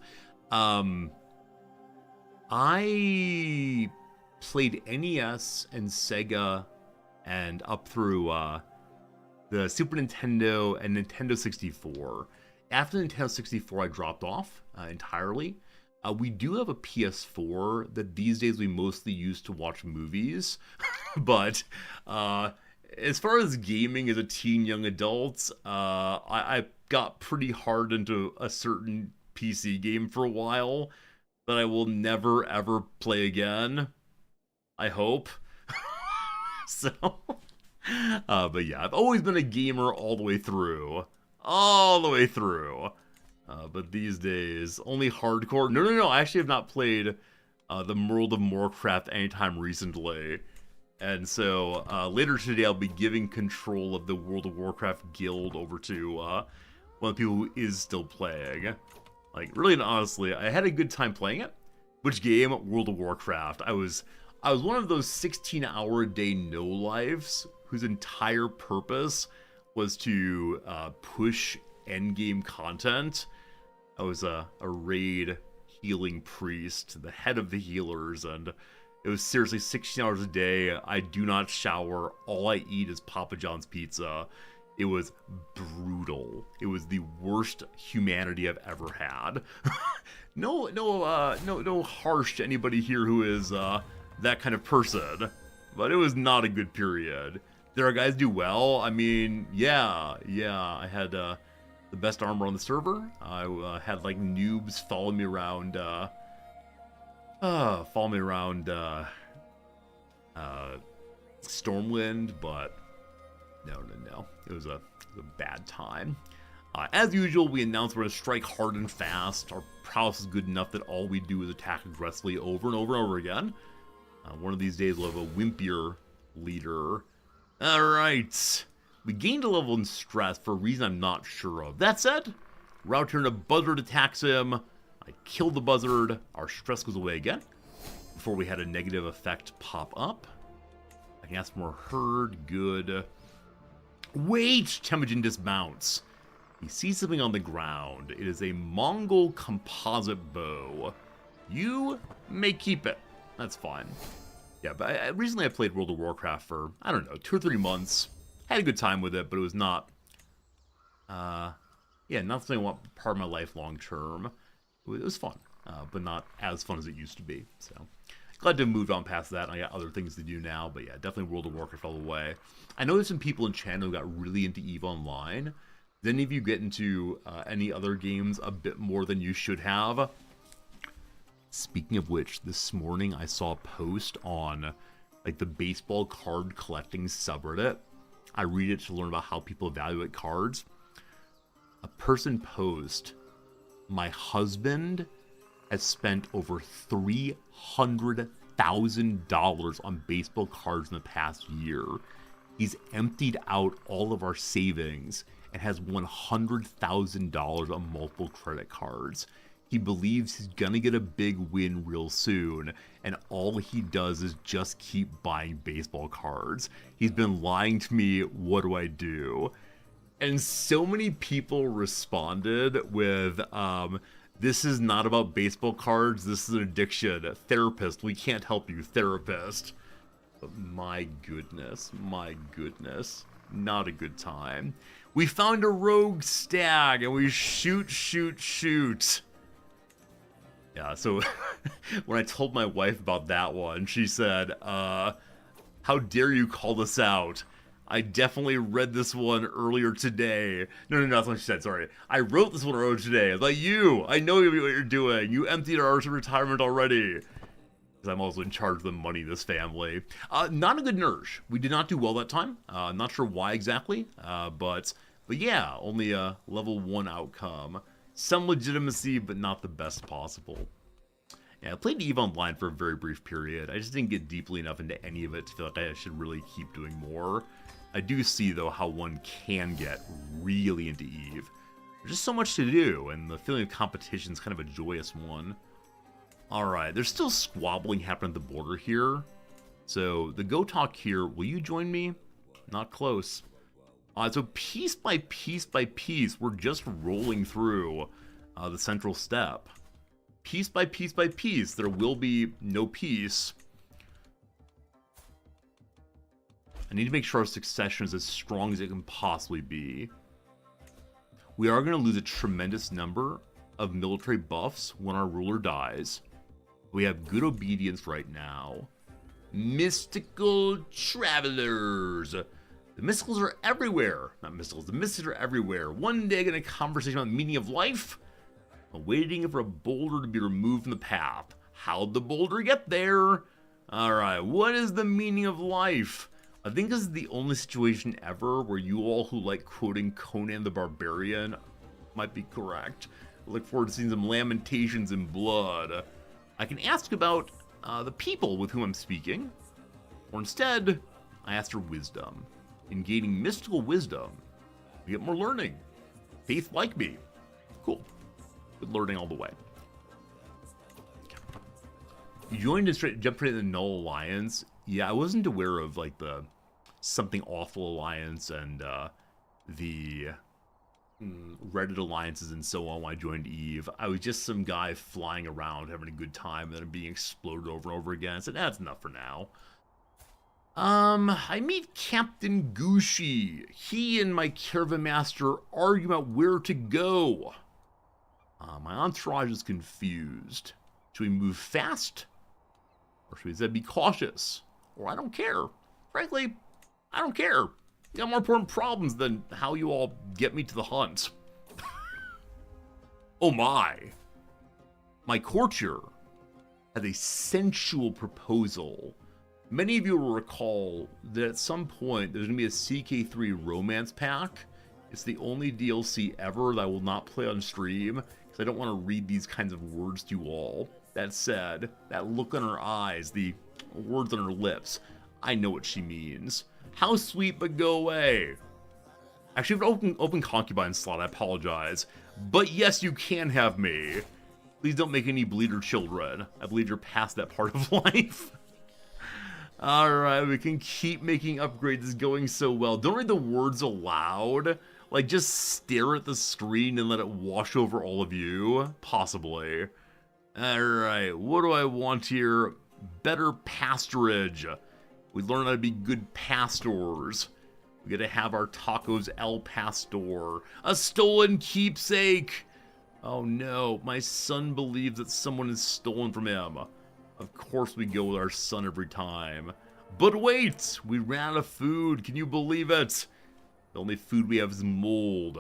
I played NES and Sega and up through the Super Nintendo and Nintendo 64. After Nintendo 64, I dropped off entirely. We do have a PS4 that these days we mostly use to watch movies, but as far as gaming as a teen, young adult, I got pretty hard into a certain PC game for a while that I will never ever play again. I hope. So, but yeah, I've always been a gamer all the way through. All the way through. But these days, only hardcore. No. I actually have not played the World of Warcraft anytime recently. And so later today, I'll be giving control of the World of Warcraft guild over to one of the people who is still playing. Like, really and honestly, I had a good time playing it. Which game? World of Warcraft. I was one of those 16-hour-a-day no-lives whose entire purpose was to push endgame content. I was a raid healing priest, the head of the healers, and it was seriously 16 hours a day. I do not shower. All I eat is Papa John's pizza. It was brutal. It was the worst humanity I've ever had. No harsh to anybody here who is that kind of person, but it was not a good period. Did our guys do well? I mean, yeah. I had the best armor on the server. I had like noobs follow me around. Stormwind, but no. It was a bad time. As usual, we announced we're going to strike hard and fast. Our prowess is good enough that all we do is attack aggressively over and over and over again. One of these days we'll have a wimpier leader. Alright. We gained a level in stress for a reason I'm not sure of. That said, we're out here and a buzzard attacks him. I kill the buzzard. Our stress goes away again. Before we had a negative effect pop up. I can ask for more herd. Good. Wait! Temujin dismounts. He sees something on the ground. It is a Mongol composite bow. You may keep it. That's fine. Yeah, but recently I played World of Warcraft for, I don't know, 2 or 3 months. Had a good time with it, but it was not, not something I want part of my life long term. It was fun, but not as fun as it used to be. So, glad to have moved on past that. I got other things to do now, but yeah, definitely World of Warcraft all the way. I know there's some people in channel who got really into EVE Online. Did any of you get into any other games a bit more than you should have? Speaking of which, this morning I saw a post on like the baseball card collecting subreddit. I read it to learn about how people evaluate cards. A person posed, my husband has spent over $300,000 on baseball cards in the past year. He's emptied out all of our savings and has $100,000 on multiple credit cards. He believes he's gonna get a big win real soon, and all he does is just keep buying baseball cards. He's been lying to me, what do I do? And so many people responded with, this is not about baseball cards, this is an addiction. Therapist, we can't help you, therapist. But my goodness, not a good time. We found a rogue stag, and we shoot. Yeah, so when I told my wife about that one, she said, how dare you call this out? I definitely read this one earlier today. No, that's what she said, sorry. I wrote this one earlier today. I was like, I know what you're doing. You emptied our retirement already. Because I'm also in charge of the money in this family. Not a good Nerj. We did not do well that time. I'm not sure why exactly. But yeah, only a level 1 outcome. Some legitimacy, but not the best possible. Yeah, I played EVE Online for a very brief period. I just didn't get deeply enough into any of it to feel like I should really keep doing more. I do see, though, how one can get really into EVE. There's just so much to do, and the feeling of competition is kind of a joyous one. Alright, there's still squabbling happening at the border here. So, the Go Talk here, will you join me? Not close. So piece by piece, we're just rolling through the central steppe. piece by piece by piece, there will be no peace. I need to make sure our succession is as strong as it can possibly be. We are going to lose a tremendous number of military buffs when our ruler dies. We have good obedience right now. Mystical travelers. The mysticals are everywhere. Not mysticals, the mystics are everywhere. One day, in a conversation about the meaning of life, I'm waiting for a boulder to be removed from the path. How'd the boulder get there? Alright, what is the meaning of life? I think this is the only situation ever where you all who like quoting Conan the Barbarian might be correct. I look forward to seeing some lamentations in blood. I can ask about the people with whom I'm speaking, or instead, I ask for wisdom. In gaining mystical wisdom, we get more learning. Faith like me. Cool. Good learning all the way. You joined and jumped into the Null Alliance. Yeah, I wasn't aware of like the Something Awful Alliance and the Reddit alliances and so on when I joined Eve. I was just some guy flying around having a good time and then being exploded over and over again. I said, that's enough for now. I meet Captain Gushi. He and my caravan master argue about where to go. My entourage is confused. Should we move fast? Or should we instead be cautious? Or I don't care. Frankly, I don't care. You got more important problems than how you all get me to the hunt. Oh my. My courtier has a sensual proposal. Many of you will recall that at some point there's going to be a CK3 romance pack. It's the only DLC ever that I will not play on stream because I don't want to read these kinds of words to you all. That said, that look on her eyes, the words on her lips, I know what she means. How sweet, but go away. Actually, I have an open concubine slot, I apologize. But yes, you can have me. Please don't make any bleeder children. I believe you're past that part of life. Alright, we can keep making upgrades. It's going so well. Don't read the words aloud. Like, just stare at the screen and let it wash over all of you. Possibly. Alright, what do I want here? Better pasturage. We learn how to be good pastors. We gotta have our tacos El Pastor. A stolen keepsake! Oh no, my son believes that someone has stolen from him. Of course we go with our son every time. But wait! We ran out of food, can you believe it? The only food we have is mold.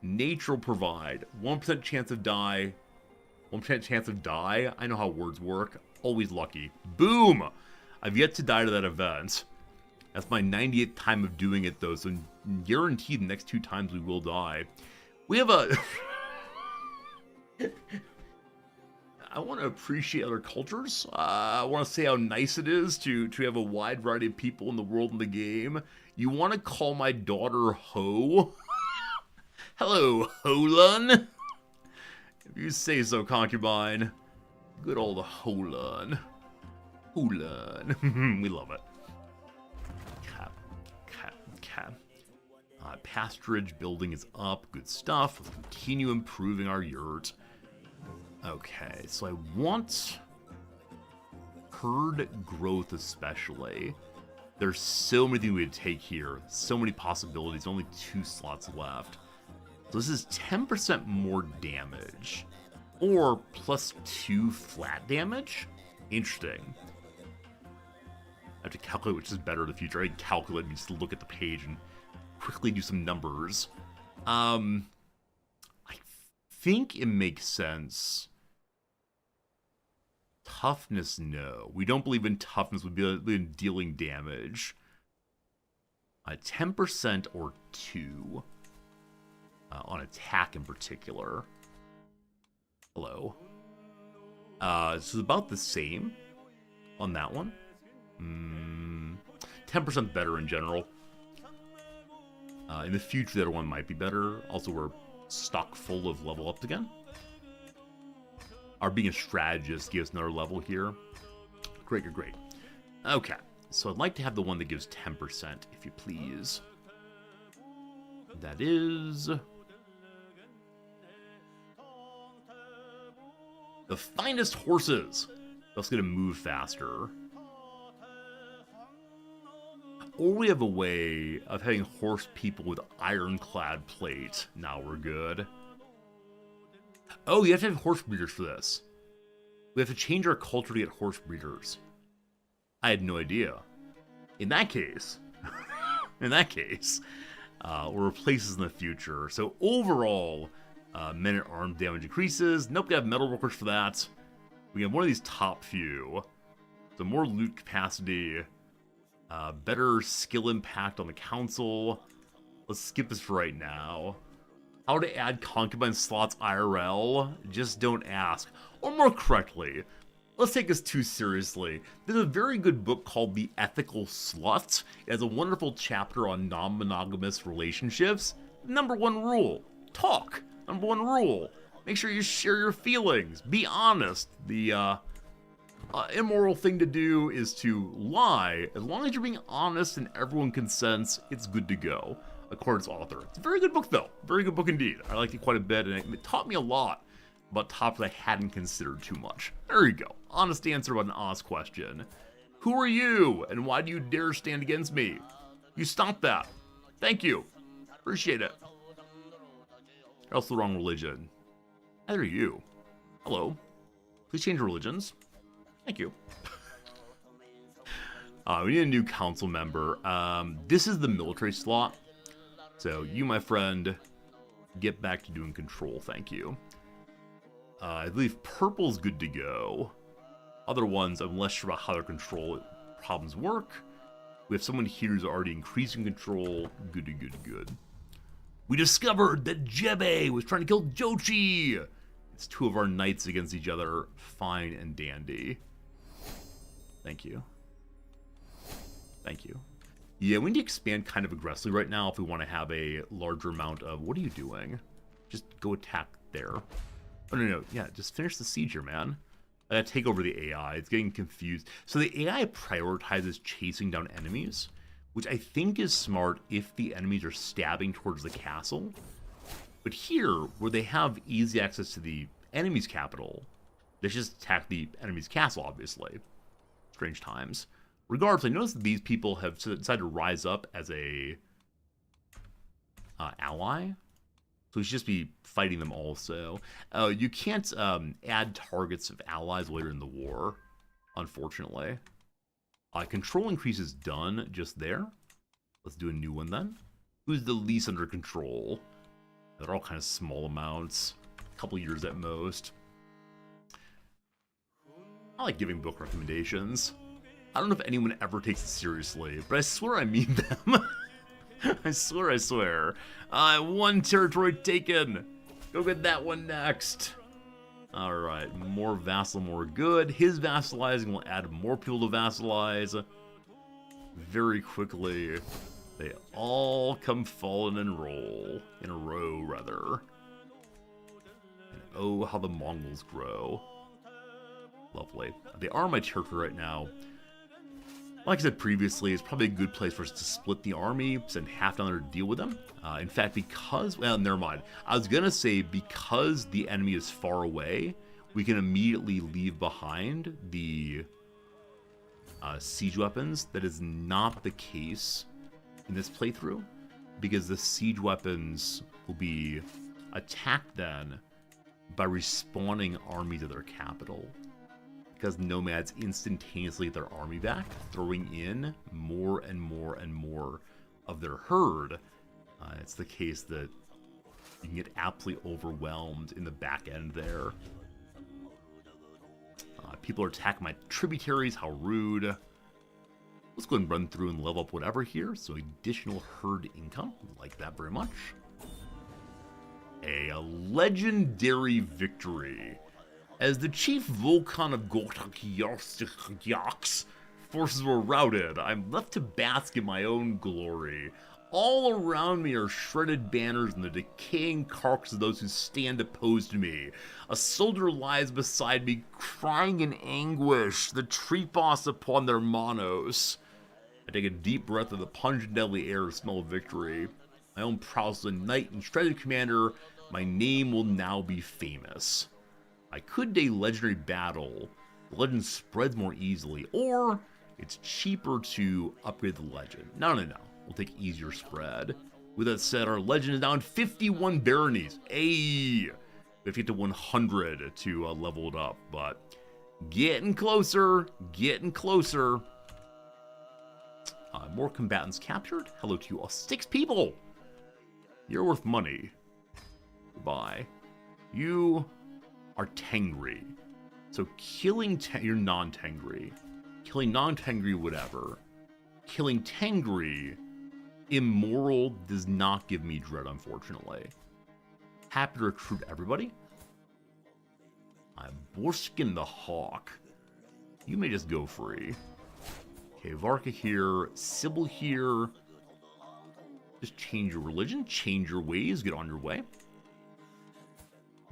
Nature will provide. 1% chance of die. 1% chance of die? I know how words work. Always lucky. Boom! I've yet to die to that event. That's my 98th time of doing it though, so guaranteed the next 2 times we will die. We have a... I want to appreciate other cultures. I want to say how nice it is to have a wide variety of people in the world in the game. You want to call my daughter Ho? Hello, Holun. If you say so, concubine. Good old Holun. Holun. We love it. Cat. Pasturage building is up. Good stuff. Let's continue improving our yurt. Okay, so I want herd growth especially. There's so many things we could take here. So many possibilities. Only 2 slots left. So this is 10% more damage. Or plus 2 flat damage? Interesting. I have to calculate which is better in the future. I can calculate and just look at the page and quickly do some numbers. I think it makes sense. Toughness, no. We don't believe in toughness. We believe in dealing damage. 10% or 2. On attack in particular. Hello. So it's about the same on that one. 10% better in general. In the future, the other one might be better. Also, we're stock full of level ups again. Our being a strategist gives another level here. Great. Okay, so I'd like to have the one that gives 10%, if you please. That is... The finest horses. That's going to move faster. Or we have a way of having horse people with ironclad plate. Now we're good. Oh, you have to have horse breeders for this. We have to change our culture to get horse breeders. I had no idea. In that case, we'll replace this in the future. So overall, men-at-arms damage increases. Nope, we have metal workers for that. We have one of these top few. So more loot capacity. Better skill impact on the council. Let's skip this for right now. How to add concubine slots IRL? Just don't ask. Or more correctly, let's take this too seriously. There's a very good book called The Ethical Slut. It has a wonderful chapter on non-monogamous relationships. Number one rule, talk. Number one rule, make sure you share your feelings. Be honest. The immoral thing to do is to lie. As long as you're being honest and everyone consents, it's good to go, according to its author. It's a very good book, though. Very good book indeed. I liked it quite a bit, and it taught me a lot about topics I hadn't considered too much. There you go. Honest answer about an honest question. Who are you, and why do you dare stand against me? You stopped that. Thank you. Appreciate it. You're also the wrong religion. Neither are you. Hello. Please change religions. Thank you. We need a new council member. This is the military slot. So you, my friend, get back to doing control. Thank you. I believe purple's good to go. Other ones, I'm less sure about how their control problems work. We have someone here who's already increasing control. Good to good to good. We discovered that Jebe was trying to kill Jochi. It's two of our knights against each other. Fine and dandy. Thank you. Thank you. Yeah, we need to expand kind of aggressively right now if we want to have a larger amount of... What are you doing? Just go attack there. Oh, no. Yeah, just finish the siege here, man. I gotta take over the AI. It's getting confused. So the AI prioritizes chasing down enemies, which I think is smart if the enemies are stabbing towards the castle. But here, where they have easy access to the enemy's capital, they just attack the enemy's castle, obviously. Strange times. Regardless, I noticed that these people have decided to rise up as a ally. So we should just be fighting them also. You can't add targets of allies later in the war, unfortunately. Control increase is done just there. Let's do a new one then. Who's the least under control? They're all kind of small amounts. A couple years at most. I like giving book recommendations. I don't know if anyone ever takes it seriously, but I swear I mean them. I swear. One territory taken. Go get that one next. Alright, more vassal, more good. His vassalizing will add more people to vassalize. Very quickly. They all come falling in a row, rather. And oh, how the Mongols grow. Lovely. They are my territory right now. Like I said previously, it's probably a good place for us to split the army, send half down there to deal with them. In fact, because... Well, never mind. I was going to say, because the enemy is far away, we can immediately leave behind the siege weapons. That is not the case in this playthrough, because the siege weapons will be attacked then by respawning armies at their capital. Because nomads instantaneously get their army back, throwing in more and more and more of their herd. It's the case that you can get absolutely overwhelmed in the back end there. People are attacking my tributaries, how rude. Let's go ahead and run through and level up whatever here. So additional herd income, like that very much. A legendary victory. As the chief Volkan of Gortakyaks forces were routed, I'm left to bask in my own glory. All around me are shredded banners and the decaying carcasses of those who stand opposed to me. A soldier lies beside me, crying in anguish, the tripos upon their manos. I take a deep breath of the pungent deadly air to smell of victory. My own prowess as a knight and shredded commander, my name will now be famous. I could day legendary battle. The legend spreads more easily, or it's cheaper to upgrade the legend. No. We'll take easier spread. With that said, our legend is now in 51 baronies. Hey! We have to get to 100 to level it up, but getting closer, getting closer. More combatants captured. Hello to you all. 6 people! You're worth money. Goodbye. You are Tengri. So killing you're non-Tengri. Killing non-Tengri, whatever. Killing Tengri, immoral, does not give me dread, unfortunately. Happy to recruit everybody. I'm Borskin the Hawk. You may just go free. Okay, Varka here, Sybil here. Just change your religion, change your ways, get on your way.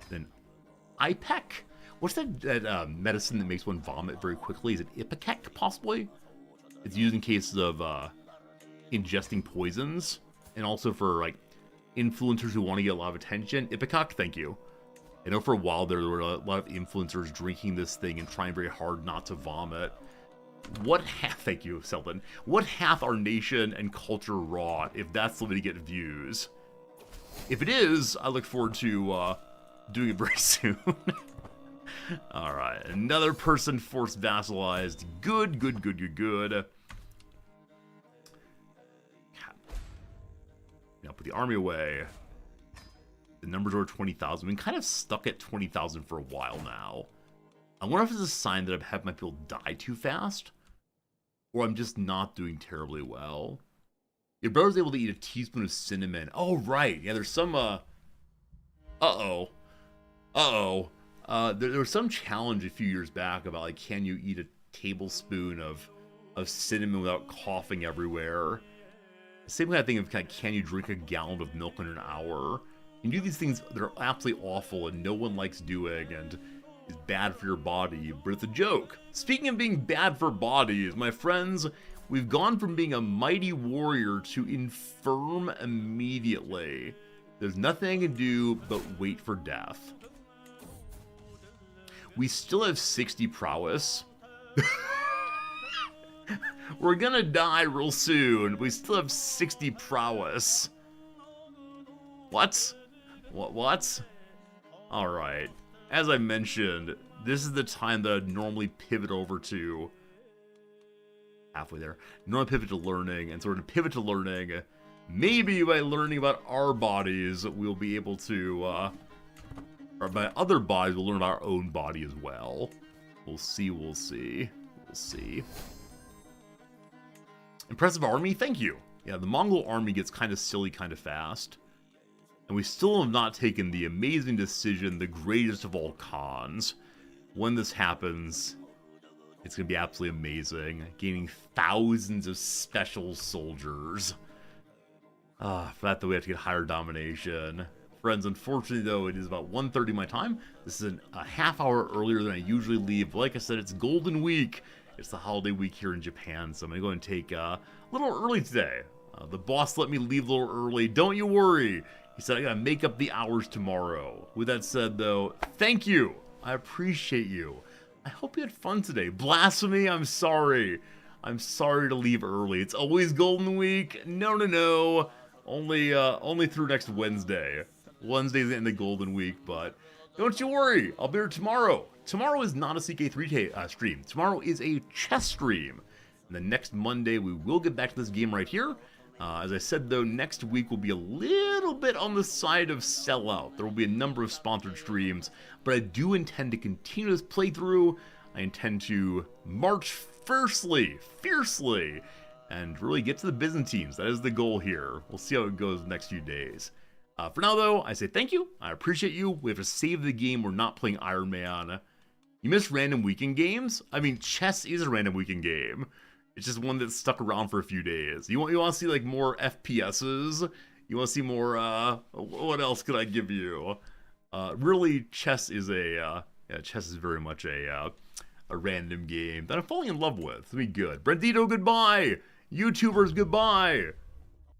Then IPEC. What's that medicine that makes one vomit very quickly? Is it Ipecac, possibly? It's used in cases of ingesting poisons, and also for like influencers who want to get a lot of attention. Ipecac, thank you. I know for a while there were a lot of influencers drinking this thing and trying very hard not to vomit. Thank you, Selden. What hath our nation and culture wrought if that's the way to get views? If it is, I look forward to doing it very soon. Alright, another person forced vassalized. Good. Now put the army away. The numbers are 20,000. We've been kind of stuck at 20,000 for a while now. I wonder if it's a sign that I've had my people die too fast, or I'm just not doing terribly well. Your brother's able to eat a teaspoon of cinnamon. Oh, right. Yeah, there's some, there was some challenge a few years back about, like, can you eat a tablespoon of cinnamon without coughing everywhere? The same kind of thing of, can you drink a gallon of milk in an hour? You do these things that are absolutely awful and no one likes doing, and is bad for your body, but it's a joke. Speaking of being bad for bodies, my friends, we've gone from being a mighty warrior to infirm immediately. There's nothing I can do but wait for death. We still have 60 prowess. We're gonna die real soon. We still have 60 prowess. What? Alright. As I mentioned, this is the time that I'd normally pivot over to. Halfway there. Normally pivot to learning, and so we're going to pivot to learning. Maybe by learning about our bodies, we'll be able to, or by other bodies, we'll learn about our own body as well. We'll see. Impressive army, thank you. Yeah, the Mongol army gets kind of silly kind of fast. And we still have not taken the amazing decision, the greatest of all cons. When this happens, it's going to be absolutely amazing. Gaining thousands of special soldiers. For that, though, we have to get higher domination. Friends, unfortunately, though, it is about 1:30 my time. This is a half hour earlier than I usually leave. But like I said, it's Golden Week. It's the holiday week here in Japan, so I'm going to go and take a little early today. The boss let me leave a little early. Don't you worry. He said I gotta make up the hours tomorrow. With that said, though, thank you. I appreciate you. I hope you had fun today. Blasphemy, I'm sorry. I'm sorry to leave early. It's always Golden Week. No. Only through next Wednesday. Wednesday's the end of Golden Week, but don't you worry. I'll be here tomorrow. Tomorrow is not a CK3 stream. Tomorrow is a chess stream. And then next Monday, we will get back to this game right here. As I said, though, next week will be a little bit on the side of sellout. There will be a number of sponsored streams, but I do intend to continue this playthrough. I intend to march fiercely, and really get to the Byzantines. That is the goal here. We'll see how it goes the next few days. For now, though, I say thank you. I appreciate you. We have to save the game. We're not playing Iron Man. You miss random weekend games? I mean, chess is a random weekend game. It's just one that's stuck around for a few days. You want to see like more FPSs? You want to see more? What else could I give you? Really, chess is chess is very much a random game that I'm falling in love with. It'll be good. Brendito, goodbye. YouTubers, goodbye.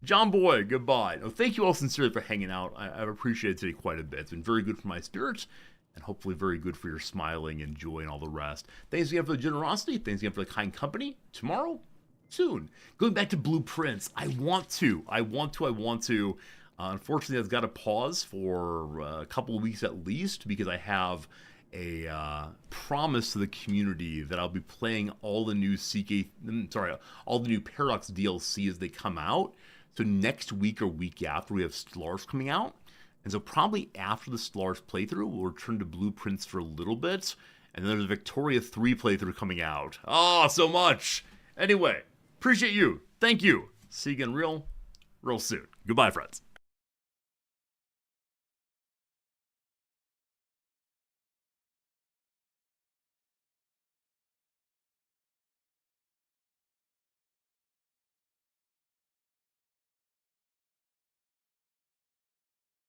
John Boy, goodbye. No, thank you all sincerely for hanging out. I've appreciated today quite a bit. It's been very good for my spirits. and hopefully very good for your smiling and joy and all the rest. Thanks again for the generosity. Thanks again for the kind company. Tomorrow, soon. Going back to blueprints, I want to. Unfortunately, I've got to pause for a couple of weeks at least because I have a promise to the community that I'll be playing all the new all the new Paradox DLC as they come out. So next week or week after, we have Stellaris coming out. And so probably after the Stellaris playthrough, we'll return to blueprints for a little bit. And then there's a Victoria 3 playthrough coming out. Oh, so much! Anyway, appreciate you. Thank you. See you again real soon. Goodbye, friends.